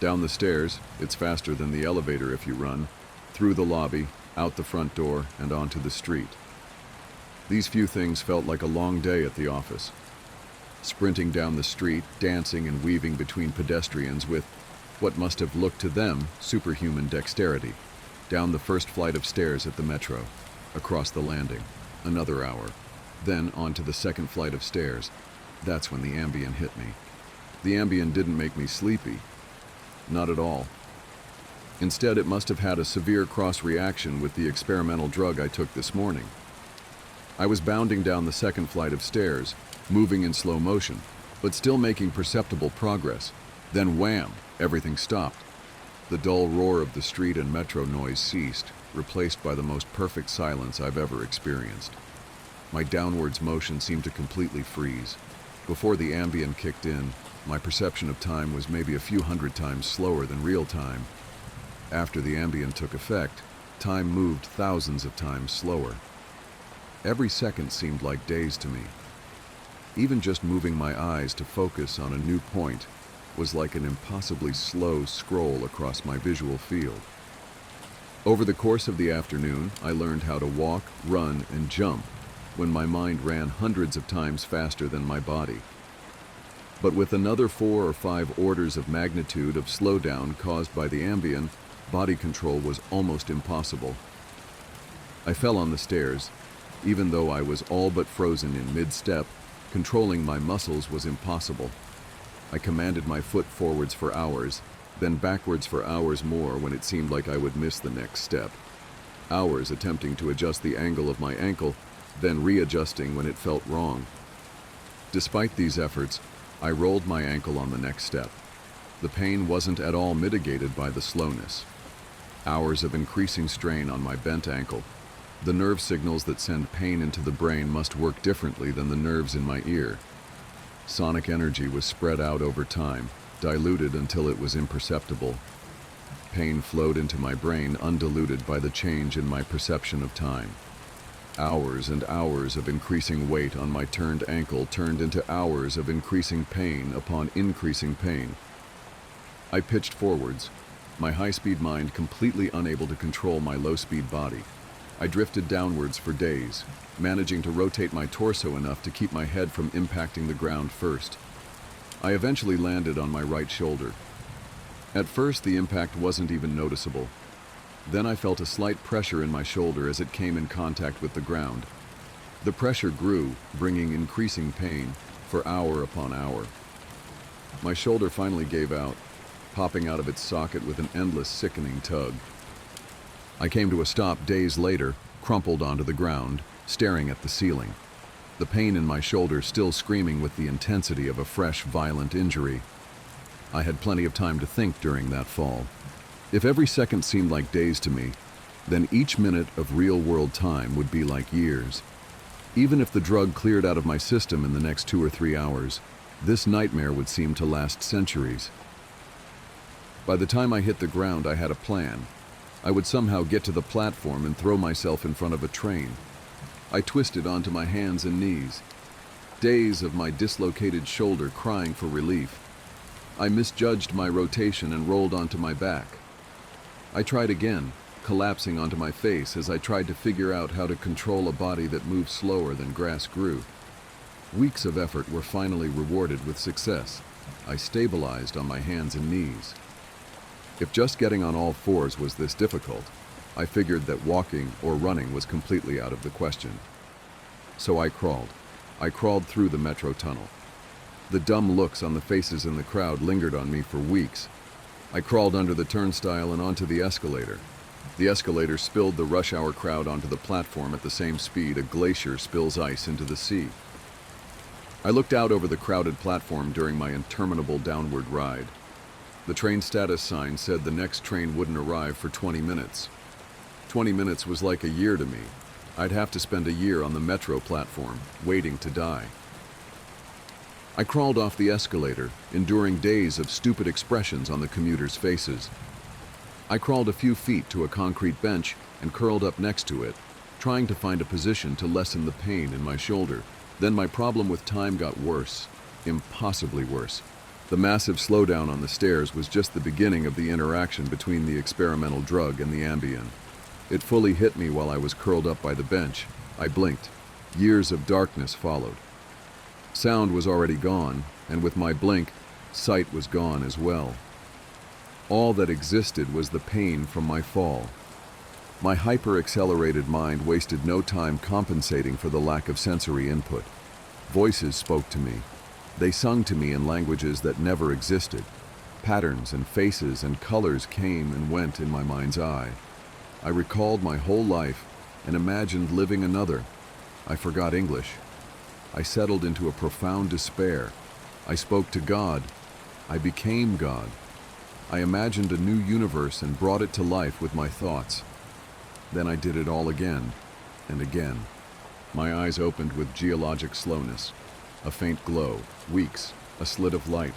Down the stairs, it's faster than the elevator if you run, through the lobby, out the front door, and onto the street. These few things felt like a long day at the office. Sprinting down the street, dancing and weaving between pedestrians with what must have looked to them superhuman dexterity. Down the first flight of stairs at the metro, across the landing, another hour. Then onto the second flight of stairs. That's when the Ambien hit me. The Ambien didn't make me sleepy. Not at all. Instead, it must have had a severe cross-reaction with the experimental drug I took this morning. I was bounding down the second flight of stairs, moving in slow motion, but still making perceptible progress. Then wham! Everything stopped. The dull roar of the street and metro noise ceased, replaced by the most perfect silence I've ever experienced. My downwards motion seemed to completely freeze. Before the Ambien kicked in, my perception of time was maybe a few hundred times slower than real time. After the Ambien took effect, time moved thousands of times slower. Every second seemed like days to me. Even just moving my eyes to focus on a new point was like an impossibly slow scroll across my visual field. Over the course of the afternoon, I learned how to walk, run, and jump when my mind ran hundreds of times faster than my body. But with another 4 or 5 orders of magnitude of slowdown caused by the Ambien, body control was almost impossible. I fell on the stairs. Even though I was all but frozen in mid-step, controlling my muscles was impossible. I commanded my foot forwards for hours, then backwards for hours more when it seemed like I would miss the next step. Hours attempting to adjust the angle of my ankle, then readjusting when it felt wrong. Despite these efforts, I rolled my ankle on the next step. The pain wasn't at all mitigated by the slowness. Hours of increasing strain on my bent ankle. The nerve signals that send pain into the brain must work differently than the nerves in my ear. Sonic energy was spread out over time, diluted until it was imperceptible. Pain flowed into my brain undiluted by the change in my perception of time. Hours and hours of increasing weight on my turned ankle turned into hours of increasing pain upon increasing pain. I pitched forwards, my high-speed mind completely unable to control my low-speed body. I drifted downwards for days, managing to rotate my torso enough to keep my head from impacting the ground first. I eventually landed on my right shoulder. At first, the impact wasn't even noticeable. Then I felt a slight pressure in my shoulder as it came in contact with the ground. The pressure grew, bringing increasing pain for hour upon hour. My shoulder finally gave out, popping out of its socket with an endless, sickening tug. I came to a stop days later, crumpled onto the ground, staring at the ceiling. The pain in my shoulder still screaming with the intensity of a fresh, violent injury. I had plenty of time to think during that fall. If every second seemed like days to me, then each minute of real-world time would be like years. Even if the drug cleared out of my system in the next 2 or 3 hours, this nightmare would seem to last centuries. By the time I hit the ground, I had a plan. I would somehow get to the platform and throw myself in front of a train. I twisted onto my hands and knees, days of my dislocated shoulder crying for relief. I misjudged my rotation and rolled onto my back. I tried again, collapsing onto my face as I tried to figure out how to control a body that moved slower than grass grew. Weeks of effort were finally rewarded with success. I stabilized on my hands and knees. If just getting on all fours was this difficult, I figured that walking or running was completely out of the question. So I crawled. I crawled through the metro tunnel. The dumb looks on the faces in the crowd lingered on me for weeks. I crawled under the turnstile and onto the escalator. The escalator spilled the rush hour crowd onto the platform at the same speed a glacier spills ice into the sea. I looked out over the crowded platform during my interminable downward ride. The train status sign said the next train wouldn't arrive for 20 minutes. 20 minutes was like a year to me. I'd have to spend a year on the metro platform, waiting to die. I crawled off the escalator, enduring days of stupid expressions on the commuters' faces. I crawled a few feet to a concrete bench and curled up next to it, trying to find a position to lessen the pain in my shoulder. Then my problem with time got worse, impossibly worse. The massive slowdown on the stairs was just the beginning of the interaction between the experimental drug and the Ambien. It fully hit me while I was curled up by the bench. I blinked. Years of darkness followed. Sound was already gone, and with my blink, sight was gone as well. All that existed was the pain from my fall. My hyper-accelerated mind wasted no time compensating for the lack of sensory input. Voices spoke to me. They sung to me in languages that never existed. Patterns and faces and colors came and went in my mind's eye. I recalled my whole life and imagined living another. I forgot English. I settled into a profound despair. I spoke to God. I became God. I imagined a new universe and brought it to life with my thoughts. Then I did it all again and again. My eyes opened with geologic slowness. A faint glow, weeks. A slit of light,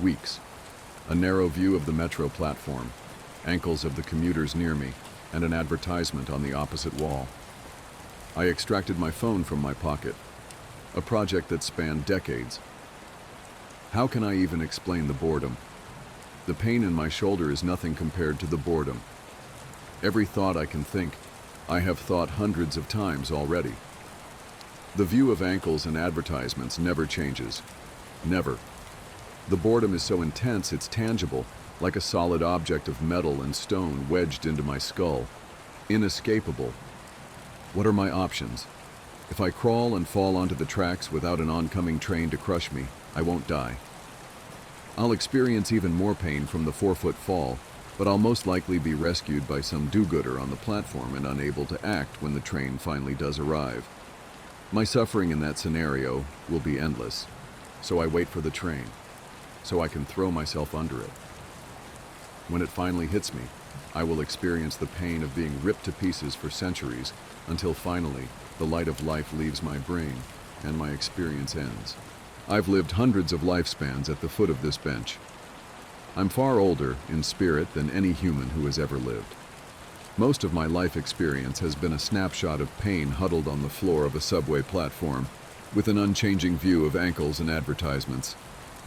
weeks. A narrow view of the metro platform, ankles of the commuters near me, and an advertisement on the opposite wall. I extracted my phone from my pocket. A project that spanned decades. How can I even explain the boredom? The pain in my shoulder is nothing compared to the boredom. Every thought I can think, I have thought hundreds of times already. The view of ankles and advertisements never changes. Never. The boredom is so intense it's tangible, like a solid object of metal and stone wedged into my skull. Inescapable. What are my options? If I crawl and fall onto the tracks without an oncoming train to crush me, I won't die. I'll experience even more pain from the 4-foot fall, but I'll most likely be rescued by some do-gooder on the platform and unable to act when the train finally does arrive. My suffering in that scenario will be endless, so I wait for the train, so I can throw myself under it. When it finally hits me, I will experience the pain of being ripped to pieces for centuries until finally the light of life leaves my brain and my experience ends. I've lived hundreds of lifespans at the foot of this bench. I'm far older in spirit than any human who has ever lived. Most of my life experience has been a snapshot of pain huddled on the floor of a subway platform with an unchanging view of ankles and advertisements.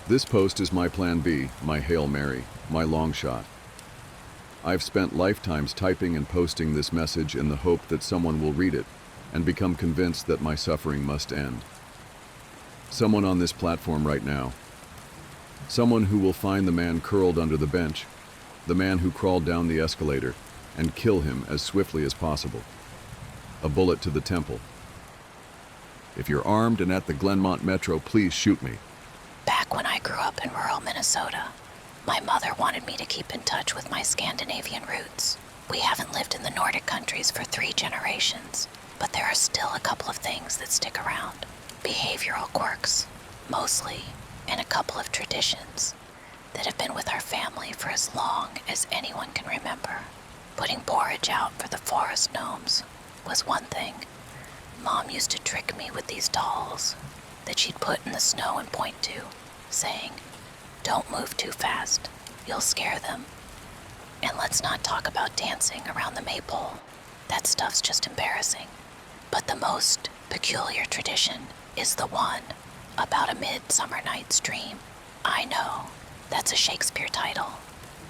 This post is my plan B, my Hail Mary, my long shot. I've spent lifetimes typing and posting this message in the hope that someone will read it and become convinced that my suffering must end. Someone on this platform right now, Someone who will find the man curled under the bench, the man who crawled down the escalator, and kill him as swiftly as possible. A bullet to the temple. If you're armed and at the Glenmont Metro, please shoot me. Back when I grew up in rural Minnesota, my mother wanted me to keep in touch with my Scandinavian roots. We haven't lived in the Nordic countries for 3 generations, but there are still a couple of things that stick around. Behavioral quirks, mostly, and a couple of traditions that have been with our family for as long as anyone can remember. Putting porridge out for the forest gnomes was one thing. Mom used to trick me with these dolls that she'd put in the snow and point to, saying, "Don't move too fast, you'll scare them. And let's not talk about dancing around the maypole. That stuff's just embarrassing." But the most peculiar tradition is the one about a Midsummer Night's Dream. I know that's a Shakespeare title,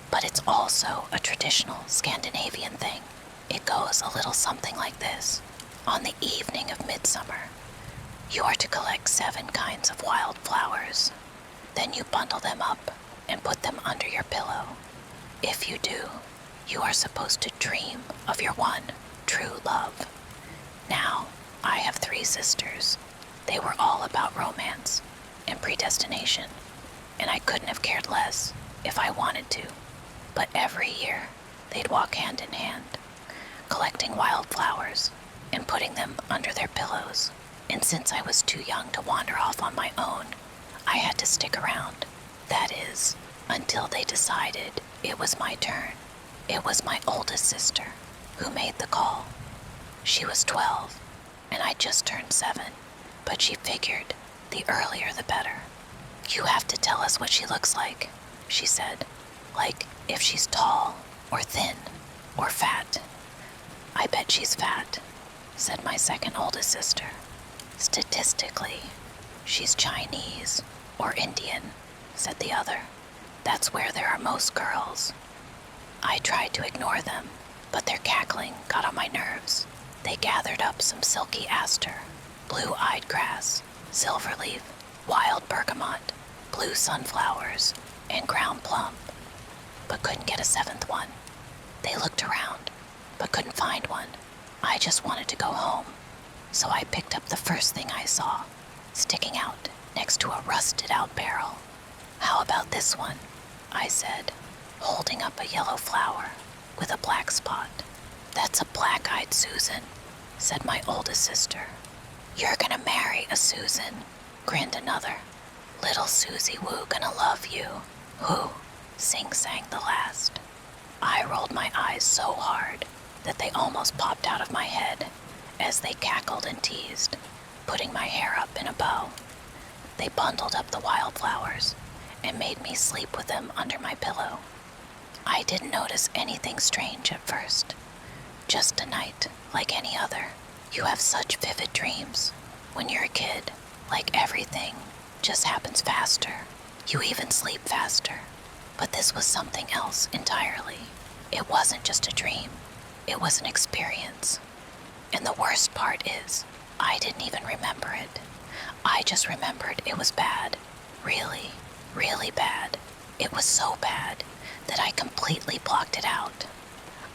but it's also a traditional Scandinavian thing. It goes a little something like this. On the evening of midsummer, you are to collect 7 kinds of wild flowers. Then you bundle them up and put them under your pillow. If you do, you are supposed to dream of your one true love. Now, I have 3 sisters. They were all about romance and predestination, and I couldn't have cared less if I wanted to. But every year, they'd walk hand in hand, collecting wild flowers and putting them under their pillows. And since I was too young to wander off on my own, I had to stick around. That is, until they decided it was my turn. It was my oldest sister who made the call. She was 12, and I just turned 7, but she figured the earlier the better. "You have to tell us what she looks like," she said. "Like if she's tall, or thin, or fat." "I bet she's fat," said my second oldest sister. "Statistically, she's Chinese or Indian," said the other. "That's where there are most girls." I tried to ignore them, but their cackling got on my nerves. They gathered up some silky aster, blue-eyed grass, silverleaf, wild bergamot, blue sunflowers, and ground plum, but couldn't get a 7th one. They looked around, but couldn't find one. I just wanted to go home, so I picked up the first thing I saw, sticking out next to a rusted-out barrel. "How about this one?" I said, holding up a yellow flower with a black spot. "That's a black-eyed Susan," said my oldest sister. "You're gonna marry a Susan," grinned another. "Little Susie Woo gonna love you." "Who?" sing-sang the last. I rolled my eyes so hard that they almost popped out of my head as they cackled and teased, putting my hair up in a bow. They bundled up the wildflowers and made me sleep with them under my pillow. I didn't notice anything strange at first. Just a night like any other. You have such vivid dreams when you're a kid, like everything just happens faster. You even sleep faster. But this was something else entirely. It wasn't just a dream. It was an experience. And the worst part is, I didn't even remember it. I just remembered it was bad. Really, really bad. It was so bad that I completely blocked it out.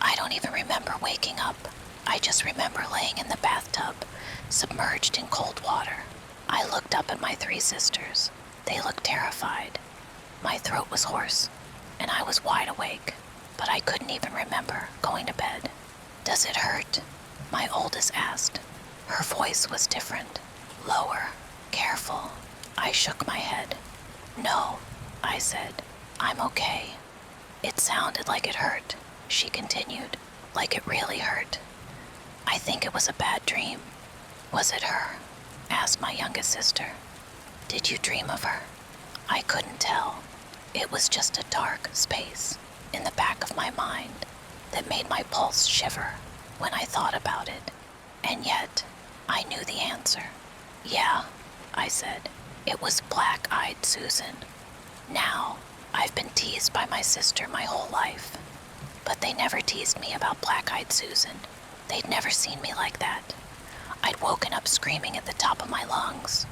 I don't even remember waking up. I just remember laying in the bathtub, submerged in cold water. I looked up at my 3 sisters. They looked terrified. My throat was hoarse, and I was wide awake, but I couldn't even remember going to bed. "Does it hurt?" my oldest asked. Her voice was different, lower, careful. I shook my head. "No," I said. "I'm okay." "It sounded like it hurt," she continued, "like it really hurt. I think it was a bad dream." "Was it her?" asked my youngest sister. "Did you dream of her?" I couldn't tell. It was just a dark space in the back of my mind that made my pulse shiver when I thought about it. And yet, I knew the answer. "Yeah," I said. "It was Black-Eyed Susan. Now, I've been teased by my sister my whole life. But they never teased me about Black-Eyed Susan. They'd never seen me like that. I'd woken up screaming at the top of my lungs,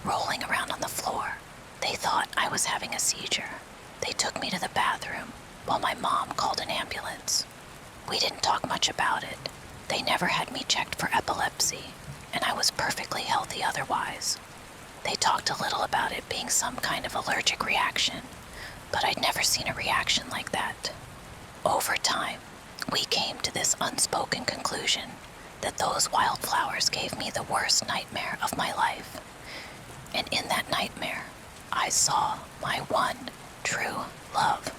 rolling around on the floor, They thought I was having a seizure. They took me to the bathroom while my mom called an ambulance. We didn't talk much about it. They never had me checked for epilepsy, and I was perfectly healthy otherwise. They talked a little about it being some kind of allergic reaction, but I'd never seen a reaction like that. Over time, we came to this unspoken conclusion that those wildflowers gave me the worst nightmare of my life. And in that nightmare, I saw my one true love,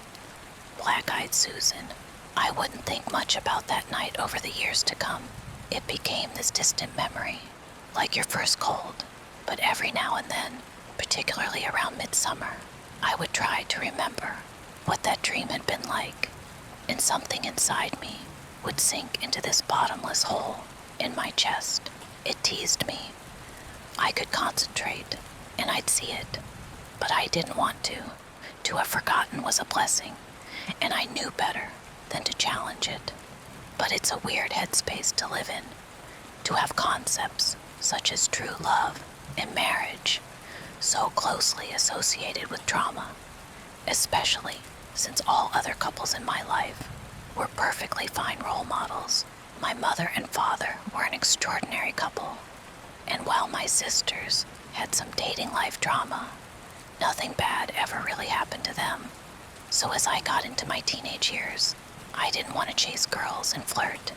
Black-Eyed Susan. I wouldn't think much about that night over the years to come. It became this distant memory, like your first cold. But every now and then, particularly around midsummer, I would try to remember what that dream had been like, and something inside me would sink into this bottomless hole in my chest. It teased me. I could concentrate, and I'd see it, but I didn't want to. To have forgotten was a blessing, and I knew better than to challenge it. But it's a weird headspace to live in, to have concepts such as true love and marriage so closely associated with trauma, especially since all other couples in my life were perfectly fine role models. My mother and father were an extraordinary couple, and while my sisters had some dating life drama, nothing bad ever really happened to them. So as I got into my teenage years, I didn't want to chase girls and flirt.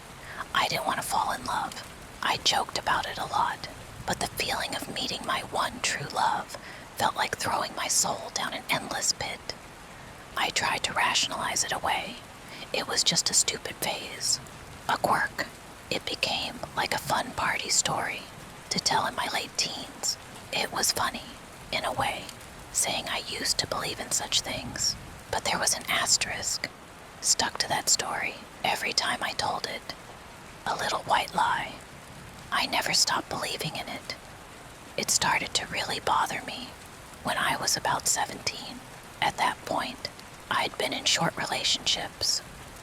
I didn't want to fall in love. I joked about it a lot, but the feeling of meeting my one true love felt like throwing my soul down an endless pit. I tried to rationalize it away. It was just a stupid phase, a quirk. It became like a fun party story to tell in my late teens. It was funny, in a way, saying I used to believe in such things, but there was an asterisk stuck to that story every time I told it. A little white lie. I never stopped believing in it. It started to really bother me when I was about 17. At that point, I'd been in short relationships,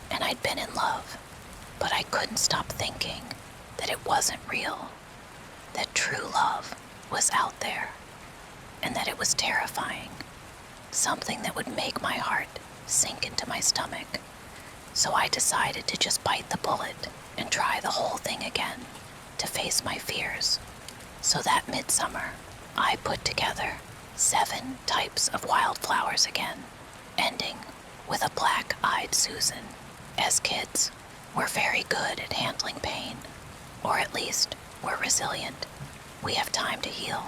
and I'd been in love, but I couldn't stop thinking that it wasn't real, that true love was out there, and that it was terrifying, something that would make my heart sink into my stomach. So I decided to just bite the bullet and try the whole thing again, to face my fears. So that midsummer, I put together 7 types of wildflowers again, ending with a Black-Eyed Susan. As kids, we're very good at handling pain, or at least we're resilient. We have time to heal.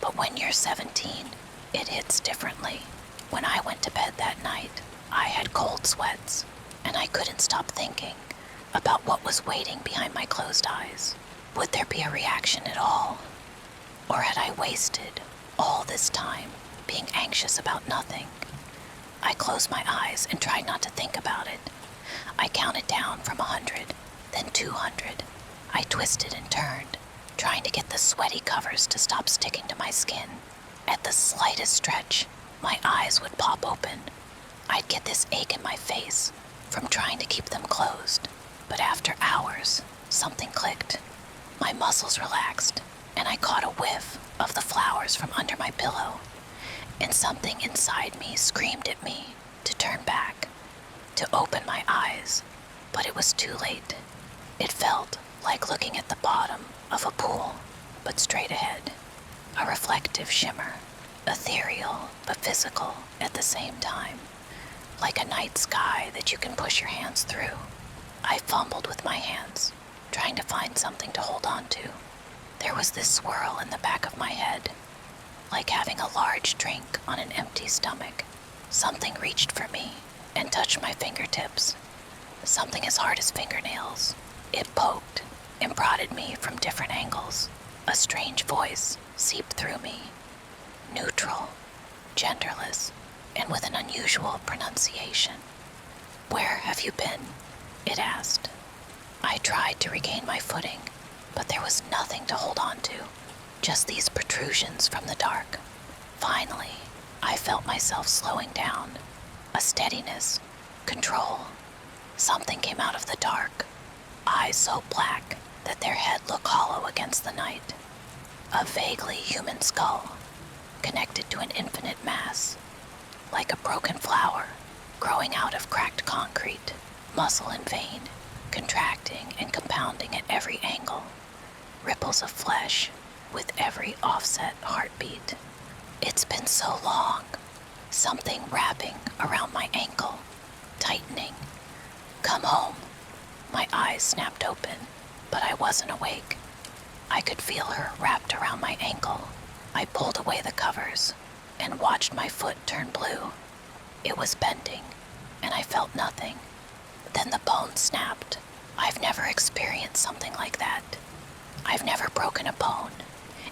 But when you're 17, it hits differently. When I went to bed that night, I had cold sweats, and I couldn't stop thinking about what was waiting behind my closed eyes. Would there be a reaction at all? Or had I wasted all this time being anxious about nothing? I closed my eyes and tried not to think about it. I counted down from 100, then 200. I twisted and turned, trying to get the sweaty covers to stop sticking to my skin. At the slightest stretch, my eyes would pop open. I'd get this ache in my face from trying to keep them closed. But after hours, something clicked. My muscles relaxed, and I caught a whiff of the flowers from under my pillow. And something inside me screamed at me to turn back, to open my eyes, but it was too late. It felt like looking at the bottom of a pool, but straight ahead. A reflective shimmer, ethereal but physical at the same time, like a night sky that you can push your hands through. I fumbled with my hands, trying to find something to hold on to. There was this swirl in the back of my head, like having a large drink on an empty stomach. Something reached for me and touched my fingertips. Something as hard as fingernails. It poked and prodded me from different angles. A strange voice seeped through me, neutral, genderless, and with an unusual pronunciation. "Where have you been?" it asked. I tried to regain my footing, but there was nothing to hold on to, just these protrusions from the dark. Finally, I felt myself slowing down, a steadiness, control. Something came out of the dark, eyes so black that their head looked hollow against the night. A vaguely human skull, connected to an infinite mass, like a broken flower growing out of cracked concrete, muscle and vein, contracting and compounding at every angle, ripples of flesh with every offset heartbeat. It's been so long. Something wrapping around my ankle, tightening. Come home. My eyes snapped open, but I wasn't awake. I could feel her wrapped around my ankle. I pulled away the covers and watched my foot turn blue. It was bending, and I felt nothing. Then the bone snapped. I've never experienced something like that. I've never broken a bone.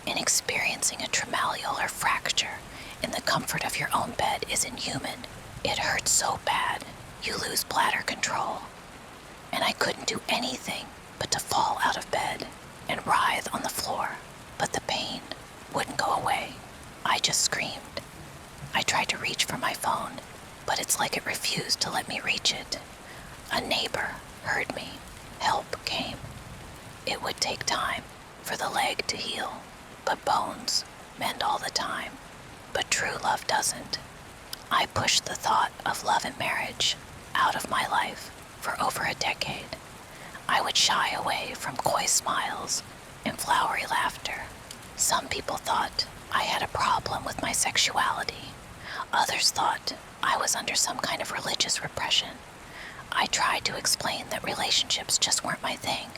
And experiencing a traumallar fracture in the comfort of your own bed is inhuman. It hurts so bad, you lose bladder control. And I couldn't do anything but to fall out of bed and writhe on the floor. But the pain wouldn't go away. I just screamed. I tried to reach for my phone, but it's like it refused to let me reach it. A neighbor heard me. Help came. It would take time for the leg to heal, but bones mend all the time. But true love doesn't. I pushed the thought of love and marriage out of my life for over a decade. I would shy away from coy smiles and flowery laughter. Some people thought I had a problem with my sexuality. Others thought I was under some kind of religious repression. I tried to explain that relationships just weren't my thing,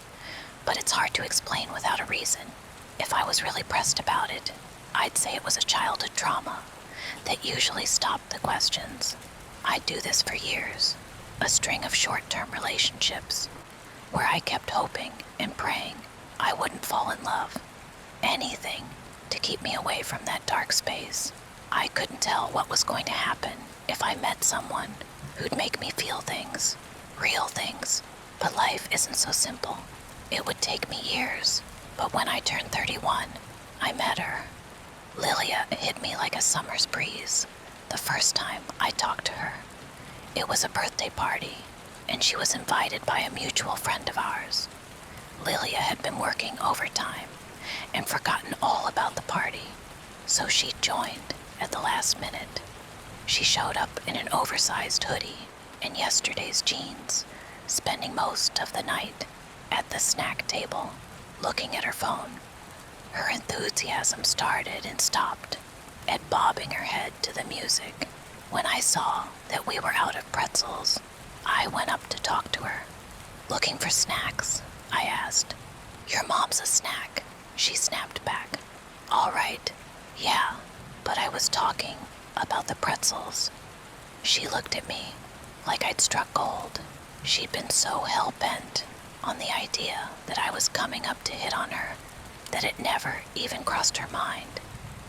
but it's hard to explain without a reason. If I was really pressed about it, I'd say it was a childhood trauma that usually stopped the questions. I'd do this for years, a string of short-term relationships, where I kept hoping and praying I wouldn't fall in love. Anything to keep me away from that dark space. I couldn't tell what was going to happen if I met someone who'd make me feel things, real things. But life isn't so simple. It would take me years, but when I turned 31, I met her. Lilia hit me like a summer's breeze the first time I talked to her. It was a birthday party, and she was invited by a mutual friend of ours. Lilia had been working overtime and forgotten all about the party, so she joined at the last minute. She showed up in an oversized hoodie and yesterday's jeans, spending most of the night at the snack table, looking at her phone. Her enthusiasm started and stopped at bobbing her head to the music. When I saw that we were out of pretzels, I went up to talk to her. Looking for snacks, I asked. Your mom's a snack, she snapped back. All right, yeah, but I was talking about the pretzels. She looked at me like I'd struck gold. She'd been so hell-bent on the idea that I was coming up to hit on her that it never even crossed her mind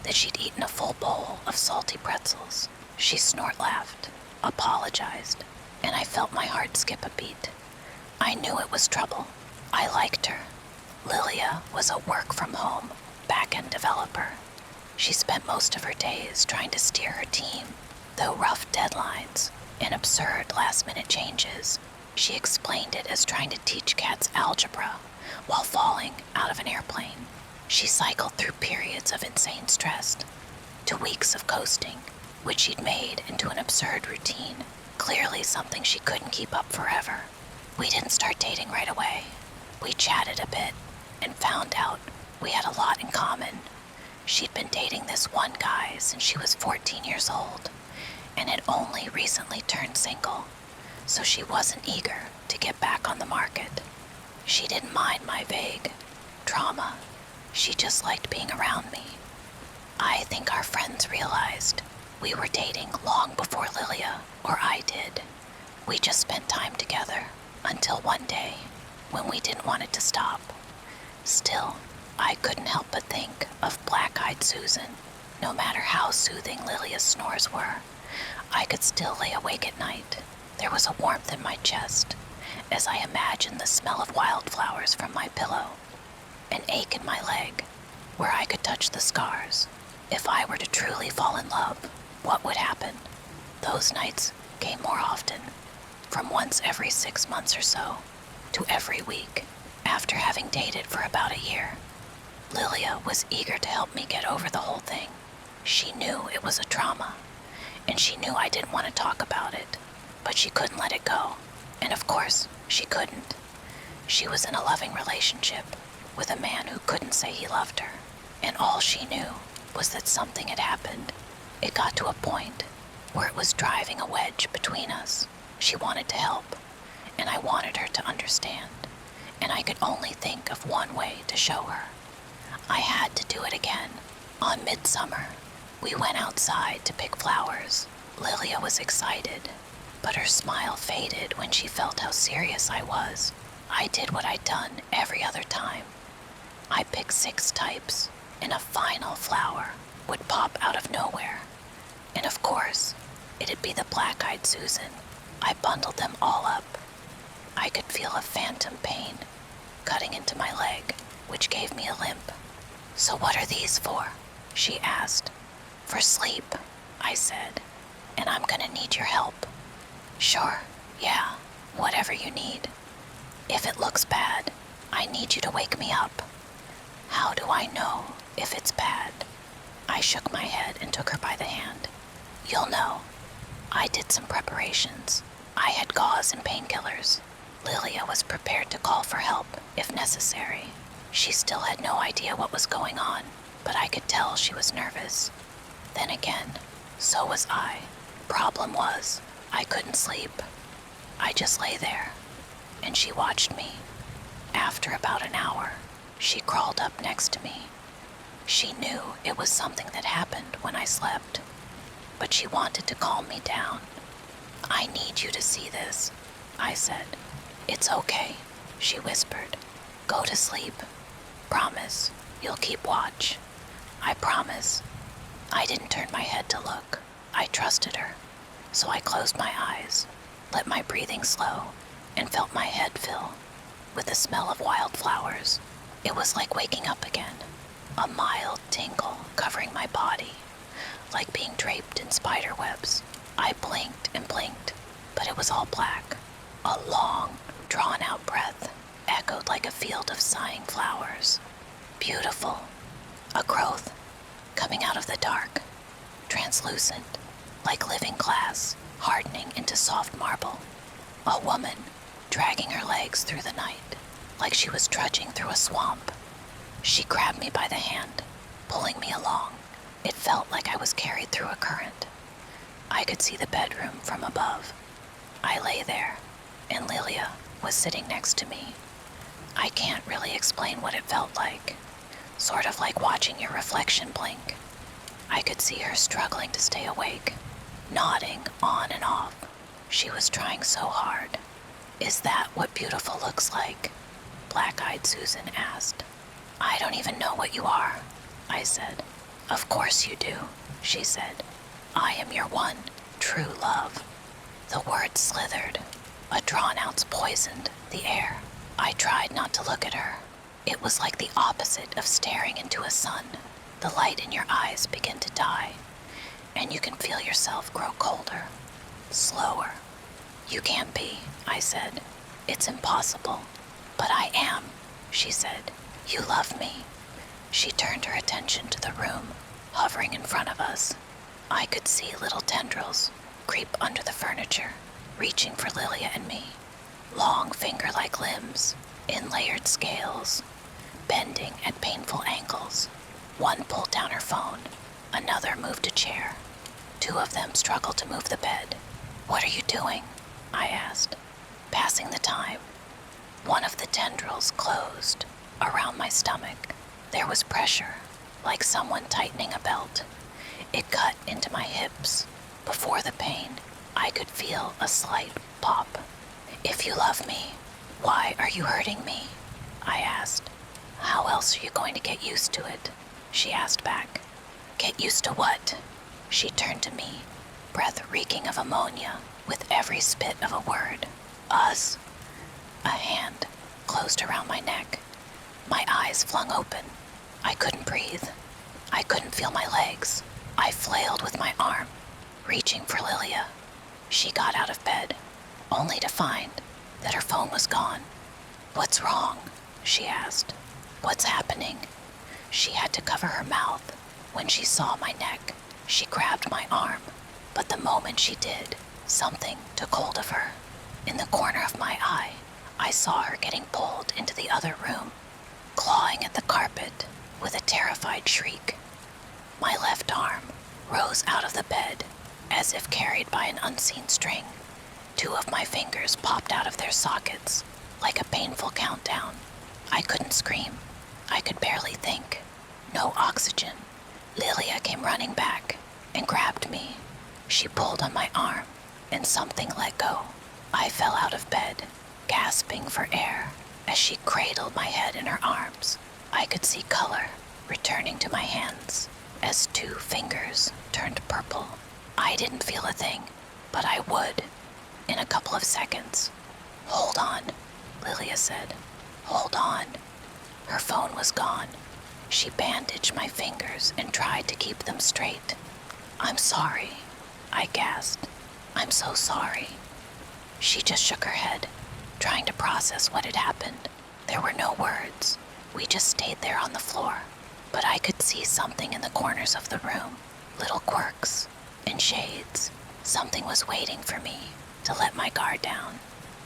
that she'd eaten a full bowl of salty pretzels. She snort-laughed, apologized, and I felt my heart skip a beat. I knew it was trouble. I liked her. Lilia was a work-from-home back-end developer. She spent most of her days trying to steer her team, though rough deadlines and absurd last-minute changes. She explained it as trying to teach cats algebra while falling out of an airplane. She cycled through periods of insane stress to weeks of coasting, which she'd made into an absurd routine, clearly something she couldn't keep up forever. We didn't start dating right away. We chatted a bit and found out we had a lot in common. She'd been dating this one guy since she was 14 years old and had only recently turned single, so she wasn't eager to get back on the market. She didn't mind my vague trauma. She just liked being around me. I think our friends realized we were dating long before Lilia or I did. We just spent time together until one day when we didn't want it to stop. Still, I couldn't help but think of black-eyed Susan. No matter how soothing Lilia's snores were, I could still lay awake at night. There was a warmth in my chest as I imagined the smell of wildflowers from my pillow, an ache in my leg where I could touch the scars. If I were to truly fall in love, what would happen? Those nights came more often, from once every 6 months or so to every week. After having dated for about a year, Lilia was eager to help me get over the whole thing. She knew it was a trauma, and she knew I didn't want to talk about it, but she couldn't let it go. And of course, she couldn't. She was in a loving relationship with a man who couldn't say he loved her, and all she knew was that something had happened. It got to a point where it was driving a wedge between us. She wanted to help, and I wanted her to understand, and I could only think of one way to show her. I had to do it again. On midsummer, we went outside to pick flowers. Lilia was excited, but her smile faded when she felt how serious I was. I did what I'd done every other time. I picked 6 types, and a final flower would pop out of nowhere. And of course, it'd be the black-eyed Susan. I bundled them all up. I could feel a phantom pain cutting into my leg, which gave me a limp. "So what are these for?" she asked. "For sleep," I said, "and I'm gonna need your help." "Sure, yeah, whatever you need. If it looks bad, I need you to wake me up." "How do I know if it's bad?" I shook my head and took her by the hand. "You'll know. I did some preparations. I had gauze and painkillers." Lilia was prepared to call for help if necessary. She still had no idea what was going on, but I could tell she was nervous. Then again, so was I. Problem was, I couldn't sleep. I just lay there, and she watched me. After about an hour, she crawled up next to me. She knew it was something that happened when I slept, but she wanted to calm me down. "I need you to see this," I said. "It's okay," she whispered. "Go to sleep. Promise you'll keep watch." I promise. I didn't turn my head to look. I trusted her. So I closed my eyes, let my breathing slow, and felt my head fill with the smell of wildflowers. It was like waking up again, a mild tingle covering my body, like being draped in spider webs. I blinked and blinked, but it was all black. A long, drawn-out breath echoed like a field of sighing flowers. Beautiful. A growth coming out of the dark, translucent, like living glass hardening into soft marble. A woman dragging her legs through the night, like she was trudging through a swamp. She grabbed me by the hand, pulling me along. It felt like I was carried through a current. I could see the bedroom from above. I lay there, and Lilia was sitting next to me. I can't really explain what it felt like. Sort of like watching your reflection blink. I could see her struggling to stay awake, nodding on and off. She was trying so hard. "Is that what beautiful looks like?" Black-eyed Susan asked. "I don't even know what you are," I said. "Of course you do," she said. "I am your one true love." The words slithered. A drawn ounce poisoned the air. I tried not to look at her. It was like the opposite of staring into a sun. The light in your eyes begin to die, and you can feel yourself grow colder, slower. "You can't be," I said. "It's impossible." "But I am," she said. "You love me." She turned her attention to the room, hovering in front of us. I could see little tendrils creep under the furniture, reaching for Lilia and me. Long finger-like limbs, in layered scales, bending at painful angles. One pulled down her phone, another moved a chair. 2 of them struggled to move the bed. "What are you doing?" I asked. "Passing the time." One of the tendrils closed around my stomach. There was pressure, like someone tightening a belt. It cut into my hips. Before the pain, I could feel a slight pop. "If you love me, why are you hurting me?" I asked. "How else are you going to get used to it?" she asked back. "Get used to what?" She turned to me, breath reeking of ammonia with every spit of a word. "Us." A hand closed around my neck. My eyes flung open. I couldn't breathe. I couldn't feel my legs. I flailed with my arm, reaching for Lilia. She got out of bed, only to find that her phone was gone. "What's wrong?" she asked. "What's happening?" She had to cover her mouth. When she saw my neck, she grabbed my arm, but the moment she did, something took hold of her. In the corner of my eye, I saw her getting pulled into the other room, clawing at the carpet with a terrified shriek. My left arm rose out of the bed as if carried by an unseen string. 2 of my fingers popped out of their sockets like a painful countdown. I couldn't scream. I could barely think. No oxygen. Lilia came running back and grabbed me. She pulled on my arm and something let go. I fell out of bed, gasping for air as she cradled my head in her arms. I could see color returning to my hands as 2 fingers turned purple. I didn't feel a thing, but I would in a couple of seconds. "Hold on," Lilia said. "Hold on." Her phone was gone. She bandaged my fingers and tried to keep them straight. "I'm sorry," I gasped. "I'm so sorry." She just shook her head, trying to process what had happened. There were no words. We just stayed there on the floor. But I could see something in the corners of the room, little quirks and shades. Something was waiting for me to let my guard down.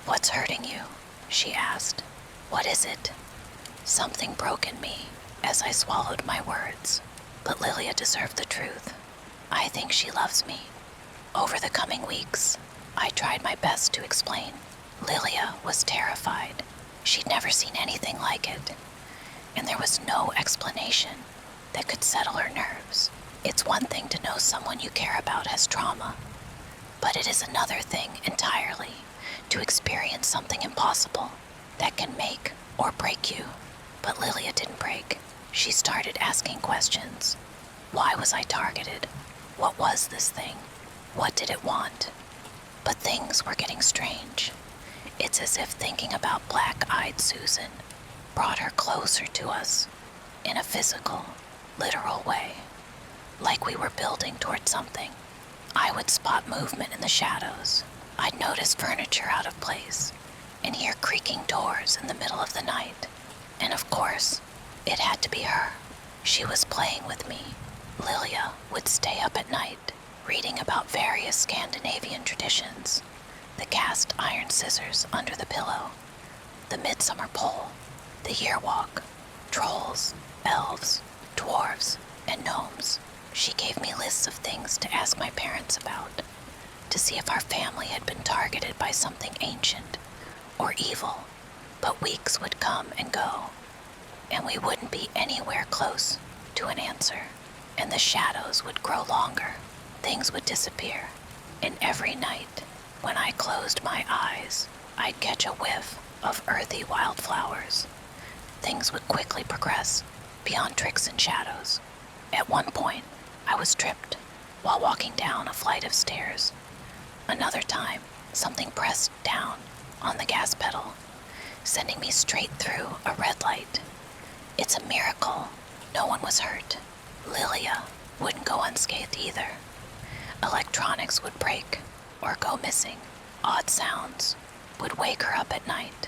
"What's hurting you?" she asked. "What is it?" Something broke in me as I swallowed my words. But Lilia deserved the truth. I think she loves me. Over the coming weeks, I tried my best to explain. Lilia was terrified. She'd never seen anything like it, and there was no explanation that could settle her nerves. It's one thing to know someone you care about has trauma, but it is another thing entirely to experience something impossible that can make or break you. But Lilia didn't break. She started asking questions. Why was I targeted? What was this thing? What did it want? But things were getting strange. It's as if thinking about black-eyed Susan brought her closer to us in a physical, literal way, like we were building toward something. I would spot movement in the shadows. I'd notice furniture out of place and hear creaking doors in the middle of the night. And of course, it had to be her. She was playing with me. Lilia would stay up at night, reading about various Scandinavian traditions, the cast iron scissors under the pillow, the midsummer pole, the year walk, trolls, elves, dwarves, and gnomes. She gave me lists of things to ask my parents about, to see if our family had been targeted by something ancient or evil. But weeks would come and go, and we wouldn't be anywhere close to an answer. And the shadows would grow longer. Things would disappear. And every night, when I closed my eyes, I'd catch a whiff of earthy wildflowers. Things would quickly progress beyond tricks and shadows. At one point, I was tripped while walking down a flight of stairs. Another time, something pressed down on the gas pedal, sending me straight through a red light. It's a miracle no one was hurt. Lilia wouldn't go unscathed either. Electronics would break or go missing. Odd sounds would wake her up at night.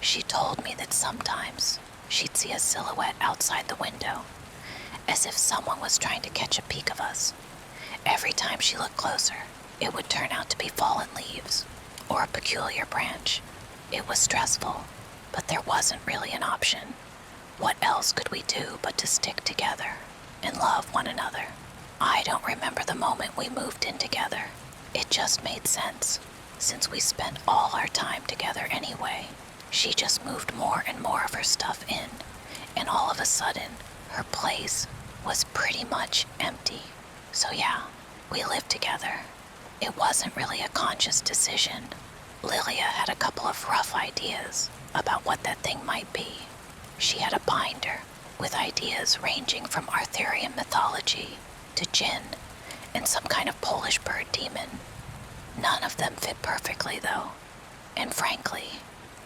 She told me that sometimes she'd see a silhouette outside the window, as if someone was trying to catch a peek of us. Every time she looked closer, it would turn out to be fallen leaves or a peculiar branch. It was stressful, but there wasn't really an option. What else could we do but to stick together and love one another? I don't remember the moment we moved in together. It just made sense, since we spent all our time together anyway. She just moved more and more of her stuff in, and all of a sudden, her place was pretty much empty. So yeah, we lived together. It wasn't really a conscious decision. Lilia had a couple of rough ideas about what that thing might be. She had a binder with ideas ranging from Arthurian mythology to jinn and some kind of Polish bird demon. None of them fit perfectly, though. And frankly,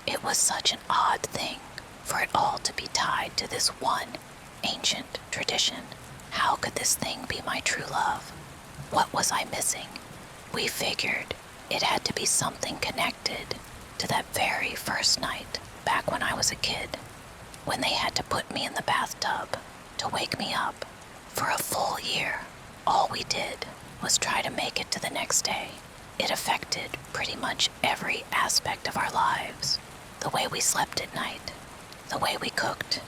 it was such an odd thing for it all to be tied to this one ancient tradition. How could this thing be my true love? What was I missing? We figured it had to be something connected to that very first night back when I was a kid, when they had to put me in the bathtub to wake me up For a full year, all we did was try to make it to the next day. It affected pretty much every aspect of our lives. The way we slept at night, the way we cooked,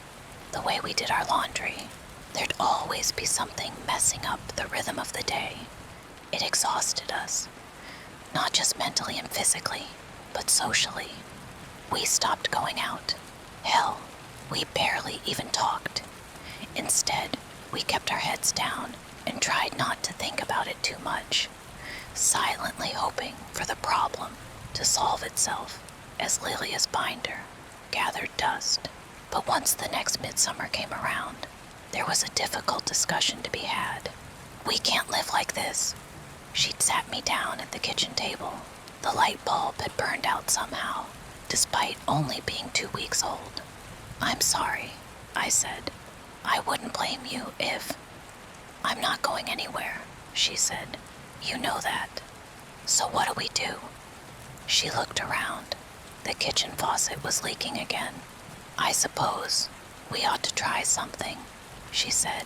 the way we did our laundry. There'd always be something messing up the rhythm of the day. It exhausted us, not just mentally and physically, but socially. We stopped going out. Hell, we barely even talked. Instead, we kept our heads down and tried not to think about it too much, silently hoping for the problem to solve itself as Lilia's binder gathered dust. But once the next midsummer came around, there was a difficult discussion to be had. We can't live like this. She'd sat me down at the kitchen table. The light bulb had burned out somehow, despite only being 2 weeks old. I'm sorry, I said. I wouldn't blame you if... I'm not going anywhere, she said. You know that. So what do we do? She looked around. The kitchen faucet was leaking again. I suppose we ought to try something, she said.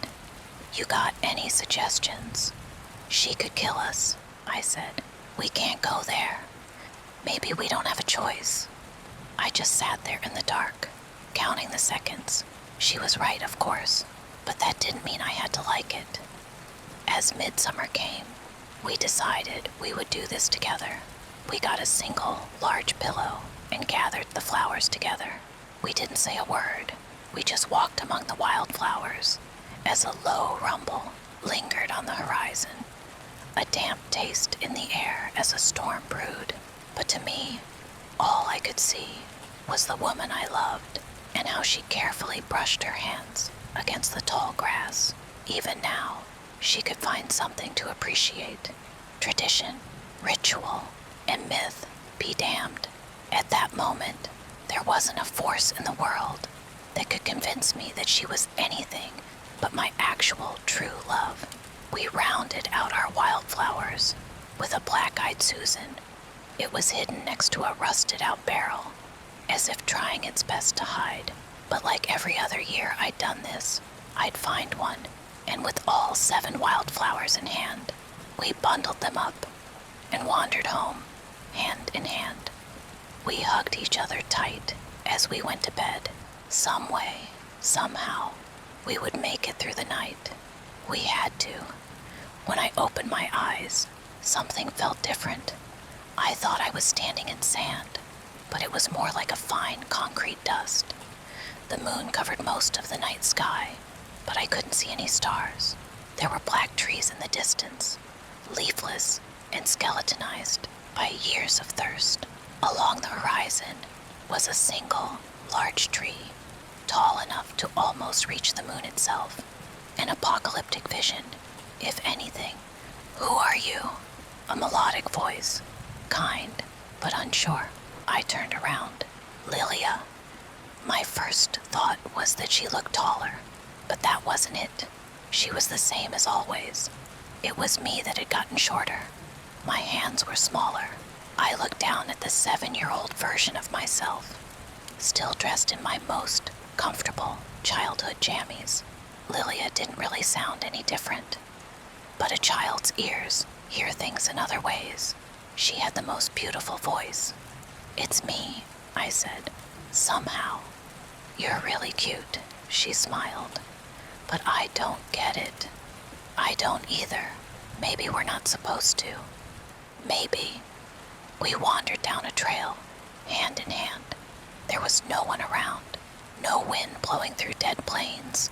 You got any suggestions? She could kill us, I said. We can't go there. Maybe we don't have a choice. I just sat there in the dark, counting the seconds. She was right, of course, but that didn't mean I had to like it. As midsummer came, we decided we would do this together. We got a single, large pillow and gathered the flowers together. We didn't say a word. We just walked among the wildflowers as a low rumble lingered on the horizon. A damp taste in the air as a storm brewed. But to me, all I could see was the woman I loved and how she carefully brushed her hands against the tall grass. Even now, she could find something to appreciate. Tradition, ritual, and myth be damned. At that moment, there wasn't a force in the world that could convince me that she was anything but my actual true love. We rounded out our wildflowers with a black-eyed Susan. It was hidden next to a rusted-out barrel, as if trying its best to hide. But like every other year I'd done this, I'd find one, and with all 7 wildflowers in hand, we bundled them up and wandered home, hand in hand. We hugged each other tight as we went to bed. Some way, somehow, we would make it through the night. We had to. When I opened my eyes, something felt different. I thought I was standing in sand, but it was more like a fine concrete dust. The moon covered most of the night sky, but I couldn't see any stars. There were black trees in the distance, leafless and skeletonized by years of thirst. Along the horizon was a single, large tree, tall enough to almost reach the moon itself. An apocalyptic vision, if anything. Who are you? A melodic voice, kind but unsure. I turned around. Lilia. My first thought was that she looked taller, but that wasn't it. She was the same as always. It was me that had gotten shorter. My hands were smaller. I looked down at the 7-year-old version of myself, still dressed in my most comfortable childhood jammies. Lilia didn't really sound any different, but a child's ears hear things in other ways. She had the most beautiful voice. It's me, I said, somehow. You're really cute, she smiled, but I don't get it. I don't either. Maybe we're not supposed to. Maybe. We wandered down a trail, hand in hand. There was no one around, no wind blowing through dead plains,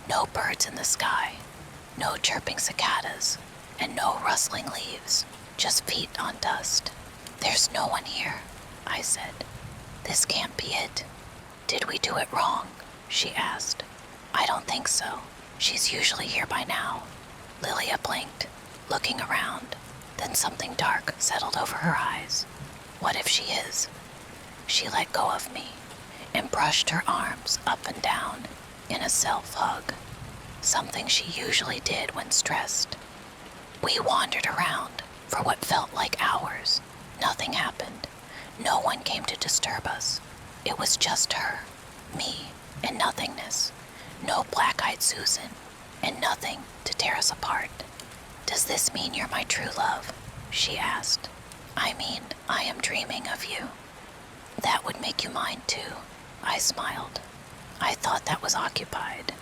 no birds in the sky, no chirping cicadas, and no rustling leaves, just feet on dust. There's no one here, I said. This can't be it. Did we do it wrong? She asked. I don't think so. She's usually here by now. Lilia blinked, looking around. Then something dark settled over her eyes. What if she is? She let go of me and brushed her arms up and down in a self-hug, something she usually did when stressed. We wandered around for what felt like hours. Nothing happened. No one came to disturb us. It was just her, me, and nothingness. No black-eyed Susan, and nothing to tear us apart. "Does this mean you're my true love?" she asked. "I mean, I am dreaming of you." "That would make you mine too," I smiled. I thought that was occupied.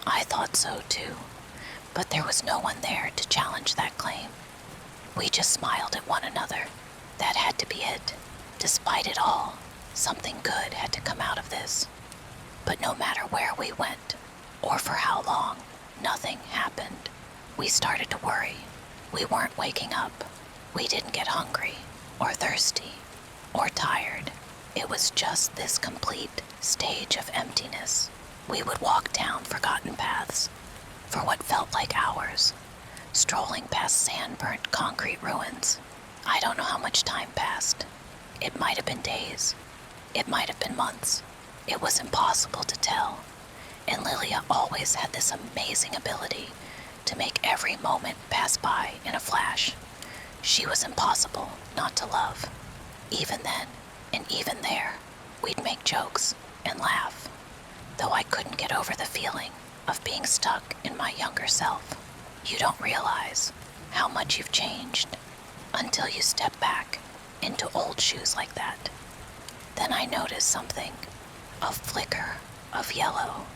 I thought so too, but there was no one there to challenge that claim. We just smiled at one another. That had to be it. Despite it all, something good had to come out of this. But no matter where we went, or for how long, nothing happened. We started to worry. We weren't waking up. We didn't get hungry, or thirsty, or tired. It was just this complete stage of emptiness. We would walk down forgotten paths for what felt like hours, strolling past sand-burnt concrete ruins. I don't know how much time passed. It might have been days. It might have been months. It was impossible to tell. And Lilia always had this amazing ability to make every moment pass by in a flash. She was impossible not to love. Even then, and even there, we'd make jokes and laugh, though I couldn't get over the feeling of being stuck in my younger self. You don't realize how much you've changed until you step back into old shoes like that. Then I noticed something, a flicker of yellow.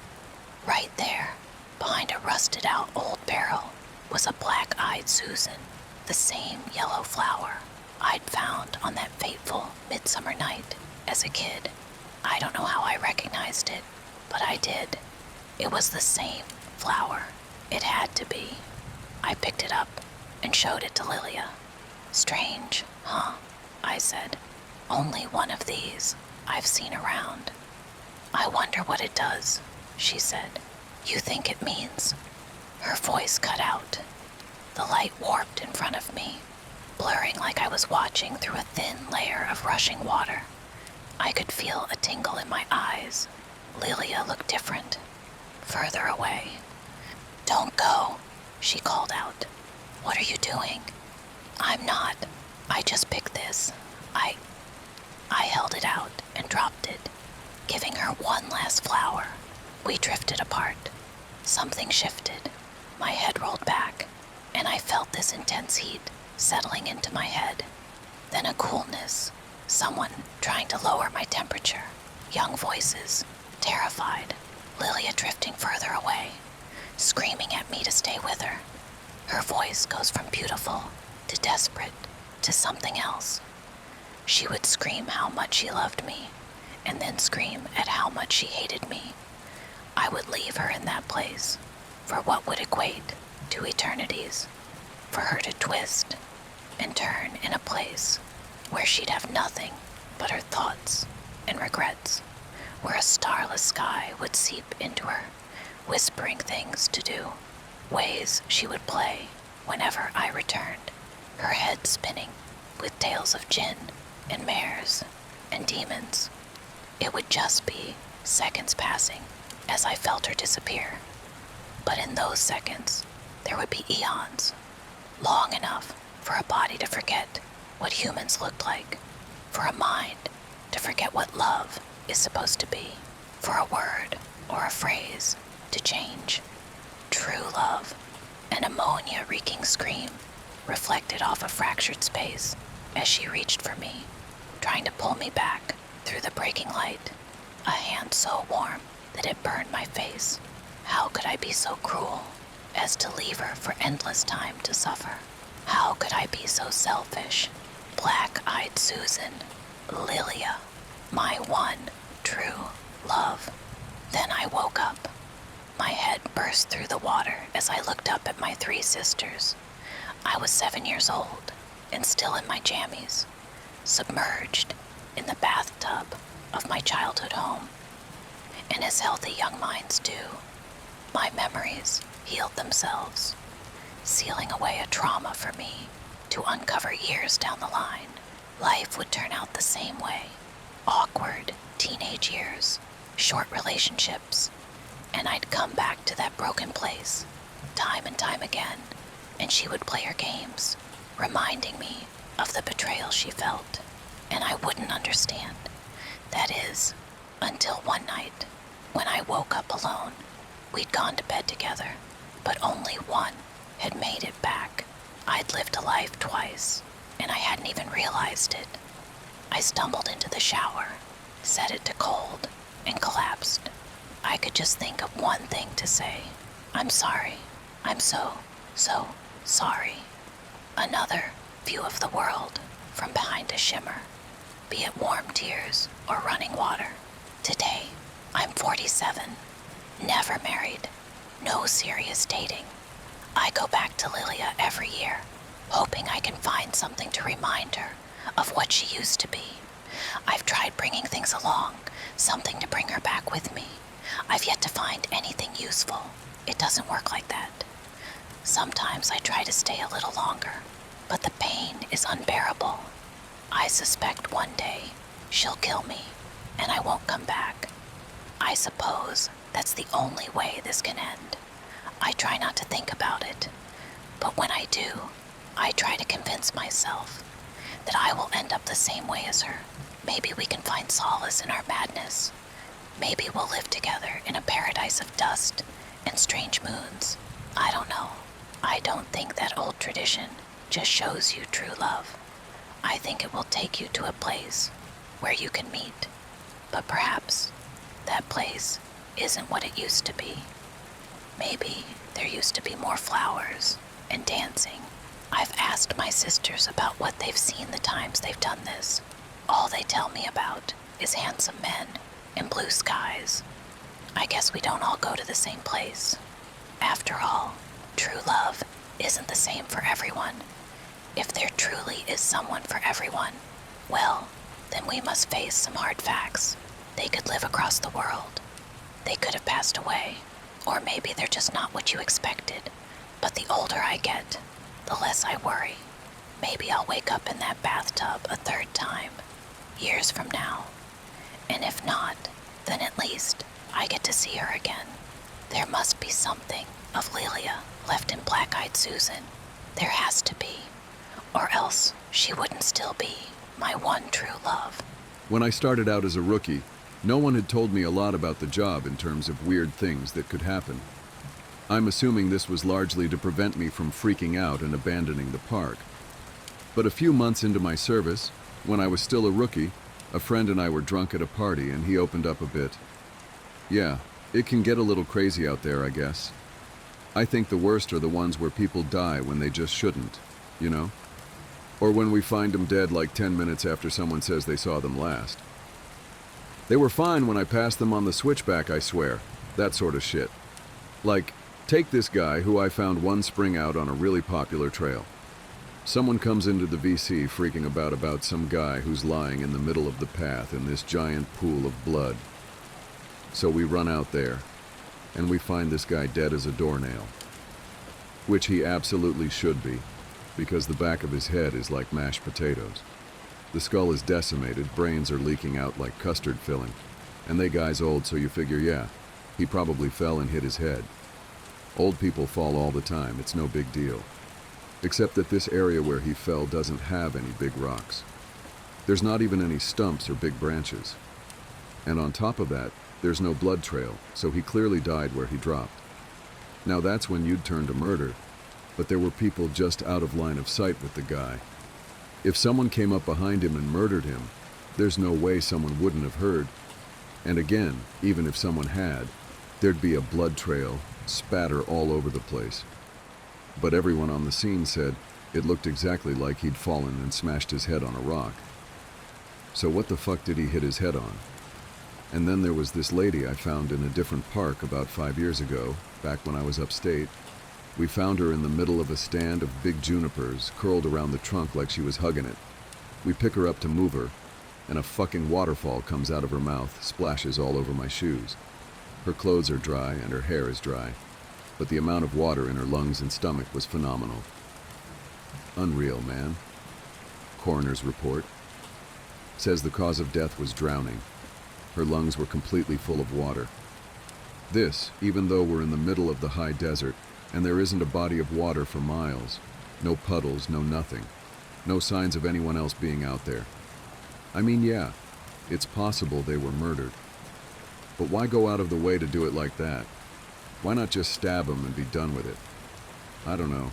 Right there, behind a rusted-out old barrel, was a black-eyed Susan, the same yellow flower I'd found on that fateful midsummer night as a kid. I don't know how I recognized it, but I did. It was the same flower. It had to be. I picked it up and showed it to Lilia. "Strange, huh?" I said. "Only one of these I've seen around." "I wonder what it does," she said. "You think it means?" Her voice cut out. The light warped in front of me, blurring like I was watching through a thin layer of rushing water. I could feel a tingle in my eyes. Lilia looked different, further away. "Don't go," she called out. "What are you doing?" "I'm not. I just picked this. I held it out and dropped it, giving her one last flower. We drifted apart. Something shifted. My head rolled back, and I felt this intense heat settling into my head. Then a coolness, someone trying to lower my temperature. Young voices, terrified. Lilia drifting further away, screaming at me to stay with her. Her voice goes from beautiful to desperate to something else. She would scream how much she loved me, and then scream at how much she hated me. I would leave her in that place for what would equate to eternities, for her to twist and turn in a place where she'd have nothing but her thoughts and regrets, where a starless sky would seep into her, whispering things to do, ways she would play whenever I returned, her head spinning with tales of jinn and mares and demons. It would just be seconds passing as I felt her disappear. But in those seconds, there would be eons, long enough for a body to forget what humans looked like, for a mind to forget what love is supposed to be, for a word or a phrase to change. True love, an ammonia-reeking scream, reflected off a fractured space as she reached for me, trying to pull me back through the breaking light, a hand so warm that it burned my face. How could I be so cruel as to leave her for endless time to suffer? How could I be so selfish? Black-eyed Susan, Lilia, my one true love. Then I woke up. My head burst through the water as I looked up at my three sisters. I was 7 years old and still in my jammies, submerged in the bathtub of my childhood home. And as healthy young minds do, my memories healed themselves, sealing away a trauma for me to uncover years down the line. Life would turn out the same way. Awkward teenage years, short relationships, and I'd come back to that broken place, time and time again, and she would play her games, reminding me of the betrayal she felt, and I wouldn't understand. That is, until one night, when I woke up alone. We'd gone to bed together, one had made it back. I'd lived a life twice, and I hadn't even realized it. I stumbled into the shower, set it to cold, and collapsed. I could just think of one thing to say. I'm sorry. I'm so sorry. Another view of the world from behind a shimmer, be it warm tears or running water. Today, I'm 47, never married, no serious dating. I go back to Lilia every year, hoping I can find something to remind her of what she used to be. I've tried bringing things along, something to bring her back with me. I've yet to find anything useful. It doesn't work like that. Sometimes I try to stay a little longer, but the pain is unbearable. I suspect one day she'll kill me, and I won't come back. I suppose that's the only way this can end. I try not to think about it, but when I do, I try to convince myself that I will end up the same way as her. Maybe we can find solace in our madness. Maybe we'll live together in a paradise of dust and strange moons. I don't know. I don't think that old tradition just shows you true love. I think it will take you to a place where you can meet. But perhaps that place isn't what it used to be. Maybe there used to be more flowers and dancing. I've asked my sisters about what they've seen the times they've done this. All they tell me about is handsome men and blue skies. I guess we don't all go to the same place. After all, true love isn't the same for everyone. If there truly is someone for everyone, well, then we must face some hard facts. They could live across the world. They could have passed away. Or maybe they're just not what you expected. But the older I get, the less I worry. Maybe I'll wake up in that bathtub a third time, years from now. And if not, then at least I get to see her again. There must be something of Lilia left in Black-Eyed Susan. There has to be. Or else she wouldn't still be my one true love. When I started out as a rookie, no one had told me a lot about the job in terms of weird things that could happen. I'm assuming this was largely to prevent me from freaking out and abandoning the park. But a few months into my service, when I was still a rookie, a friend and I were drunk at a party and he opened up a bit. Yeah, it can get a little crazy out there, I guess. I think the worst are the ones where people die when they just shouldn't, you know? Or when we find them dead like 10 minutes after someone says they saw them last. They were fine when I passed them on the switchback, I swear. That sort of shit. Like, take this guy who I found one spring out on a really popular trail. Someone comes into the VC freaking about some guy who's lying in the middle of the path in this giant pool of blood. So we run out there, and we find this guy dead as a doornail. Which he absolutely should be, because the back of his head is like mashed potatoes. The skull is decimated, brains are leaking out like custard filling, and they guy's old, so you figure, yeah, he probably fell and hit his head. Old people fall all the time, it's no big deal. Except that this area where he fell doesn't have any big rocks. There's not even any stumps or big branches. And on top of that, there's no blood trail, so he clearly died where he dropped. Now that's when you'd turn to murder, but there were people just out of line of sight with the guy. If someone came up behind him and murdered him, there's no way someone wouldn't have heard. And again, even if someone had, there'd be a blood trail, spatter all over the place. But everyone on the scene said it looked exactly like he'd fallen and smashed his head on a rock. So what the fuck did he hit his head on? And then there was this lady I found in a different park about 5 years ago, back when I was upstate. We found her in the middle of a stand of big junipers, curled around the trunk like she was hugging it. We pick her up to move her, and a fucking waterfall comes out of her mouth, splashes all over my shoes. Her clothes are dry and her hair is dry, but the amount of water in her lungs and stomach was phenomenal. Unreal, man. Coroner's report says the cause of death was drowning. Her lungs were completely full of water. This, even though we're in the middle of the high desert, and there isn't a body of water for miles. No puddles, no nothing. No signs of anyone else being out there. I mean, yeah, it's possible they were murdered. But why go out of the way to do it like that? Why not just stab them and be done with it? I don't know.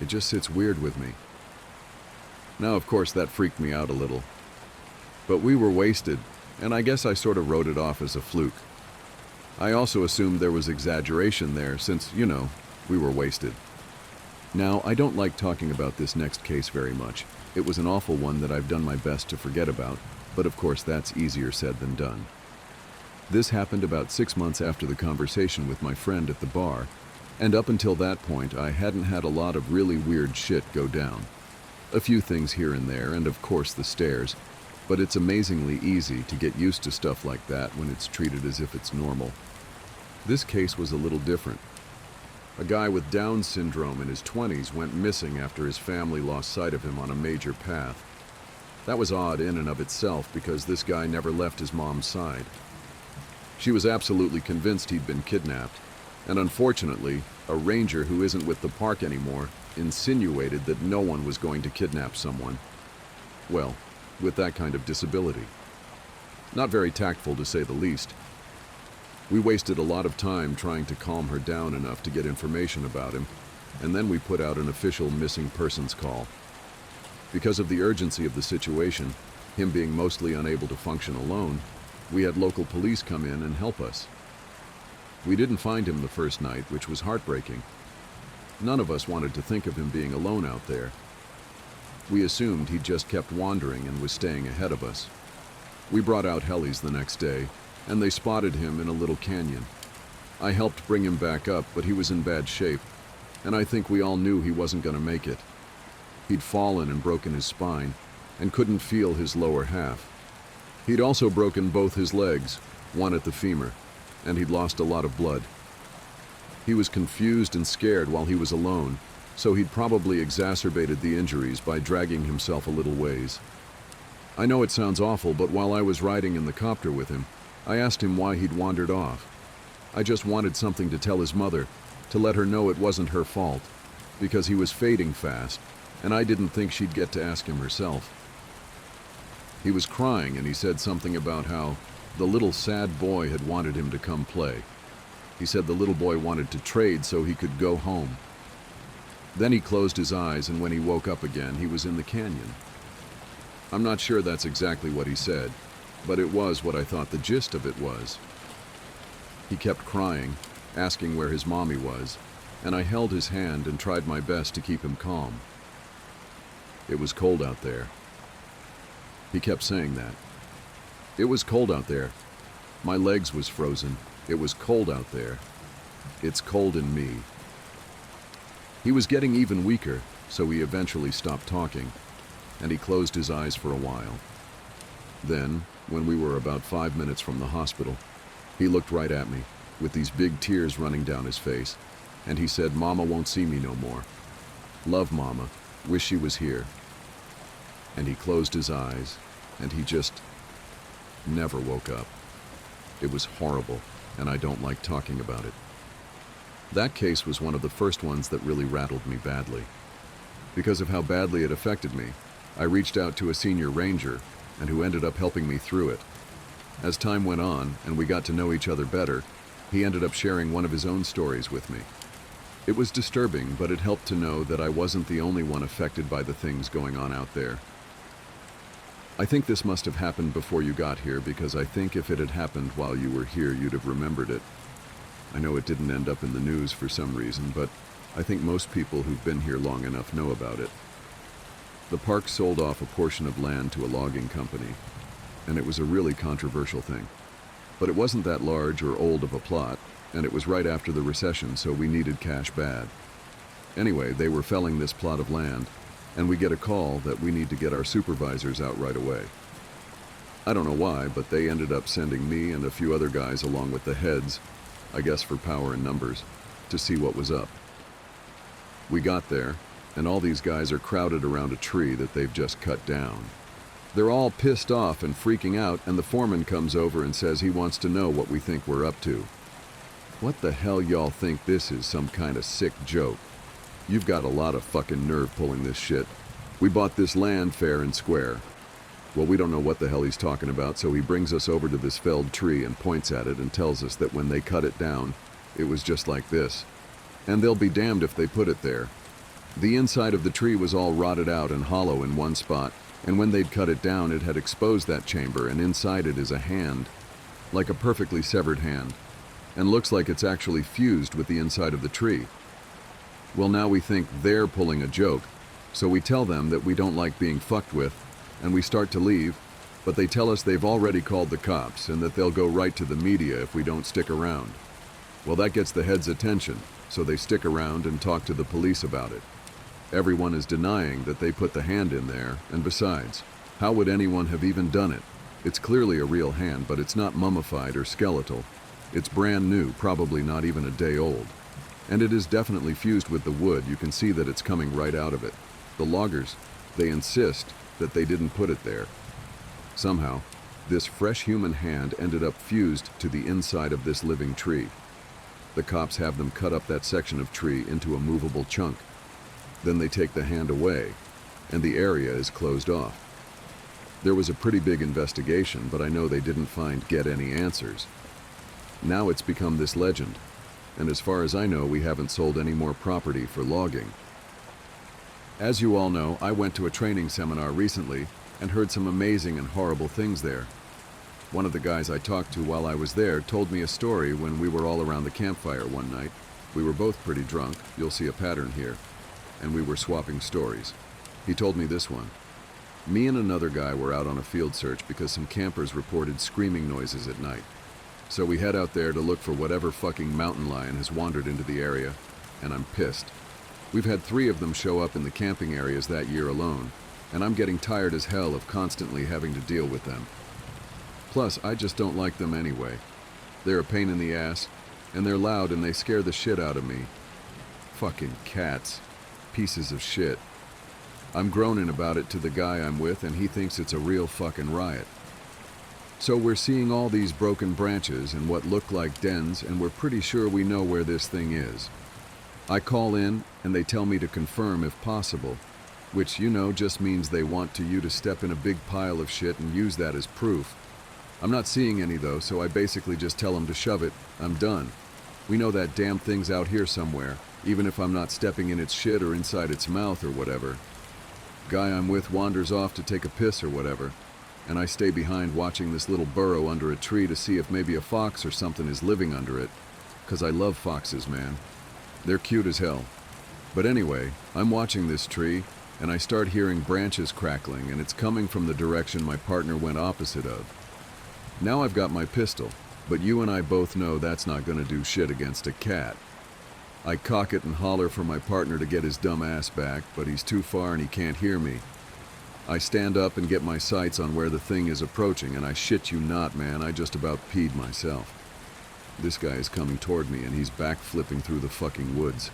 It just sits weird with me. Now, of course, that freaked me out a little. But we were wasted, and I guess I sort of wrote it off as a fluke. I also assumed there was exaggeration there since, we were wasted. Now, I don't like talking about this next case very much. It was an awful one that I've done my best to forget about, but of course that's easier said than done. This happened about 6 months after the conversation with my friend at the bar, and up until that point I hadn't had a lot of really weird shit go down. A few things here and there, and of course the stares, but it's amazingly easy to get used to stuff like that when it's treated as if it's normal. This case was a little different. A guy with Down syndrome in his 20s went missing after his family lost sight of him on a major path. That was odd in and of itself because this guy never left his mom's side. She was absolutely convinced he'd been kidnapped, and unfortunately, a ranger who isn't with the park anymore insinuated that no one was going to kidnap someone. Well, with that kind of disability. Not very tactful to say the least. We wasted a lot of time trying to calm her down enough to get information about him, and then we put out an official missing persons call. Because of the urgency of the situation, him being mostly unable to function alone, we had local police come in and help us. We didn't find him the first night, which was heartbreaking. None of us wanted to think of him being alone out there. We assumed he'd just kept wandering and was staying ahead of us. We brought out helis the next day, and they spotted him in a little canyon. I helped bring him back up, but he was in bad shape, and I think we all knew he wasn't going to make it. He'd fallen and broken his spine, and couldn't feel his lower half. He'd also broken both his legs, one at the femur, and he'd lost a lot of blood. He was confused and scared while he was alone, so he'd probably exacerbated the injuries by dragging himself a little ways. I know it sounds awful, but while I was riding in the copter with him, I asked him why he'd wandered off. I just wanted something to tell his mother, to let her know it wasn't her fault, because he was fading fast, and I didn't think she'd get to ask him herself. He was crying, and he said something about how the little sad boy had wanted him to come play. He said the little boy wanted to trade so he could go home. Then he closed his eyes, and when he woke up again, he was in the canyon. I'm not sure that's exactly what he said, but it was what I thought the gist of it was. He kept crying, asking where his mommy was, and I held his hand and tried my best to keep him calm. It was cold out there. He kept saying that. It was cold out there. My legs was frozen. It was cold out there. It's cold in me. He was getting even weaker, so he eventually stopped talking, and he closed his eyes for a while. Then, when we were about 5 minutes from the hospital, he looked right at me, with these big tears running down his face, and he said, "Mama won't see me no more. Love Mama. Wish she was here." And he closed his eyes, and he just never woke up. It was horrible, and I don't like talking about it. That case was one of the first ones that really rattled me badly. Because of how badly it affected me, I reached out to a senior ranger, and who ended up helping me through it. As time went on, and we got to know each other better, he ended up sharing one of his own stories with me. It was disturbing, but it helped to know that I wasn't the only one affected by the things going on out there. I think this must have happened before you got here, because I think if it had happened while you were here, you'd have remembered it. I know it didn't end up in the news for some reason, but I think most people who've been here long enough know about it. The park sold off a portion of land to a logging company, and it was a really controversial thing. But it wasn't that large or old of a plot, and it was right after the recession, so we needed cash bad. Anyway, they were felling this plot of land, and we get a call that we need to get our supervisors out right away. I don't know why, but they ended up sending me and a few other guys along with the heads, I guess for power and numbers, to see what was up. We got there, and all these guys are crowded around a tree that they've just cut down. They're all pissed off and freaking out, and the foreman comes over and says he wants to know what we think we're up to. What the hell y'all think this is, some kind of sick joke? You've got a lot of fucking nerve pulling this shit. We bought this land fair and square. Well, we don't know what the hell he's talking about, so he brings us over to this felled tree and points at it and tells us that when they cut it down, it was just like this. And they'll be damned if they put it there. The inside of the tree was all rotted out and hollow in one spot, and when they'd cut it down, it had exposed that chamber, and inside it is a hand, like a perfectly severed hand, and looks like it's actually fused with the inside of the tree. Well, now we think they're pulling a joke, so we tell them that we don't like being fucked with, and we start to leave, but they tell us they've already called the cops and that they'll go right to the media if we don't stick around. Well, that gets the head's attention, so they stick around and talk to the police about it. Everyone is denying that they put the hand in there, and besides, how would anyone have even done it? It's clearly a real hand, but it's not mummified or skeletal. It's brand new, probably not even a day old. And it is definitely fused with the wood. You can see that it's coming right out of it. The loggers, they insist that they didn't put it there. Somehow, this fresh human hand ended up fused to the inside of this living tree. The cops have them cut up that section of tree into a movable chunk. Then they take the hand away, and the area is closed off. There was a pretty big investigation, but I know they didn't get any answers. Now it's become this legend, and as far as I know, we haven't sold any more property for logging. As you all know, I went to a training seminar recently and heard some amazing and horrible things there. One of the guys I talked to while I was there told me a story when we were all around the campfire one night. We were both pretty drunk, you'll see a pattern here, and we were swapping stories. He told me this one. Me and another guy were out on a field search because some campers reported screaming noises at night. So we head out there to look for whatever fucking mountain lion has wandered into the area, and I'm pissed. We've had 3 of them show up in the camping areas that year alone, and I'm getting tired as hell of constantly having to deal with them. Plus, I just don't like them anyway. They're a pain in the ass, and they're loud and they scare the shit out of me. Fucking cats. Pieces of shit. I'm groaning about it to the guy I'm with, and he thinks it's a real fucking riot. So we're seeing all these broken branches and what look like dens, and we're pretty sure we know where this thing is. I call in, and they tell me to confirm if possible, which, just means they want you to step in a big pile of shit and use that as proof. I'm not seeing any though, so I basically just tell them to shove it. I'm done. We know that damn thing's out here somewhere, even if I'm not stepping in its shit or inside its mouth or whatever. Guy I'm with wanders off to take a piss or whatever, and I stay behind watching this little burrow under a tree to see if maybe a fox or something is living under it, 'cause I love foxes, man. They're cute as hell. But anyway, I'm watching this tree, and I start hearing branches crackling, and it's coming from the direction my partner went opposite of. Now I've got my pistol, but you and I both know that's not gonna do shit against a cat. I cock it and holler for my partner to get his dumb ass back, but he's too far and he can't hear me. I stand up and get my sights on where the thing is approaching, and I shit you not, man, I just about peed myself. This guy is coming toward me, and he's backflipping through the fucking woods.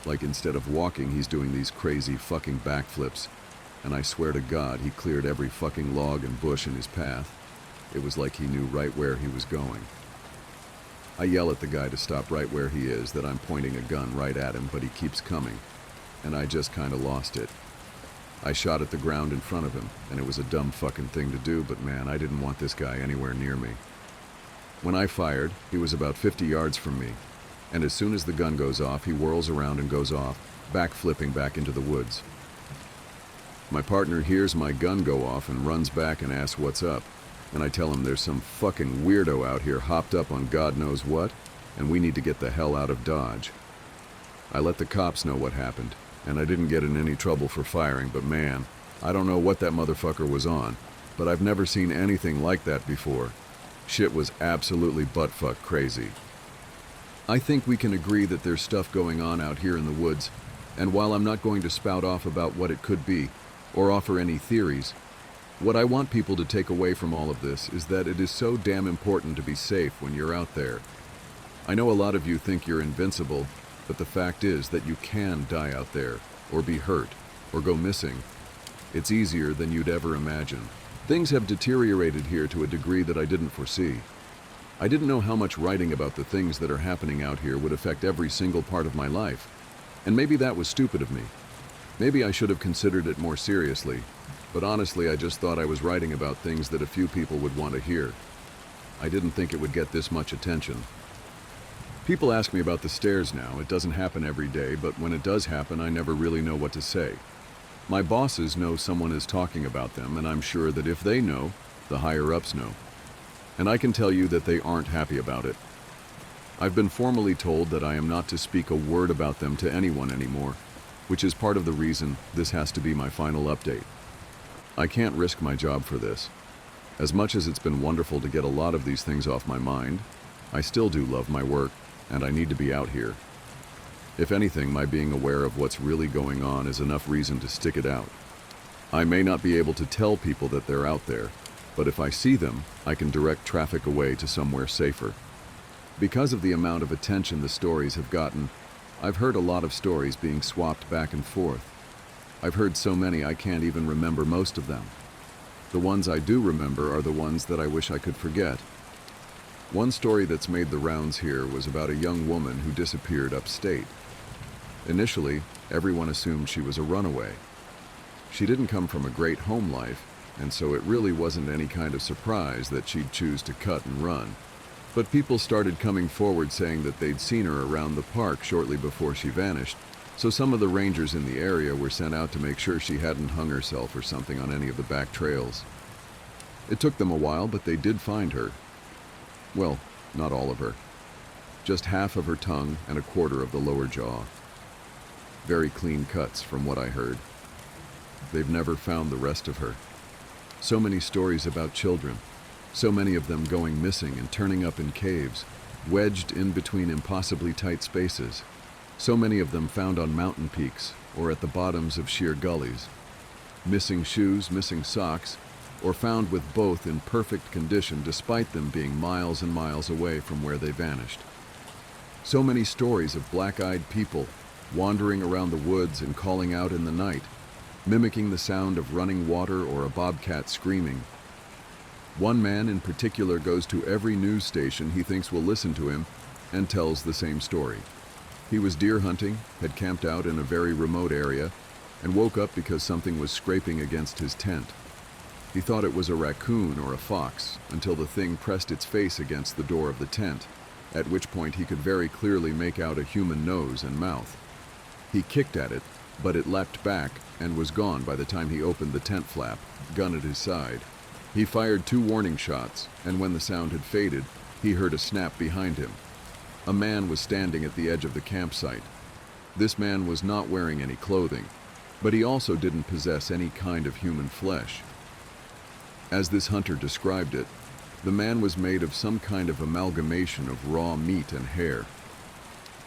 Like, instead of walking, he's doing these crazy fucking backflips, and I swear to God, he cleared every fucking log and bush in his path. It was like he knew right where he was going. I yell at the guy to stop right where he is, that I'm pointing a gun right at him, but he keeps coming, and I just kinda lost it. I shot at the ground in front of him, and it was a dumb fucking thing to do, but man, I didn't want this guy anywhere near me. When I fired, he was about 50 yards from me, and as soon as the gun goes off, he whirls around and goes off, backflipping back into the woods. My partner hears my gun go off and runs back and asks what's up, and I tell him there's some fucking weirdo out here hopped up on God knows what, and we need to get the hell out of Dodge. I let the cops know what happened, and I didn't get in any trouble for firing, but man, I don't know what that motherfucker was on, but I've never seen anything like that before. Shit was absolutely buttfuck crazy. I think we can agree that there's stuff going on out here in the woods, and while I'm not going to spout off about what it could be, or offer any theories, what I want people to take away from all of this is that it is so damn important to be safe when you're out there. I know a lot of you think you're invincible, but the fact is that you can die out there, or be hurt, or go missing. It's easier than you'd ever imagine. Things have deteriorated here to a degree that I didn't foresee. I didn't know how much writing about the things that are happening out here would affect every single part of my life, and maybe that was stupid of me. Maybe I should have considered it more seriously, but honestly I just thought I was writing about things that a few people would want to hear. I didn't think it would get this much attention. People ask me about the stairs now. It doesn't happen every day, but when it does happen, I never really know what to say. My bosses know someone is talking about them, and I'm sure that if they know, the higher-ups know. And I can tell you that they aren't happy about it. I've been formally told that I am not to speak a word about them to anyone anymore, which is part of the reason this has to be my final update. I can't risk my job for this. As much as it's been wonderful to get a lot of these things off my mind, I still do love my work, and I need to be out here. If anything, my being aware of what's really going on is enough reason to stick it out. I may not be able to tell people that they're out there, but if I see them, I can direct traffic away to somewhere safer. Because of the amount of attention the stories have gotten, I've heard a lot of stories being swapped back and forth. I've heard so many I can't even remember most of them. The ones I do remember are the ones that I wish I could forget. One story that's made the rounds here was about a young woman who disappeared upstate. Initially, everyone assumed she was a runaway. She didn't come from a great home life, and so it really wasn't any kind of surprise that she'd choose to cut and run. But people started coming forward saying that they'd seen her around the park shortly before she vanished, so some of the rangers in the area were sent out to make sure she hadn't hung herself or something on any of the back trails. It took them a while, but they did find her. Well, not all of her. Just half of her tongue and a quarter of the lower jaw. Very clean cuts, from what I heard. They've never found the rest of her. So many stories about children, so many of them going missing and turning up in caves, wedged in between impossibly tight spaces. So many of them found on mountain peaks or at the bottoms of sheer gullies. Missing shoes, missing socks, or found with both in perfect condition despite them being miles and miles away from where they vanished. So many stories of black-eyed people wandering around the woods and calling out in the night, mimicking the sound of running water or a bobcat screaming. One man in particular goes to every news station he thinks will listen to him and tells the same story. He was deer hunting, had camped out in a very remote area, and woke up because something was scraping against his tent. He thought it was a raccoon or a fox until the thing pressed its face against the door of the tent, at which point he could very clearly make out a human nose and mouth. He kicked at it, but it leapt back and was gone by the time he opened the tent flap, gun at his side. He fired 2 warning shots, and when the sound had faded, he heard a snap behind him. A man was standing at the edge of the campsite. This man was not wearing any clothing, but he also didn't possess any kind of human flesh. As this hunter described it, the man was made of some kind of amalgamation of raw meat and hair,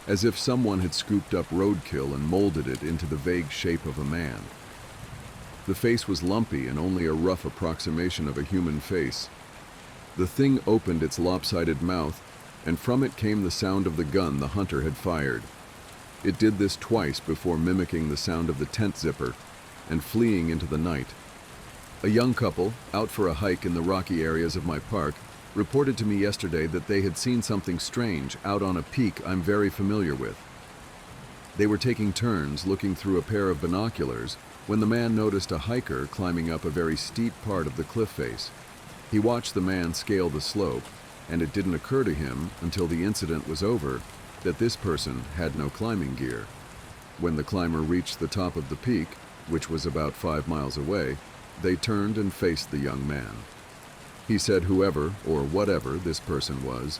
as if someone had scooped up roadkill and molded it into the vague shape of a man. The face was lumpy and only a rough approximation of a human face. The thing opened its lopsided mouth, and from it came the sound of the gun the hunter had fired. It did this twice before mimicking the sound of the tent zipper and fleeing into the night. A young couple, out for a hike in the rocky areas of my park, reported to me yesterday that they had seen something strange out on a peak I'm very familiar with. They were taking turns looking through a pair of binoculars when the man noticed a hiker climbing up a very steep part of the cliff face. He watched the man scale the slope, and it didn't occur to him until the incident was over that this person had no climbing gear. When the climber reached the top of the peak, which was about 5 miles away, they turned and faced the young man. He said whoever, or whatever this person was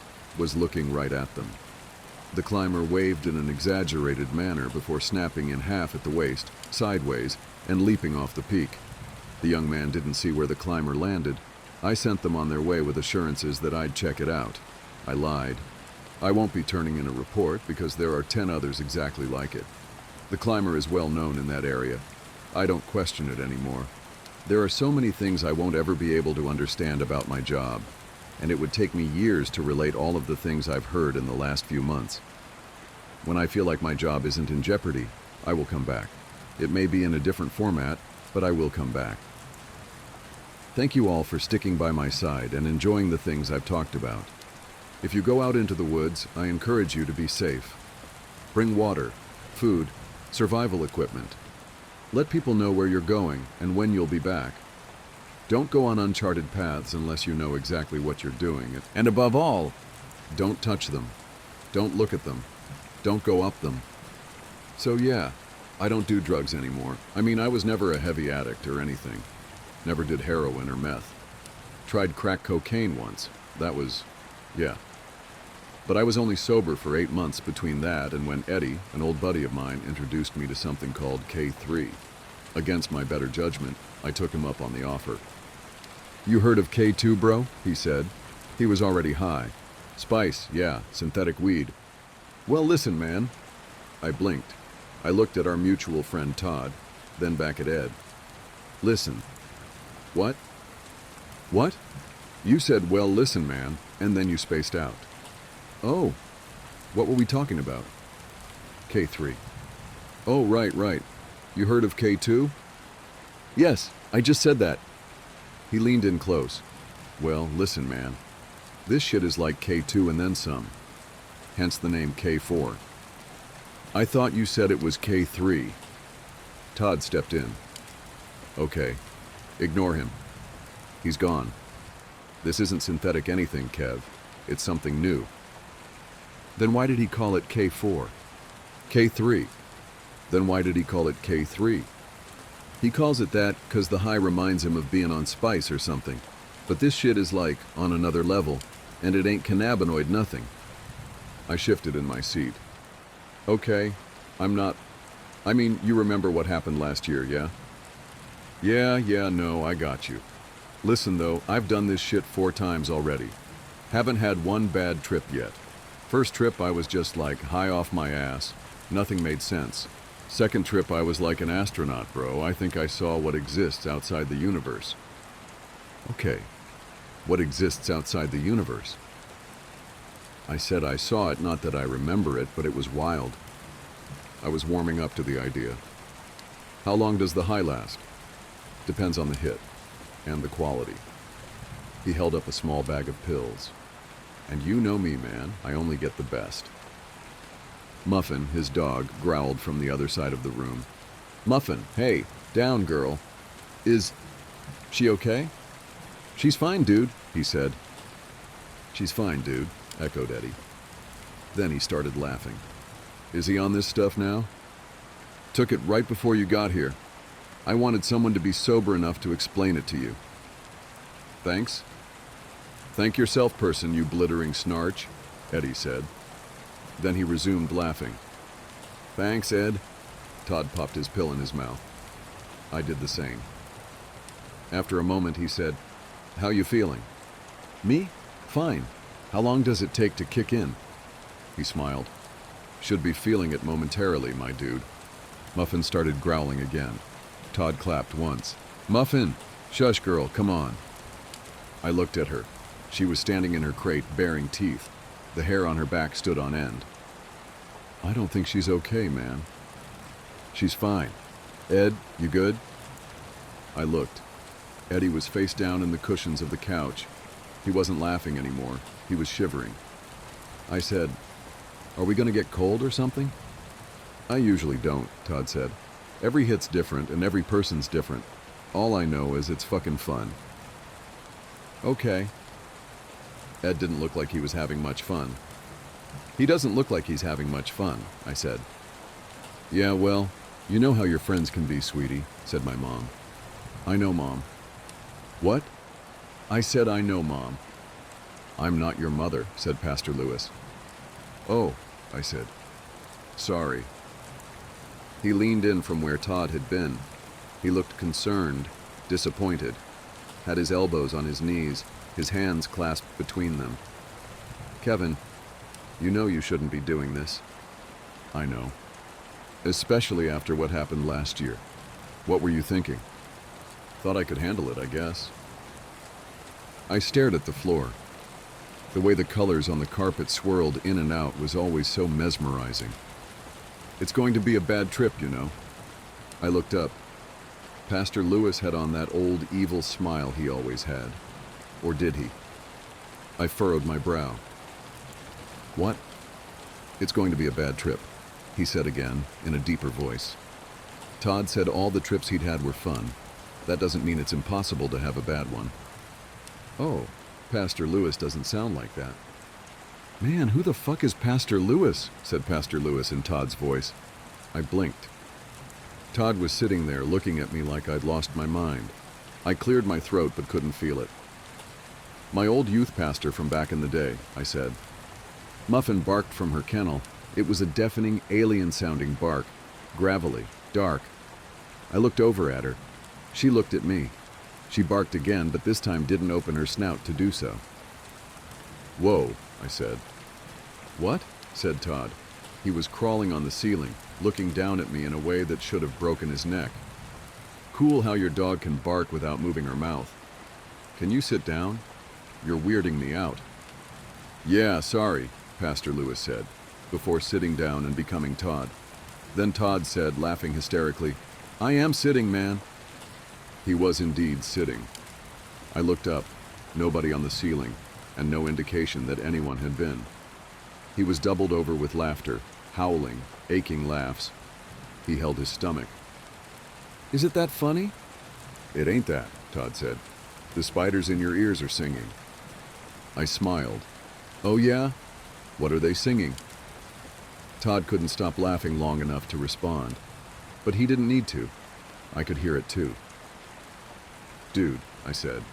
looking right at them. The climber waved in an exaggerated manner before snapping in half at the waist, sideways, and leaping off the peak. The young man didn't see where the climber landed. I sent them on their way with assurances that I'd check it out. I lied. I won't be turning in a report because there are 10 others exactly like it. The climber is well known in that area. I don't question it anymore. There are so many things I won't ever be able to understand about my job, and it would take me years to relate all of the things I've heard in the last few months. When I feel like my job isn't in jeopardy, I will come back. It may be in a different format, but I will come back. Thank you all for sticking by my side and enjoying the things I've talked about. If you go out into the woods, I encourage you to be safe. Bring water, food, survival equipment. Let people know where you're going and when you'll be back. Don't go on uncharted paths unless you know exactly what you're doing. And above all, don't touch them. Don't look at them. Don't go up them. So yeah, I don't do drugs anymore. I mean, I was never a heavy addict or anything. Never did heroin or meth. Tried crack cocaine once. That was, yeah. But I was only sober for 8 months between that and when Eddie, an old buddy of mine, introduced me to something called K3. Against my better judgment, I took him up on the offer. You heard of K2, bro? He said. He was already high. Spice, yeah, synthetic weed. Well, listen, man. I blinked. I looked at our mutual friend Todd, then back at Ed. Listen. What? What? You said, well, listen, man, and then you spaced out. Oh, what were we talking about? K3. Oh, right. You heard of K2? Yes, I just said that. He leaned in close. Well, listen, man. This shit is like K2 and then some. Hence the name K4. I thought you said it was K3. Todd stepped in. Okay, ignore him. He's gone. This isn't synthetic anything, Kev. It's something new. Then why did he call it K4? K3. Then why did he call it K3? He calls it that because the high reminds him of being on spice or something. But this shit is like on another level, and it ain't cannabinoid nothing. I shifted in my seat. Okay, I mean, you remember what happened last year, yeah? Yeah, no, I got you. Listen though, I've done this shit 4 times already. Haven't had one bad trip yet. First trip I was just like high off my ass. Nothing made sense. Second trip I was like an astronaut, bro. I think I saw what exists outside the universe. Okay, what exists outside the universe? I said I saw it, not that I remember it, but it was wild. I was warming up to the idea. How long does the high last? Depends on the hit and the quality. He held up a small bag of pills. And you know me, man, I only get the best. Muffin, his dog, growled from the other side of the room. Muffin, hey, down, girl. Is she okay? She's fine, dude, he said. She's fine, dude, echoed Eddie. Then he started laughing. Is he on this stuff now? Took it right before you got here. I wanted someone to be sober enough to explain it to you. Thanks. Thank yourself, person, you blittering snarch, Eddie said. Then he resumed laughing. Thanks, Ed. Todd popped his pill in his mouth. I did the same. After a moment, he said, How you feeling? Me? Fine. How long does it take to kick in? He smiled. Should be feeling it momentarily, my dude. Muffin started growling again. Todd clapped once. Muffin! Shush, girl, come on. I looked at her. She was standing in her crate, baring teeth. The hair on her back stood on end. I don't think she's okay, man. She's fine. Ed, you good? I looked. Eddie was face down in the cushions of the couch. He wasn't laughing anymore. He was shivering. I said, Are we gonna get cold or something? I usually don't, Todd said. Every hit's different and every person's different. All I know is it's fucking fun. Okay. Ed didn't look like he was having much fun. He doesn't look like he's having much fun, I said. Yeah, well, you know how your friends can be, sweetie, said my mom. I know, Mom. What? I said I know, Mom. I'm not your mother, said Pastor Lewis. Oh, I said. Sorry. He leaned in from where Todd had been. He looked concerned, disappointed, had his elbows on his knees, his hands clasped between them. Kevin, you know you shouldn't be doing this. I know. Especially after what happened last year. What were you thinking? Thought I could handle it, I guess. I stared at the floor. The way the colors on the carpet swirled in and out was always so mesmerizing. It's going to be a bad trip, you know. I looked up. Pastor Lewis had on that old evil smile he always had. Or did he? I furrowed my brow. What? It's going to be a bad trip, he said again, in a deeper voice. Todd said all the trips he'd had were fun. That doesn't mean it's impossible to have a bad one. Oh, Pastor Lewis doesn't sound like that. Man, who the fuck is Pastor Lewis? Said Pastor Lewis in Todd's voice. I blinked. Todd was sitting there looking at me like I'd lost my mind. I cleared my throat but couldn't feel it. My old youth pastor from back in the day, I said. Muffin barked from her kennel. It was a deafening, alien-sounding bark, gravelly, dark. I looked over at her. She looked at me. She barked again, but this time didn't open her snout to do so. Whoa, I said. What? Said Todd. He was crawling on the ceiling, looking down at me in a way that should have broken his neck. Cool how your dog can bark without moving her mouth. Can you sit down? You're weirding me out. Yeah, sorry, Pastor Lewis said, before sitting down and becoming Todd. Then Todd said, laughing hysterically, I am sitting, man. He was indeed sitting. I looked up, nobody on the ceiling, and no indication that anyone had been. He was doubled over with laughter, howling, aching laughs. He held his stomach. Is it that funny? It ain't that, Todd said. The spiders in your ears are singing. I smiled. Oh yeah? What are they singing? Todd couldn't stop laughing long enough to respond. But he didn't need to. I could hear it too. Dude, I said.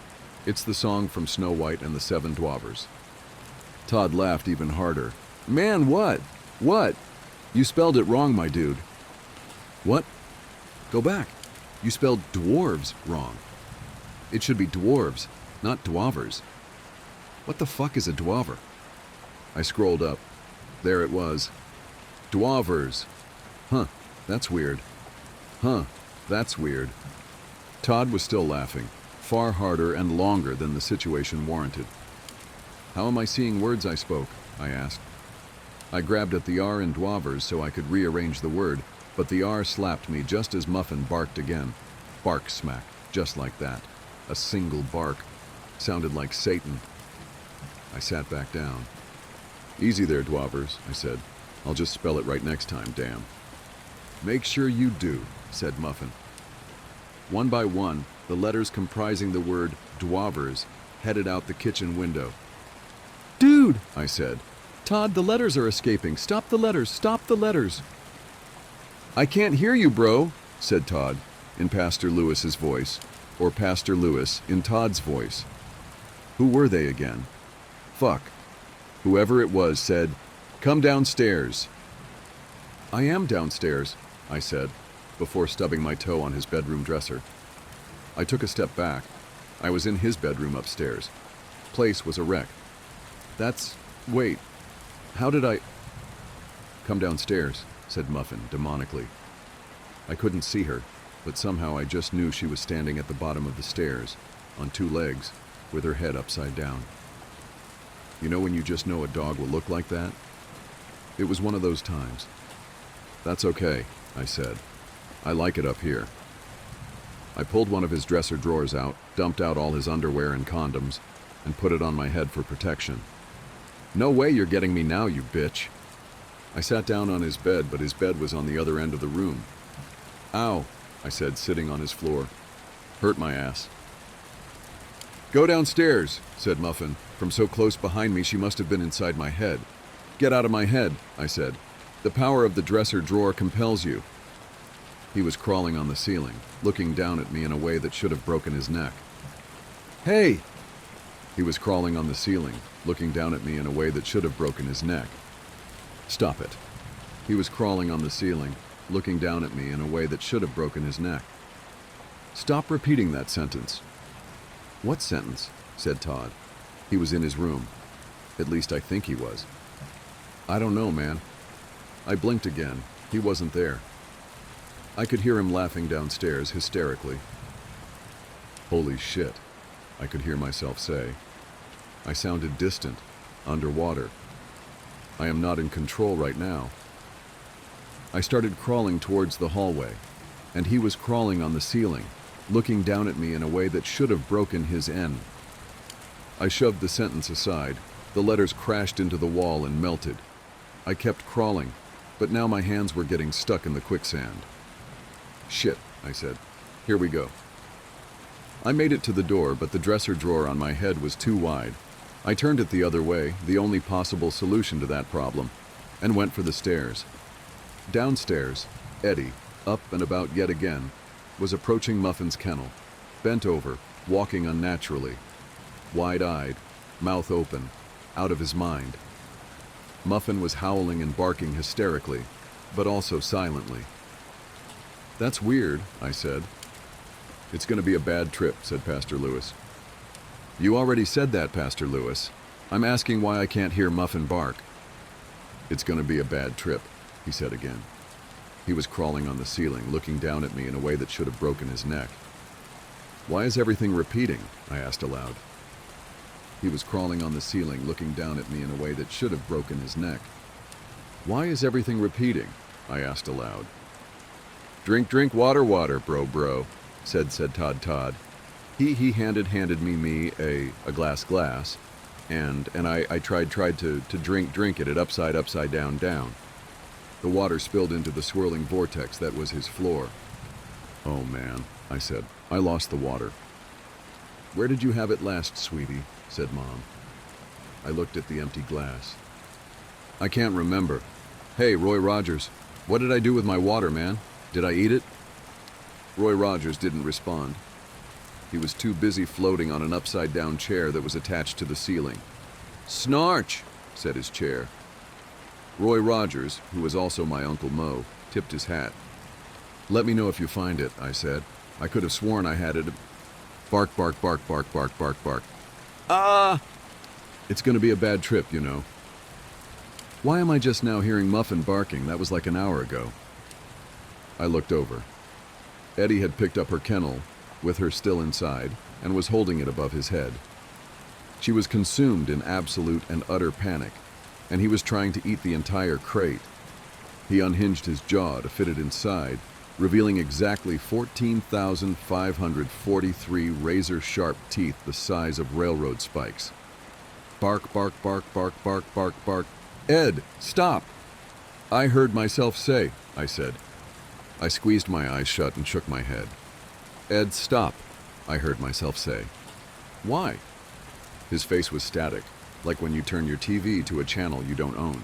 It's the song from Snow White and the Seven Dwarfs. Todd laughed even harder. Man, what? What? You spelled it wrong, my dude. What? Go back. You spelled dwarves wrong. It should be dwarves, not dwarvers. What the fuck is a dwarver? I scrolled up. There it was. Dwarvers. Huh, that's weird. Huh, that's weird. Todd was still laughing, far harder and longer than the situation warranted. How am I seeing words I spoke? I asked. I grabbed at the R in dwarvers so I could rearrange the word, but the R slapped me just as Muffin barked again. Bark smack, just like that. A single bark. Sounded like Satan. I sat back down. Easy there, dwarvers, I said. I'll just spell it right next time, damn. Make sure you do, said Muffin. One by one, the letters comprising the word dwarvers headed out the kitchen window. Dude, I said. Todd, the letters are escaping. Stop the letters. Stop the letters. I can't hear you, bro, said Todd, in Pastor Lewis's voice, or Pastor Lewis in Todd's voice. Who were they again? Fuck. Whoever it was said, come downstairs. I am downstairs, I said, before stubbing my toe on his bedroom dresser. I took a step back. I was in his bedroom upstairs. Place was a wreck. Wait, how did I... Come downstairs, said Muffin demonically. I couldn't see her, but somehow I just knew she was standing at the bottom of the stairs, on two legs, with her head upside down. You know when you just know a dog will look like that? It was one of those times. That's okay, I said. I like it up here. I pulled one of his dresser drawers out, dumped out all his underwear and condoms, and put it on my head for protection. No way you're getting me now, you bitch. I sat down on his bed, but his bed was on the other end of the room. Ow, I said, sitting on his floor. Hurt my ass. Go downstairs, said Muffin. From so close behind me, she must have been inside my head. Get out of my head, I said. The power of the dresser drawer compels you. He was crawling on the ceiling, looking down at me in a way that should have broken his neck. Hey! He was crawling on the ceiling, looking down at me in a way that should have broken his neck. Stop it. He was crawling on the ceiling, looking down at me in a way that should have broken his neck. Stop repeating that sentence. What sentence? Said Todd. He was in his room. At least I think he was. I don't know, man. I blinked again. He wasn't there. I could hear him laughing downstairs hysterically. Holy shit, I could hear myself say. I sounded distant, underwater. I am not in control right now. I started crawling towards the hallway, and he was crawling on the ceiling, looking down at me in a way that should have broken his N. I shoved the sentence aside. The letters crashed into the wall and melted. I kept crawling, but now my hands were getting stuck in the quicksand. Shit, I said. Here we go. I made it to the door, but the dresser drawer on my head was too wide. I turned it the other way, the only possible solution to that problem, and went for the stairs. Downstairs, Eddie, up and about yet again, was approaching Muffin's kennel, bent over, walking unnaturally, wide-eyed, mouth open, out of his mind. Muffin was howling and barking hysterically, but also silently. "That's weird," I said. "It's going to be a bad trip," said Pastor Lewis. "You already said that, Pastor Lewis. I'm asking why I can't hear Muffin bark." "It's going to be a bad trip," he said again. He was crawling on the ceiling, looking down at me in a way that should have broken his neck. "Why is everything repeating?" I asked aloud. He was crawling on the ceiling, looking down at me in a way that should have broken his neck. "Why is everything repeating?" I asked aloud. "Drink, drink, water, water, bro, said Todd. He handed me a glass, and I tried to drink it upside down. The water spilled into the swirling vortex that was his floor. "Oh man," I said, "I lost the water." "Where did you have it last, sweetie?" said Mom. I looked at the empty glass. "I can't remember. Hey, Roy Rogers, what did I do with my water, man? Did I eat it?" Roy Rogers didn't respond. He was too busy floating on an upside-down chair that was attached to the ceiling. "Snarch," said his chair. Roy Rogers, who was also my Uncle Mo, tipped his hat. "Let me know if you find it," I said. "I could have sworn I had it." Bark, bark, bark, bark, bark, bark, bark. "Ah!" "It's going to be a bad trip, you know." "Why am I just now hearing Muffin barking? That was like an hour ago." I looked over. Eddie had picked up her kennel, with her still inside, and was holding it above his head. She was consumed in absolute and utter panic, and he was trying to eat the entire crate. He unhinged his jaw to fit it inside, revealing exactly 14,543 razor-sharp teeth the size of railroad spikes. Bark, bark, bark, bark, bark, bark, bark. "Ed, stop!" "I heard myself say," I said. I squeezed my eyes shut and shook my head. "Ed, stop," I heard myself say. "Why?" His face was static, like when you turn your TV to a channel you don't own.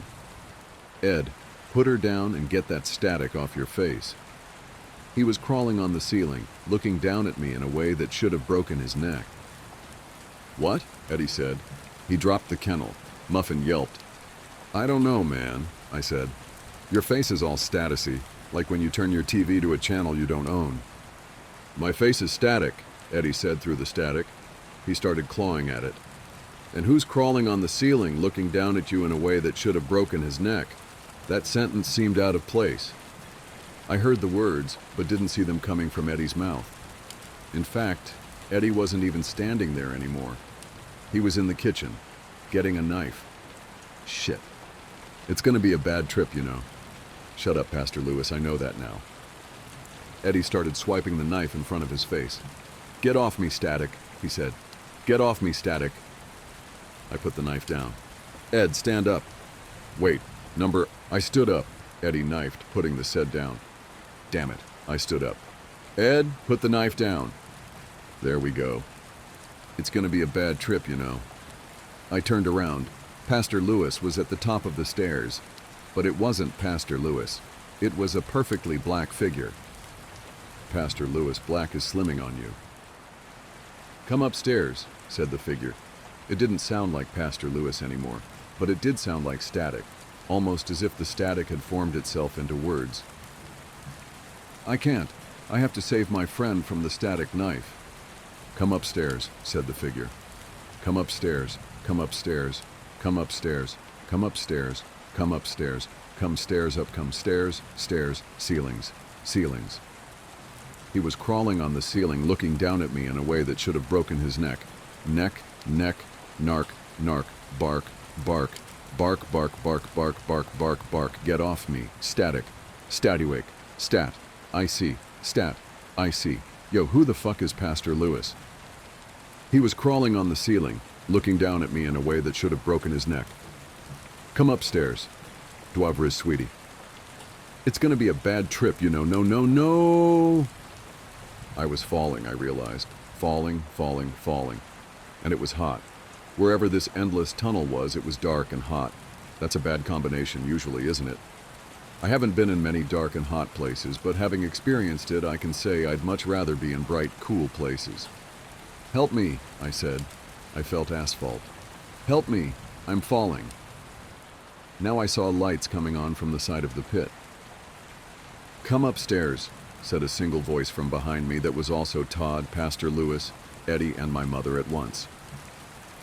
"Ed, put her down and get that static off your face." He was crawling on the ceiling, looking down at me in a way that should have broken his neck. "What?" Eddie said. He dropped the kennel. Muffin yelped. "I don't know, man," I said. "Your face is all static-y, like when you turn your TV to a channel you don't own." "My face is static," Eddie said through the static. He started clawing at it. "And who's crawling on the ceiling, looking down at you in a way that should have broken his neck?" That sentence seemed out of place. I heard the words, but didn't see them coming from Eddie's mouth. In fact, Eddie wasn't even standing there anymore. He was in the kitchen, getting a knife. Shit. It's gonna be a bad trip, you know. "Shut up, Pastor Lewis, I know that now." Eddie started swiping the knife in front of his face. "Get off me, static," he said. "Get off me, static." I put the knife down. "Ed, stand up." "Wait, I stood up," Eddie knifed, putting the said down. Damn it, I stood up. "Ed, put the knife down." There we go. It's gonna be a bad trip, you know. I turned around. Pastor Lewis was at the top of the stairs. But it wasn't Pastor Lewis. It was a perfectly black figure. "Pastor Lewis, black is slimming on you." "Come upstairs," said the figure. It didn't sound like Pastor Lewis anymore, but it did sound like static, almost as if the static had formed itself into words. "I can't. I have to save my friend from the static knife." "Come upstairs," said the figure. "Come upstairs, come upstairs, come upstairs, come upstairs, come upstairs, come stairs up, come stairs, stairs, ceilings, ceilings." He was crawling on the ceiling, looking down at me in a way that should have broken his neck. Neck, neck, narc, narc, bark, bark, bark, bark, bark, bark, bark, bark, bark, get off me, static, statiwake, stat, I see, stat, I see. Yo, who the fuck is Pastor Lewis? He was crawling on the ceiling, looking down at me in a way that should have broken his neck. "Come upstairs, Dwavris, sweetie. It's gonna be a bad trip, you know. No, no, no." I was falling, I realized. Falling, falling, falling. And it was hot. Wherever this endless tunnel was, it was dark and hot. That's a bad combination usually, isn't it? I haven't been in many dark and hot places, but having experienced it, I can say I'd much rather be in bright, cool places. "Help me," I said. I felt asphalt. "Help me, I'm falling." Now I saw lights coming on from the side of the pit. "Come upstairs," said a single voice from behind me that was also Todd, Pastor Lewis, Eddie, and my mother at once.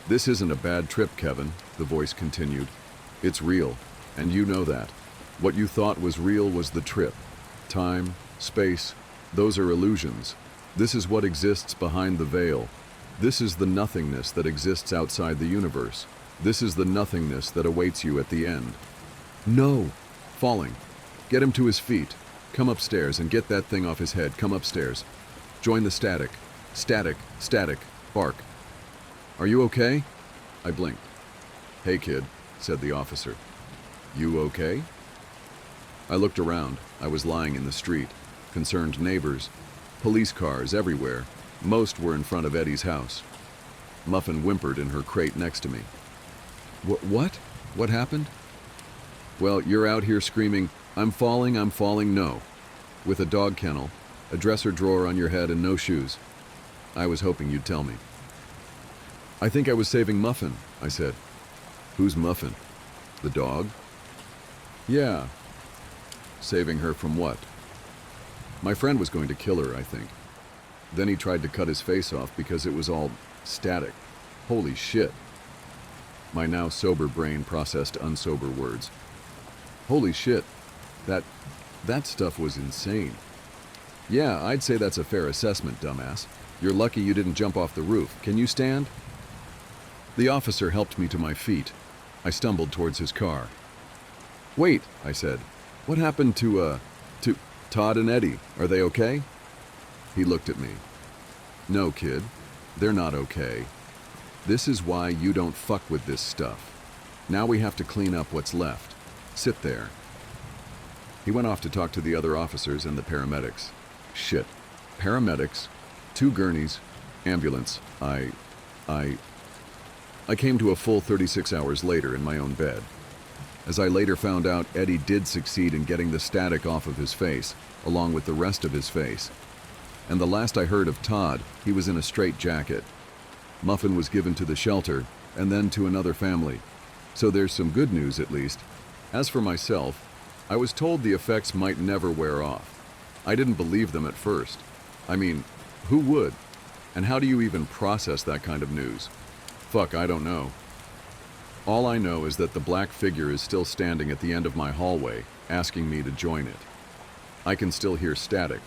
"This isn't a bad trip, Kevin," the voice continued. "It's real, and you know that. What you thought was real was the trip. Time, space, those are illusions. This is what exists behind the veil. This is the nothingness that exists outside the universe. This is the nothingness that awaits you at the end." "No!" Falling. "Get him to his feet. Come upstairs and get that thing off his head. Come upstairs. Join the static. Static, static, bark." "Are you okay?" I blinked. "Hey, kid," said the officer. "You okay?" I looked around. I was lying in the street. Concerned neighbors. Police cars everywhere. Most were in front of Eddie's house. Muffin whimpered in her crate next to me. What? What happened?" "Well, you're out here screaming, 'I'm falling, I'm falling,' no. With a dog kennel, a dresser drawer on your head, and no shoes. I was hoping you'd tell me." "I think I was saving Muffin," I said. "Who's Muffin? The dog?" "Yeah." "Saving her from what?" "My friend was going to kill her, I think. Then he tried to cut his face off because it was all static. Holy shit." My now sober brain processed unsober words. "Holy shit. That stuff was insane." "Yeah, I'd say that's a fair assessment, dumbass. You're lucky you didn't jump off the roof. Can you stand?" The officer helped me to my feet. I stumbled towards his car. "Wait," I said. "What happened to Todd and Eddie? Are they okay?" He looked at me. "No, kid. They're not okay. This is why you don't fuck with this stuff. Now we have to clean up what's left. Sit there." He went off to talk to the other officers and the paramedics. Shit. Paramedics, 2 gurneys, ambulance. I came to a full 36 hours later in my own bed. As I later found out, Eddie did succeed in getting the static off of his face, along with the rest of his face. And the last I heard of Todd, he was in a straitjacket. Muffin was given to the shelter, and then to another family. So there's some good news, at least. As for myself, I was told the effects might never wear off. I didn't believe them at first. I mean, who would? And how do you even process that kind of news? Fuck, I don't know. All I know is that the black figure is still standing at the end of my hallway, asking me to join it. I can still hear static,